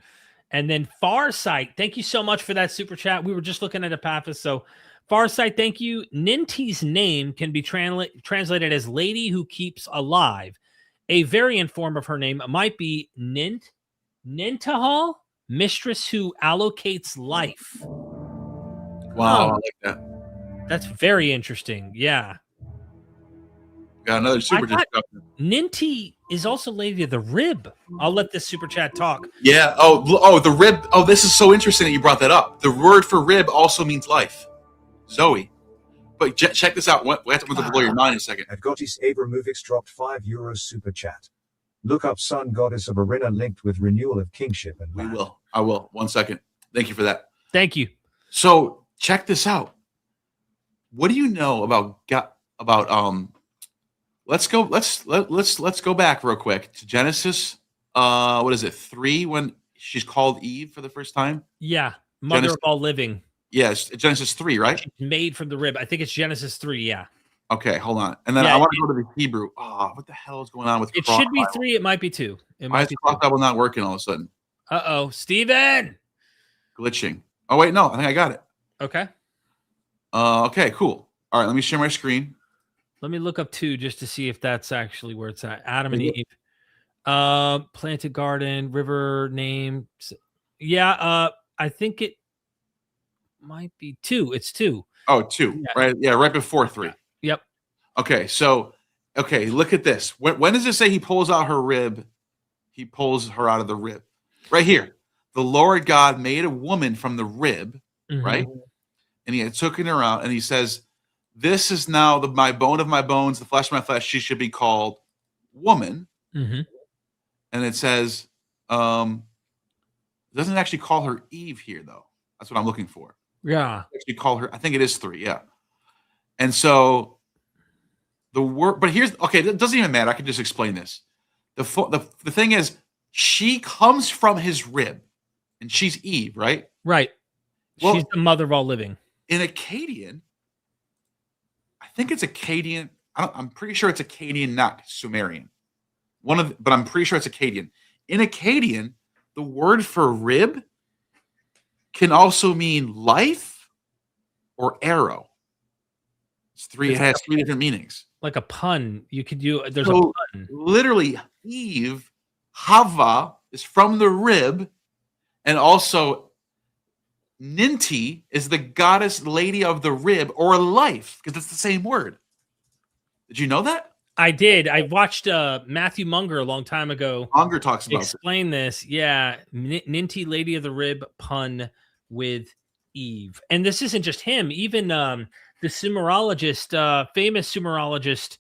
And then Farsight, thank you so much for that super chat. We were just looking at Apophis. So Farsight, thank you. Ninti's name can be translated as lady who keeps alive. A variant form of her name might be Nintahal, mistress who allocates life. Wow, I like that. That's very interesting. Yeah. Got another super chat. Ninti is also lady of the rib. I'll let this super chat talk. Yeah. Oh, the rib. Oh, this is so interesting that you brought that up. The word for rib also means life. Zoe. But check this out. We have to blow your mind in a second. At Gotis Abramovix dropped €5 super chat. Look up sun goddess of Arena linked with renewal of kingship and land. I will. 1 second. Thank you for that. Thank you. So check this out. What do you know about let's go back real quick to Genesis what is it, 3, when she's called Eve for the first time? Yeah. Mother of all living. Yes, Genesis 3, right? She's made from the rib. I think it's Genesis 3, yeah. Okay, hold on. And then I want to go to the Hebrew. Oh, what the hell is going on with it? Should be 3, it might be 2. Why is Cross Bible not working all of a sudden? Uh-oh, Steven! Glitching. Oh wait, no, I think I got it. Okay. Okay, cool. All right, let me share my screen. Let me look up 2 just to see if that's actually where it's at. Adam and Eve. Planted garden, river name. Yeah, I think it might be 2. It's 2. Oh, 2. Yeah. Right. Yeah, right before 3. Yep. Okay, so look at this. When does it say he pulls out her rib? He pulls her out of the rib. Right here. The Lord God made a woman from the rib, right? And he had taken her out, and he says, this is now my bone of my bones, the flesh of my flesh. She should be called woman. And it says, it doesn't actually call her Eve here, though. That's what I'm looking for. Yeah. Actually call her, I think it is 3, yeah. And so the word, but here's, okay, it doesn't even matter. I can just explain this. The thing is, she comes from his rib, and she's Eve, right? Right. Well, she's the mother of all living. In Akkadian, I think it's Akkadian. I'm pretty sure it's Akkadian, not Sumerian. But I'm pretty sure it's Akkadian. In Akkadian, the word for rib can also mean life or arrow. It has 3 different meanings. Like a pun. You could do. There's so a pun. Literally, Eve, Hava is from the rib, and also Ninti is the goddess lady of the rib or life, because it's the same word. Did you know that? I did. I watched Matthew Munger a long time ago. Munger talks about explain this. Yeah, Ninti, lady of the rib, pun with Eve, and this isn't just him. Even the Sumerologist, famous Sumerologist.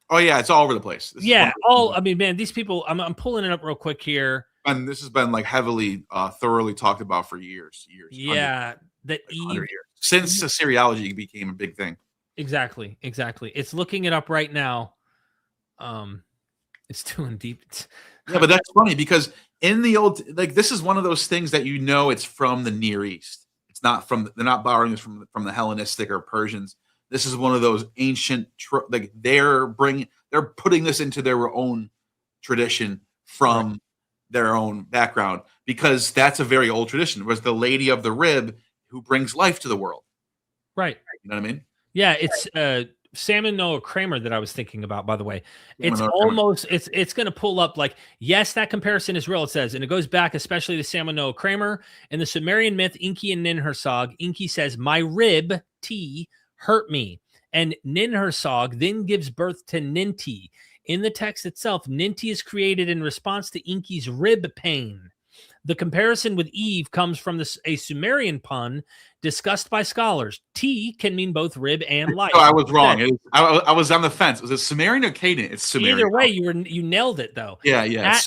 Oh yeah, it's all over the place. I mean, man, these people. I'm pulling it up real quick here. And this has been like heavily, thoroughly talked about for years. Yeah, that Eve years. Since Assyriology became a big thing. Exactly. It's looking it up right now. It's too in deep. Yeah, but that's funny because in the old, like, this is one of those things that it's from the Near East. It's not they're not borrowing this from the Hellenistic or Persians. This is one of those ancient, like, they're putting this into their own tradition from their own background, because that's a very old tradition. It was the lady of the rib who brings life to the world. Right. You know what I mean? Yeah, it's Salmon Noah Kramer that I was thinking about, by the way. It's almost, it's going to pull up, like, yes, that comparison is real, it says, and it goes back especially to Salmon Noah Kramer. In the Sumerian myth, Enki and Ninhursag, Enki says, my rib, T, hurt me. And Ninhursag then gives birth to Ninti. In the text itself, Ninti is created in response to Enki's rib pain. The comparison with Eve comes from a Sumerian pun discussed by scholars. T can mean both rib and life. No, I was wrong. I was on the fence. Was it Sumerian or Canaan? It's Sumerian. Either way, you nailed it, though. Yeah.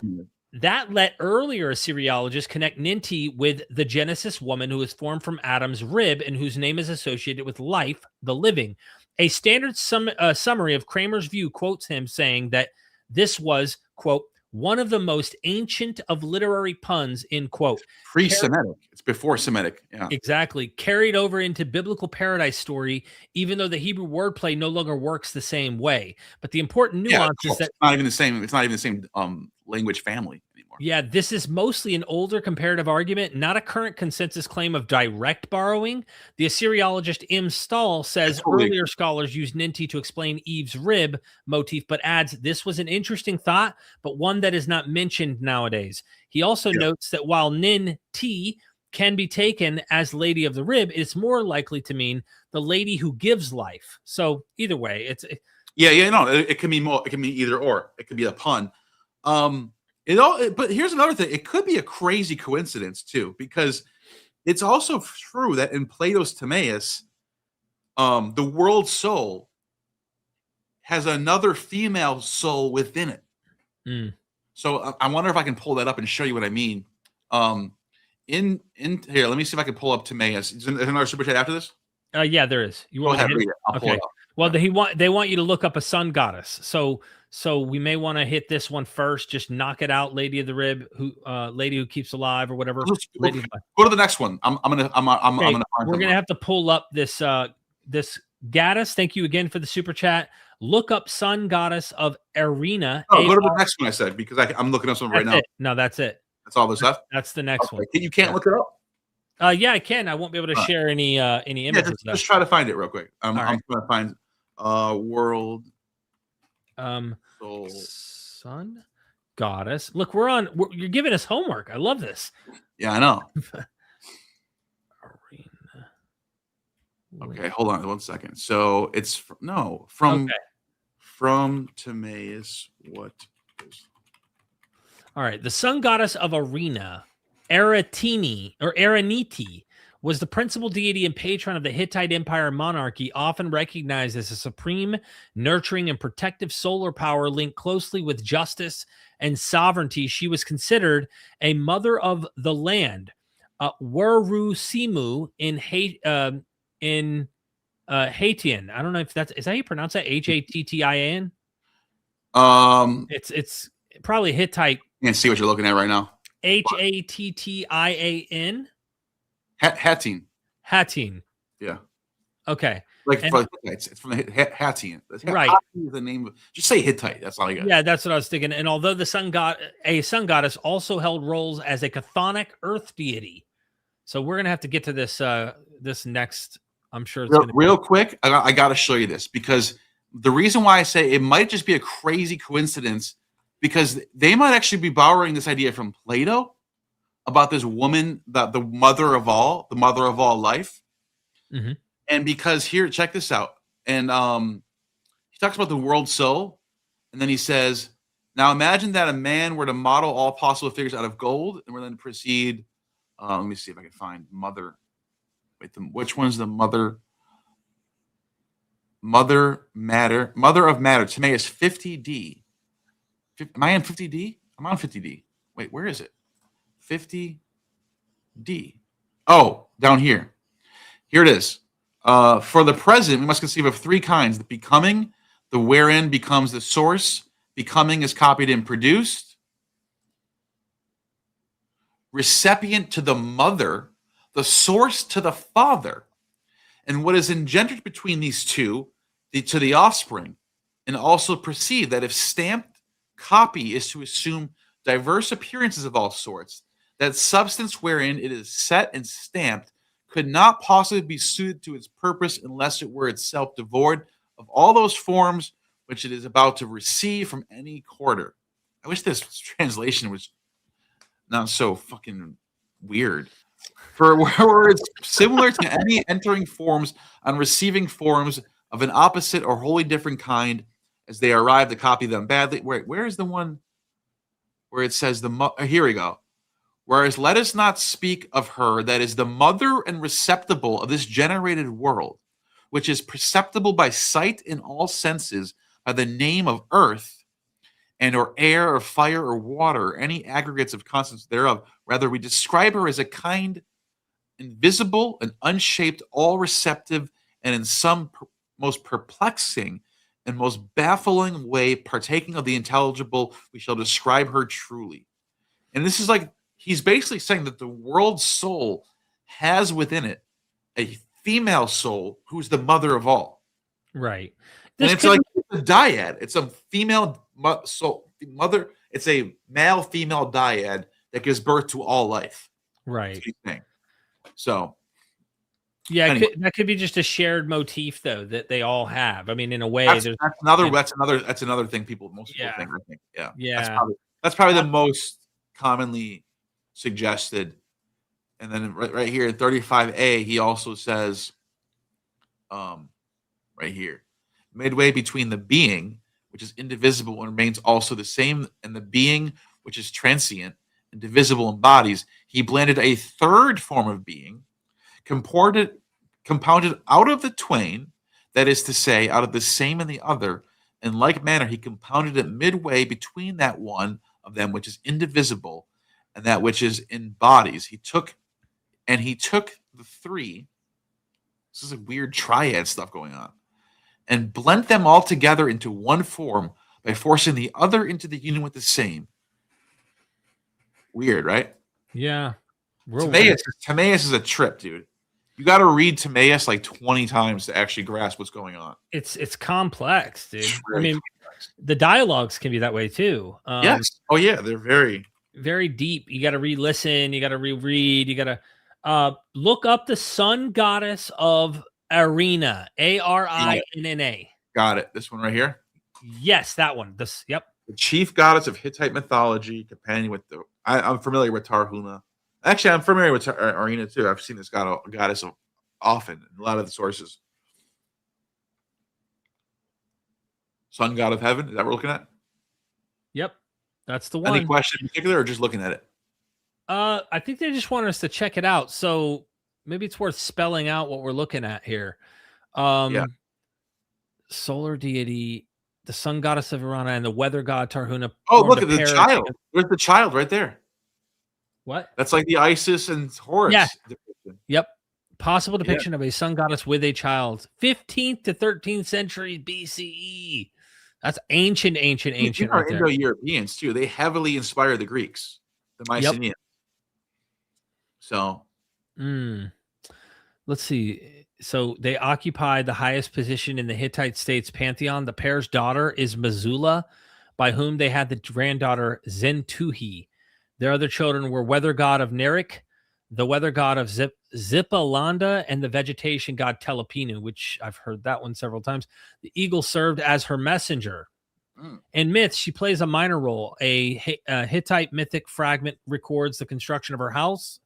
That let earlier Assyriologists connect Ninti with the Genesis woman who was formed from Adam's rib and whose name is associated with life, the living. A standard summary of Kramer's view quotes him saying that this was, quote, one of the most ancient of literary puns, in quote. Pre-Semitic. It's before Semitic. Yeah. Exactly. Carried over into biblical paradise story, even though the Hebrew wordplay no longer works the same way. But the important nuance is that it's not even the same language family anymore. Yeah, this is mostly an older comparative argument, not a current consensus claim of direct borrowing. The Assyriologist M. Stahl says earlier scholars used Ninti to explain Eve's rib motif, but adds this was an interesting thought, but one that is not mentioned nowadays. He also notes that while Nin-Ti can be taken as lady of the rib, it's more likely to mean the lady who gives life. So either way, it can mean more. It can mean either or. It could be a pun. But here's another thing. It could be a crazy coincidence too, because it's also true that in Plato's Timaeus, the world soul has another female soul within it. So I wonder if I can pull that up and show you what I mean. In here, let me see if I can pull up Timaeus. Is there another super chat after this? Yeah, there is. You Go ahead, read it. I'll pull it up. Well, they want you to look up a sun goddess. So we may want to hit this one first. Just knock it out, lady of the rib, lady who keeps alive or whatever. Go to the next one. I'm gonna find. We're gonna have to pull up this this goddess. Thank you again for the super chat. Look up sun goddess of Arena. Oh, go to the next one. I said because I'm looking up something right now. No, that's it. That's all there's left. That's the next one. You can't look it up. Yeah, I can. I won't be able to share any images. Just try to find it real quick. I'm trying to find world. Sun goddess. Look, you're giving us homework. I love this. Yeah, I know. Arena. Okay, hold on 1 second. So it's from Timaeus. What is? All right, the sun goddess of Arena, Araniti, was the principal deity and patron of the Hittite Empire monarchy, often recognized as a supreme, nurturing, and protective solar power linked closely with justice and sovereignty. She was considered a mother of the land. Werusimu in Haitian. I don't know if is that how you pronounce that? Hattin? It's probably Hittite. You can see what you're looking at right now. Hattin. Hattin. Yeah. Okay. It's from the Hattin. Right. Hattin is the name. Just say Hittite. That's all I got. Yeah, that's what I was thinking. And although the sun goddess also held roles as a chthonic earth deity. So we're gonna have to get to this this next. I'm sure it's real quick. I got to show you this because the reason why I say it might just be a crazy coincidence because they might actually be borrowing this idea from Plato about this woman, the mother of all life. Mm-hmm. And because here, check this out. And he talks about the world soul. And then he says, now imagine that a man were to model all possible figures out of gold and we're then to proceed. Let me see if I can find mother. Wait, which one's the mother? Mother of matter. Timaeus 50D. Am I on 50D? I'm on 50D. Wait, where is it? 50D. Oh, down here. Here it is. For the present, we must conceive of three kinds: the becoming, the wherein becomes the source, becoming is copied and produced, recipient to the mother, the source to the father, and what is engendered between these two to the offspring, and also perceive that if stamped copy is to assume diverse appearances of all sorts, that substance wherein it is set and stamped could not possibly be suited to its purpose unless it were itself devoid of all those forms which it is about to receive from any quarter. I wish this translation was not so fucking weird. For words similar to any entering forms on receiving forms of an opposite or wholly different kind, as they arrive to copy them badly. Where is the one where it says here we go. Whereas let us not speak of her that is the mother and receptacle of this generated world, which is perceptible by sight in all senses by the name of earth, and or air or fire or water, or any aggregates of constants thereof. Rather, we describe her as a kind, invisible and unshaped, all receptive, and in some most perplexing and most baffling way partaking of the intelligible, we shall describe her truly. And this is like, he's basically saying that the world's soul has within it a female soul who's the mother of all. Right. And it's like a dyad. It's a female soul, mother. It's a male female dyad that gives birth to all life. Right. So, yeah, anyway. that could be just a shared motif, though, that they all have. I mean, in a way, that's another thing most people think. I think, yeah. That's probably the most commonly suggested. And then right here in 35a, he also says, right here, midway between the being, which is indivisible and remains also the same, and the being, which is transient and divisible in bodies, he blended a third form of being, compounded out of the twain, that is to say, out of the same and the other. In like manner, he compounded it midway between that one of them which is indivisible and that which is in bodies. He took the three. This is a weird triad stuff going on, and blent them all together into one form by forcing the other into the union with the same. Weird, right? Yeah. Timaeus is a trip, dude. You got to read Timaeus like 20 times to actually grasp what's going on. It's complex, dude. I mean, the dialogues can be that way too. Yes. Oh yeah, they're very, very deep. You got to re-listen. You got to reread. You got to look up the sun goddess of Arena. Arinna. Got it. This one right here. Yes, that one. Yep. The chief goddess of Hittite mythology, companion with I'm familiar with Tarhuna. Actually, I'm familiar with Arena too. I've seen this goddess often in a lot of the sources. Sun god of heaven. Is that what we're looking at? Yep. That's the one. Any question in particular, or just looking at it? I think they just want us to check it out. So maybe it's worth spelling out what we're looking at here. Solar deity, the sun goddess of Arana, and the weather god Tarhuna. Oh, look at the child. There's the child right there. What? That's like the Isis and Horus. Yeah. Yep. Possible depiction of a sun goddess with a child. 15th to 13th century BCE. That's ancient These are right Indo-Europeans too. They heavily inspire the Greeks, the Mycenaeans. Yep. So, let's see. So they occupy the highest position in the Hittite state's pantheon. The pair's daughter is Missoula, by whom they had the granddaughter Zentuhi. Their other children were weather god of Nerik, the weather god of Zippalanda, and the vegetation god Telepinu, which I've heard that one several times. The eagle served as her messenger. In myths, she plays a minor role. A Hittite mythic fragment records the construction of her house.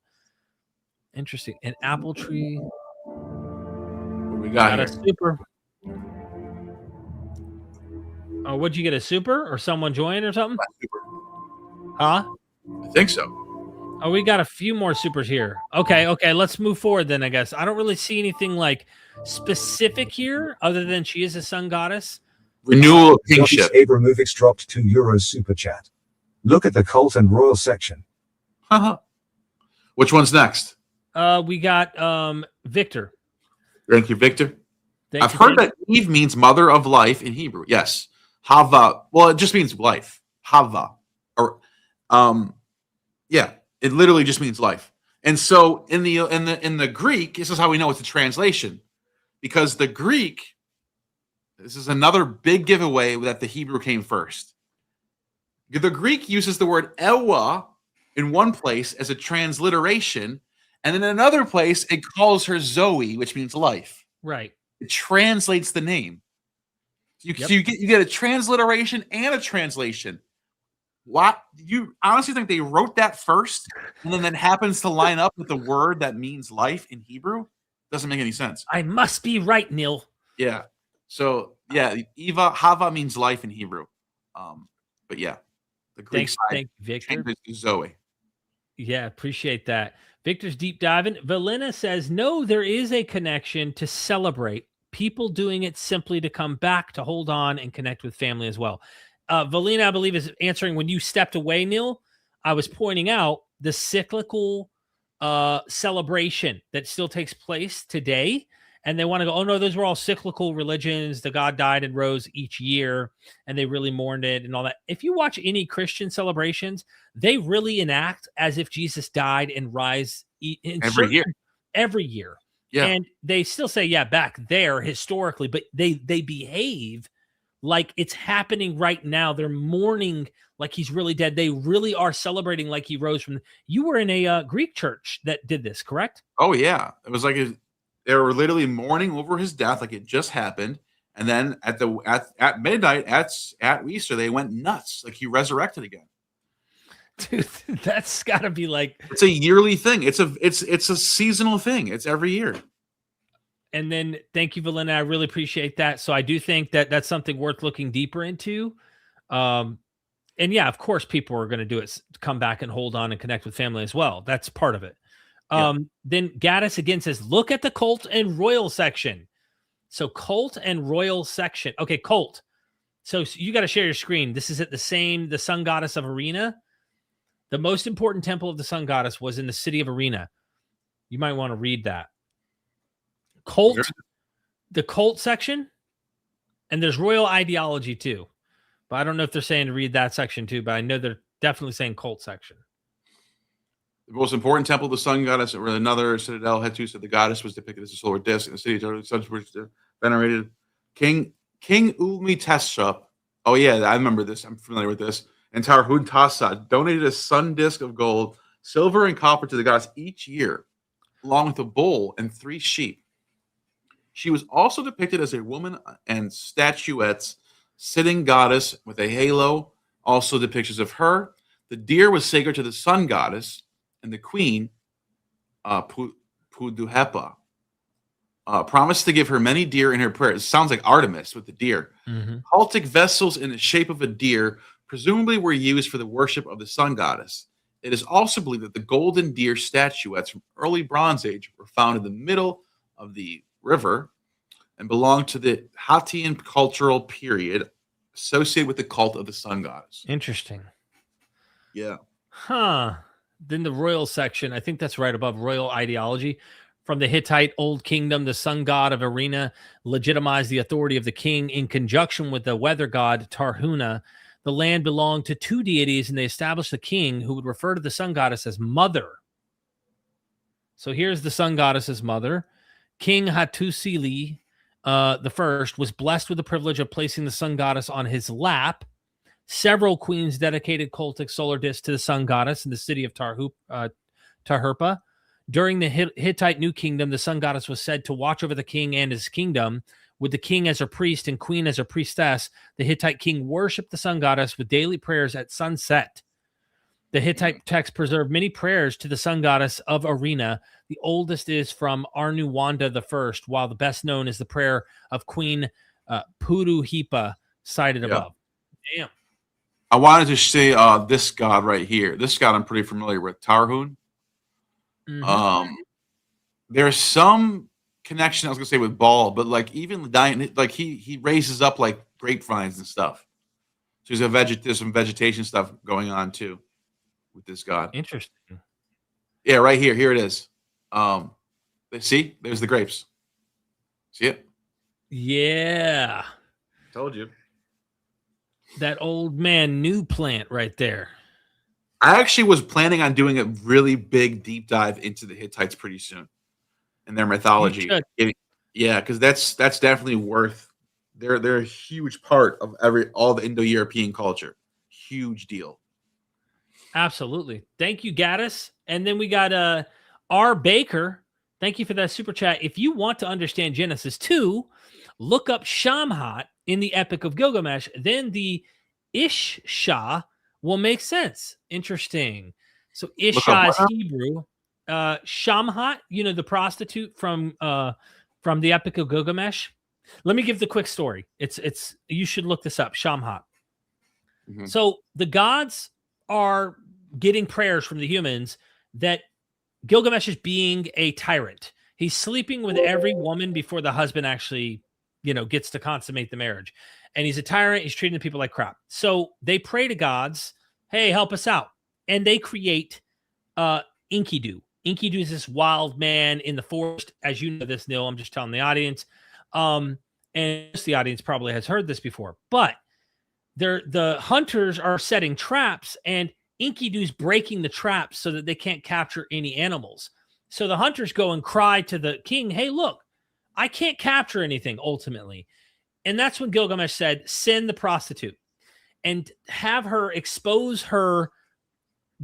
Interesting. An apple tree. What we got here? A super. Oh, what'd you get? A super or someone join or something? Huh? I think so. Oh, we got a few more supers here. Okay, let's move forward then, I guess. I don't really see anything like specific here other than she is a sun goddess. Renewal of kingship. Abramovix dropped €2 super chat. Look at the cult and royal section. Which one's next? We got Victor. Thank you, Victor. I've heard that Eve means mother of life in Hebrew. Yes. Hava. Well, it just means life. Hava, or yeah, it literally just means life. And so in the Greek, this is how we know it's a translation, because the Greek. This is another big giveaway that the Hebrew came first. The Greek uses the word Ewa in one place as a transliteration, and in another place it calls her Zoe, which means life. Right. It translates the name. So you get a transliteration and a translation. What, you honestly think they wrote that first, and then that happens to line up with the word that means life in Hebrew? Doesn't make any sense. I must be right, Neal. Yeah. So yeah, Hava means life in Hebrew. But yeah, the Greek side. Thank you, Victor. Is Zoe. Yeah, appreciate that. Victor's deep diving. Valena says, no, there is a connection to celebrate. People doing it simply to come back, to hold on and connect with family as well. Valena, I believe, is answering when you stepped away, Neal. I was pointing out the cyclical celebration that still takes place today. And they want to go, oh, no, those were all cyclical religions. The God died and rose each year, and they really mourned it and all that. If you watch any Christian celebrations, they really enact as if Jesus died and rise every year. Every year. Yeah. And they still say, yeah, back there historically, but they behave like it's happening right now. They're mourning like he's really dead. They really are celebrating like he rose from. You were in a Greek church that did this, correct? Oh, yeah. It was like they were literally mourning over his death, like it just happened. And then at midnight at Easter, they went nuts, like he resurrected again. Dude, that's got to be like, it's a yearly thing. It's a seasonal thing. It's every year. And then thank you, Valena. I really appreciate that. So I do think that that's something worth looking deeper into. And yeah, of course, people are going to do it, come back and hold on and connect with family as well. That's part of it. Then Gaddis again says, look at the cult and royal section. So cult and royal section. Okay, cult. So you got to share your screen. This is at the sun goddess of Arena. The most important temple of the sun goddess was in the city of Arena. You might want to read that. Cult, the cult section, and there's royal ideology too. But I don't know if they're saying to read that section too, but I know they're definitely saying cult section. The most important temple of the sun goddess, or another citadel, had two, said the goddess was depicted as a solar disk, and the city of the suns were venerated. King Ulmitesha, oh yeah, I remember this. I'm familiar with this. And Tarhuntasa donated a sun disk of gold, silver, and copper to the goddess each year, along with a bull and 3 sheep. She was also depicted as a woman and statuettes, sitting goddess with a halo, also depictions of her. The deer was sacred to the sun goddess, and the queen, Puduhepa, promised to give her many deer in her prayers. It sounds like Artemis with the deer. Mm-hmm. Cultic vessels in the shape of a deer presumably were used for the worship of the sun goddess. It is also believed that the golden deer statuettes from early Bronze Age were found in the middle of the river and belonged to the Hattian cultural period associated with the cult of the sun goddess. Interesting. Yeah. Huh. Then the royal section, I think that's right above royal ideology. From the Hittite Old Kingdom, the sun god of Arena legitimized the authority of the king in conjunction with the weather god Tarhuna. The land belonged to 2 deities, and they established a king who would refer to the sun goddess as mother. So here's the sun goddess's mother. King Hattusili the first was blessed with the privilege of placing the sun goddess on his lap. Several queens dedicated cultic solar discs to the sun goddess in the city of Tarhurpa. During the Hittite New Kingdom, the sun goddess was said to watch over the king and his kingdom. With the king as her priest and queen as her priestess, the Hittite king worshipped the sun goddess with daily prayers at sunset. The Hittite text preserved many prayers to the sun goddess of Arena. The oldest is from Arnuwanda I, while the best known is the prayer of Queen Puduhepa, cited above. Damn. I wanted to say this god right here. This god I'm pretty familiar with, Tarhun. Mm-hmm. There's some connection I was gonna say with Baal, but like even like he raises up like grapevines and stuff. So there's some vegetation stuff going on too with this god. Interesting. Yeah, right here. Here it is. See, there's the grapes. See it? Yeah. Told you. That old man new plant right there. I actually was planning on doing a really big deep dive into the Hittites pretty soon and their mythology. Yeah, because that's definitely worth. They're a huge part of all the Indo-European culture. Huge deal. Absolutely. Thank you, Gaddis. And then we got R. Baker. Thank you for that super chat. If you want to understand Genesis 2, look up Shamhat in the Epic of Gilgamesh. Then the Ish-Shah will make sense. Interesting. So Ish-Shah is Hebrew. Shamhat, the prostitute from the Epic of Gilgamesh. Let me give the quick story. It's you should look this up. Shamhat. Mm-hmm. So the gods are getting prayers from the humans that Gilgamesh is being a tyrant. He's sleeping with every woman before the husband actually, gets to consummate the marriage. And he's a tyrant. He's treating the people like crap. So they pray to gods, hey, help us out. And they create Enkidu. Enkidu is this wild man in the forest. As you know this, Neal, I'm just telling the audience. And the audience probably has heard this before. But the hunters are setting traps, and Enkidu's breaking the traps so that they can't capture any animals. So the hunters go and cry to the king, hey, look, I can't capture anything ultimately. And that's when Gilgamesh said, send the prostitute and have her expose her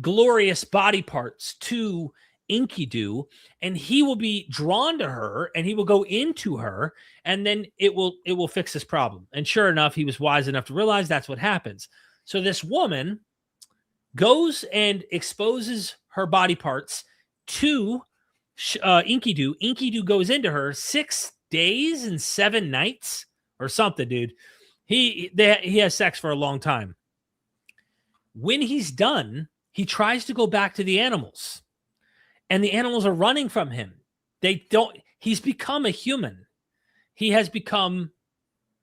glorious body parts to Enkidu, and he will be drawn to her and he will go into her, and then it will fix this problem. And sure enough, he was wise enough to realize that's what happens. So this woman goes and exposes her body parts to Enkidu. Enkidu goes into her 6 days and 7 nights or something, dude. He has sex for a long time. When he's done, he tries to go back to the animals, and the animals are running from him. He's become a human. He has become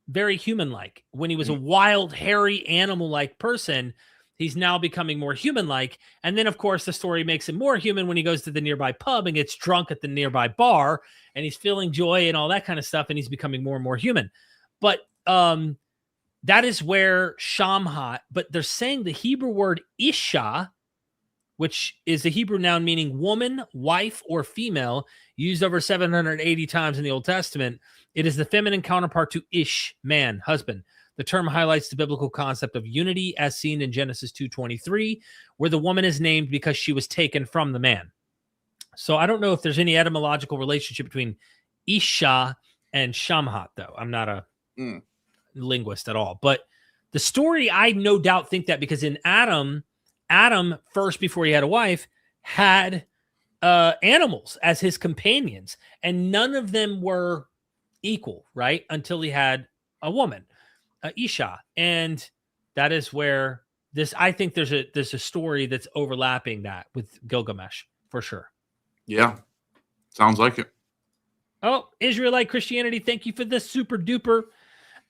very human-like. When he was a wild, hairy, animal-like person, he's now becoming more human-like. And then, of course, the story makes him more human when he goes to the nearby pub and gets drunk at the nearby bar, and he's feeling joy and all that kind of stuff, and he's becoming more and more human. But that is where Shamhat, but they're saying the Hebrew word Isha, which is a Hebrew noun meaning woman, wife, or female, used over 780 times in the Old Testament. It is the feminine counterpart to Ish, man, husband. The term highlights the biblical concept of unity as seen in Genesis 2:23, where the woman is named because she was taken from the man. So I don't know if there's any etymological relationship between Isha and Shamhat, though. I'm not a linguist at all. But the story, I no doubt think that because in Adam first, before he had a wife, had animals as his companions, and none of them were equal, right? Until he had a woman, Isha. And that is where I think there's a story that's overlapping that with Gilgamesh for sure. Yeah. Sounds like it. Oh, Israelite Christianity, thank you for this super duper.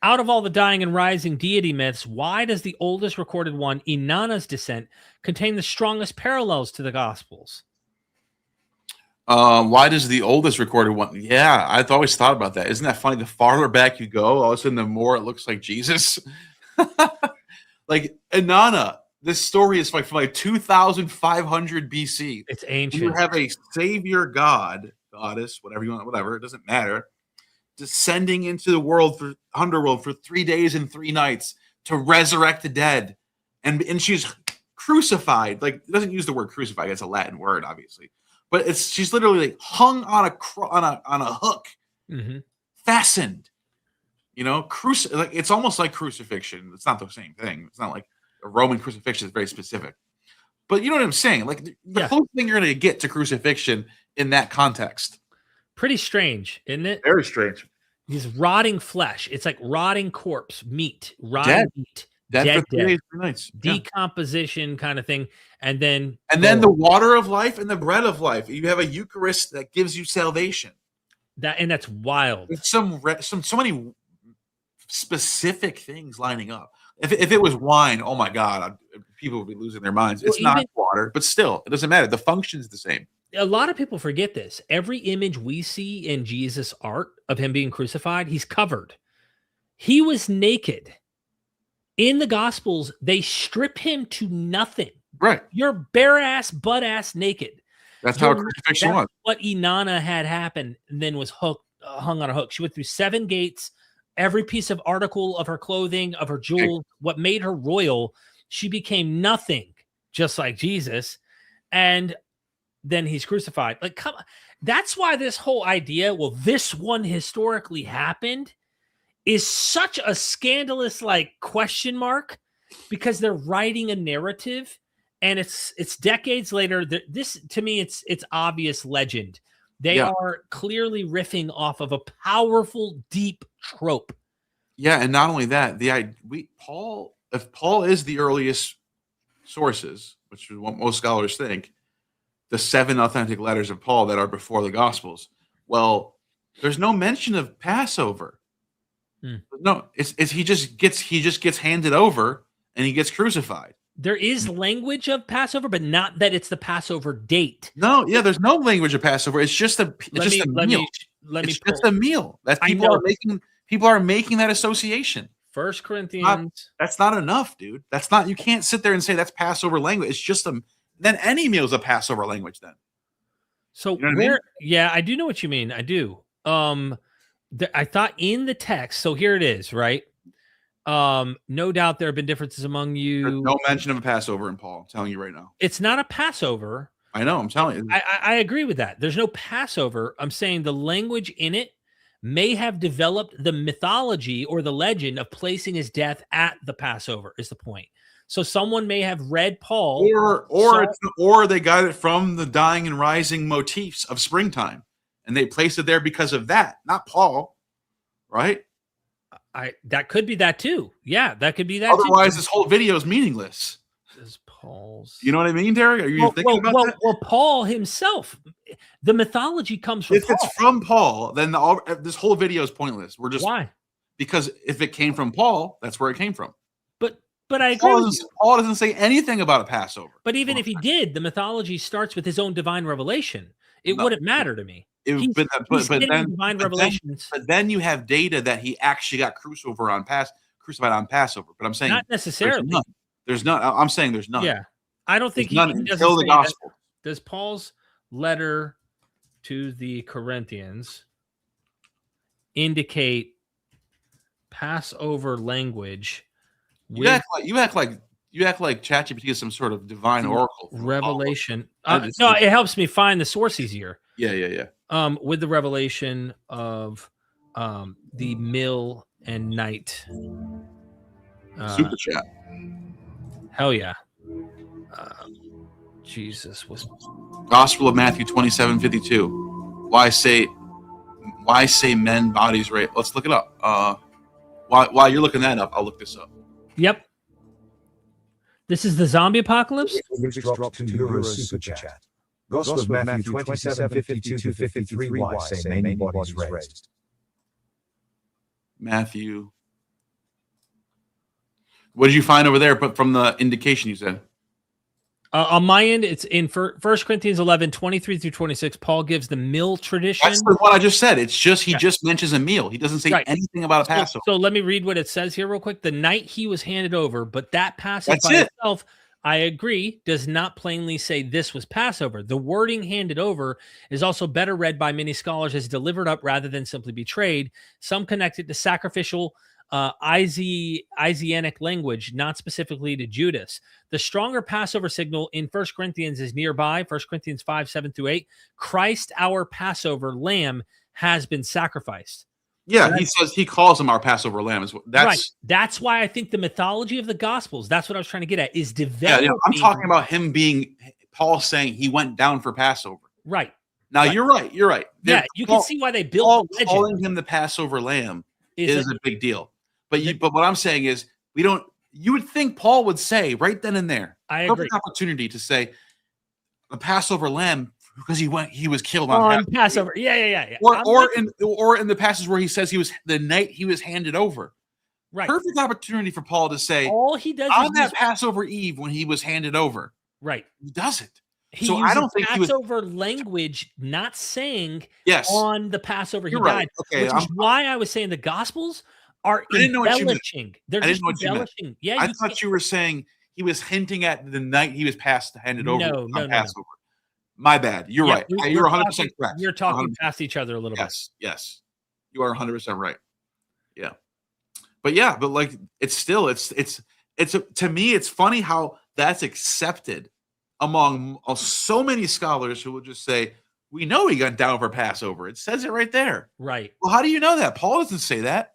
Out of all the dying and rising deity myths, why does the oldest recorded one, Inanna's descent, contain the strongest parallels to the Gospels? Why does the oldest recorded one? Yeah, I've always thought about that. Isn't that funny? The farther back you go, all of a sudden, the more it looks like Jesus. Like Inanna, this story is from like 2,500 BC. It's ancient. You have a savior god, goddess, whatever you want, whatever, it doesn't matter, descending into the underworld for 3 days and 3 nights to resurrect the dead, and she's crucified. Like, it doesn't use the word crucified; it's a Latin word, obviously, but she's literally like hung on a hook, fastened. Like it's almost like crucifixion. It's not the same thing. It's not like a Roman crucifixion is very specific, but you know what I'm saying. Like the closest thing you're going to get to crucifixion in that context. Pretty strange, isn't it? Very strange. He's rotting flesh. It's like rotting corpse, meat, rotting meat. Dead for 3 days, 3 nights. Decomposition kind of thing. And then the water of life and the bread of life. You have a Eucharist that gives you salvation. That's wild. It's so many specific things lining up. If it was wine, oh my God, people would be losing their minds. It's not water, but still, it doesn't matter. The function's the same. A lot of people forget this. Every image we see in Jesus' art of him being crucified, he's covered. He was naked. In the Gospels, they strip him to nothing. Right. You're bare ass, butt ass naked. That's how crucifixion was. What Inanna had happened and then was hung on a hook. She went through 7 gates, every piece of article of her clothing, of her jewels, what made her royal. She became nothing, just like Jesus. And then he's crucified. Like, come on. That's why this whole idea, well, this one historically happened, is such a scandalous, like, question mark, because they're writing a narrative. And it's decades later. This, to me, it's obvious legend. They are clearly riffing off of a powerful, deep trope. Yeah, and not only that, if Paul is the earliest sources, which is what most scholars think, the 7 authentic letters of Paul that are before the Gospels. Well, there's no mention of Passover. No, it's he just gets handed over and he gets crucified. There is language of Passover, but not that it's the Passover date. No, yeah, there's no language of Passover. It's just a meal. It's just a meal. That people are making that association. 1 Corinthians. That's not enough, dude. That's not. You can't sit there and say that's Passover language. It's just then any meal is a Passover language. Then. So you know what I mean? Yeah, I do know what you mean. I do. I thought in the text. So here it is, right? No doubt there have been differences among you. There's no mention of a Passover in Paul. I'm telling you right now. It's not a Passover. I know. I'm telling you. I agree with that. There's no Passover. I'm saying the language in it may have developed the mythology or the legend of placing his death at the Passover. Is the point? So someone may have read Paul, or they got it from the dying and rising motifs of springtime, and they placed it there because of that, not Paul, right? That could be that too. Yeah, that could be that. Otherwise, too. this whole video is meaningless. Is Paul's? You know what I mean, Derek? Are you thinking about that? Well, Paul himself, the mythology comes from. If it's from Paul, then this whole video is pointless. We're just why? Because if it came from Paul, that's where it came from. But I agree. Paul doesn't say anything about a Passover. But even if he did, the mythology starts with his own divine revelation. It wouldn't matter to me. But then you have data that he actually got crucified on Passover. But I'm saying not necessarily. There's none. I'm saying there's none. Yeah, I don't think none until the gospel. Does Paul's letter to the Corinthians indicate Passover language? You act like ChatGPT is some sort of divine oracle. Revelation. No, it helps me find the source easier. Yeah. With the revelation of the mill and night. Super chat. Hell yeah. Jesus was Gospel of Matthew 27:52. Why say men bodies rape? Let's look it up. While you're looking that up, I'll look this up. Yep. This is the zombie apocalypse. Dropped €2 super chat. Gospel of Matthew 27:52-53. Why say many bodies raised? Matthew. What did you find over there? But from the indication you said. On my end, it's in 1 Corinthians 11:23-26. Paul gives the meal tradition. That's what I just said. It's just he just mentions a meal. He doesn't say anything about a Passover. So let me read what it says here real quick. The night he was handed over, but that passage by itself, I agree, does not plainly say this was Passover. The wording handed over is also better read by many scholars as delivered up rather than simply betrayed. Some connect it to sacrificial Isianic language, not specifically to Judas. The stronger Passover signal in 1 Corinthians is nearby. 1 Corinthians 5:7-8. Christ, our Passover lamb, has been sacrificed. Yeah, he calls him our Passover lamb. Right. That's why I think the mythology of the Gospels, that's what I was trying to get at, is developing. Yeah, I'm talking about him being Paul saying he went down for Passover. Right. Now you're right. Yeah, you can see why they built the legend. Calling him the Passover lamb is a big deal. But what I'm saying is you would think Paul would say right then and there. I agree. Perfect opportunity to say the Passover lamb because he was killed on Passover. Yeah. Or in the passage where he says he was the night he was handed over. Right. Perfect opportunity for Paul to say all he does on that Passover Eve when he was handed over. Right. He does it. So I don't think Passover language, not saying on the Passover he died. Okay, which is why I was saying the Gospels are I didn't know what you meant. embellishing. They're I just didn't know what you meant. embellishing. Yeah, I thought you were saying he was hinting at the night he was handed over No, on no, no. Passover. My bad. You're right. You're 100% correct. We're talking 100%. past each other a little bit. Yes, yes. You are 100% right. Yeah. But yeah, but like it's still to me it's funny how that's accepted among so many scholars who will just say, we know he got down for Passover. It says it right there. Right. Well, how do you know that? Paul doesn't say that.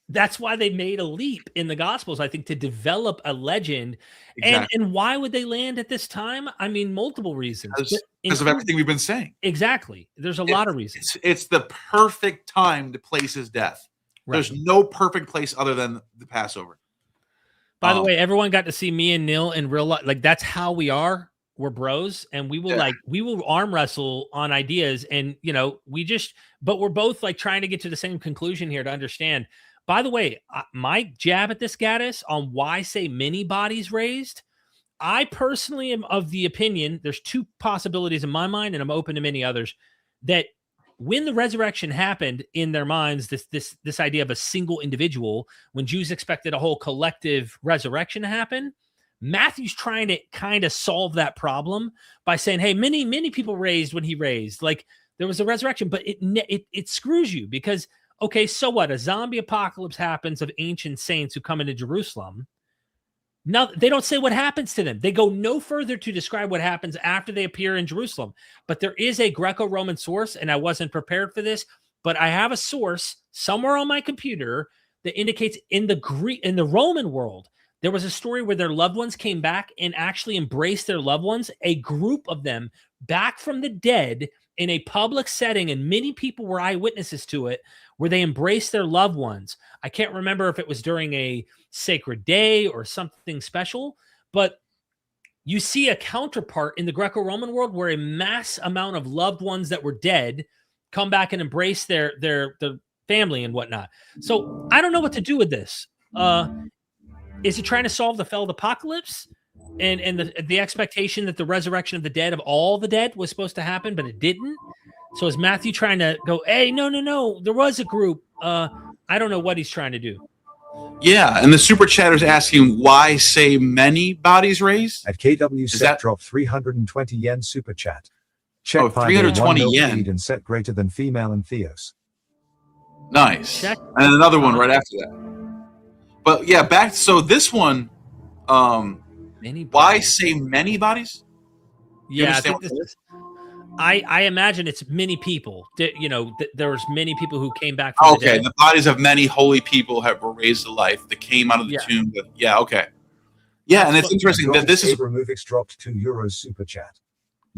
That's why they made a leap in the Gospels, I think, to develop a legend. Exactly. And why would they land at this time? I mean, multiple reasons. Because of everything we've been saying. Exactly. There's a lot of reasons. It's the perfect time to place his death. Right. There's no perfect place other than the Passover. By the way, everyone got to see me and Neal in real life. Like, that's how we are. We're bros, and we will arm wrestle on ideas, and but we're both like trying to get to the same conclusion here to understand. By the way, my jab at this Gaddis on why say many bodies raised, I personally am of the opinion there's two possibilities in my mind, and I'm open to many others, that when the resurrection happened in their minds, this idea of a single individual, when Jews expected a whole collective resurrection to happen, Matthew's trying to kind of solve that problem by saying, hey, many people raised when he raised. Like, there was a resurrection, but it screws you because, okay, so what? A zombie apocalypse happens of ancient saints who come into Jerusalem. Now, they don't say what happens to them. They go no further to describe what happens after they appear in Jerusalem. But there is a Greco-Roman source, and I wasn't prepared for this, but I have a source somewhere on my computer that indicates in the Roman world, there was a story where their loved ones came back and actually embraced their loved ones, a group of them back from the dead in a public setting, and many people were eyewitnesses to it, where they embraced their loved ones. I can't remember if it was during a sacred day or something special, but you see a counterpart in the Greco-Roman world where a mass amount of loved ones that were dead come back and embrace their family and whatnot. So I don't know what to do with this. Is it trying to solve the failed apocalypse and the expectation that the resurrection of the dead, of all the dead, was supposed to happen, but it didn't? So is Matthew trying to go, hey, no, there was a group. I don't know what he's trying to do. Yeah, and the super chatter's asking, why say many bodies raised? At KW set drop 320 yen super chat. Check 320 yen. And set greater than female and theos. Nice. Check. And another one right after that. But yeah, so this one, why say many bodies? Yeah, I imagine it's many people. There's many people who came back from the dead. The bodies of many holy people were raised to life that came out of the tomb. Okay. Yeah, and it's interesting that this is Removix dropped €2 super chat.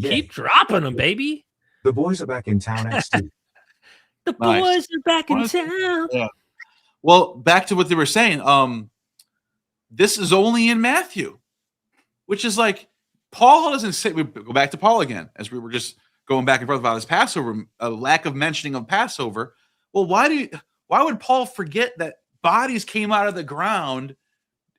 Keep dropping them, baby. The boys are back in town. XT. The boys are back in town. Yeah. Well, back to what they were saying. This is only in Matthew, which is like Paul doesn't say. We go back to Paul again, as we were just going back and forth about his Passover, a lack of mentioning of Passover. Well, why would Paul forget that bodies came out of the ground?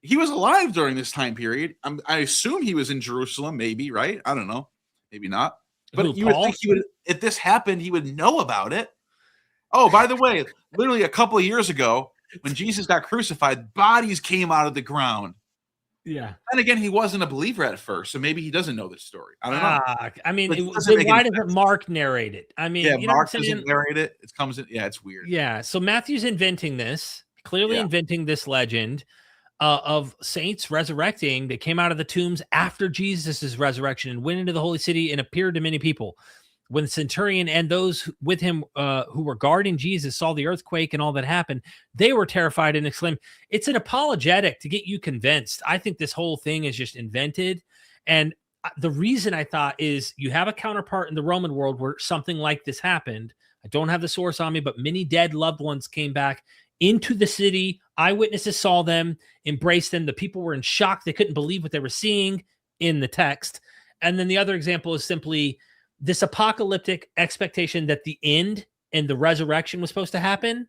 He was alive during this time period. I assume he was in Jerusalem, maybe, right? I don't know, maybe not. But you would think he would, if this happened, he would know about it. Oh, by the way, literally a couple of years ago, when Jesus got crucified, bodies came out of the ground. Yeah. And again, he wasn't a believer at first, so maybe he doesn't know this story. I don't know. I mean, why doesn't Mark narrate it? I mean, Mark doesn't narrate it. It comes in. Yeah, it's weird. Yeah. So Matthew's inventing this, inventing this legend of saints resurrecting. They came out of the tombs after Jesus' resurrection and went into the holy city and appeared to many people. When the centurion and those with him who were guarding Jesus saw the earthquake and all that happened, they were terrified and exclaimed, it's an apologetic to get you convinced. I think this whole thing is just invented. And the reason I thought is you have a counterpart in the Roman world where something like this happened. I don't have the source on me, but many dead loved ones came back into the city. Eyewitnesses saw them, embraced them. The people were in shock. They couldn't believe what they were seeing in the text. And then the other example is simply this apocalyptic expectation that the end and the resurrection was supposed to happen.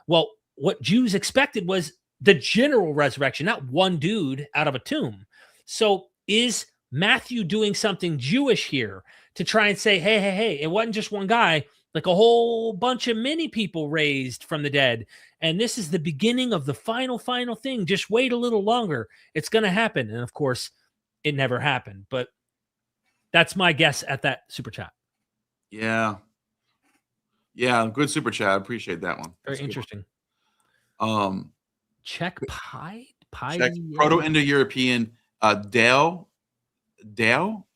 Well, what Jews expected was the general resurrection, not one dude out of a tomb. So is Matthew doing something Jewish here to try and say, hey, it wasn't just one guy. like a whole bunch of many people raised from the dead. And this is the beginning of the final thing. Just wait a little longer. It's going to happen. And of course, it never happened. But that's my guess at that super chat. Yeah. Yeah, good super chat. I appreciate that one. Very That's a good interesting. one. Check pie? Check Proto-Indo-European Dao,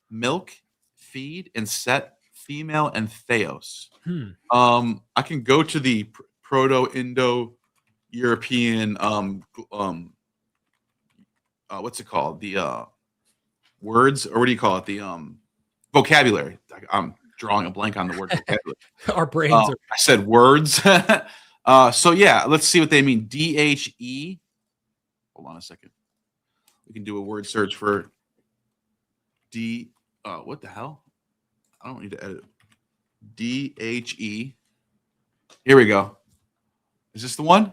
milk, feed, and set, female, and theos. I can go to the Proto-Indo-European what's it called? The words, or what do you call it? The vocabulary. I'm drawing a blank on the word vocabulary. Our brains are. I said words. So yeah, let's see what they mean. DHE. Hold on a second. We can do a word search for D. What the hell? I don't need to edit. DHE. Here we go. Is this the one?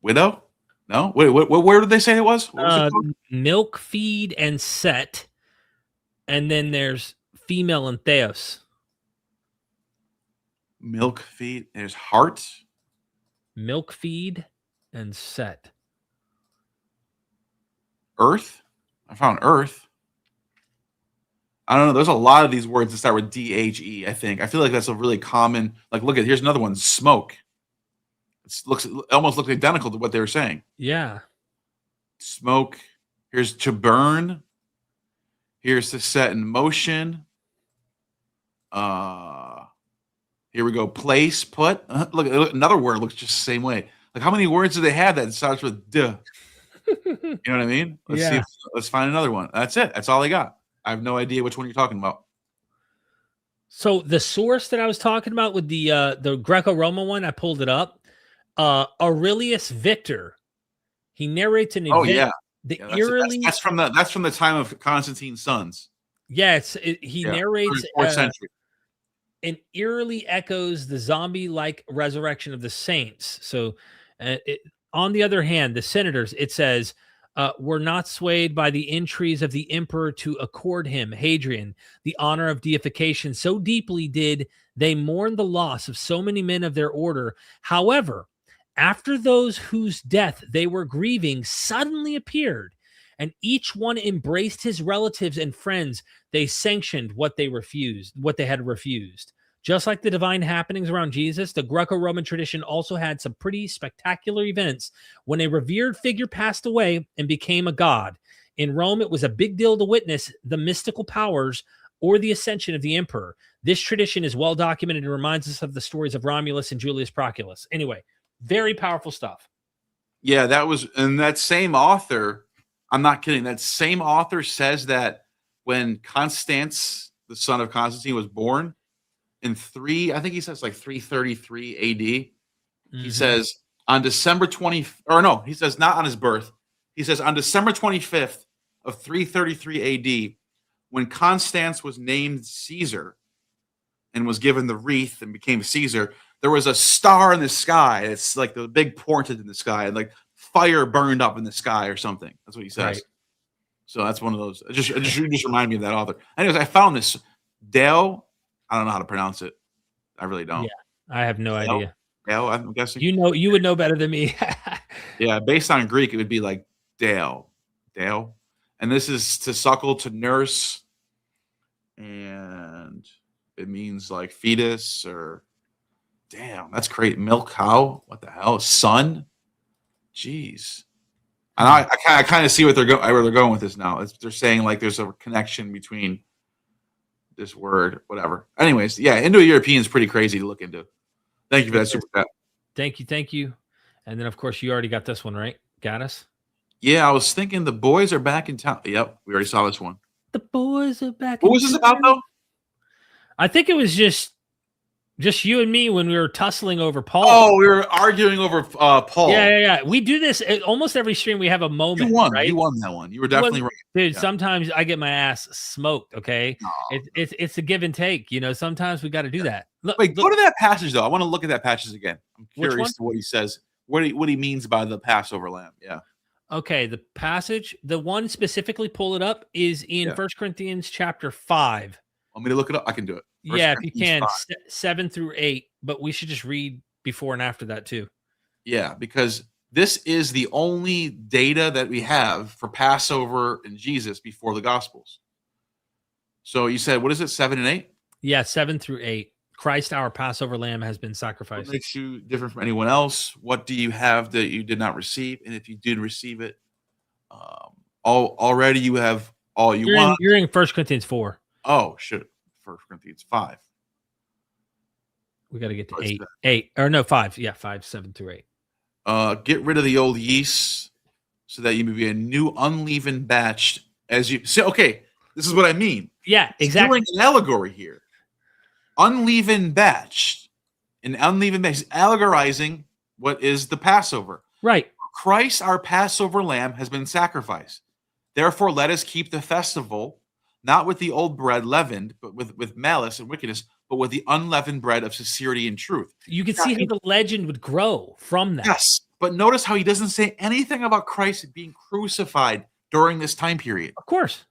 Widow? No. Wait. What word did they say it was? What was it called? Milk, feed, and set, and then there's female and theos. Milk, feed. There's heart. Milk, feed, and set. Earth. I found earth. I don't know. There's a lot of these words that start with DHE, I think. I feel like that's a really common, like, look at, here's another one, smoke. It almost looks identical to what they were saying. Yeah. Smoke. Here's to burn. Here's to set in motion. Here we go. Place, put. Look, another word looks just the same way. Like, how many words do they have that starts with duh? You know what I mean? Let's find another one. That's it. That's all I got. I have no idea which one you're talking about. So the source that I was talking about with the Greco-Roman one, I pulled it up. Aurelius Victor. He narrates an event. Oh yeah. Eerily. That's from the time of Constantine's sons. Yeah, he narrates 4th century. and eerily echoes the zombie-like resurrection of the saints. So, on the other hand, the senators, it says, were not swayed by the intrigues of the emperor to accord him, Hadrian, the honor of deification. So deeply did they mourn the loss of so many men of their order. However, after those whose death they were grieving suddenly appeared, and each one embraced his relatives and friends, they sanctioned what they had refused. Just like the divine happenings around Jesus, the Greco-Roman tradition also had some pretty spectacular events when a revered figure passed away and became a god. In Rome, it was a big deal to witness the mystical powers or the ascension of the emperor. This tradition is well documented and reminds us of the stories of Romulus and Julius Proculus. Anyway, very powerful stuff. Yeah, and that same author, I'm not kidding, that same author says that when Constance, the son of Constantine, was born, in 333 AD, he says on December 20, or no, he says not on his birth. He says on December 25th of 333 AD, when Constance was named Caesar and was given the wreath and became Caesar, there was a star in the sky. It's like the big portent in the sky, and like fire burned up in the sky or something. That's what he says. Right. So that's one of those. It just reminded me of that author. Anyways, I found this Dale. I don't know how to pronounce it. I really don't. Yeah, I have no idea. Dale, I'm guessing. You would know better than me. Yeah, based on Greek, it would be like Dale. And this is to suckle, to nurse. And it means like fetus or damn, that's great. Milk cow. What the hell? Son? Jeez. And I kind of see where they're going with this now. They're saying like there's a connection between this word, whatever. Anyways, yeah, Indo-European is pretty crazy to look into. Thank you for that super chat. Thank you. And then, of course, you already got this one, right? Got us? Yeah, I was thinking the boys are back in town. Yep, we already saw this one. The boys are back. What was this about, though? I think it was just you and me when we were tussling over Paul. Oh, we were arguing over Paul. Yeah. We do this almost every stream. We have a moment. You won, right? You won that one. You were definitely right. Dude, yeah. Sometimes I get my ass smoked, okay? Oh. It's a give and take. You know, sometimes we got to do that. Go to that passage, though. I want to look at that passage again. I'm curious to what he says, what he means by the Passover lamb. Yeah. Okay, the passage, the one specifically, pull it up, is in 1 Corinthians chapter 5. Want me to look it up? I can do it. Yeah, if you can, 7 through 8. but we should just read before and after that too. Yeah, because this is the only data that we have for Passover and Jesus before the Gospels. So you said, what is it, 7 and 8? Yeah, 7 through 8. Christ, our Passover lamb, has been What sacrificed. makes you different from anyone else? What do you have that you did not receive? And if you did receive it, already you have all you want. You're in 1 Corinthians 4. Oh, shit. 1 Corinthians 5. We got to get to What's 8. that? 8. Or no, 5. Yeah, 5, 7 through 8. Get rid of the old yeast so that you may be a new unleavened batch as you say. Okay, this is what I mean. Yeah, exactly. It's doing an allegory here. Unleavened batch. An unleavened batch is allegorizing what is the Passover. Right. Christ, our Passover lamb, has been sacrificed. Therefore, let us keep the festival, not with the old bread leavened, but with malice and wickedness, but with the unleavened bread of sincerity and truth. You can see how the legend would grow from that. Yes, but notice how he doesn't say anything about Christ being crucified during this time period. Of course.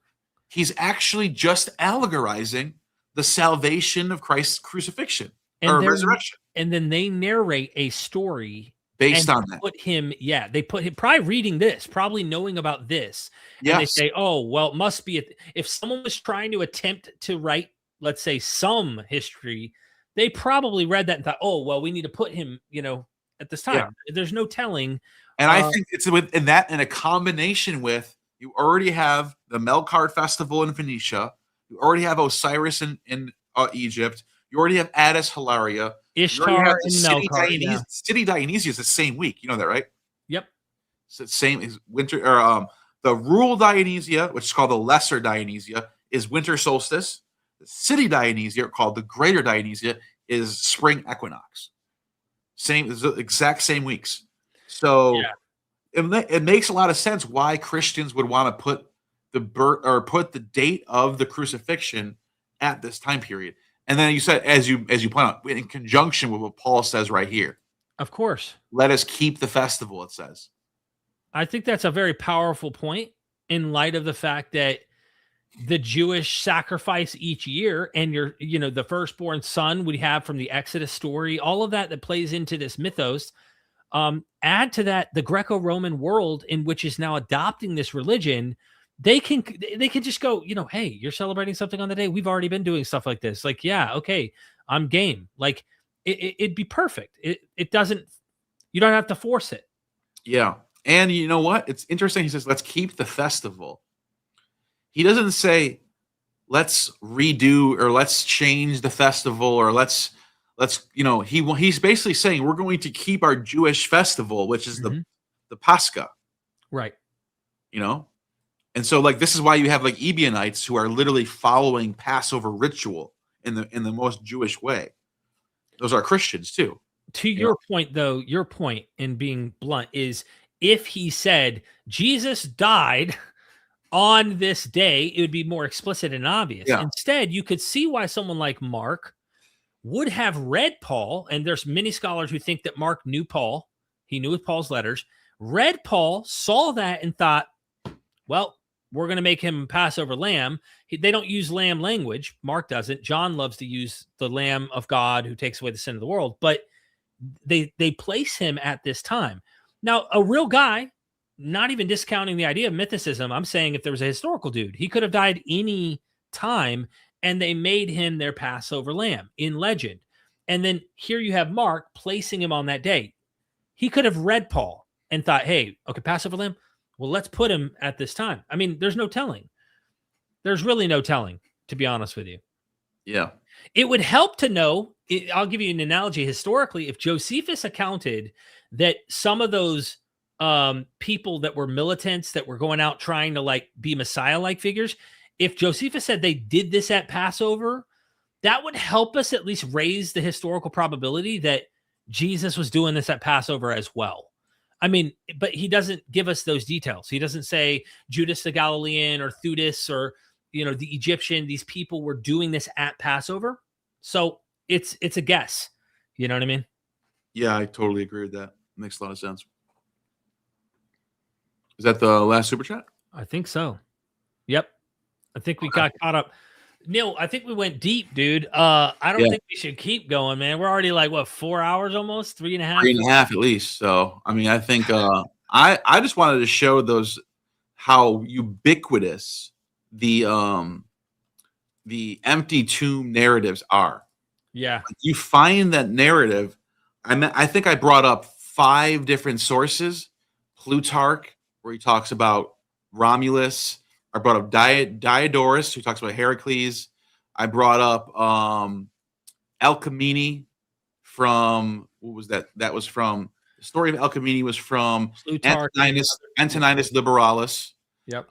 He's actually just allegorizing the salvation of Christ's crucifixion or resurrection. And then they narrate a story based and on that. They put him probably reading this, probably knowing about this. And they say, oh, well, it must be if someone was trying to attempt to write, let's say, some history, they probably read that and thought, oh, well, we need to put him, at this time. Yeah. There's no telling. And I think it's in a combination with, you already have the Melkart festival in Phoenicia. You already have Osiris in Egypt. You already have Addis Hilaria. Ishtar and Melkart. City Dionysia is the same week. You know that, right? Yep. So it's same as winter, or the rural Dionysia, which is called the Lesser Dionysia, is winter solstice. The city Dionysia, called the Greater Dionysia, is spring equinox. Same, it's the exact same weeks. So it makes a lot of sense why Christians would want to put the date of the crucifixion at this time period. And then you said, as you point out, in conjunction with what Paul says right here. Of course. Let us keep the festival, it says. I think that's a very powerful point in light of the fact that the Jewish sacrifice each year and the firstborn son we have from the Exodus story, all of that plays into this mythos. Add to that the Greco-Roman world in which is now adopting this religion. They can just go, hey, you're celebrating something on the day. We've already been doing stuff like this. Like, yeah, okay, I'm game. Like it'd be perfect. It doesn't, you don't have to force it. Yeah. And you know what? It's interesting. He says, let's keep the festival. He doesn't say, let's redo or let's change the festival or let's he's basically saying we're going to keep our Jewish festival, which is the Pascha. Right. And so this is why you have Ebionites who are literally following Passover ritual in the most Jewish way. Those are Christians too. To your point, though, your point in being blunt is if he said Jesus died on this day, it would be more explicit and obvious. Yeah. Instead, you could see why someone like Mark would have read Paul, and there's many scholars who think that Mark knew Paul. He knew with Paul's letters, read Paul, saw that, and thought, well, we're going to make him Passover lamb. They don't use lamb language. Mark doesn't. John loves to use the Lamb of God who takes away the sin of the world. But they place him at this time. Now, a real guy, not even discounting the idea of mythicism, I'm saying if there was a historical dude, he could have died any time, and they made him their Passover lamb in legend. And then here you have Mark placing him on that day. He could have read Paul and thought, hey, okay, Passover lamb, well, let's put him at this time. I mean, there's no telling. There's really no telling, to be honest with you. Yeah. It would help to know, I'll give you an analogy historically, if Josephus accounted that some of those people that were militants that were going out trying to be Messiah-like figures, if Josephus said they did this at Passover, that would help us at least raise the historical probability that Jesus was doing this at Passover as well. I mean, but he doesn't give us those details. He doesn't say Judas the Galilean or Theudas or, the Egyptian, these people were doing this at Passover. So it's a guess. You know what I mean? Yeah, I totally agree with that. Makes a lot of sense. Is that the last super chat? I think so. Yep. I think we got caught up. Neal, I think we went deep, dude. I don't think we should keep going, man. We're already like what, 4 hours almost, 3.5. 3.5 at least. So I mean, I think I just wanted to show those how ubiquitous the empty tomb narratives are. Yeah. You find that narrative. I think I brought up 5 different sources. Plutarch, where he talks about Romulus. I brought up Diodorus, who talks about Heracles. I brought up Alcmene from, what was that? That was from, the story of Alcmene was from Antoninus Liberalis. Yep.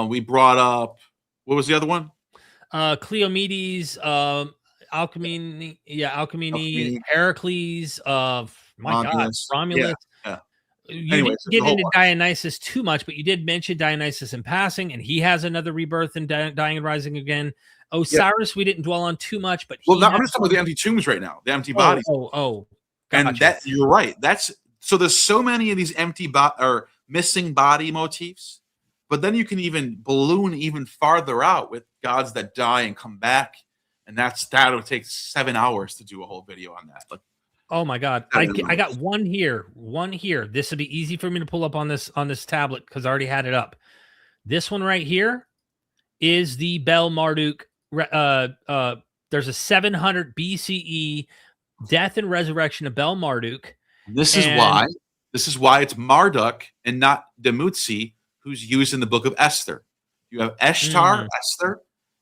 We brought up, what was the other one? Cleomedes, Alcmene, Heracles, Romulus. Yeah. You didn't get into Dionysus too much, but you did mention Dionysus in passing, and he has another rebirth and dying and rising again. Osiris, we didn't dwell on too much, but I'm just talking about the empty tombs right now, the empty bodies. Gotcha. And that, you're right. That's so. There's so many of these empty or missing body motifs, but then you can even balloon even farther out with gods that die and come back, and that would take 7 hours to do a whole video on that. But oh my God. I got one here. This would be easy for me to pull up on this tablet because I already had it up. This one right here is the Bel Marduk. There's a 700 BCE death and resurrection of Bel Marduk. This is why it's Marduk and not Demutzi who's used in the book of Esther. You have Ishtar, Esther,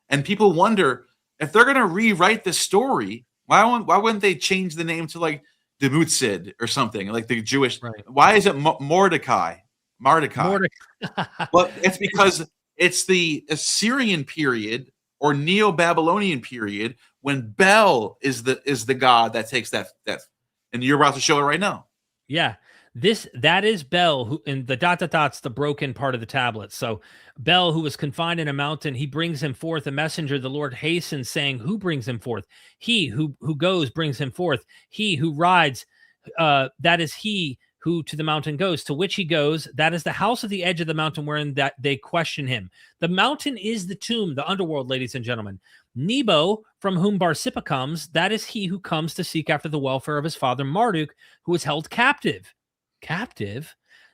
and people wonder if they're going to rewrite this story. Why wouldn't they change the name to like Demutsid or something like the Jewish? Right. Why is it Mordecai? Well, it's because it's the Assyrian period or Neo-Babylonian period when Bel is the god that takes that, and you're about to show it right now. Yeah. That is Bel, who, and the ... the broken part of the tablet. So Bel, who was confined in a mountain, he brings him forth a messenger. The Lord hastens, saying, who brings him forth? He who goes brings him forth. He who rides, that is he who to the mountain goes. To which he goes, that is the house of the edge of the mountain wherein that they question him. The mountain is the tomb, the underworld, ladies and gentlemen. Nebo, from whom Barsippa comes, that is he who comes to seek after the welfare of his father Marduk, who was held captive.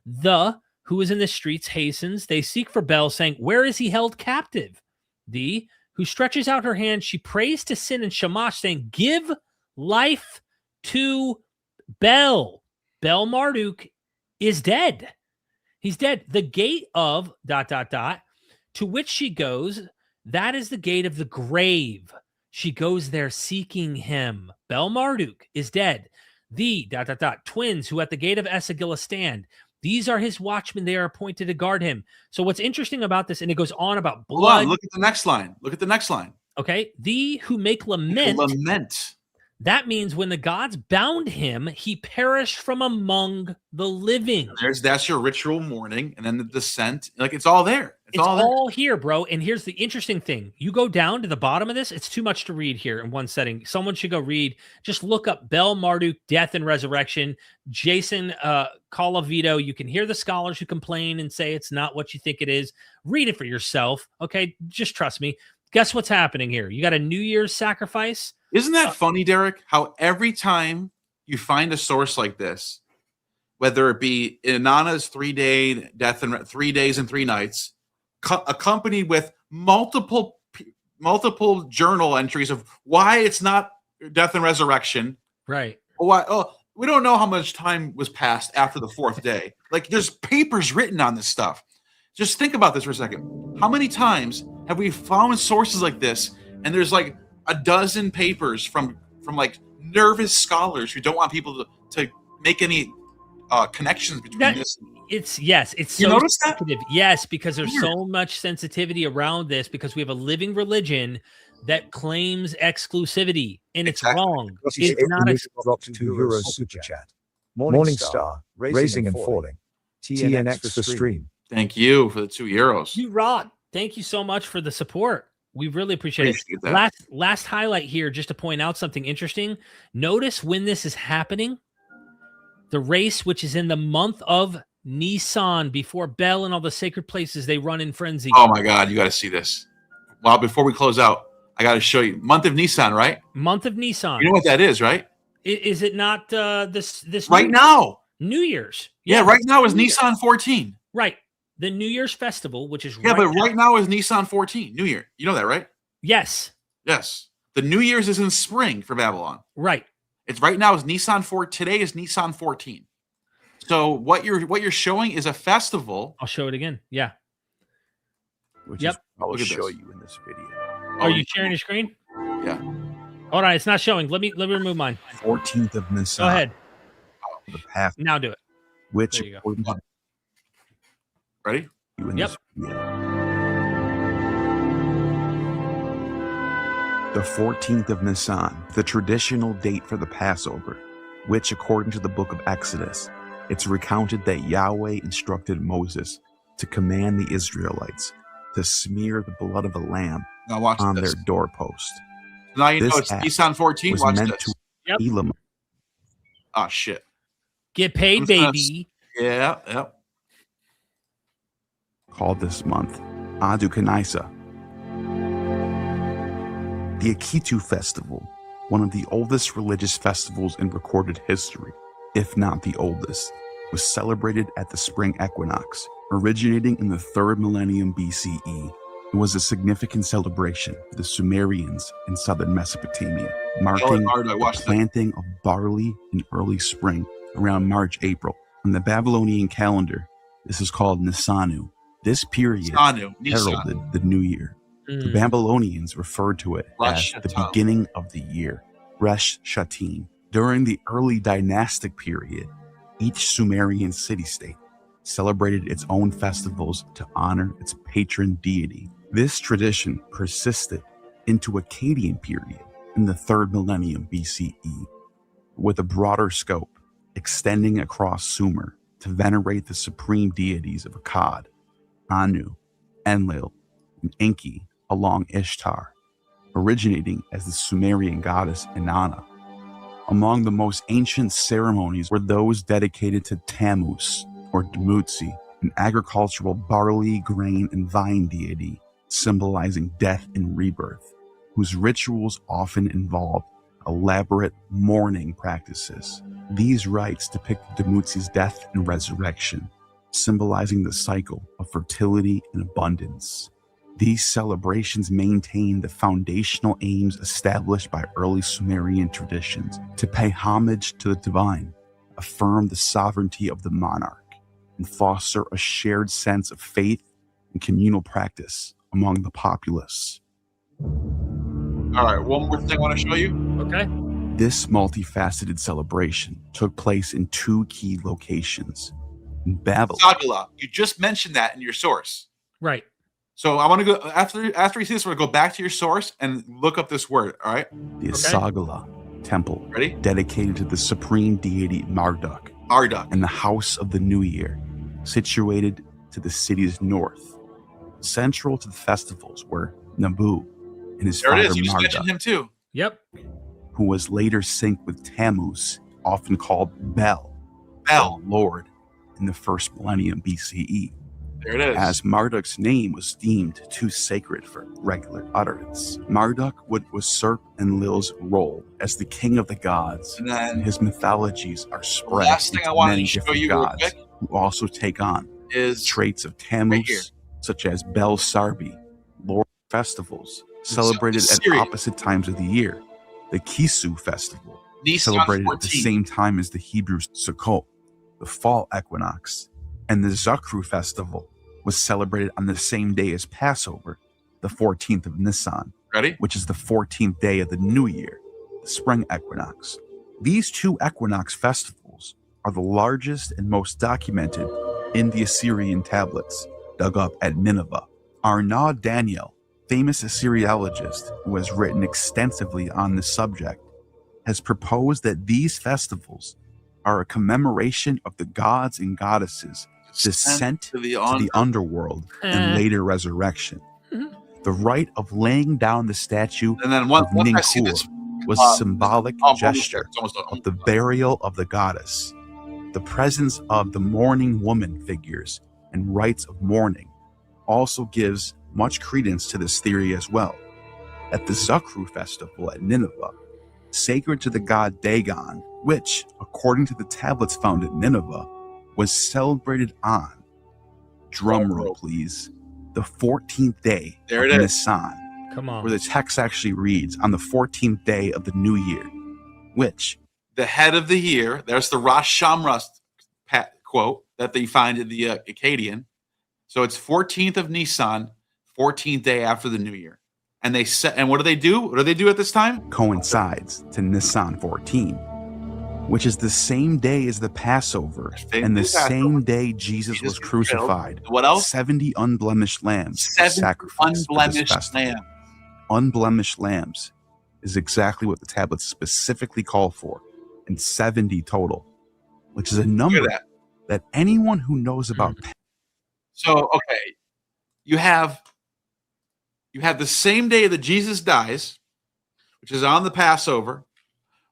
The who is in the streets hastens. They seek for Bel, saying, where is he held captive? The who stretches out her hand, she prays to Sin and Shamash, saying, give life to Bel. Bel Marduk is dead. He's dead. The gate of ... to which she goes, that is the gate of the grave. She goes there seeking him. Bel Marduk is dead. The ... twins who at the gate of Esagila stand. These are his watchmen. They are appointed to guard him. So what's interesting about this, and it goes on about blood. Hold on, look at the next line. Okay. The who make lament. That means when the gods bound him, he perished from among the living. That's your ritual mourning, and then the descent. Like it's all there. It's all here, bro. And here's the interesting thing. You go down to the bottom of this. It's too much to read here in one setting. Someone should go read. Just look up Bel Marduk, Death and Resurrection. Jason Colavito. You can hear the scholars who complain and say it's not what you think it is. Read it for yourself. Okay. Just trust me. Guess what's happening here? You got a New Year's sacrifice. Isn't that funny, Derek? How every time you find a source like this, whether it be Inanna's 3-day death and 3 days and 3 nights, accompanied with multiple journal entries of why it's not death and resurrection, right? Why? Oh, we don't know how much time was passed after the 4th day. Like there's papers written on this stuff. Just think about this for a second. How many times have we found sources like this, and there's like a dozen papers from like nervous scholars who don't want people to make any connections between this. It's so sensitive. Yes, because there's so much sensitivity around this because we have a living religion that claims exclusivity, and it's wrong. It's not €2 super chat. Morning Star, raising and falling. TNX for stream. Thank you for the €2. You rock. Thank you so much for the support. We really appreciate it. Last highlight here, just to point out something interesting. Notice when this is happening, the race, which is in the month of Nisan, before Bel and all the sacred places, they run in frenzy. Oh my God, you got to see this. Well, before we close out, I got to show you. Month of Nisan, right? Month of Nisan. You know what that is, right? Is it not this Right now? New Year's? Yeah, right now is New Year's. Nisan 14. Right. The New Year's festival, which is Yeah, but right now is Nisan 14, New Year. You know that, right? Yes. Yes. The New Year's is in spring for Babylon. Right. It's right now is Nisan 4. Today is Nisan 14. So what you're showing is a festival. I'll show it again. Yeah. Which Yep. is what I'll Look at show this. you in this video. Are you sharing your screen? Yeah. Hold on, it's not showing. Let me remove mine. 14th of Nisan. Go ahead. The path, Now do it. which There you go. according to Ready? you in Yep. this video. The 14th of Nisan, the traditional date for the Passover, which according to the book of Exodus, it's recounted that Yahweh instructed Moses to command the Israelites to smear the blood of a lamb Now watch on this. their doorpost. Now you know This it's act Nisan 14. Was Watch meant this. to Yep. Elam. Oh shit. Get paid, I'm just gonna baby. Yeah. Yep. Called this month Adu Kanaisa. The Akitu Festival, one of the oldest religious festivals in recorded history, if not the oldest, was celebrated at the spring equinox, originating in the 3rd millennium BCE. It was a significant celebration for the Sumerians in southern Mesopotamia, marking Marduk, the watch this. planting of barley in early spring around March, April. On the Babylonian calendar, this is called Nisanu. This period Nisan. heralded the new year. The Mm. Babylonians referred to it Rosh as the Hashanah. beginning of the year, Resh Shatim. During the early dynastic period, each Sumerian city-state celebrated its own festivals to honor its patron deity. This tradition persisted into Akkadian period in the 3rd millennium BCE, with a broader scope extending across Sumer to venerate the supreme deities of Akkad, Anu, Enlil, and Enki along Ishtar, originating as the Sumerian goddess Inanna. Among the most ancient ceremonies were those dedicated to Tammuz, or Dumuzi, an agricultural barley, grain, and vine deity symbolizing death and rebirth, whose rituals often involved elaborate mourning practices. These rites depict Dumuzi's death and resurrection, symbolizing the cycle of fertility and abundance. These celebrations maintain the foundational aims established by early Sumerian traditions to pay homage to the divine, affirm the sovereignty of the monarch, and foster a shared sense of faith and communal practice among the populace. All right. One more thing I want to show you. Okay. This multifaceted celebration took place in 2 key locations. In Babylon, Sagala. You just mentioned that in your source. Right. So I want to go after you see this. We're gonna go back to your source and look up this word. All right. the Sagala temple, Ready? dedicated to the supreme deity Marduk, Marduk. and the house of the new year, situated to the city's north. Central to the festivals were Nabu and his There it father is. You just Marduk, mentioned him too. Yep. who was later synced with Tammuz, often called Bel, Bel. Lord, in the 1st millennium BCE, There it is. as Marduk's name was deemed too sacred for regular utterance. Marduk would usurp Enlil's role as the king of the gods, and and then his mythologies are the spread last thing I into wanted many to show different you real gods quick who also take on is traits of Right here. Tammuz, such as Bel Sarbi, Lord festivals, celebrated at Syria. opposite times of the year. The Kisu festival, Nisan celebrated 14. at the same time as the Hebrew Sukkot, the fall equinox, and the Zakru festival was celebrated on the same day as Passover, the 14th of Nisan, Ready? which is the 14th day of the new year, the spring equinox. These 2 equinox festivals are the largest and most documented in the Assyrian tablets dug up at Nineveh. Arnaud Daniel, famous Assyriologist who has written extensively on this subject, has proposed that these festivals are a commemoration of the gods and goddesses' descent to the to the underworld and later resurrection. Mhm. The rite of laying down the statue And then once of I see Ninkur this, was a symbolic gesture it's almost of the burial of the goddess, the presence of the mourning woman figures and rites of mourning also gives much credence to this theory as well. at the Zakru festival at Nineveh, sacred to the god Dagon, which, according to the tablets found at Nineveh, was celebrated on, drum roll please, the 14th day There of it is. Nisan, Come on. where the text actually reads, on the 14th day of the new year, which, The head of the year, there's the Rosh Hashanah quote that they find in the Akkadian. So it's 14th of Nisan, 14th day after the new year. And they set, and what do they do? What do they do at this time? coincides to Nisan 14, which is the same day as the Passover and the same day Jesus was crucified. What else? 70 unblemished lambs were 7 sacrificed for this unblemished festival. lamb. Unblemished lambs is exactly what the tablets specifically call for, and 70 total, which is a number that anyone who knows about So, okay, you have the same day that Jesus dies, which is on the Passover,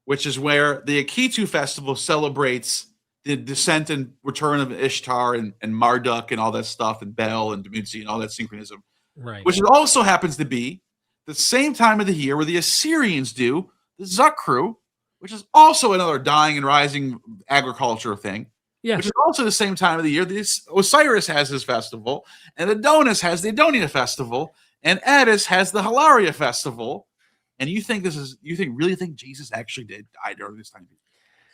which is where the Akitu festival celebrates the descent and return of Ishtar and Marduk and all that stuff, and Bel and Dumuzi and all that synchronism, Right. which also happens to be the same time of the year where the Assyrians do the Zakru, which is also another dying and rising agriculture thing. Yeah. Which is also the same time of the year. Osiris has his festival, and Adonis has the Adonia festival, and Attis has the Hilaria festival. And you really think Jesus actually did die during this time?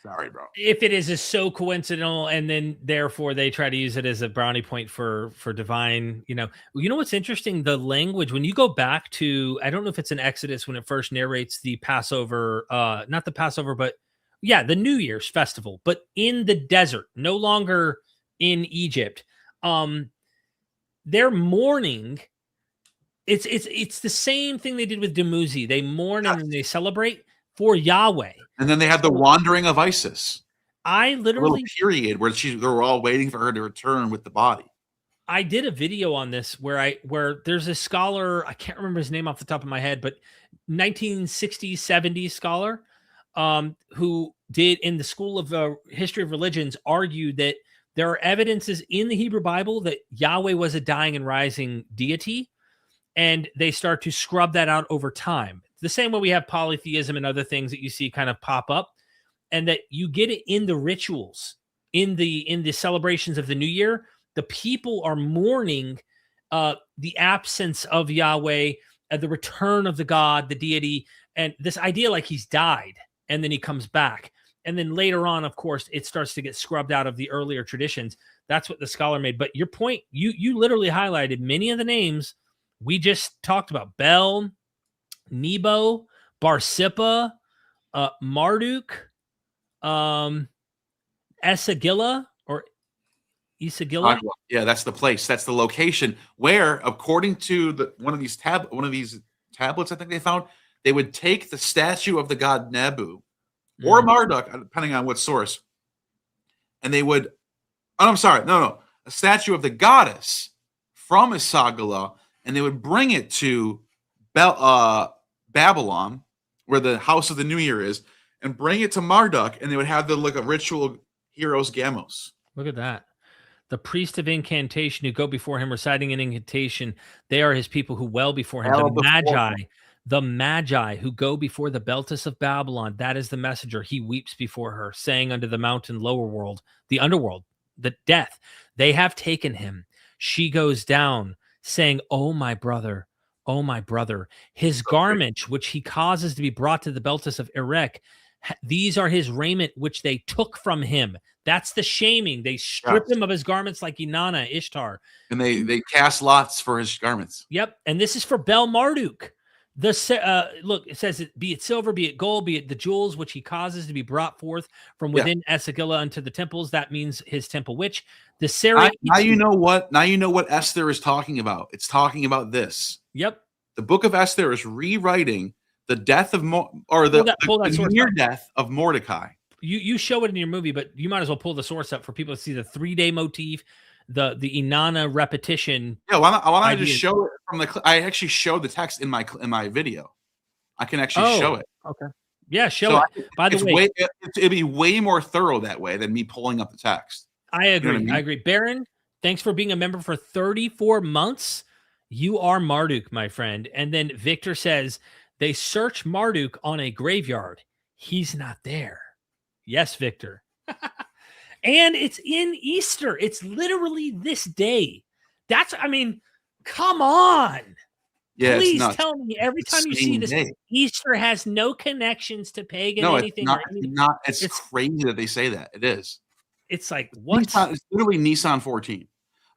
Sorry, bro. If it is so coincidental, and then therefore they try to use it as a brownie point for divine, you know what's interesting? The language, when you go back to, I don't know if it's in Exodus when it first narrates the Passover, not the Passover, but yeah, the New Year's festival, but in the desert, no longer in Egypt. They're mourning. It's the same thing they did with Dumuzi. They mourn and they celebrate for Yahweh. And then they had the wandering of Isis. I A little literally period where they were all waiting for her to return with the body. I did a video on this where there's a scholar, I can't remember his name off the top of my head, but 1960s, 70s scholar who did in the School of History of Religions argued that there are evidences in the Hebrew Bible that Yahweh was a dying and rising deity, and they start to scrub that out over time. The same way we have polytheism and other things that you see kind of pop up, and that you get it in the rituals, in the celebrations of the New Year. The people are mourning the absence of Yahweh, the return of the God, the deity, and this idea like he's died and then he comes back. And then later on, of course, it starts to get scrubbed out of the earlier traditions. That's what the scholar made. But your point, you literally highlighted many of the names we just talked about. Bel, Nebo, Barsippa, Marduk, Esagilla, or Isagilla. Yeah, that's the place. That's the location where, according to one of these tablets, I think they found, they would take the statue of the god Nebu or Marduk, depending on what source, and they would. Oh, I'm sorry, no, a statue of the goddess from Isagala, and they would bring it to Babylon, where the house of the New Year is, and bring it to Marduk, and they would have a ritual heroes gamos. Look at that. The priest of incantation who go before him reciting an incantation, they are his people who well before him. The magi who go before the Beltis of Babylon, that is the messenger. He weeps before her, saying unto the mountain lower world, the underworld, the death, they have taken him. She goes down, saying, oh my brother, his garment, which he causes to be brought to the Beltis of Erech, these are his raiment, which they took from him. That's the shaming. They strip him of his garments like Inanna, Ishtar. And they cast lots for his garments. Yep. And this is for Bel Marduk. Look, it says, be it silver, be it gold, be it the jewels, which he causes to be brought forth from within Esagilla unto the temples. That means his temple witch. The Sarah. Now you know what Esther is talking about. It's talking about this. Yep. The book of Esther is rewriting the death of the near death of Mordecai. You show it in your movie, but you might as well pull the source up for people to see the 3-day motif, the Inanna repetition. Yeah, why don't I just show it from the? I actually showed the text in my video. I can actually show it. Okay. Yeah, show it. By the way, it'd be way more thorough that way than me pulling up the text. I agree. You know what I mean? I agree. Baron, thanks for being a member for 34 months. You are Marduk, my friend. And then Victor says, they search Marduk on a graveyard. He's not there. Yes, Victor. And it's in Easter. It's literally this day. Come on. Yeah, Please it's tell me every It's time the you see same this, day. Easter has no connections to pagan No, anything. it's not. or anything. It's crazy that they say that. It is. It's like, what? It's literally Nissan 14.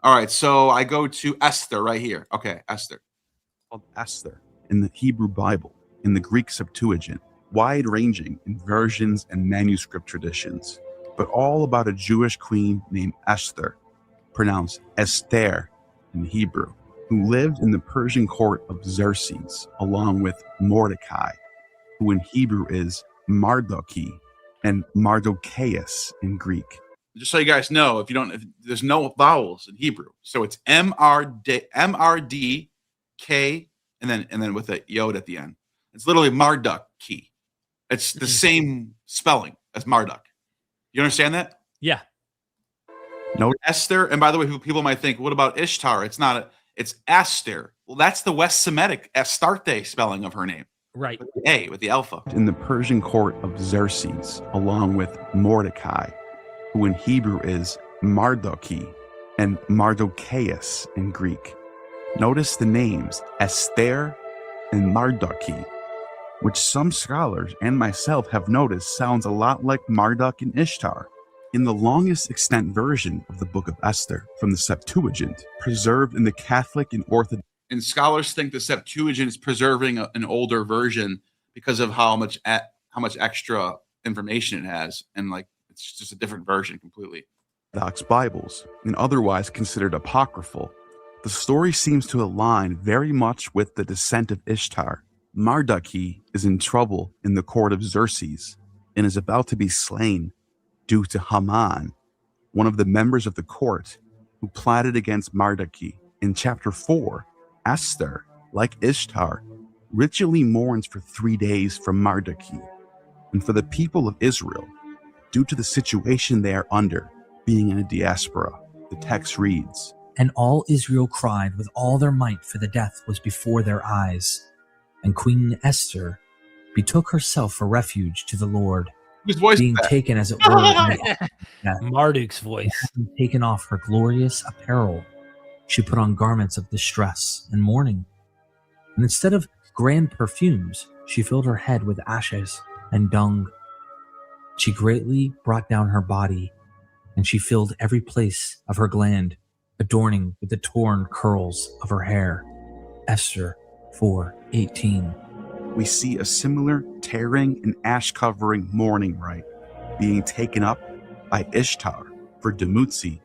All right, so I go to Esther right here. Okay, Esther. Called Esther in the Hebrew Bible, in the Greek Septuagint, wide-ranging in versions and manuscript traditions, but all about a Jewish queen named Esther, pronounced Esther in Hebrew, who lived in the Persian court of Xerxes, along with Mordecai, who in Hebrew is Mardoki, and Mardochaeus in Greek. Just so you guys know, if there's no vowels in Hebrew, so it's M-R-D-K, and then with a yod at the end. It's literally Marduki. It's the same spelling as Marduk. You understand that? Yeah. No, Esther, and by the way, people might think, what about Ishtar? It's not. It's Esther. Well, that's the West Semitic Astarte spelling of her name. Right. With the A, with the alpha. in the Persian court of Xerxes, along with Mordecai, who in Hebrew is Mardoki, and Mardochaeus in Greek. Notice the names Esther and Mardoki, which some scholars and myself have noticed sounds a lot like Marduk and Ishtar. In the longest extant version of the Book of Esther from the Septuagint, preserved in the Catholic and Orthodox. And scholars think the Septuagint is preserving an older version because of how much extra information it has, and like it's just a different version completely. Bibles, and otherwise considered apocryphal, the story seems to align very much with the descent of Ishtar. Mardoki is in trouble in the court of Xerxes and is about to be slain due to Haman, one of the members of the court who plotted against Mardoki. In chapter 4, Esther, like Ishtar, ritually mourns for 3 days from Mardoki. And for the people of Israel, due to the situation they are under, being in a diaspora, the text reads, And all Israel cried with all their might, for the death was before their eyes. And Queen Esther betook herself for refuge to the Lord, Whose voice being is that? taken as it were in death. Marduk's voice. Having taken off her glorious apparel, she put on garments of distress and mourning. And instead of grand perfumes, she filled her head with ashes and dung. She greatly brought down her body, and she filled every place of her gland, adorning with the torn curls of her hair. Esther 4:18. we see a similar tearing and ash covering mourning rite being taken up by Ishtar for Dumuzi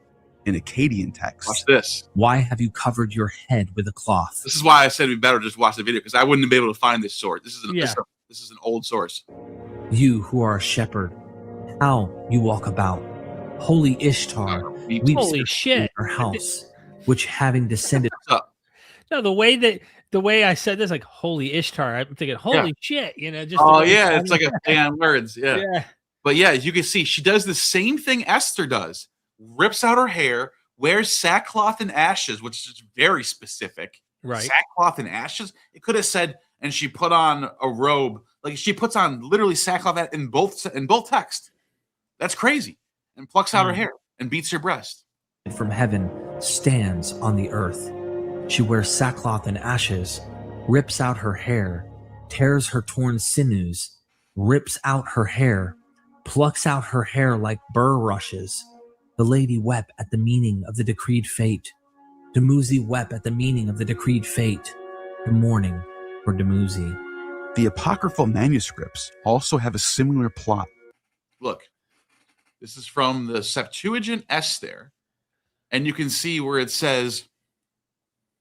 in Akkadian text. Watch this. Why have you covered your head with a cloth? This is why I said we better just watch the video, because I wouldn't be able to find this source. This is an old source. You who are a shepherd, how you walk about. Holy Ishtar, weeps Holy shit. her house, which having descended. No, the way I said this, like, holy Ishtar, I'm thinking, holy shit, just. Oh yeah, it's like a play on words. Yeah. Yeah. But yeah, as you can see, she does the same thing Esther does. Rips out her hair, wears sackcloth and ashes, which is very specific. Right. Sackcloth and ashes. It could have said, and she put on a robe. Like she puts on literally sackcloth in both texts. That's crazy. And plucks out her hair and beats her breast. From heaven stands on the earth. She wears sackcloth and ashes, rips out her hair, tears her torn sinews, rips out her hair, plucks out her hair like burr rushes. The lady wept at the meaning of the decreed fate. Dumuzi wept at the meaning of the decreed fate. The mourning for Dumuzi. The apocryphal manuscripts also have a similar plot. Look, this is from the Septuagint Esther, and you can see where it says,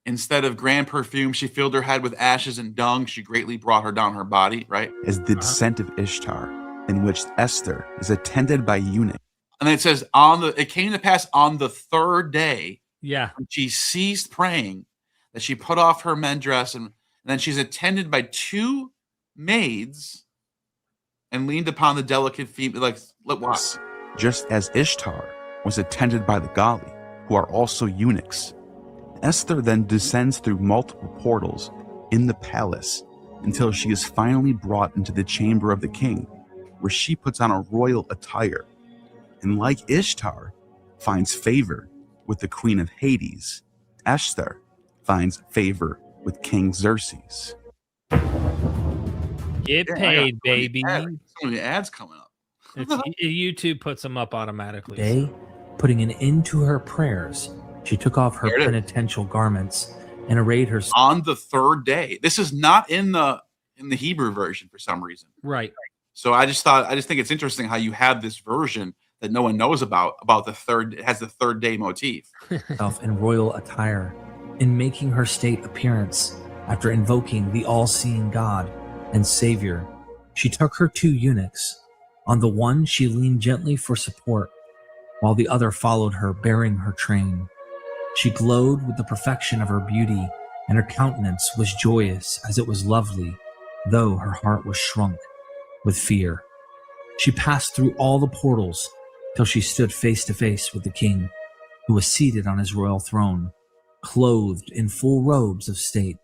instead of grand perfume, she filled her head with ashes and dung. She greatly brought her down her body, right? As the descent of Ishtar, in which Esther is attended by eunuchs. And then it says, it came to pass on the third day, Yeah. when she ceased praying, that she put off her men dress, and then she's attended by two maids and leaned upon the delicate feet, like, what? Just as Ishtar was attended by the Gali, who are also eunuchs. Esther then descends through multiple portals in the palace until she is finally brought into the chamber of the king, where she puts on a royal attire, and like Ishtar, finds favor with the queen of Hades. Esther finds favor with King Xerxes. Get Yeah, paid, baby. So many ads coming up. YouTube puts them up automatically. Day, putting an end to her prayers, she took off her There it is. penitential garments and arrayed herself. On the third day. This is not in the Hebrew version for some reason. Right. So I just think it's interesting how you have this version that no one knows about the third. It has the third day motif. In royal attire, in making her state appearance after invoking the all-seeing God and Savior. She took her 2 eunuchs. On the one she leaned gently for support, while the other followed her, bearing her train. She glowed with the perfection of her beauty, and her countenance was joyous as it was lovely, though her heart was shrunk with fear. She passed through all the portals till she stood face to face with the king, who was seated on his royal throne, clothed in full robes of state,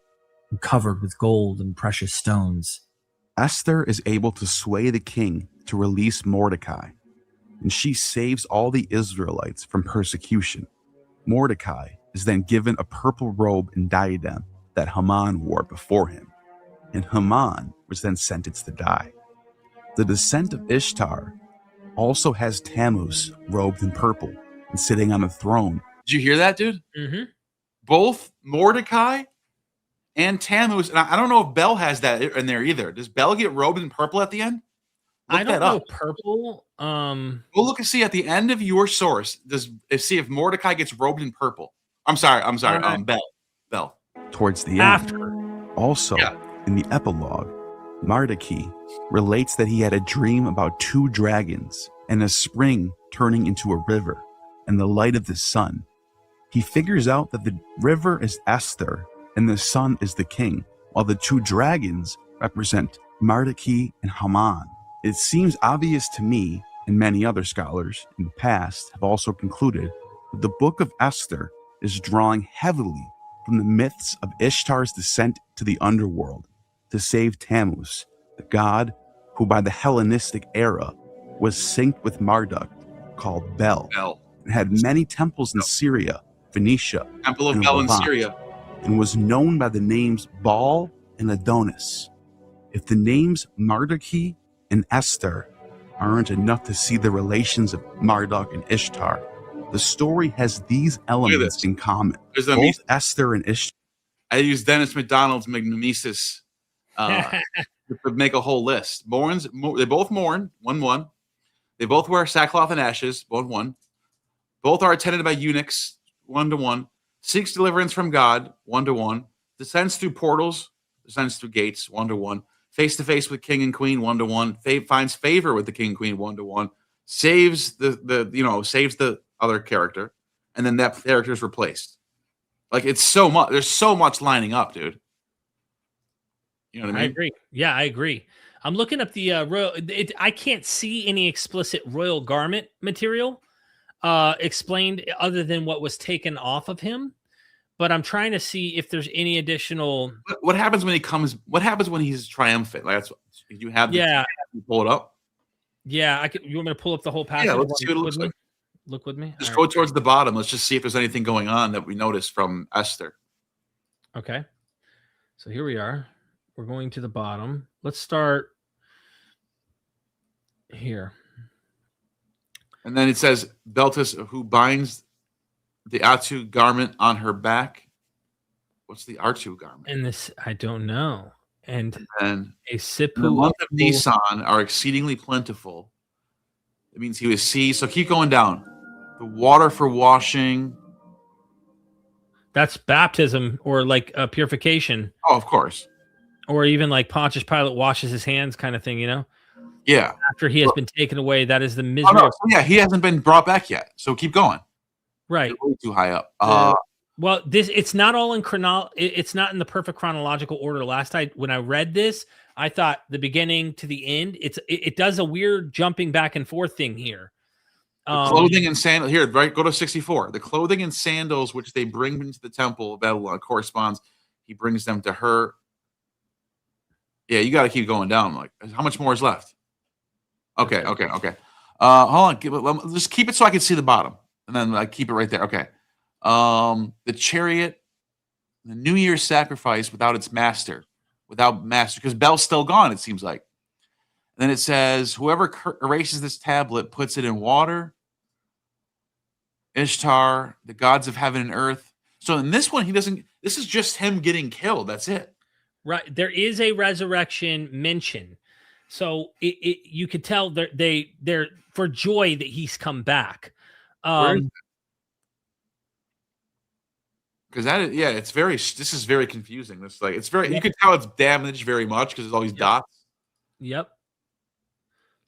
and covered with gold and precious stones. Esther is able to sway the king to release Mordecai, and she saves all the Israelites from persecution. Mordecai is then given a purple robe and diadem that Haman wore before him, and Haman was then sentenced to die. The descent of Ishtar also has Tammuz robed in purple and sitting on a throne. Did you hear that, dude? Mm-hmm. Both Mordecai and Tammuz, and I don't know if Bel has that in there either. Does Bel get robed in purple at the end? Look I don't that know up. purple. Go look and see at the end of your source. See if Mordecai gets robed in purple. I'm sorry. Bel. Towards the end. After. Also, Yeah. in the epilogue, Mardaki relates that he had a dream about 2 dragons and a spring turning into a river and the light of the sun. He figures out that the river is Esther and the sun is the king, while the 2 dragons represent Mardaki and Haman. It seems obvious to me, and many other scholars in the past have also concluded, that the book of Esther is drawing heavily from the myths of Ishtar's descent to the underworld to save Tammuz, the god who by the Hellenistic era was synced with Marduk, called Bel, and had many temples in Syria, Phoenicia, Temple of and Bel in Levant, Syria. and was known by the names Baal and Adonis. If the names Mardaki and Esther aren't enough to see the relations of Marduk and Ishtar, the story has these elements in common. There's the Both Esther and Ishtar. I use Dennis McDonald's mimesis to make a whole list. They both mourn, 1-1. They both wear sackcloth and ashes, 1-1. Both are attended by eunuchs, 1-1. Seeks deliverance from God, 1-1. Descends through portals, descends through gates, 1-1. Face to face with king and queen, 1-1. Finds favor with the king and queen, 1-1. Saves saves the other character, and then that character is replaced. Like, it's so much. There's so much lining up, dude. You know what I mean? I agree. Yeah, I agree. I'm looking up the royal. I can't see any explicit royal garment material explained other than what was taken off of him. But I'm trying to see if there's any additional. What happens when he comes? What happens when he's triumphant? Like, that's what you have. Yeah. You pull it up. Yeah, you want me to pull up the whole passage? Yeah, let's see what it looks like. Look with me. Just go towards the bottom. Let's just see if there's anything going on that we noticed from Esther. Okay. So here we are. We're going to the bottom. Let's start here. And then it says, Beltis, who binds the Atu garment on her back. What's the Atu garment? And this, I don't know. And a sipu. In the month of Nisan are exceedingly plentiful. It means he was sea. So keep going down. The water for washing. That's baptism or like purification. Oh, of course. Or even like Pontius Pilate washes his hands kind of thing, you know? Yeah. After he has been taken away, that is the misery. Oh, no. Yeah, he hasn't been brought back yet. So keep going. Right. You're way too high up. Well, it's not all in it's not in the perfect chronological order. When I read this, I thought the beginning to the end, it does a weird jumping back and forth thing here. The clothing and sandals. Here, right, go to 64. The clothing and sandals which they bring into the temple of Babylon corresponds. He brings them to her. Yeah, you got to keep going down. Like, how much more is left? Okay. Hold on. Just keep it so I can see the bottom, and then like keep it right there. Okay. The chariot, the New Year's sacrifice without its master, because Bel's still gone. It seems like. And then it says, whoever erases this tablet puts it in water. Ishtar, the gods of heaven and earth. So in this one, he doesn't. This is just him getting killed. That's it. Right. There is a resurrection mention. So you could tell they're for joy that he's come back. Because it's very. This is very confusing. This like it's very. You can tell it's damaged very much because there's all these dots. Yep.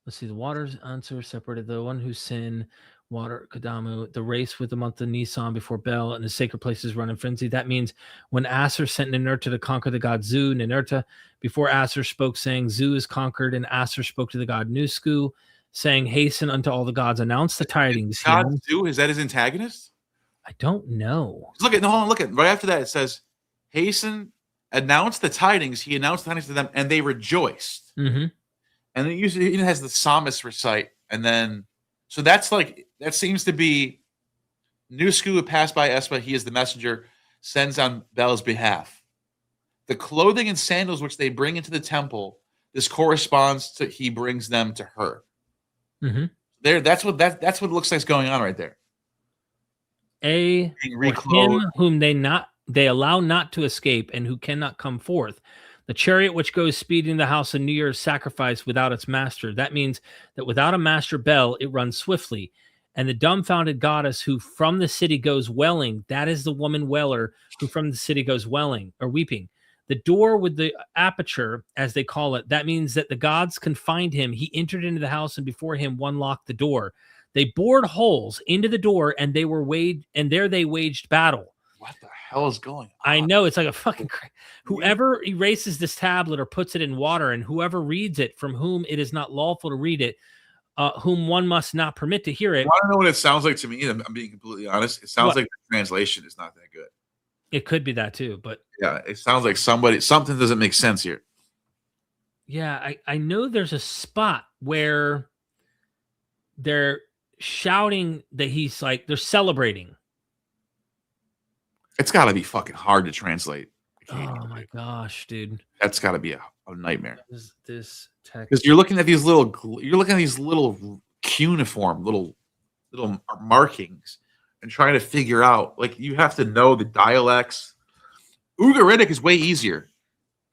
Let's see. The waters answer separated the one who sinned. Water Kadamu, the race with the month of Nisan before Bel, and the sacred places run in frenzy. That means when Aser sent Ninurta to conquer the god Zu, Ninurta, before Aser spoke, saying, Zu is conquered, and Aser spoke to the god Nusku, saying, hasten unto all the gods, announce the tidings. God Zu, is that his antagonist? I don't know. Look at right after that it says, hasten, announce the tidings. He announced the tidings to them, and they rejoiced. Mm-hmm. And it usually has the psalmist recite, and then so that's like that seems to be Nusku who passed by Espa. He is the messenger, sends on Bel's behalf. The clothing and sandals which they bring into the temple, this corresponds to he brings them to her. Mm-hmm. That's what it looks like is going on right there. Him whom they allow not to escape and who cannot come forth. The chariot which goes speeding the house of New Year's sacrifice without its master. That means that without a master Bel, it runs swiftly. And the dumbfounded goddess who from the city goes welling, that is the woman weller who from the city goes welling or weeping. The door with the aperture, as they call it, that means that the gods confined him. He entered into the house, and before him one locked the door. They bored holes into the door, and they waged battle. What the hell is going on? I know, it's like a fucking whoever erases this tablet or puts it in water, and whoever reads it from whom it is not lawful to read it, whom one must not permit to hear it. I don't know what it sounds like to me. I'm being completely honest. It sounds like the translation is not that good. It could be that too, but yeah, it sounds like something doesn't make sense here. Yeah, I know there's a spot where they're shouting that he's like they're celebrating. It's got to be fucking hard to translate. Oh my gosh, dude! That's got to be a nightmare. This text because you're looking at these little cuneiform little markings and trying to figure out, like, you have to know the dialects. Ugaritic is way easier.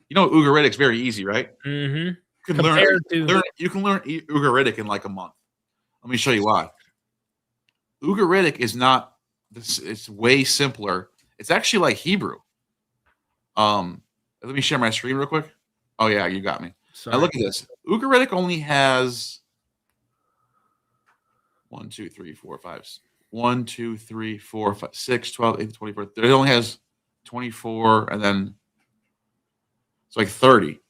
You know, Ugaritic's very easy, right? Mm-hmm. You can learn Ugaritic in like a month. Let me show you why. Ugaritic is not this. It's way simpler. It's actually like Hebrew. Let me share my screen real quick. Oh yeah, you got me. Sorry. Now look at this. Ugaritic only has 1, 2, 3, 4, 5, 1, 2, 3, 4, 5, 6, 12, 18, 24. It only has 24, and then it's like 30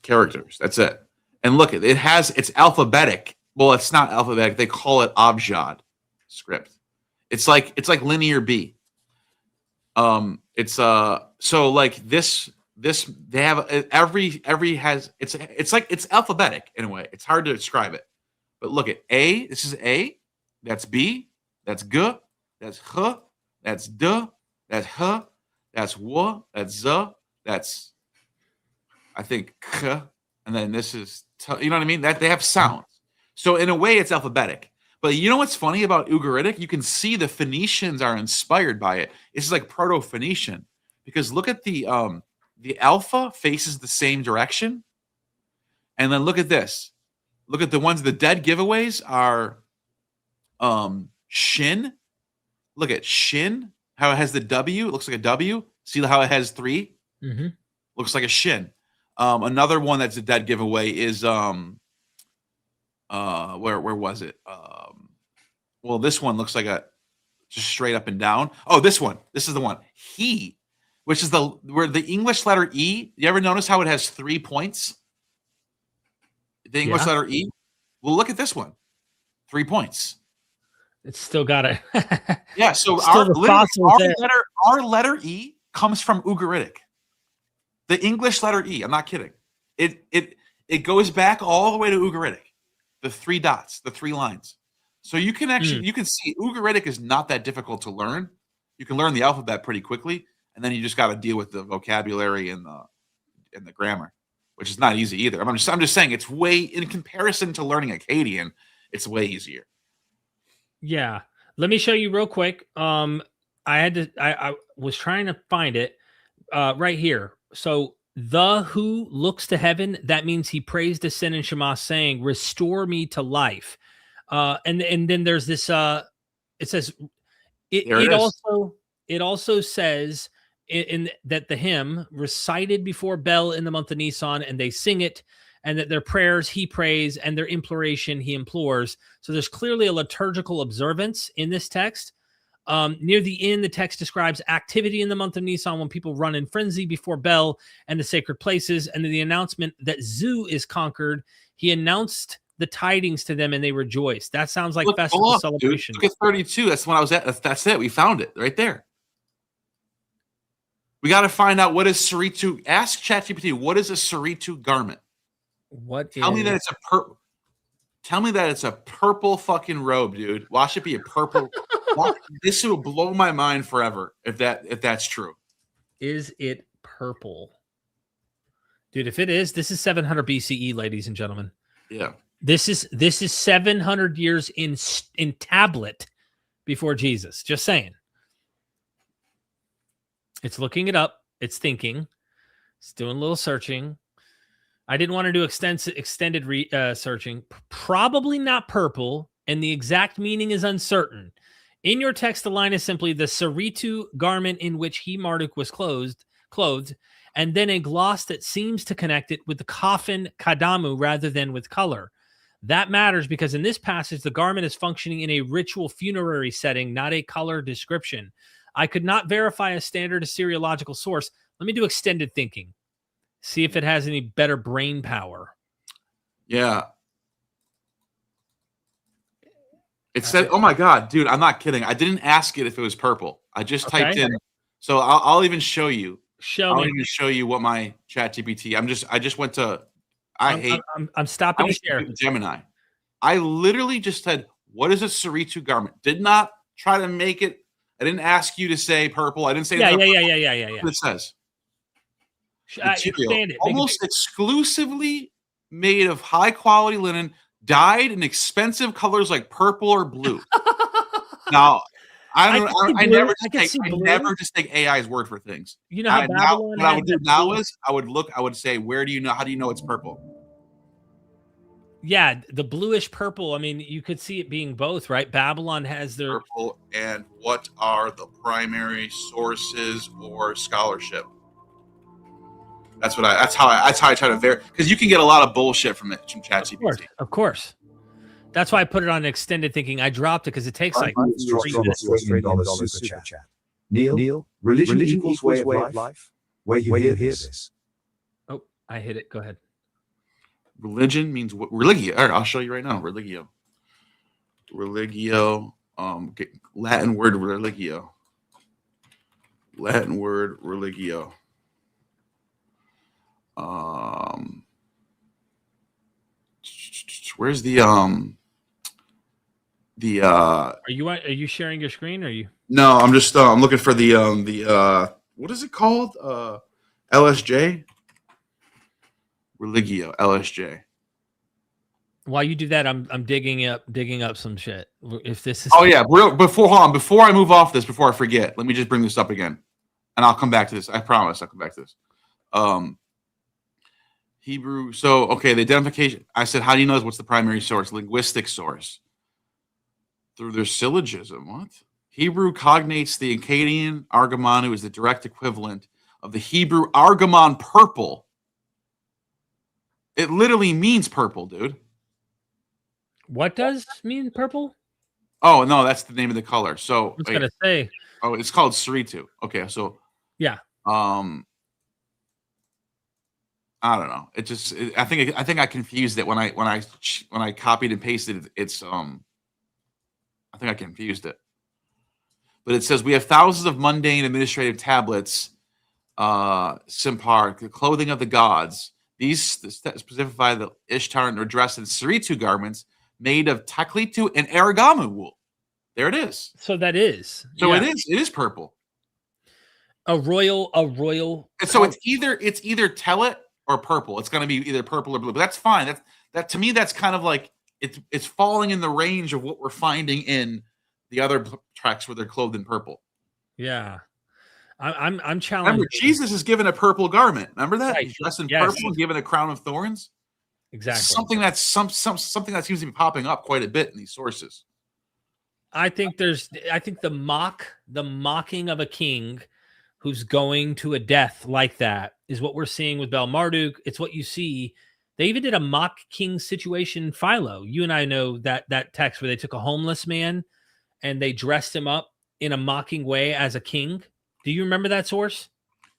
characters. That's it. And look, it's alphabetic. Well, it's not alphabetic. They call it Abjad script. It's like linear B. So like this they have every has it's like it's alphabetic in a way. It's hard to describe it. But look at A, this is A, that's B, that's G, that's H, that's D, that's H, that's W, that's Z, that's I think K, and then this is you know what I mean? That they have sounds. So in a way it's alphabetic. But you know what's funny about Ugaritic? You can see the Phoenicians are inspired by it. It's like Proto-Phoenician, because look at the alpha faces the same direction. And then look at this. Look at the ones, the dead giveaways are Shin. Look at Shin, how it has the W. It looks like a W. See how it has 3? Mm-hmm. Looks like a Shin. Another one that's a dead giveaway is where was it? Well, this one looks like a just straight up and down. Oh, this one. This is the one. He, which is where the English letter E. You ever notice how it has 3 points? The English letter E. Well, look at this one. 3 points. It's still got it. Yeah, so Still the fossil there. our letter E comes from Ugaritic. The English letter E. I'm not kidding. It goes back all the way to Ugaritic. The 3 dots, the 3 lines. So you can actually you can see Ugaritic is not that difficult to learn. You can learn the alphabet pretty quickly, and then you just got to deal with the vocabulary and the grammar, which is not easy either. I'm just saying it's way, in comparison to learning Akkadian, it's way easier. Yeah. Let me show you real quick. I was trying to find it right here. So the who looks to heaven, that means he prays to sin and Shema, saying, restore me to life. And then there's this it says it also says in that the hymn recited before Bel in the month of Nisan, and they sing it, and that their prayers he prays and their imploration he implores. So there's clearly a liturgical observance in this text. Near the end, the text describes activity in the month of Nisan when people run in frenzy before Bel and the sacred places. And then the announcement that Zu is conquered, he announced the tidings to them and they rejoiced. That sounds like festival celebration. Dude, look at 32. That's when I was at. That's it. We found it right there. We got to find out what is Saritu. Ask ChatGPT, what is a Saritu garment? Tell me that it's a purple. Tell me that it's a purple fucking robe, dude. Why should it be a purple? This will blow my mind forever if that's true. Is it purple? Dude, if it is, this is 700 BCE, ladies and gentlemen. Yeah. This is 700 years in tablet before Jesus. Just saying. It's looking it up. It's thinking. It's doing a little searching. I didn't want to do extended searching. Probably not purple, and the exact meaning is uncertain. In your text, the line is simply the Saritu garment in which he, Marduk, was clothed, and then a gloss that seems to connect it with the coffin Kadamu rather than with color. That matters because in this passage, the garment is functioning in a ritual funerary setting, not a color description. I could not verify a standard Assyriological source. Let me do extended thinking. See if it has any better brain power. Yeah. It said, oh my God, dude, I'm not kidding. I didn't ask it if it was purple. I just typed in. So I'll even show you. I'll even show you what my ChatGPT. I just went to, I'm stopping the share. Gemini. I literally just said, what is a Saritu garment? Did not try to make it. I didn't ask you to say purple. I didn't say yeah. What it says. Material, almost exclusively made of high quality linen, dyed in expensive colors like purple or blue. Now, I never just take AI's word for things. You know how Babylon. What I would do now is I would say, how do you know it's purple? Yeah, the bluish purple. I mean, you could see it being both, right? Babylon has their purple, and what are the primary sources or scholarship? That's how I try to verify, because you can get a lot of bullshit from ChatGPT. Of course. That's why I put it on extended thinking. I dropped it because it takes like $3 super chat. Neal, religion equals way of life. Where you hear this. Oh, I hit it. Go ahead. Religion means what? Religio. All right, I'll show you right now. Religio. Latin word religio. Latin word religio. Where's the Are you sharing your screen? Or are you? No, I'm just I'm looking for the what is it called? LSJ. Religio, LSJ. While you do that, I'm digging up some shit. If this is before I move off this, before I forget, let me just bring this up again, and I'll come back to this. I promise I'll come back to this. Hebrew. So the identification. I said, how do you know what's the primary source? Linguistic source. Through their syllogism. What? Hebrew cognates the Akkadian Argamon, who is the direct equivalent of the Hebrew Argamon purple. It literally means purple, dude. What does mean purple? Oh, no, that's the name of the color. So I was gonna say. Oh, it's called Saritu. Okay, so yeah. I don't know. I think I confused it when I copied and pasted it. It's I think I confused it. But it says, we have thousands of mundane administrative tablets, Simpar, the clothing of the gods. These specify the Ishtar and are dressed in Saritu garments made of Taklitu and Aragamu wool. There it is. So that is. So yeah. it is purple. A royal. And so it's either Telet or purple. It's going to be either purple or blue, but that's fine. That to me, that's kind of like it's falling in the range of what we're finding in the other tracks where they're clothed in purple. Yeah, I'm challenged. Remember, Jesus is given a purple garment. Remember that? Right. He's dressed in Yes. purple and given a crown of thorns. Exactly. Something that's something that seems to be popping up quite a bit in these sources. I think the mocking of a king who's going to a death like that is what we're seeing with Bel Marduk. It's what you see. They even did a mock king situation in Philo. You and I know that text where they took a homeless man and they dressed him up in a mocking way as a king. Do you remember that source?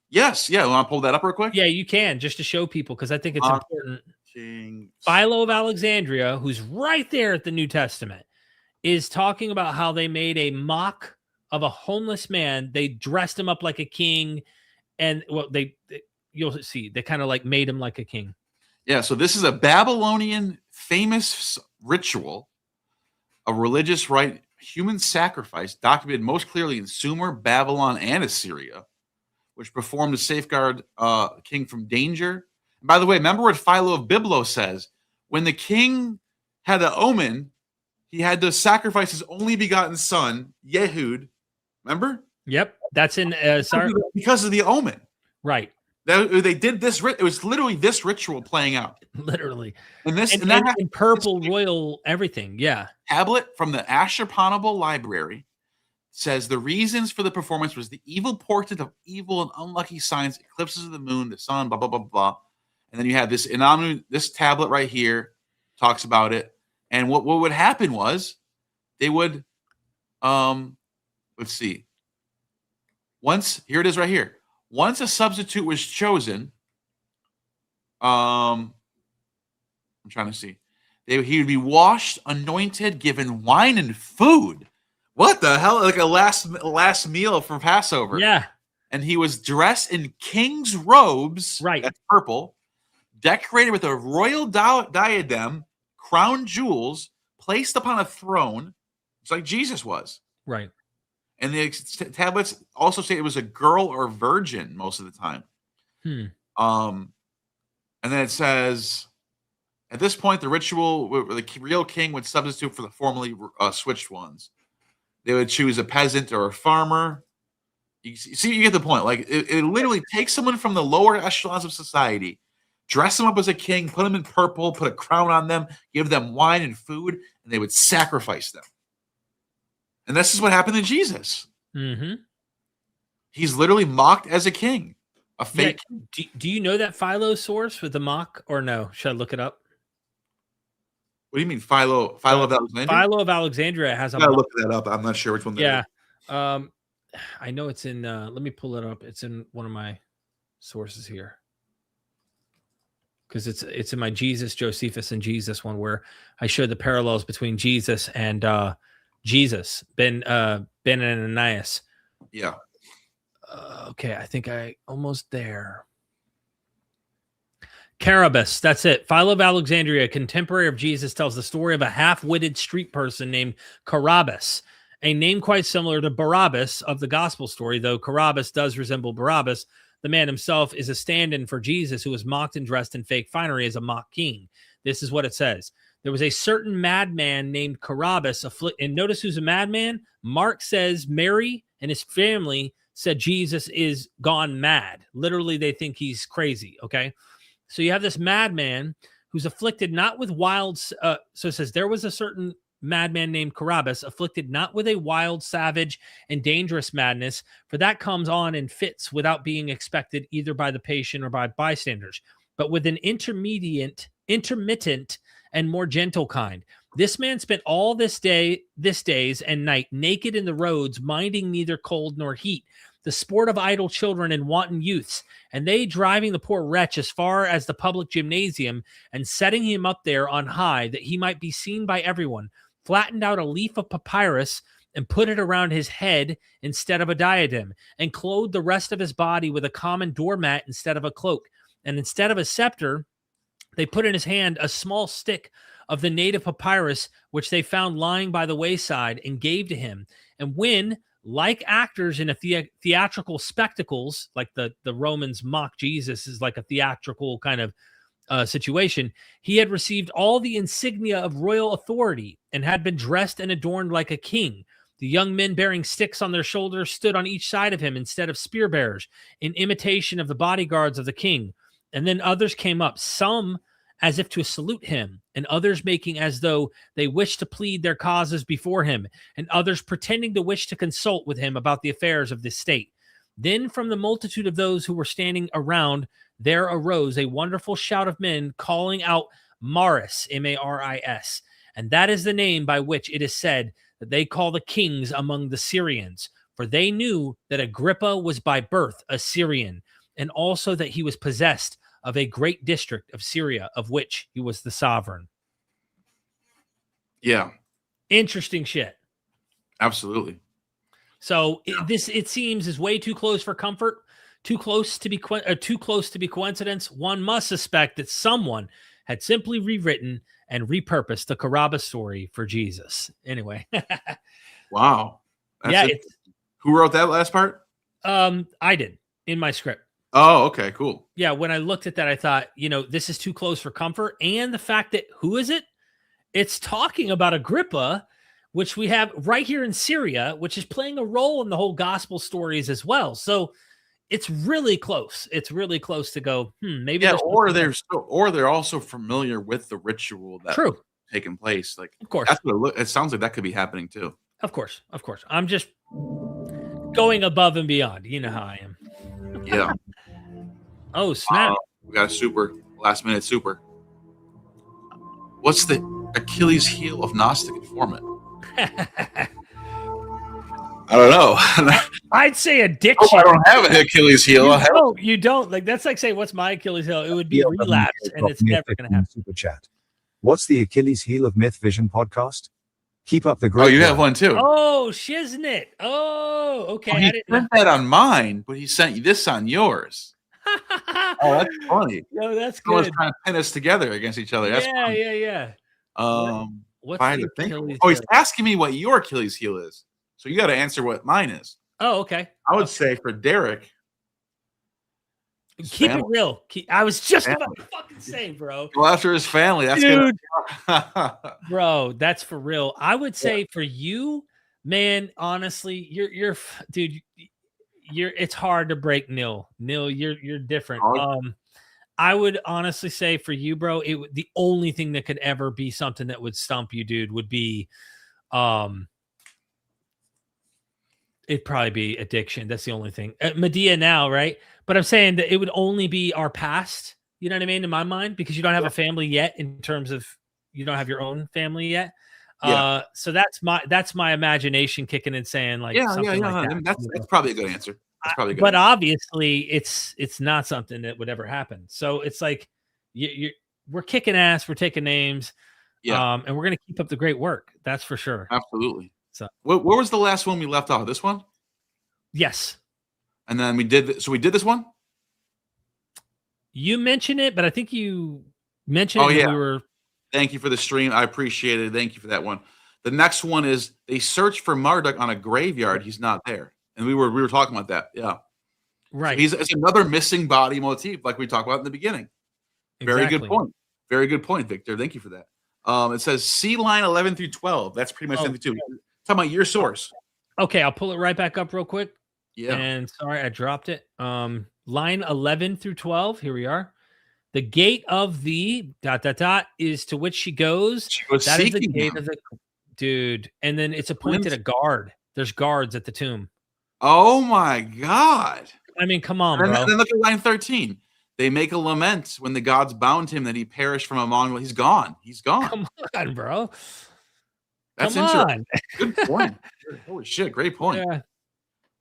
Yes. Yeah. Want to pull that up real quick? Yeah, you can, just to show people, because I think it's important. King. Philo of Alexandria, who's right there at the New Testament, is talking about how they made a mock of a homeless man. They dressed him up like a king, and you'll see they kind of like made him like a king. Yeah, so this is a Babylonian famous ritual, a religious rite, human sacrifice, documented most clearly in Sumer, Babylon, and Assyria, which performed to safeguard king from danger. And by the way, remember what Philo of Byblos says? When the king had an omen, he had to sacrifice his only begotten son, Yehud. Remember? Yep, that's in because of the omen. Right. They did this. It was literally this ritual playing out. Literally. And this and that in purple royal everything. Yeah. Tablet from the Ashurbanipal library says the reasons for the performance was the evil portent of evil and unlucky signs, eclipses of the moon, the sun, blah blah blah blah. And then you have this tablet right here talks about it. And what would happen was they would let's see. Here it is right here. Once a substitute was chosen, I'm trying to see. He would be washed, anointed, given wine and food. What the hell? Like a last meal for Passover. Yeah. And he was dressed in king's robes. Right. That's purple. Decorated with a royal diadem, crown jewels, placed upon a throne. It's like Jesus was. Right. And the tablets also say it was a girl or virgin most of the time. And then it says, at this point, the ritual, the real king would substitute for the formerly switched ones. They would choose a peasant or a farmer. You get the point. Like it literally takes someone from the lower echelons of society, dress them up as a king, put them in purple, put a crown on them, give them wine and food, and they would sacrifice them. And this is what happened to Jesus. Mm-hmm. He's literally mocked as a king, a fake. Yeah. Do you know that Philo source with the mock or no? Should I look it up? What do you mean, Philo of Alexandria? Philo of Alexandria has a. I gotta look that up. I'm not sure which one. Yeah, I know it's in. Let me pull it up. It's in one of my sources here because it's in my Jesus, Josephus, and Jesus one where I show the parallels between Jesus and Jesus, Ben and Ananias. Yeah. Okay, I think I almost there. Carabas, that's it. Philo of Alexandria, a contemporary of Jesus, tells the story of a half-witted street person named Carabas, a name quite similar to Barabbas of the gospel story, though Carabas does resemble Barabbas. The man himself is a stand-in for Jesus, who was mocked and dressed in fake finery as a mock king. This is what it says. There was a certain madman named Carabas, and notice who's a madman? Mark says Mary and his family said Jesus is gone mad. Literally, they think he's crazy, okay? So you have this madman who's afflicted not with wild. So it says there was a certain madman named Carabas afflicted not with a wild, savage, and dangerous madness, for that comes on in fits without being expected either by the patient or by bystanders, but with an intermittent, and more gentle kind. This man spent all this days and night naked in the roads, minding neither cold nor heat, the sport of idle children and wanton youths, and they driving the poor wretch as far as the public gymnasium and setting him up there on high that he might be seen by everyone. flattened out a leaf of papyrus and put it around his head instead of a diadem, and clothed the rest of his body with a common doormat instead of a cloak. And instead of a scepter, they put in his hand a small stick of the native papyrus, which they found lying by the wayside, and gave to him. And when, like actors in a theatrical spectacles, like the Romans mock Jesus is like a theatrical kind of situation, he had received all the insignia of royal authority and had been dressed and adorned like a king. The young men bearing sticks on their shoulders stood on each side of him instead of spear bearers, in imitation of the bodyguards of the king. And then others came up, some as if to salute him, and others making as though they wished to plead their causes before him, and others pretending to wish to consult with him about the affairs of the state. Then from the multitude of those who were standing around, there arose a wonderful shout of men calling out Maris, M-A-R-I-S. And that is the name by which it is said that they call the kings among the Syrians, for they knew that Agrippa was by birth a Syrian, and also that he was possessed of a great district of Syria, of which he was the sovereign. Yeah. Interesting shit. Absolutely. So it seems is way too close for comfort, too close to be coincidence. One must suspect that someone had simply rewritten and repurposed the Caraba story for Jesus. Anyway. Wow. Who wrote that last part? I did in my script. Oh, okay, cool. Yeah, when I looked at that, I thought, this is too close for comfort. And the fact that, who is it? It's talking about Agrippa, which we have right here in Syria, which is playing a role in the whole gospel stories as well. So it's really close. It's really close to go, maybe. Yeah, or they're also familiar with the ritual that's taking place. Like, of course. That's what it sounds like that could be happening too. Of course. I'm just going above and beyond. You know how I am. Yeah. Oh, snap. We got a last minute super. What's the Achilles heel of Gnostic Informant? I don't know. I'd say addiction. I don't have an Achilles heel. You don't. Like, that's like saying, what's my Achilles heel? It would be relapse, and it's never going to happen. Super chat. What's the Achilles heel of MythVision podcast? Keep up the great. Oh, you have one too. Oh, shiznit. Oh, okay. He sent that on mine, but he sent you this on yours. Oh, that's funny. No, that's good. I was trying to pin us together against each other. That's funny. Yeah. What's the Achilles? Oh, he's asking me what your Achilles heel is. So you got to answer what mine is. Oh, okay. I would say for Derek, keep it real. I was just about to fucking say, bro. Go after his family. That's dude. Bro, that's for real. I would say for you, man, honestly, you're dude, it's hard to break Neal. Neal, you're different. I would honestly say for you, bro, the only thing that could ever be something that would stump you, dude, would be it'd probably be addiction. That's the only thing. Medea now, right? But I'm saying that it would only be our past. You know what I mean? In my mind, because you don't have a family yet. In terms of you don't have your own family yet. Yeah. So that's my imagination kicking and saying like, that's probably a good answer. That's probably good. But obviously, it's not something that would ever happen. So it's like we're kicking ass, we're taking names, and we're gonna keep up the great work. That's for sure. Absolutely. So, where was the last one we left off? This one? Yes. And then we did. So we did this one. You mentioned it, but I think you mentioned it when we were. Thank you for the stream. I appreciate it. Thank you for that one. The next one is they search for Marduk on a graveyard. He's not there, and we were talking about that. Yeah, right. So it's another missing body motif, like we talked about in the beginning. Very good point. Very good point, Victor. Thank you for that. It says C line 11 through 12. That's pretty much 72. Talking about your source. Okay, I'll pull it right back up real quick. Yeah. And sorry, I dropped it. Line 11 through 12. Here we are. The gate of the ... is to which she goes. That is the gate of the dude. And then it's appointed a guard. There's guards at the tomb. Oh my God. I mean, come on, and bro. Then look at line 13. They make a lament when the gods bound him that he perished from among them. He's gone. He's gone. Come on, bro. That's interesting. Good point. Holy shit, great point. Yeah.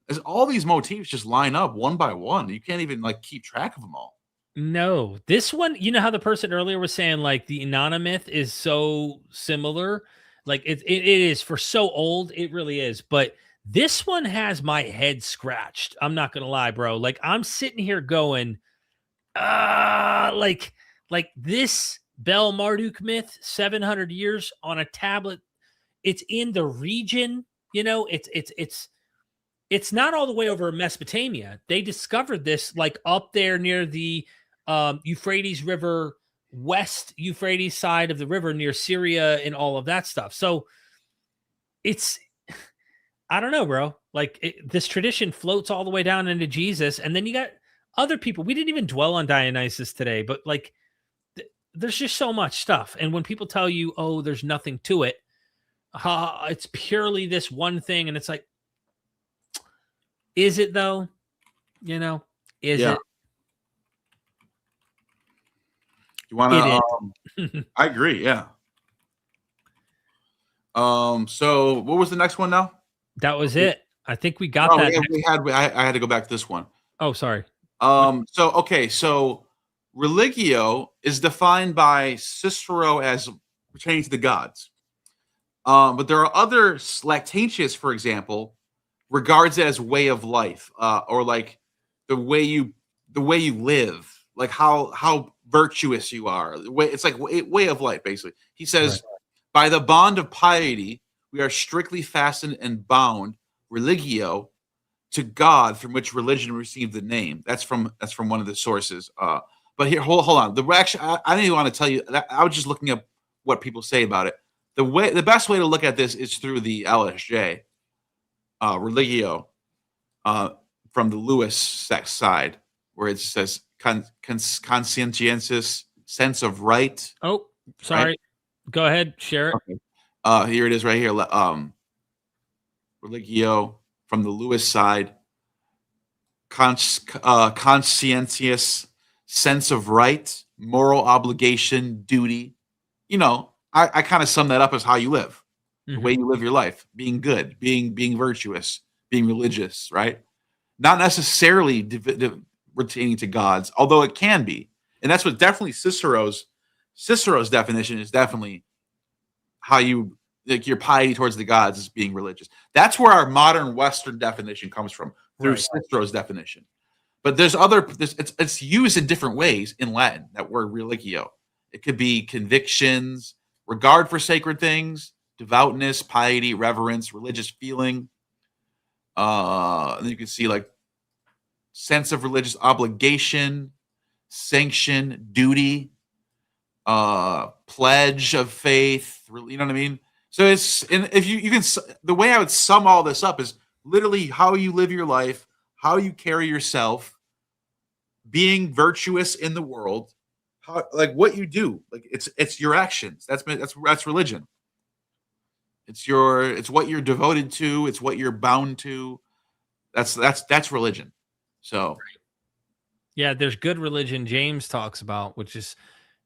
As all these motifs just line up one by one. You can't even like keep track of them all. No, this one, you know how the person earlier was saying like the Inanna myth is so similar Like it is for so old, it really is. But this one has my head scratched. I'm not gonna lie, bro. Like I'm sitting here going, like this Bel Marduk myth, 700 years on a tablet. It's in the region, you know. It's not all the way over Mesopotamia. They discovered this like up there near the Euphrates River, west Euphrates side of the river near Syria and all of that stuff. So it's, I don't know, bro. Like this tradition floats all the way down into Jesus. And then you got other people. We didn't even dwell on Dionysus today, but like there's just so much stuff. And when people tell you, oh, there's nothing to it, it's purely this one thing. And it's like, is it though? You know, is it? You want to? I agree. Yeah. So what was the next one now? That was it. I think we got that. I had to go back to this one. Oh, sorry. So religio is defined by Cicero as pertaining to the gods. But there are other Lactantius, for example, regards it as way of life, or like the way you live, like how virtuous you are. It's like way of life, basically. He says, by the bond of piety, we are strictly fastened and bound, religio, to God, from which religion received the name. That's from one of the sources. But here, hold on. I didn't even want to tell you that. I was just looking up what people say about it. The best way to look at this is through the LSJ, religio, from the Lewis side, where it says conscientious, sense of right. Oh, sorry. Right? Go ahead, share it. Okay. Here it is right here. Religio from the Lewis side. Conscientious, sense of right, moral obligation, duty. You know, I kind of sum that up as how you live, the way you live your life, being good, being virtuous, being religious, right? Not necessarily pertaining to gods, although it can be. And that's what definitely Cicero's definition is, definitely how you, like, your piety towards the gods is being religious. That's where our modern Western definition comes from, through Cicero's definition. But it's used in different ways in Latin, that word religio. It could be convictions, regard for sacred things, devoutness, piety, reverence, religious feeling. And then you can see like sense of religious obligation, sanction, duty, pledge of faith. You know what I mean? So if you can, the way I would sum all this up is literally how you live your life, how you carry yourself, being virtuous in the world, how, like what you do, like it's your actions. That's religion. It's what you're devoted to. It's what you're bound to. That's religion. So, yeah, there's good religion James talks about, which is,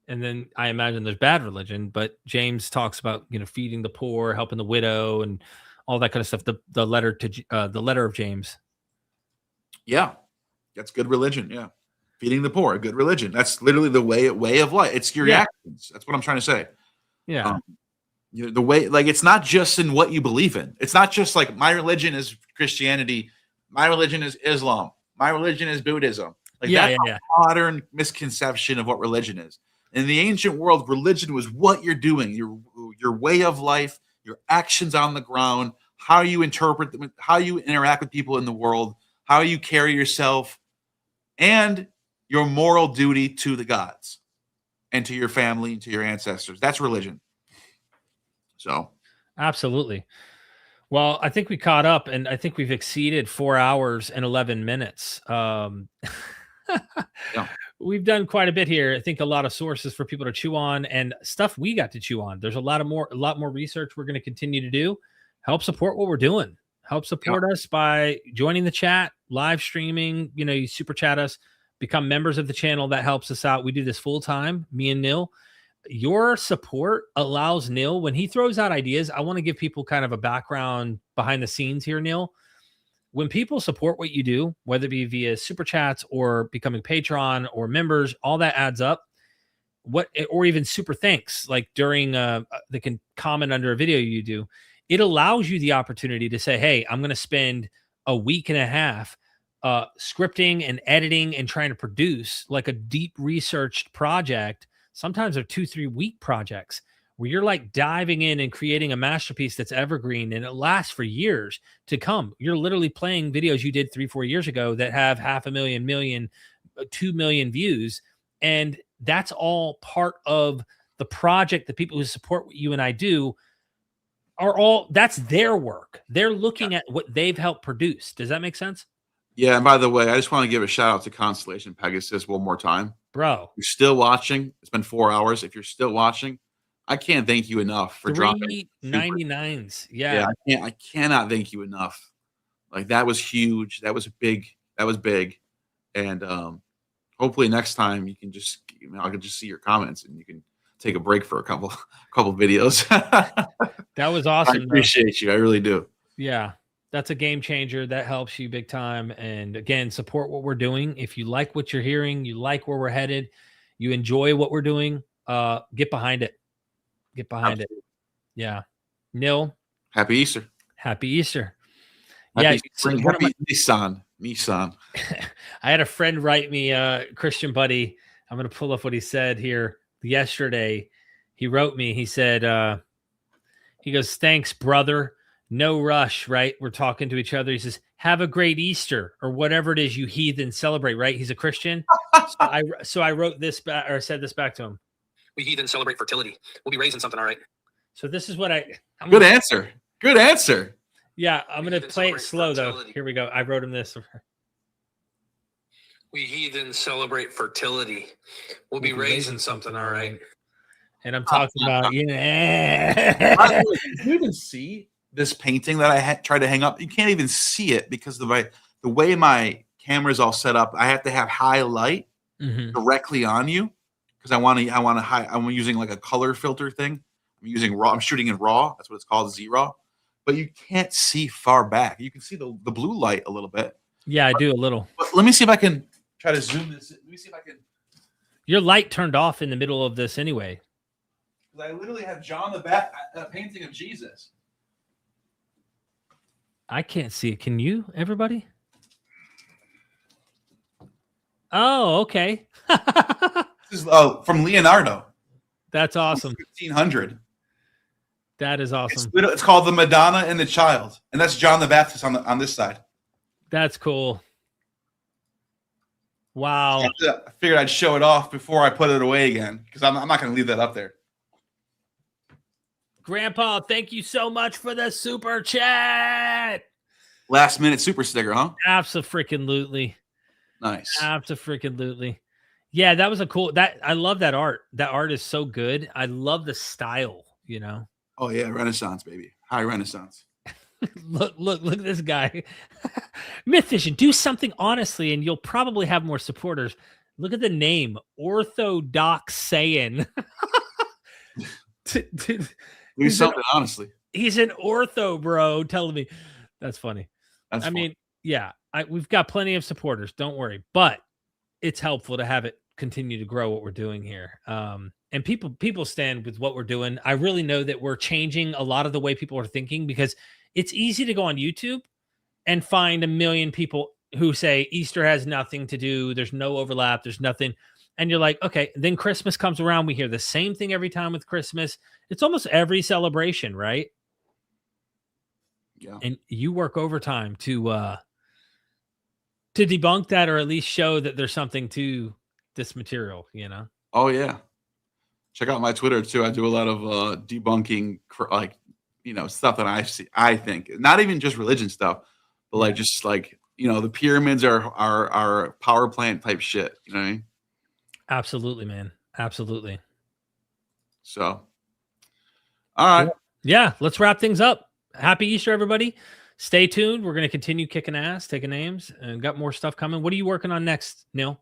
and then I imagine there's bad religion, but James talks about, you know, feeding the poor, helping the widow, and all that kind of stuff. The letter of James. Yeah, that's good religion. Yeah, feeding the poor, good religion. That's literally the way of life. It's your actions. That's what I'm trying to say. Yeah. You know, the way, like, it's not just in what you believe in. It's not just like my religion is Christianity, my religion is Islam, my religion is Buddhism. Like that's a modern misconception of what religion is. In the ancient world, religion was what you're doing, your way of life, your actions on the ground, how you interpret them, how you interact with people in the world, how you carry yourself, and your moral duty to the gods and to your family and to your ancestors. That's religion. So, absolutely. Well, I think we caught up, and I think we've exceeded 4 hours and 11 minutes. We've done quite a bit here. I think a lot of sources for people to chew on, and stuff we got to chew on. There's a lot more research we're going to continue to do. Help support what we're doing. Help support us by joining the chat, live streaming. You know, you super chat us, become members of the channel. That helps us out. We do this full time, me and Neal. Your support allows Neal, when he throws out ideas, I want to give people kind of a background behind the scenes here, Neal. When people support what you do, whether it be via super chats or becoming Patreon or members, all that adds up. or even super thanks, like during they can comment under a video you do. It allows you the opportunity to say, hey, I'm going to spend a week and a half scripting and editing and trying to produce like a deep researched project. Sometimes they're 2-3 week projects where you're like diving in and creating a masterpiece that's evergreen and it lasts for years to come. You're literally playing videos you did 3-4 years ago that have 500,000, 2 million views. And that's all part of the project. The people who support what you and I do are all, that's their work. They're looking at what they've helped produce. Does that make sense? Yeah. And by the way, I just want to give a shout out to Constellation Pegasus one more time. Bro. You're still watching. It's been 4 hours. If you're still watching, I can't thank you enough for dropping 399s. Yeah. I cannot thank you enough. Like that was huge. That was big. And hopefully next time you can just, I can just see your comments and you can take a break for a couple videos. That was awesome. I appreciate you. I really do. Yeah. That's a game changer. That helps you big time. And again, support what we're doing. If you like what you're hearing, you like where we're headed, you enjoy what we're doing, get behind it. Get behind it. Yeah. Neal. Happy Easter. Happy Easter. Happy Nissan. I had a friend write me, Christian buddy. I'm going to pull up what he said here yesterday. He wrote me. He said, he goes, thanks, brother. No rush, right? We're talking to each other. He says, have a great Easter or whatever it is you heathen celebrate, right? He's a Christian. So I wrote this back, or said this back to him. We heathens celebrate fertility. We'll be raising something, all right. So this is what Good answer. Good answer. Yeah, I'm going to play it slow, though. Here we go. I wrote him this. We heathens celebrate fertility. We'll be raising something, all right. And I'm talking about, You even see this painting that I tried to hang up? You can't even see it because the way my camera is all set up. I have to have high light directly on you because I want to hide. I'm using like a color filter thing. I'm using raw. I'm shooting in raw. That's what it's called, Z-RAW. But you can't see far back. You can see the blue light a little bit. Yeah, I do a little. But let me see if I can try to zoom this. Let me see if I can. Your light turned off in the middle of this anyway. I literally have John the Baptist, a painting of Jesus. I can't see it. Can you, everybody? Oh, okay. This is from Leonardo. That's awesome. 1500. That is awesome. It's called the Madonna and the Child, and that's John the Baptist on this side. That's cool. Wow. I figured I'd show it off before I put it away again because I'm not going to leave that up there. Grandpa, thank you so much for the super chat. Last minute super sticker, huh? Abso-freaking-lutely. Nice. Abso-freaking-lutely. Yeah, that was a cool. I love that art. That art is so good. I love the style. You know. Oh yeah, Renaissance, baby. High Renaissance. look at this guy. MythVision, do something honestly, and you'll probably have more supporters. Look at the name, Orthodox saying. Do something honestly. He's an ortho bro telling me. That's funny. That's fun. mean, yeah, we've got plenty of supporters. Don't worry, but it's helpful to have it continue to grow what we're doing here. And people stand with what we're doing. I really know that we're changing a lot of the way people are thinking because it's easy to go on YouTube and find a million people who say Easter has nothing to do. There's no overlap. There's nothing. And you're like, okay, then Christmas comes around. We hear the same thing every time with Christmas. It's almost every celebration, right? Yeah. And you work overtime to debunk that or at least show that there's something to this material, you know? Oh yeah. Check out my Twitter too. I do a lot of debunking, like, you know, stuff that I think, not even just religion stuff, but like just like, you know, the pyramids are power plant type shit. You know what I mean? Absolutely, man. Absolutely. So, all right. Yeah, let's wrap things up. Happy Easter, everybody. Stay tuned. We're going to continue kicking ass, taking names, and got more stuff coming. What are you working on next, Neal?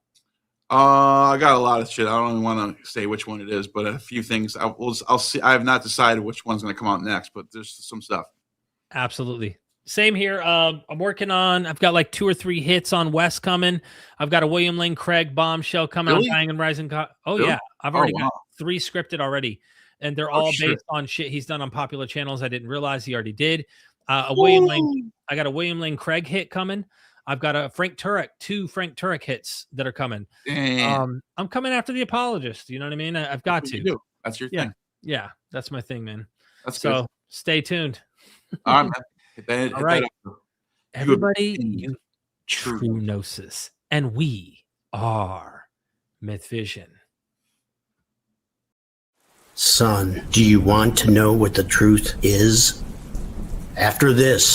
I got a lot of shit. I don't even want to say which one it is, but a few things. I'll see. I have not decided which one's going to come out next, but there's some stuff. Absolutely. Same here. I'm working on. I've got like 2 or 3 hits on West coming. I've got a William Lane Craig bombshell coming Really? on Bang and Rising. Oh Really? yeah, I've already got wow. 3 scripted already, and they're Oh, all shit. based on shit he's done on popular channels. I didn't realize he already did. A William Lane. I got a William Lane Craig hit coming. I've got a Frank Turek, 2 Frank Turek hits that are coming. Damn. I'm coming after the apologist. You know what I mean? I've got That's what to. you do. That's your Yeah. thing. Yeah, that's my thing, man. That's So good. stay tuned. All right, man. Hit that All right. up. Everybody, opinion. you true gnosis, and we are MythVision. Son, do you want to know what the truth is? After this.